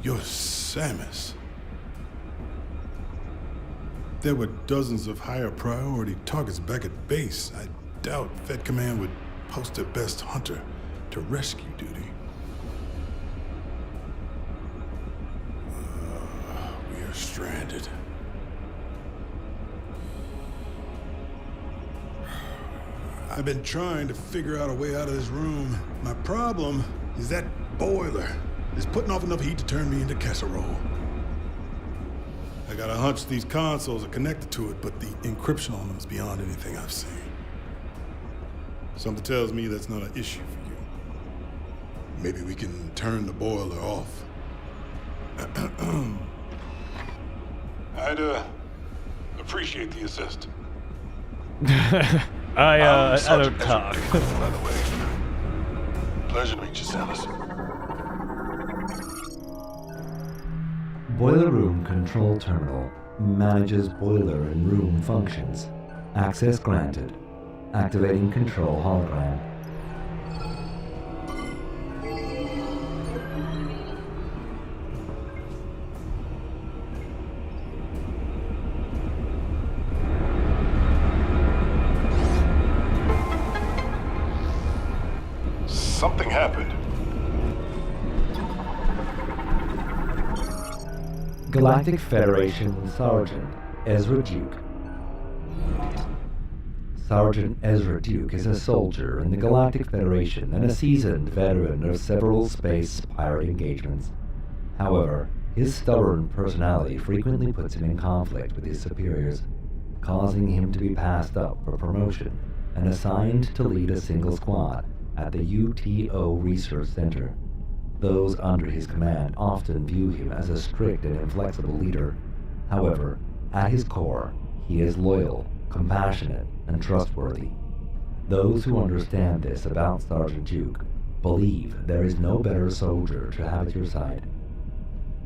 You're Samus. There were dozens of higher priority targets back at base. I doubt Fed Command would post their best hunter to rescue duty. We are stranded. I've been trying to figure out a way out of this room. My problem is that boiler is putting off enough heat to turn me into casserole. I got a hunch these consoles are connected to it, but the encryption on them is beyond anything I've seen. Something tells me that's not an issue for you. Maybe we can turn the boiler off. I'd appreciate the assist. I don't talk. By the way, pleasure to meet you, Samus. Boiler Room Control Terminal manages boiler and room functions. Access granted. Activating control hologram. Something happened. Galactic Federation Sergeant Ezra Duke. Sergeant Ezra Duke is a soldier in the Galactic Federation and a seasoned veteran of several space pirate engagements. However, his stubborn personality frequently puts him in conflict with his superiors, causing him to be passed up for promotion and assigned to lead a single squad at the UTO Research Center. Those under his command often view him as a strict and inflexible leader. However, at his core, he is loyal, compassionate, and trustworthy. Those who understand this about Sergeant Duke believe there is no better soldier to have at your side.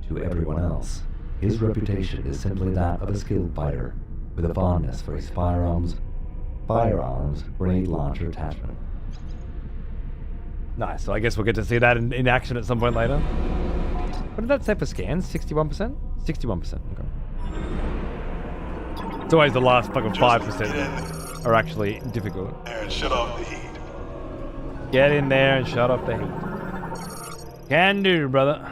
To everyone else, his reputation is simply that of a skilled fighter, with a fondness for his firearms grenade launcher attachment. Nice. So I guess we'll get to see that in action at some point later. What did that say for scans? 61%? 61%. Okay. It's always the last fucking 5% are actually difficult. And shut off the heat. Get in there and shut off the heat. Can do, brother.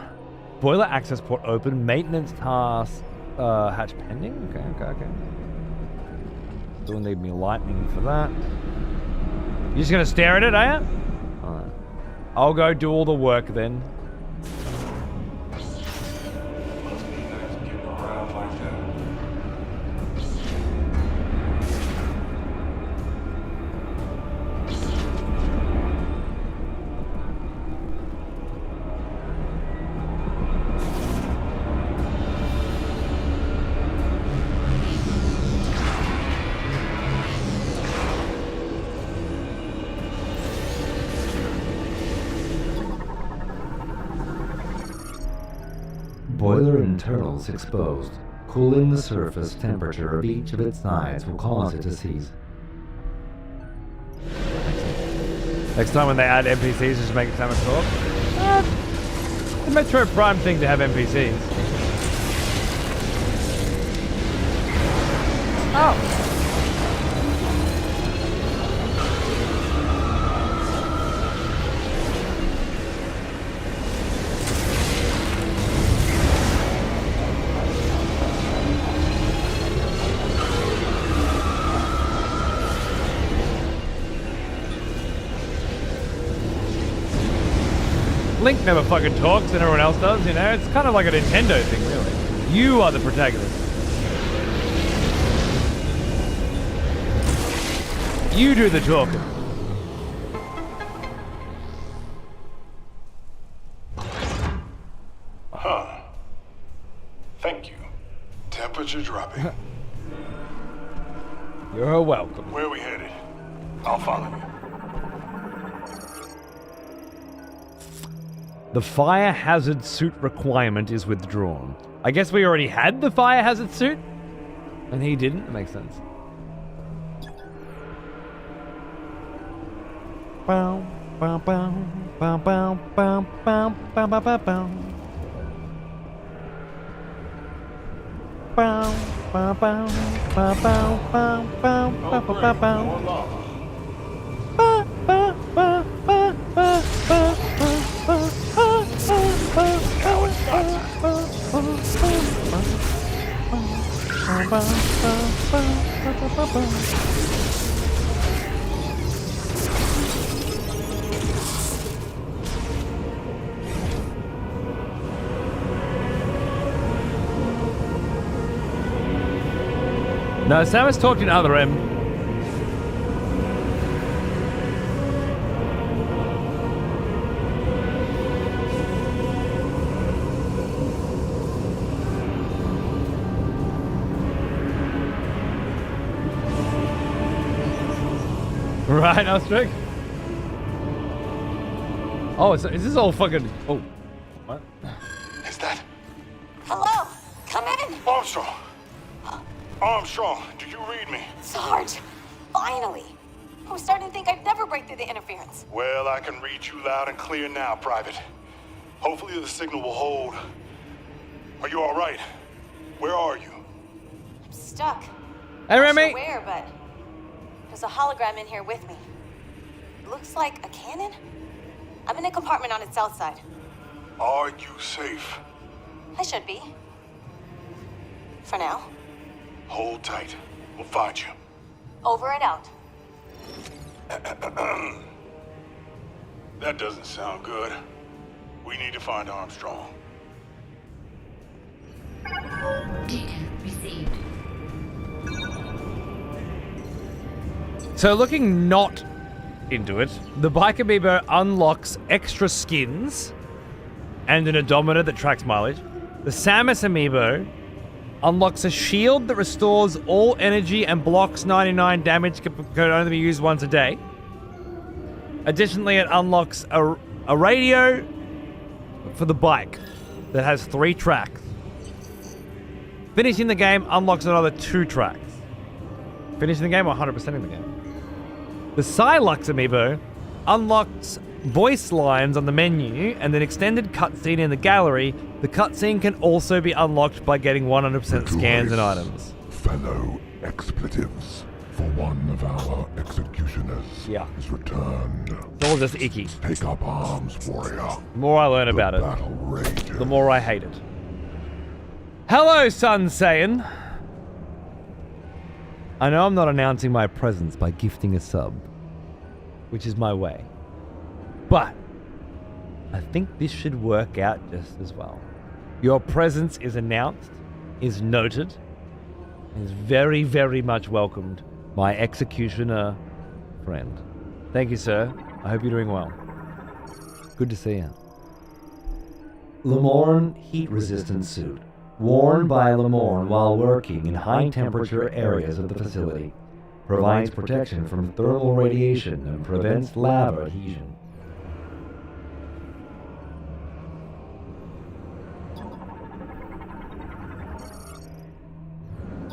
Boiler access port open. Maintenance task hatch pending. Okay. Still need me lightning for that. You just gonna stare at it, are you? Alright. I'll go do all the work then. Boiler internals exposed. Cooling the surface temperature of each of its sides will cause it to seize. Next time when they add NPCs, just make it sound talk. The Metroid Prime thing to have NPCs. Oh. Link never fucking talks and everyone else does, you know? It's kind of like a Nintendo thing, really. You are the protagonist. You do the talking. Huh. Thank you. Temperature dropping. You're welcome. Where are we headed? I'll follow you. The fire hazard suit requirement is withdrawn. I guess we already had the fire hazard suit? And he didn't? That makes sense. Bow, bow, bow, bow, bow, bow, bow, bow, bow, bow, bow. Bow, bow, bow, bow, bow, bow, bow, bow, bow, bow. Ba, ba, ba, ba, ba, ba, ba, ba. No, Samus talked in other M. Right, Ostrich? Oh, is this all fucking... Oh. What? Is that Hello? Come in! Armstrong? Armstrong, do you read me? Sarge! Finally! I was starting to think I'd never break through the interference. Well, I can read you loud and clear now, Private. Hopefully the signal will hold. Are you all right? Where are you? I'm stuck. Hey, Not Remy! sure where, but there's a hologram in here with me. Looks like a cannon? I'm in a compartment on its south side. Are you safe? I should be. For now. Hold tight. We'll find you. Over and out. That doesn't sound good. We need to find Armstrong. Data received. So looking not into it, the Bike Amiibo unlocks extra skins and an odometer that tracks mileage. The Samus Amiibo unlocks a shield that restores all energy and blocks 99 damage, can only be used once a day. Additionally, it unlocks a radio for the bike that has 3 tracks. Finishing the game unlocks another 2 tracks. Finishing the game or 100%ing the game. The Psylux Amiibo unlocks voice lines on the menu and an extended cutscene in the gallery. The cutscene can also be unlocked by getting 100% scans and items. Fellow expletives, for one of our executioners is returned. It's all just icky. Take up arms, warrior. The more I learn about it, Battle rages. the more I hate it. Hello, Sun Saiyan. I know I'm not announcing my presence by gifting a sub, which is my way. But I think this should work out just as well. Your presence is announced, is noted, and is very, very much welcomed, my executioner friend. Thank you, sir. I hope you're doing well. Good to see you. Lemorn heat-resistant suit, worn by Lemorn while working in high-temperature areas of the facility, provides protection from thermal radiation and prevents lava adhesion.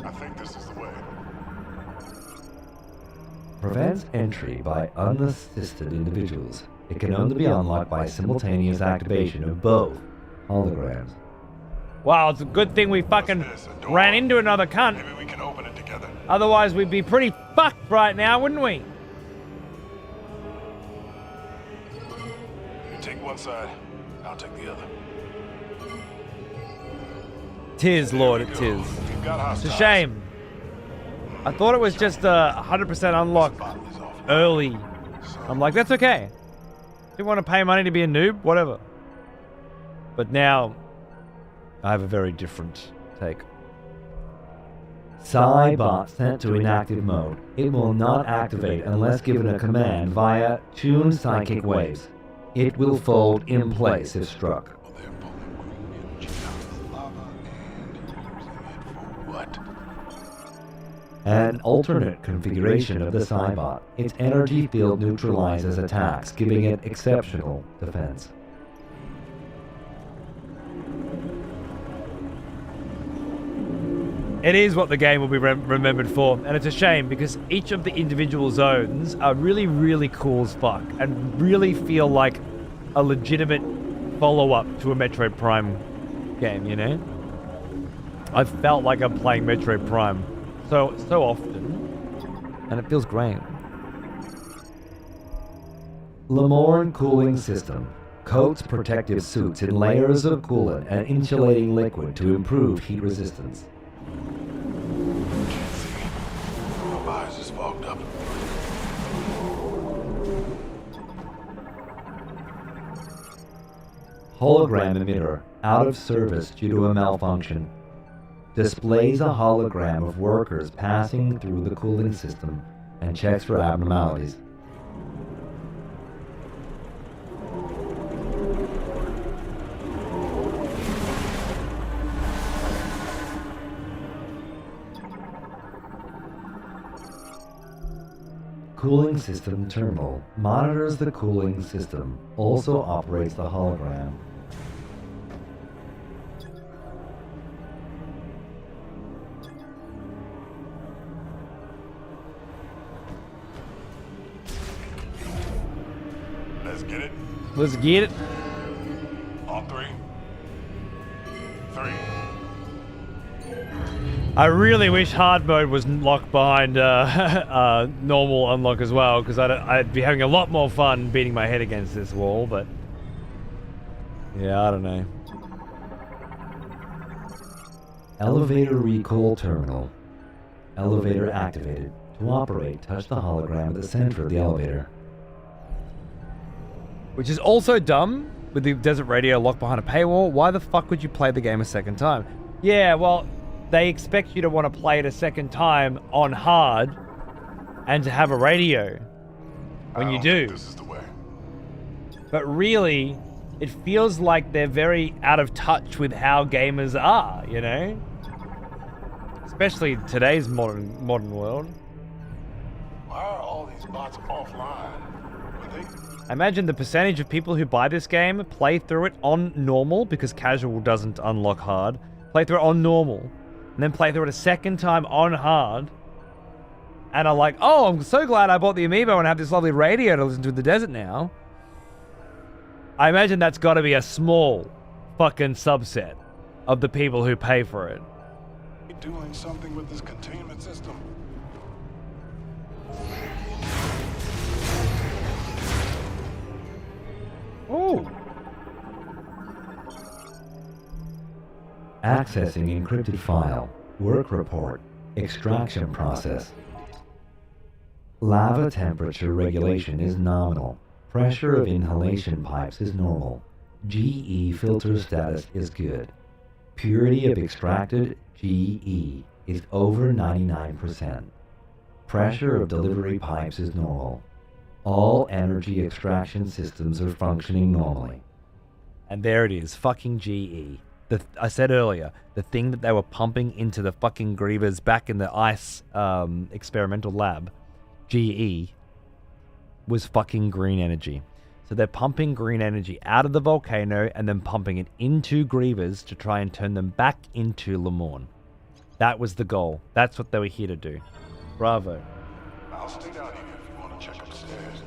I think this is the way. Prevents entry by unassisted individuals. It can only be unlocked by simultaneous activation of both holograms. Wow, it's a good thing we fucking ran into another cunt. Maybe we can open it together. Otherwise, we'd be pretty fucked right now, wouldn't we? You take one side, I'll take the other. Tis, Lord, it There we is. go. We've got It's a hostiles. shame. I thought it was just 100% unlock Bottle is off. early. I'm like, that's okay. Didn't want to pay money to be a noob, whatever. But now, I have a very different take. Cybot sent to inactive mode. It will not activate unless given a command via tuned psychic waves. It will fold in place if struck. Well, they're pulling green energy out of the lava and using it for what? An alternate configuration of the Cybot. Its energy field neutralizes attacks, giving it exceptional defense. It is what the game will be remembered for, and it's a shame because each of the individual zones are really, really cool as fuck and really feel like a legitimate follow-up to a Metroid Prime game, you know? I felt like I'm playing Metroid Prime so often, and it feels great. Lemorn cooling system. Coats protective suits in layers of coolant and insulating liquid to improve heat resistance. Can't see. My eyes is fogged up. Hologram emitter, out of service due to a malfunction. displays a hologram of workers passing through the cooling system and checks for abnormalities. Cooling system terminal monitors the cooling system, also operates the hologram. Let's get it. Let's get it. On three. Three. I really wish hard mode was locked behind normal unlock as well, because I'd be having a lot more fun beating my head against this wall, but... yeah, I don't know. Elevator recall terminal. Elevator activated. To operate, touch the hologram at the center of the elevator. Which is also dumb, with the desert radio locked behind a paywall. Why the fuck would you play the game a second time? Yeah, well, they expect you to want to play it a second time on hard and to have a radio when you do. This is the way. But really, it feels like they're very out of touch with how gamers are, you know? Especially today's modern world. Why are all these bots offline? Were they? I imagine the percentage of people who buy this game play through it on normal, because casual doesn't unlock hard, play through it on normal, and then play through it a second time on hard, and are like, oh, I'm so glad I bought the amiibo and have this lovely radio to listen to in the desert now. I imagine that's got to be a small fucking subset of the people who pay for it. Doing something with this containment system. Ooh. Accessing encrypted file. Work report. Extraction process. Lava temperature regulation is nominal. Pressure of inhalation pipes is normal. GE filter status is good. Purity of extracted GE is over 99%. Pressure of delivery pipes is normal. All energy extraction systems are functioning normally. And there it is, fucking GE. I said earlier, the thing that they were pumping into the fucking grievers back in the ice experimental lab, GE, was fucking green energy. So they're pumping green energy out of the volcano and then pumping it into grievers to try and turn them back into Lemorn. That was the goal. That's what they were here to do. Bravo. I'll stay down here if you want to check upstairs.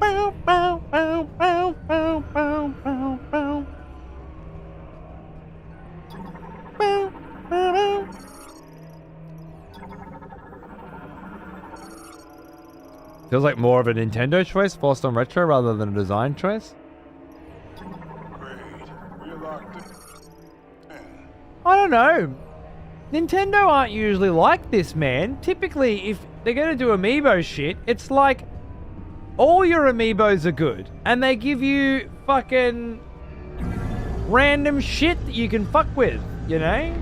Bow, bow, bow, bow, bow, bow, bow, bow. Bow, bow, bow. Feels like more of a Nintendo choice forced on retro rather than a design choice. Great. We're locked in. I don't know. Nintendo aren't usually like this, man. Typically, if they're going to do amiibo shit, it's like all your amiibos are good, and they give you fucking random shit that you can fuck with, you know?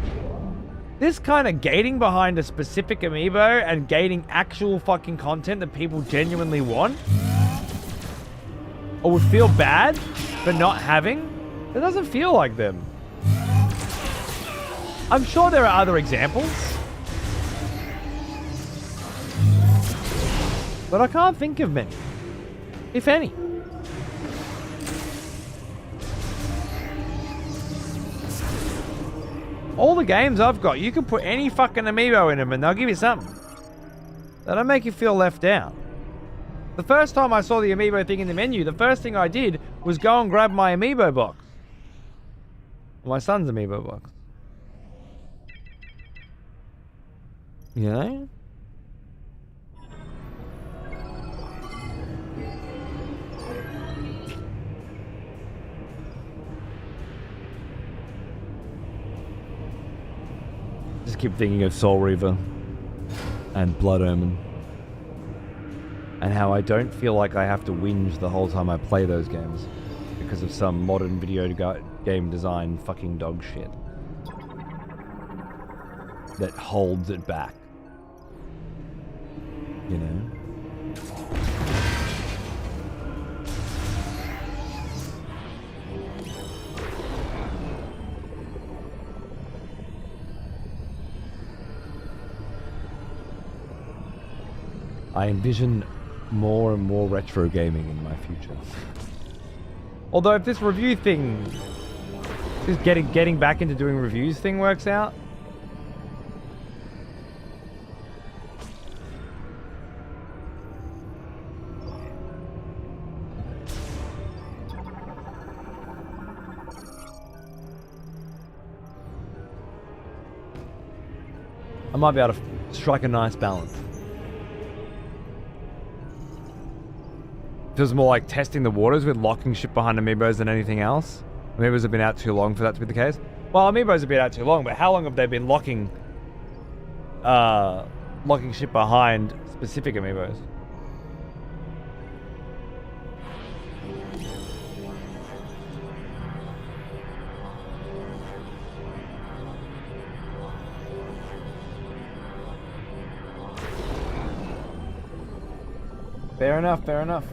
This kind of gating behind a specific amiibo and gating actual fucking content that people genuinely want, or would feel bad for not having, it doesn't feel like them. I'm sure there are other examples, but I can't think of many, if any. All the games I've got, you can put any fucking amiibo in them and they'll give you something. They don't make you feel left out. The first time I saw the amiibo thing in the menu, the first thing I did was go and grab my amiibo box. My son's amiibo box. You know? Just keep thinking of Soul Reaver and Blood Omen and how I don't feel like I have to whinge the whole time I play those games. because of some modern video game design fucking dog shit that holds it back. You know? I envision more and more retro gaming in my future. Although if this review thing, this getting back into doing reviews thing works out, I might be able to strike a nice balance. Feels more like testing the waters with locking shit behind amiibos than anything else. Amiibos have been out too long for that to be the case. Well, amiibos have been out too long, but how long have they been locking shit behind specific amiibos? Fair enough, fair enough.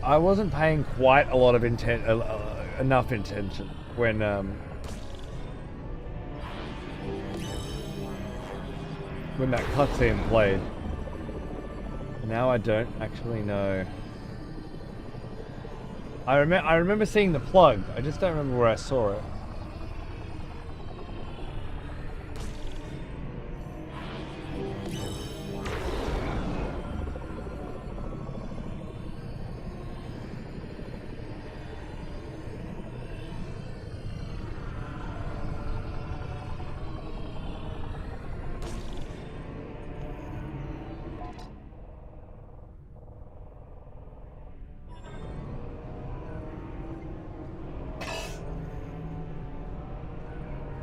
I wasn't paying quite a lot of enough attention when that cutscene played. Now I don't actually know. I remember seeing the plug. I just don't remember where I saw it.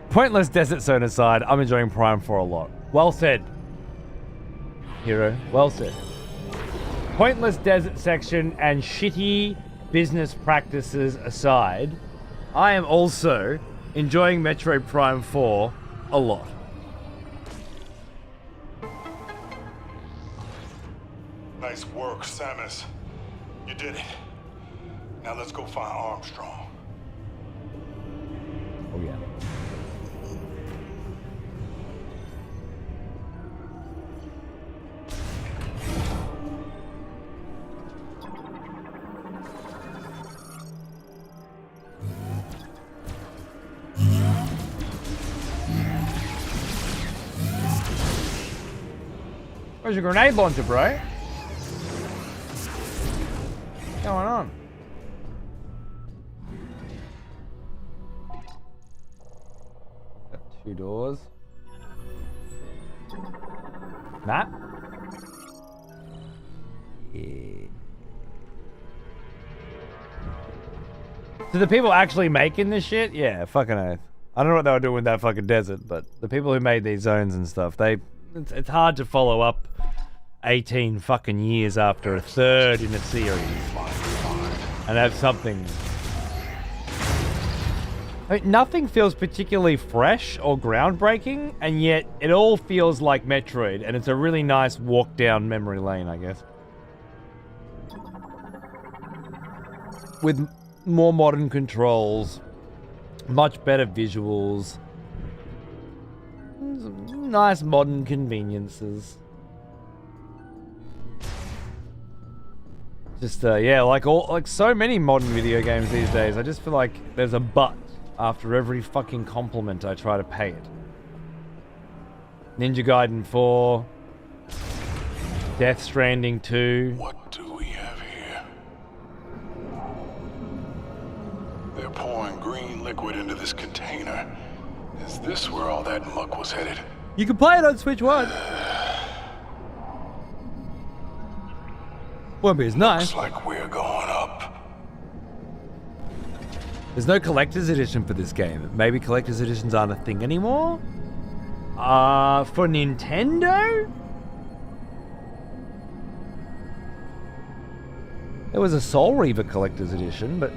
Pointless desert zone aside, I'm enjoying Prime 4 a lot. Well said, Hero. Well said. Pointless desert section and shitty business practices aside, I am also enjoying Metroid Prime 4 a lot. Nice work, Samus. You did it. Now let's go find Armstrong. Oh yeah. Where's your grenade launcher, bro? What's going on? Got 2 doors. Map? Yeah. So the people actually making this shit? Yeah, fucking oath. I don't know what they were doing with that fucking desert, but the people who made these zones and stuff, it's hard to follow up 18 fucking years after a third in a series and have something. I mean, nothing feels particularly fresh or groundbreaking, and yet it all feels like Metroid, and it's a really nice walk down memory lane, I guess. With more modern controls, much better visuals, nice modern conveniences. Just yeah, like so many modern video games these days, I just feel like there's a but after every fucking compliment I try to pay it. Ninja Gaiden 4, Death Stranding 2. What do we have here? They're pouring green liquid into this container. Is this where all that muck was headed? You can play it on Switch 1. Won't be as nice. Looks like we're going up. There's no collector's edition for this game. Maybe collector's editions aren't a thing anymore? For Nintendo? There was a Soul Reaver Collector's Edition, but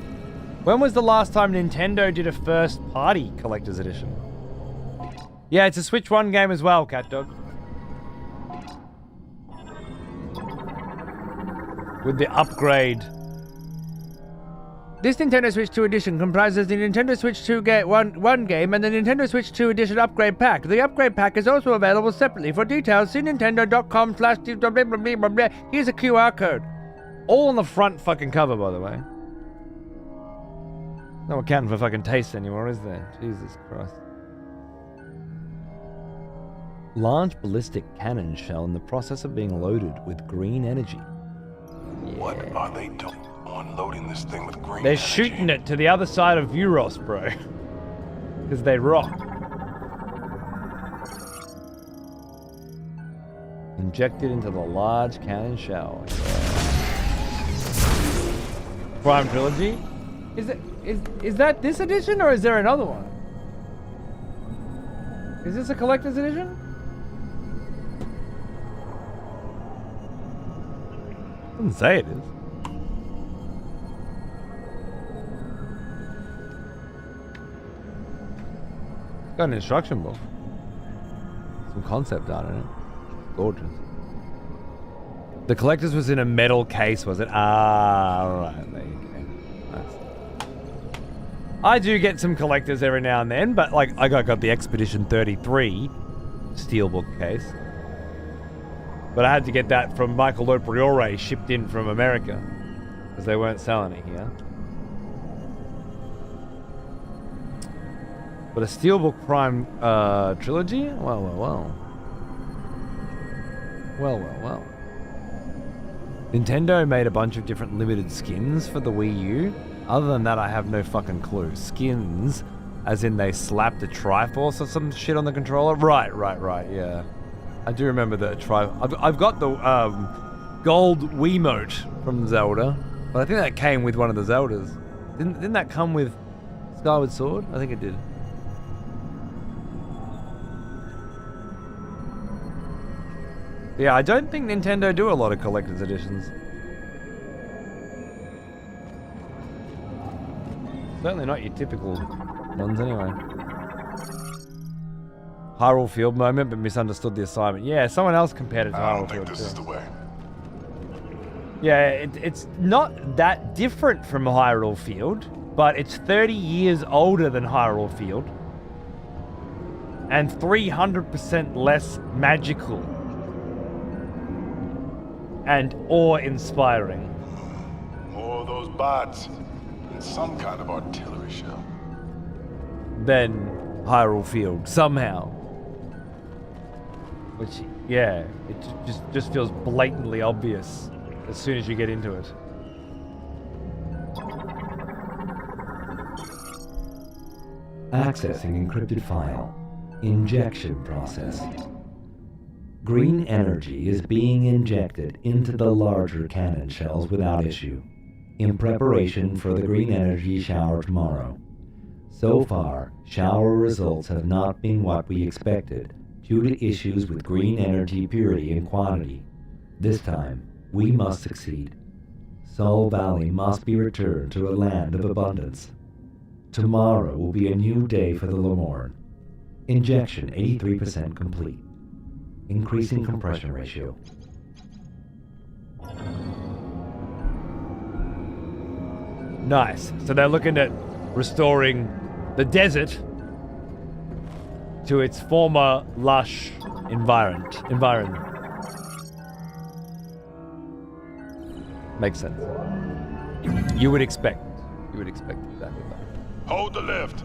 when was the last time Nintendo did a first-party Collector's Edition? Yeah, it's a Switch 1 game as well, Cat Dog. With the upgrade. This Nintendo Switch 2 edition comprises the Nintendo Switch 2 one game and the Nintendo Switch 2 edition upgrade pack. The upgrade pack is also available separately. For details, see nintendo.com/. Here's a QR code. All on the front fucking cover, by the way. No accounting for fucking taste anymore, is there? Jesus Christ. Large ballistic cannon shell in the process of being loaded with green energy. What are they doing? Unloading this thing with green They're energy? shooting it to the other side of Euros, bro. Because they rock. Injected into the large cannon shell. Prime Trilogy? Is that this edition or is there another one? Is this a collector's edition? Doesn't say it is. Got an instruction book. Some concept art in it. Gorgeous. The collector's was in a metal case, was it? Ah, alright, there you go. Nice. I do get some collectors every now and then, but like I got the Expedition 33 steelbook case. But I had to get that from Michael Lopriore, shipped in from America, because they weren't selling it here. But a Steelbook Prime trilogy? Well. Nintendo made a bunch of different limited skins for the Wii U. Other than that, I have no fucking clue. Skins, as in they slapped a Triforce or some shit on the controller? Right, yeah. I do remember the I've got the gold Wiimote from Zelda, but I think that came with one of the Zeldas. Didn't that come with Skyward Sword? I think it did. Yeah, I don't think Nintendo do a lot of collector's editions. Certainly not your typical ones anyway. Hyrule Field moment, but misunderstood the assignment. Yeah, someone else compared it to Hyrule Field. I don't think this is the way. Yeah, it's not that different from Hyrule Field, but it's 30 years older than Hyrule Field. And 300% less magical. And awe-inspiring. More of those bots and some kind of artillery shell. Than Hyrule Field, somehow. Which, yeah, it just feels blatantly obvious as soon as you get into it. Accessing encrypted file. Injection process. Green energy is being injected into the larger cannon shells without issue, in preparation for the green energy shower tomorrow. So far, shower results have not been what we expected due to issues with green energy purity and quantity. This time, we must succeed. Soul Valley must be returned to a land of abundance. Tomorrow will be a new day for the Lemorn. Injection 83% complete. Increasing compression ratio. Nice. So they're looking at restoring the desert to its former lush environment. Makes sense. You would expect exactly that. Hold the lift.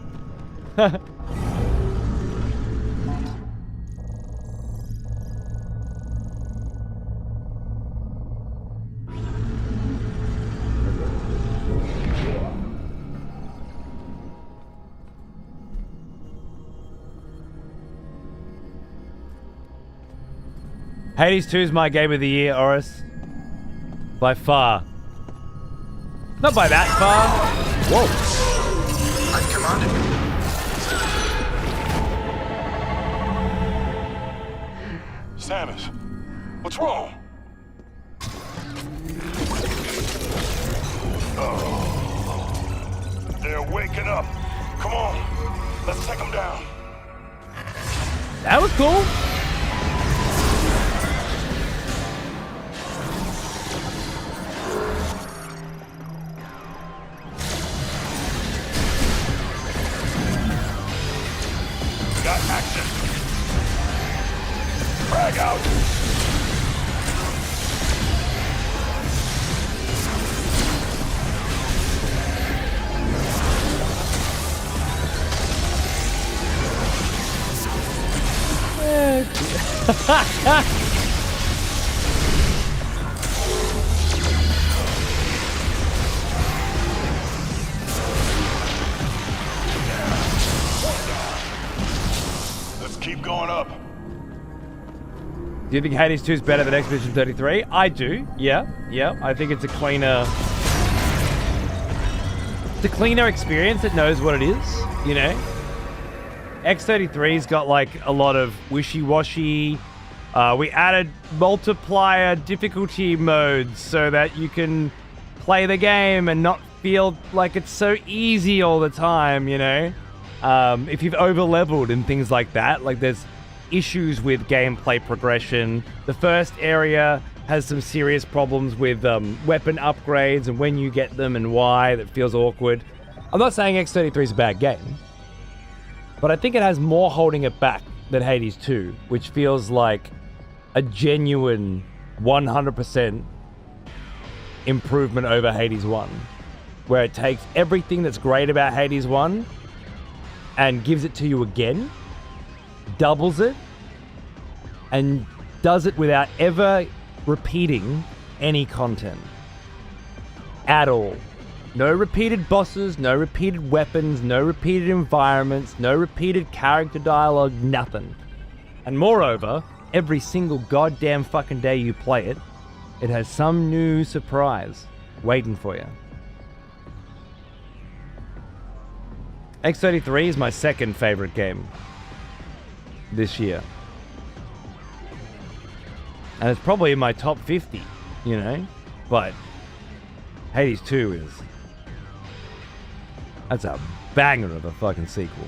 Hades 2 is my game of the year, Oris. By far. Not by that far. Whoa. I've commanded you. Samus, what's wrong? They're waking up. Come on, let's take them down. That was cool. Got action. Frag out. Let's keep going up. Do you think Hades 2 is better than Expedition 33? I do. Yeah. I think it's a cleaner experience that knows what it is, you know? X33's got like a lot of wishy-washy. We added multiplier difficulty modes so that you can play the game and not feel like it's so easy all the time, you know? If you've over-leveled and things like that, like there's issues with gameplay progression. The first area has some serious problems with weapon upgrades and when you get them and why. That feels awkward. I'm not saying X33 is a bad game, but I think it has more holding it back than Hades 2, which feels like a genuine 100% improvement over Hades 1, where it takes everything that's great about Hades 1 and gives it to you again, doubles it, and does it without ever repeating any content at all. No repeated bosses, no repeated weapons, no repeated environments, no repeated character dialogue, nothing. And moreover, every single goddamn fucking day you play it, it has some new surprise waiting for you. X33 is my second favorite game this year. And it's probably in my top 50, you know? But Hades 2 is... that's a banger of a fucking sequel.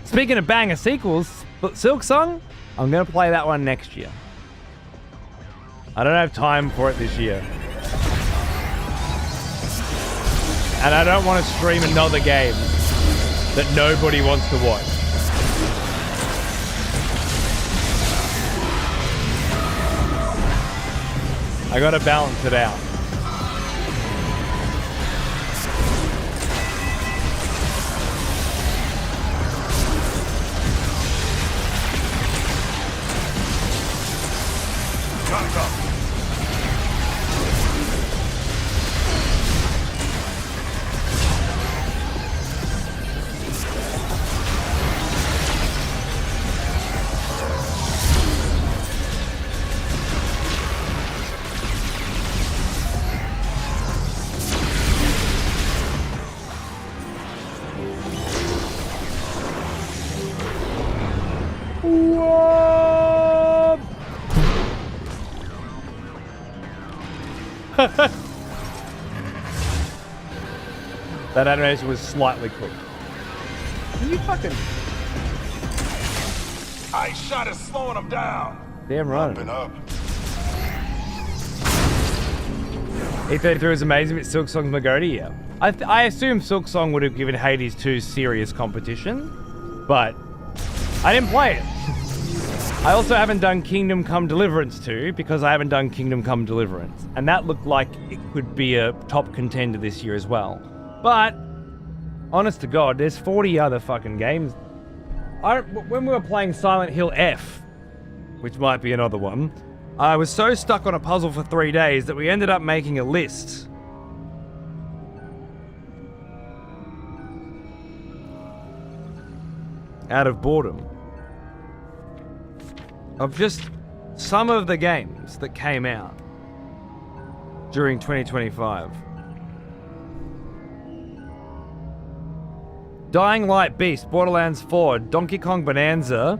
Speaking of banger sequels, Silk Song, I'm going to play that one next year. I don't have time for it this year. And I don't want to stream another game that nobody wants to watch. I gotta balance it out. That animation was slightly cooked. You fucking... I shot is slowing them down. damn right. Up and up. E33 was amazing, but Silk Song's Magoti, yeah. I assume Silk Song would have given Hades 2 serious competition, but I didn't play it. I also haven't done Kingdom Come Deliverance 2 because I haven't done Kingdom Come Deliverance, and that looked like it could be a top contender this year as well. But, honest to God, there's 40 other fucking games. When we were playing Silent Hill F, which might be another one, I was so stuck on a puzzle for 3 days that we ended up making a list. Out of boredom. Of just some of the games that came out during 2025. Dying Light Beast, Borderlands 4, Donkey Kong Bonanza,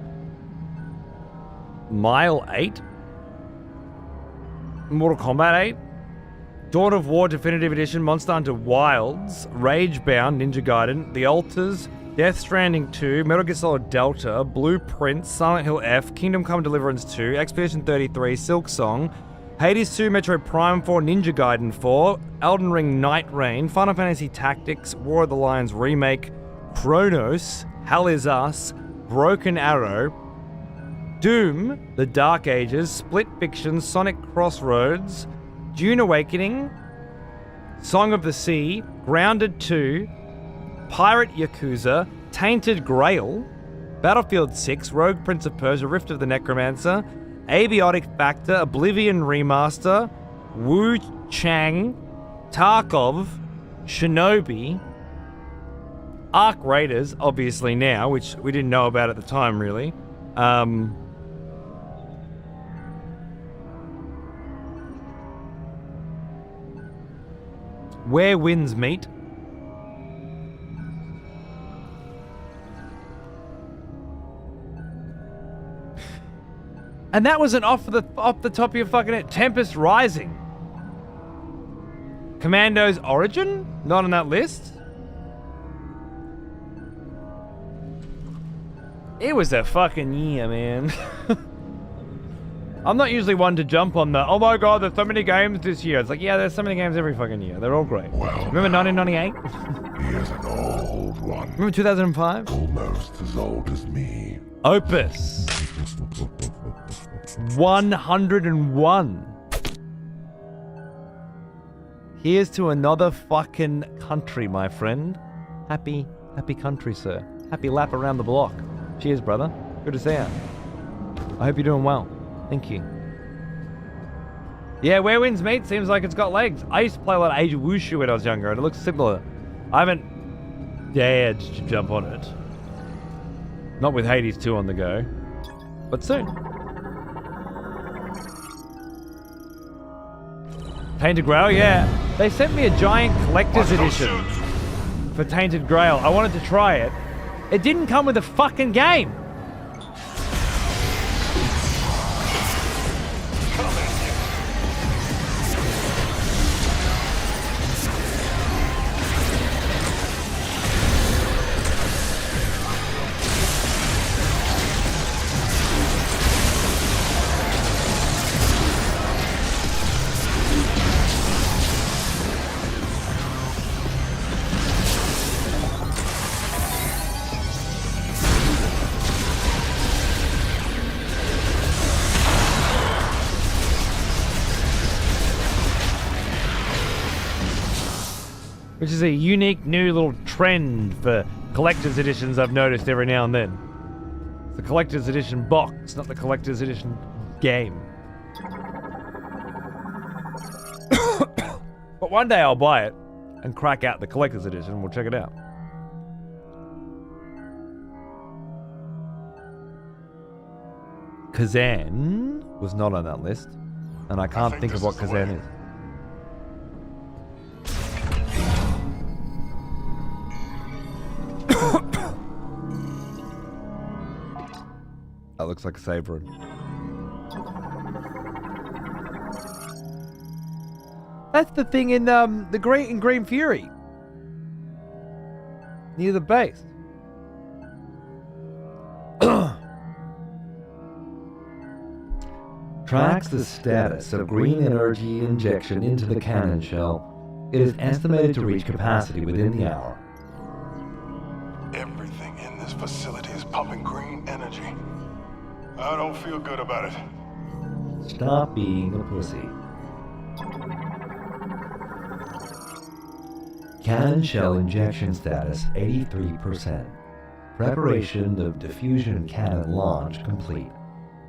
Mile 8, Mortal Kombat 8, Dawn of War Definitive Edition, Monster Hunter Wilds, Ragebound, Ninja Gaiden, The Alters, Death Stranding 2, Metal Gear Solid Delta, Blueprint, Silent Hill F, Kingdom Come Deliverance 2, Expedition 33, Silk Song, Hades 2, Metroid Prime 4, Ninja Gaiden 4, Elden Ring Night Rain, Final Fantasy Tactics, War of the Lions Remake, Chronos, Hell Is Us, Broken Arrow, Doom, The Dark Ages, Split Fiction, Sonic Crossroads, Dune Awakening, Song of the Sea, Grounded 2, Pirate Yakuza, Tainted Grail, Battlefield 6, Rogue Prince of Persia, Rift of the Necromancer, Abiotic Factor, Oblivion Remaster, Wu Chang, Tarkov, Shinobi, Ark Raiders, obviously now, which we didn't know about at the time, really. Where Winds Meet. And that wasn't off the top of your fucking head. Tempest Rising. Commando's Origin? Not on that list. It was a fucking year, man. I'm not usually one to jump on the, oh my god, there's so many games this year. It's like, yeah, there's so many games every fucking year. They're all great. Well, remember 1998? He is an old one. Remember 2005? Almost as old as me. Opus. 101. Here's to another fucking country, my friend. Happy country, sir. Happy lap around the block. Cheers, brother. Good to see you. I hope you're doing well. Thank you. Yeah, Where Winds Meet seems like it's got legs. I used to play a lot of Age of Wushu when I was younger, and it looks similar. I haven't dared to jump on it. Not with Hades 2 on the go, but soon. Tainted Grail, yeah. They sent me a giant collector's edition for Tainted Grail. I wanted to try it. It didn't come with a fucking game. Which is a unique new little trend for collector's editions I've noticed every now and then. It's the collector's edition box, not the collector's edition game. But one day I'll buy it and crack out the collector's edition and we'll check it out. Kazan was not on that list, and I can't think of what Kazan is. That looks like a save room. That's the thing in the Green Fury. Near the base. Tracks the status of green energy injection into the cannon shell. It is estimated to reach capacity within the hour. Everything in this facility is pumping green energy. I don't feel good about it. Stop being a pussy. Cannon shell injection status 83%. Preparation of diffusion cannon launch complete.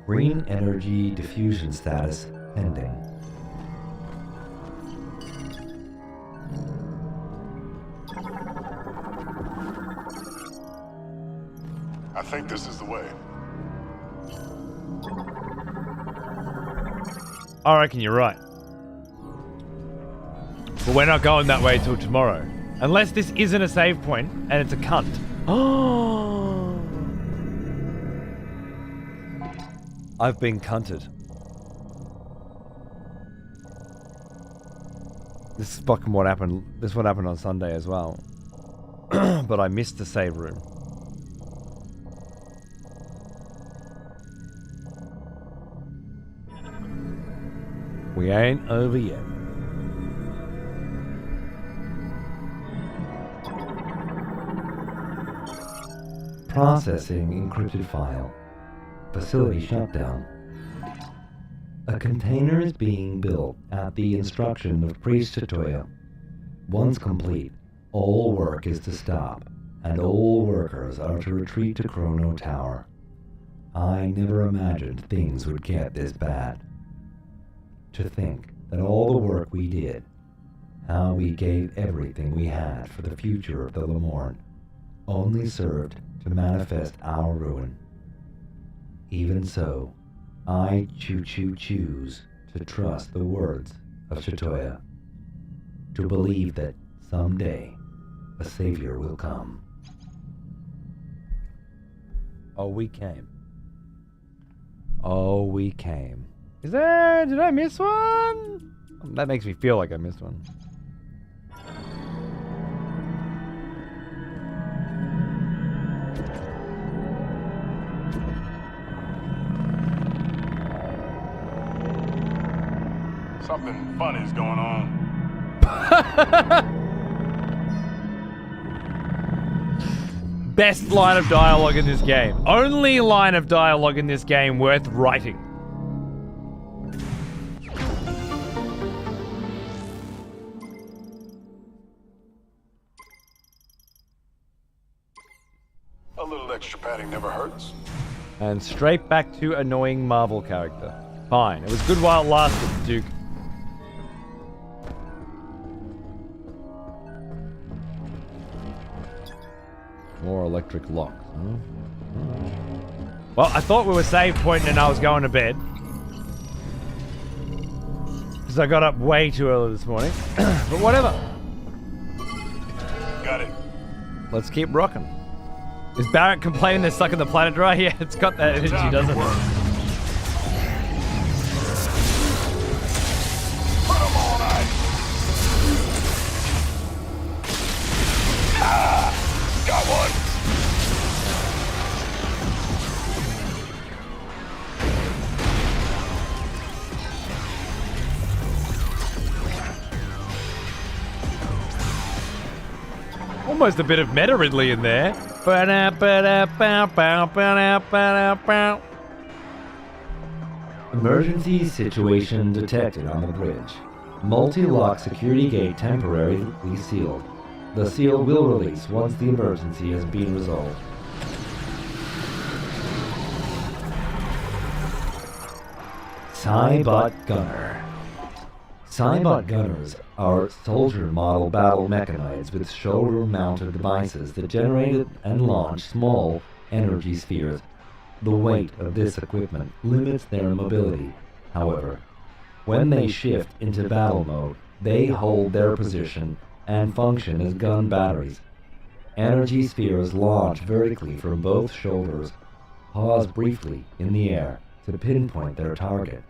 Green energy diffusion status pending. I think this is the way. I reckon you're right. But we're not going that way till tomorrow. Unless this isn't a save point and it's a cunt. Oh! I've been cunted. This is fucking what happened. This is what happened on Sunday as well. But I missed the save room. We ain't over yet. Processing encrypted file. Facility shutdown. A container is being built at the instruction of Priest Chatoya. Once complete, all work is to stop, and all workers are to retreat to Chrono Tower. I never imagined things would get this bad. To think that all the work we did, how we gave everything we had for the future of the Lemorn, only served to manifest our ruin. Even so, I choose to trust the words of Chatoya, to believe that someday a savior will come. Oh, we came. Oh, we came. Did I miss one? That makes me feel like I missed one. Something funny's going on. Best line of dialogue in this game. Only line of dialogue in this game worth writing. A little extra padding never hurts. And straight back to annoying Marvel character. Fine. It was good while it lasted, Duke. More electric locks. Well, I thought we were save pointing and I was going to bed. Because I got up way too early this morning. But whatever. Got it. Let's keep rocking. Is Barrett complaining they're sucking the planet dry? Yeah, it's got that energy, doesn't it? Put 'em on ice. Got one. Almost a bit of Meta Ridley in there. Emergency situation detected on the bridge. Multi-lock security gate temporarily sealed. The seal will release once the emergency has been resolved. Cybot Gunner. Cybot Gunners are soldier model battle mechanites with shoulder-mounted devices that generate and launch small energy spheres. The weight of this equipment limits their mobility. However, when they shift into battle mode, they hold their position and function as gun batteries. Energy spheres launch vertically from both shoulders, pause briefly in the air to pinpoint their target,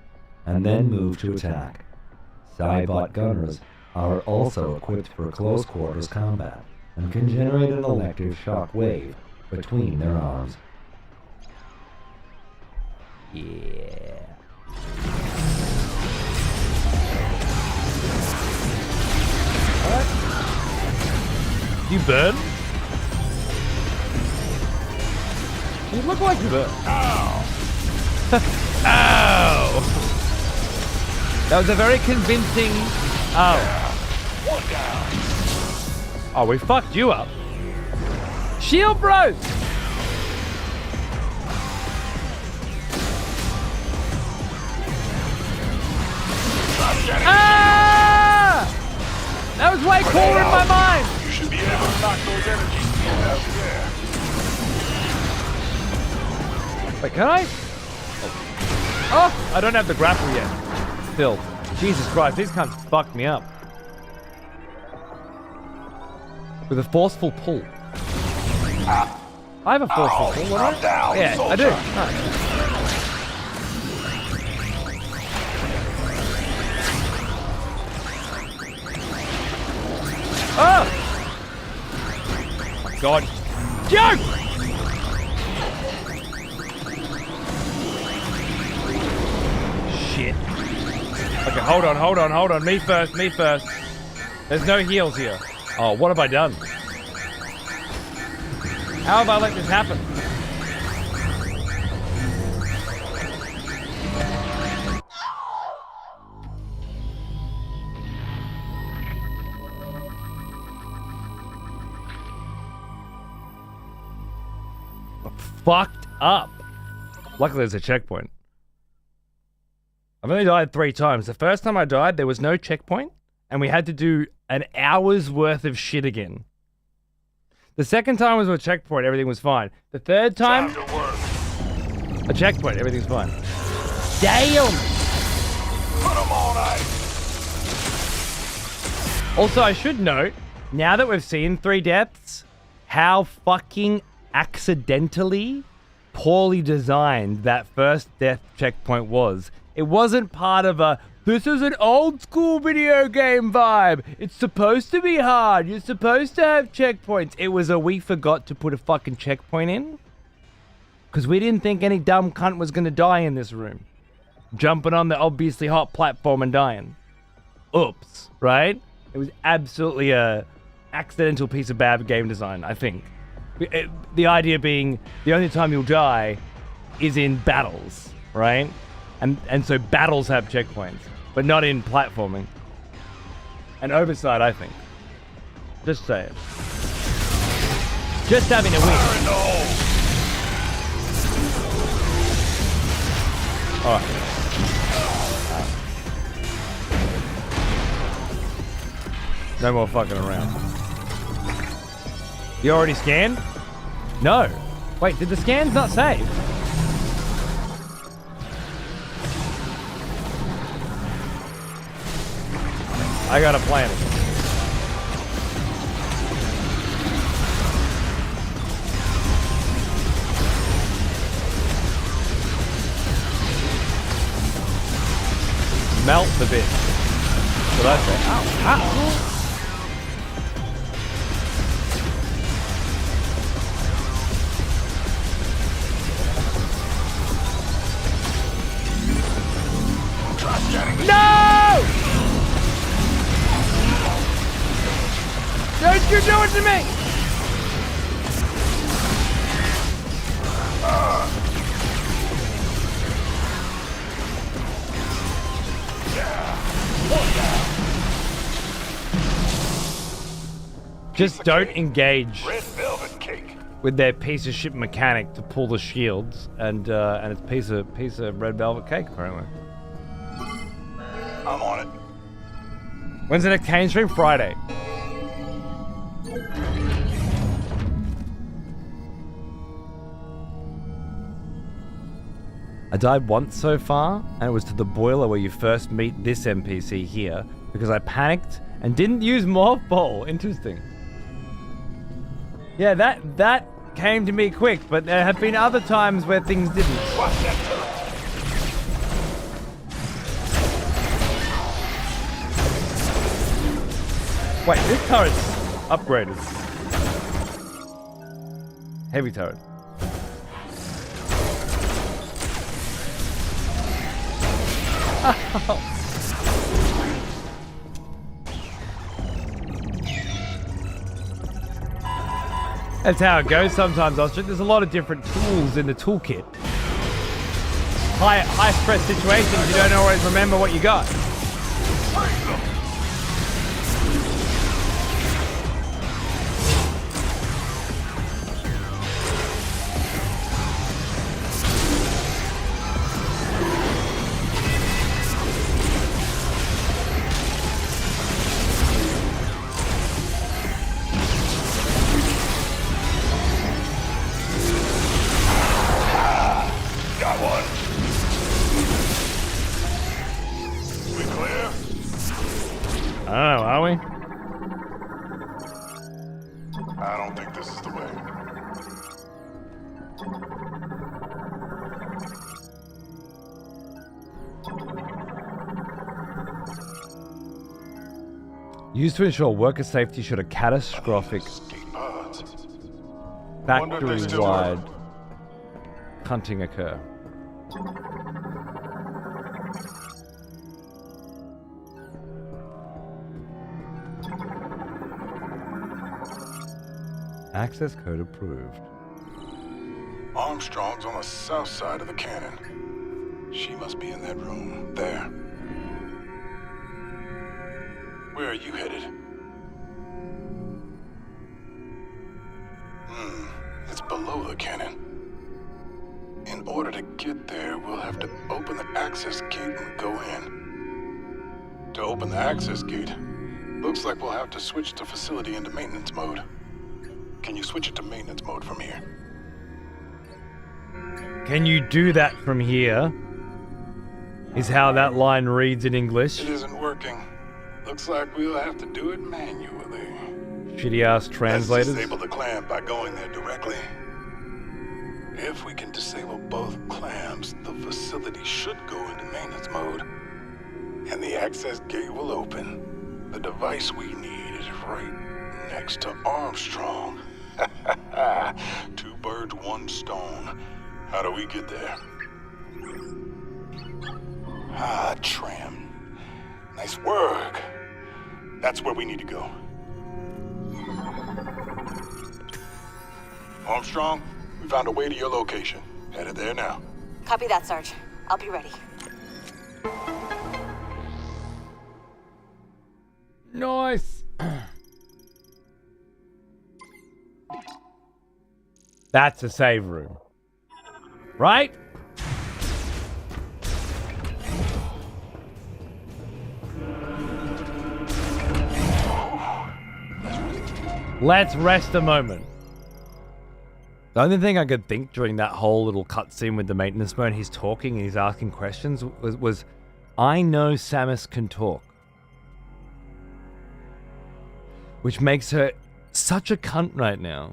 and then move to attack. Cybot Gunners are also equipped for close quarters combat and can generate an electric shock wave between their arms. Yeah. You burn? You look like you burn. Ow. Ow! That was a very convincing... Oh. One down. Oh, we fucked you up. Shield bros! Ah! That was way cooler in my mind! You should be able to knock those energy fields out of the air. Wait, can I? Oh, I don't have the grapple yet. Still. Jesus Christ, these cunts fucked me up. With a forceful pull. I have a forceful pull, don't I? Down, Yeah, I do. soldier. Nice. Oh! My God. Joe! Shit. Okay, hold on. Me first. There's no heals here. Oh, what have I done? How have I let this happen? Fucked up. Luckily, there's a checkpoint. I've only died 3 times. The first time I died, there was no checkpoint, and we had to do an hour's worth of shit again. The second time was a checkpoint, everything was fine. The third time, a checkpoint, everything's fine. Damn! Put 'em on ice! Also, I should note, now that we've seen 3 deaths, how fucking accidentally poorly designed that first death checkpoint was. It wasn't part of a, this is an old school video game vibe. It's supposed to be hard. You're supposed to have checkpoints. It was a, we forgot to put a fucking checkpoint in. Because we didn't think any dumb cunt was going to die in this room. Jumping on the obviously hot platform and dying. Oops, right? It was absolutely a accidental piece of bad game design, I think. The idea being the only time you'll die is in battles, right? And so battles have checkpoints, but not in platforming. An oversight, I think. Just say it. Just having a win. Alright. No more fucking around. You already scanned? No. Wait, did the scans not save? I got a plan. Melt the bit. What I say? Ow, ow. No! Don't you do it to me! Just don't engage with their piece of shit mechanic to pull the shields, and it's piece of red velvet cake apparently. I'm on it. When's the next Kane stream? Friday. I died once so far, and it was to the boiler where you first meet this NPC here, because I panicked and didn't use Morph Ball. Interesting. Yeah, that came to me quick, but there have been other times where things didn't. Watch that turret. Wait, this turret's upgraded. Heavy turret. That's how it goes sometimes, Ostrich. There's a lot of different tools in the toolkit. High stress situations, you don't always remember what you got. I don't think this is the way. Used to ensure worker safety should a catastrophic Escape pods. factory-wide hunting occur. Access code approved. Armstrong's on the south side of the cannon. She must be in that room, there. Where are you headed? It's below the cannon. In order to get there, we'll have to open the access gate and go in. To open the access gate, looks like we'll have to switch the facility into maintenance mode. Can you switch it to maintenance mode from here? Can you do that from here? Is how that line reads in English. It isn't working. Looks like we'll have to do it manually. Shitty ass translators. Let's disable the clamp by going there directly. If we can disable both clamps, the facility should go into maintenance mode. And the access gate will open. The device we need is right next to Armstrong. Two birds, one stone. How do we get there? Trim. Nice work. That's where we need to go. Armstrong, we found a way to your location. Headed there now. Copy that, Sarge. I'll be ready. Nice. That's a save room. Right? Let's rest a moment. The only thing I could think during that whole little cutscene with the maintenance mode, he's talking and he's asking questions, was I know Samus can talk. Which makes her such a cunt right now.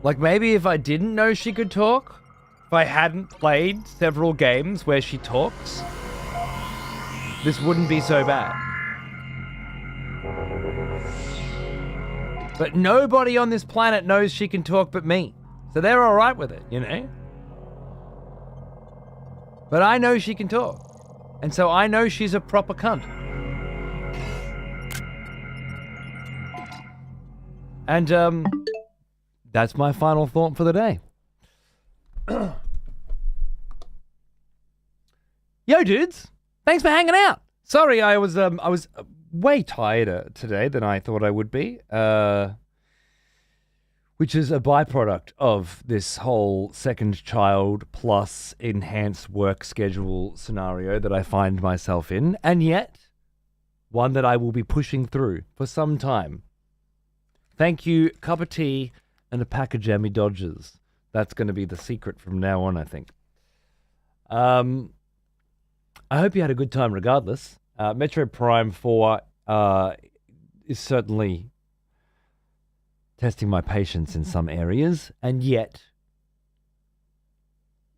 Like, maybe if I didn't know she could talk, if I hadn't played several games where she talks, this wouldn't be so bad. But nobody on this planet knows she can talk but me. So they're alright with it, you know? But I know she can talk. And so I know she's a proper cunt. And, that's my final thought for the day. Yo, dudes! Thanks for hanging out! Sorry, I was way tireder today than I thought I would be, which is a byproduct of this whole second child plus enhanced work schedule scenario that I find myself in, and yet one that I will be pushing through for some time. Thank you, cup of tea and a pack of jammy Dodgers. That's going to be the secret from now on, I think. I hope you had a good time regardless. Metroid Prime 4 is certainly testing my patience in some areas, and yet,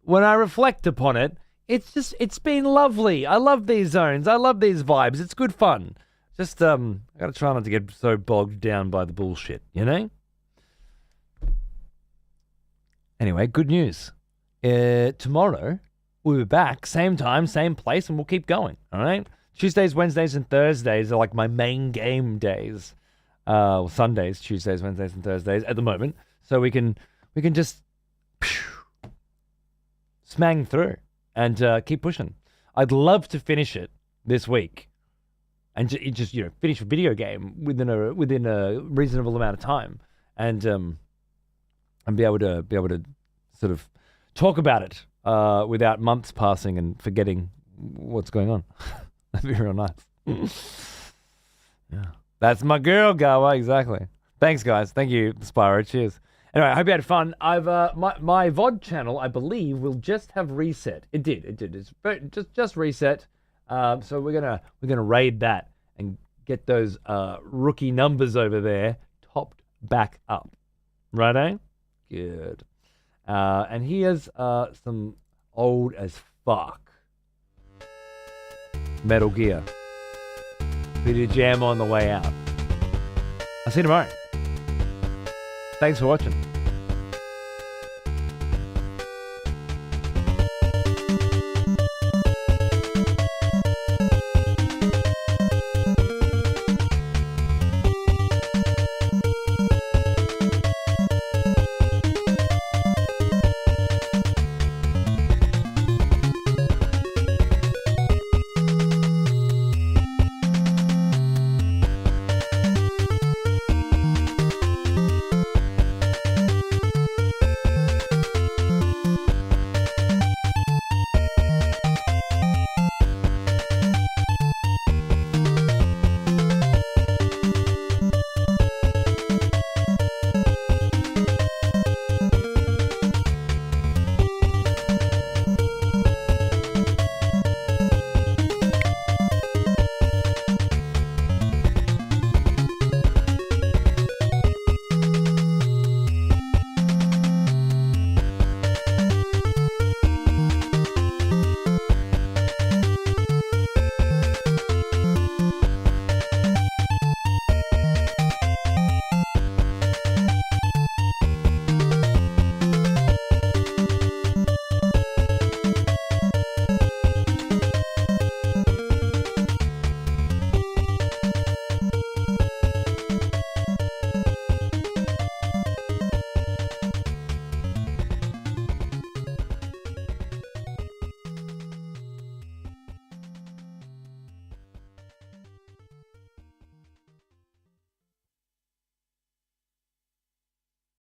when I reflect upon it, it's been lovely. I love these zones. I love these vibes. It's good fun. Just, I gotta try not to get so bogged down by the bullshit, you know? Anyway, good news. Tomorrow, we'll be back, same time, same place, and we'll keep going, all right? Tuesdays, Wednesdays, and Thursdays are like my main game days. Sundays, Tuesdays, Wednesdays, and Thursdays at the moment. So we can just smang through and keep pushing. I'd love to finish it this week and just finish a video game within a reasonable amount of time and be able to sort of talk about it without months passing and forgetting what's going on. That'd be real nice. Yeah. That's my girl, Gawa, exactly. Thanks, guys. Thank you, Spyro. Cheers. Anyway, I hope you had fun. I've my VOD channel, I believe, will just have reset. It did. It's just reset. So we're gonna raid that and get those rookie numbers over there topped back up. Righto? Good. And here's some old as fuck Metal Gear. for you to jam on the way out. I'll see you tomorrow. Thanks for watching.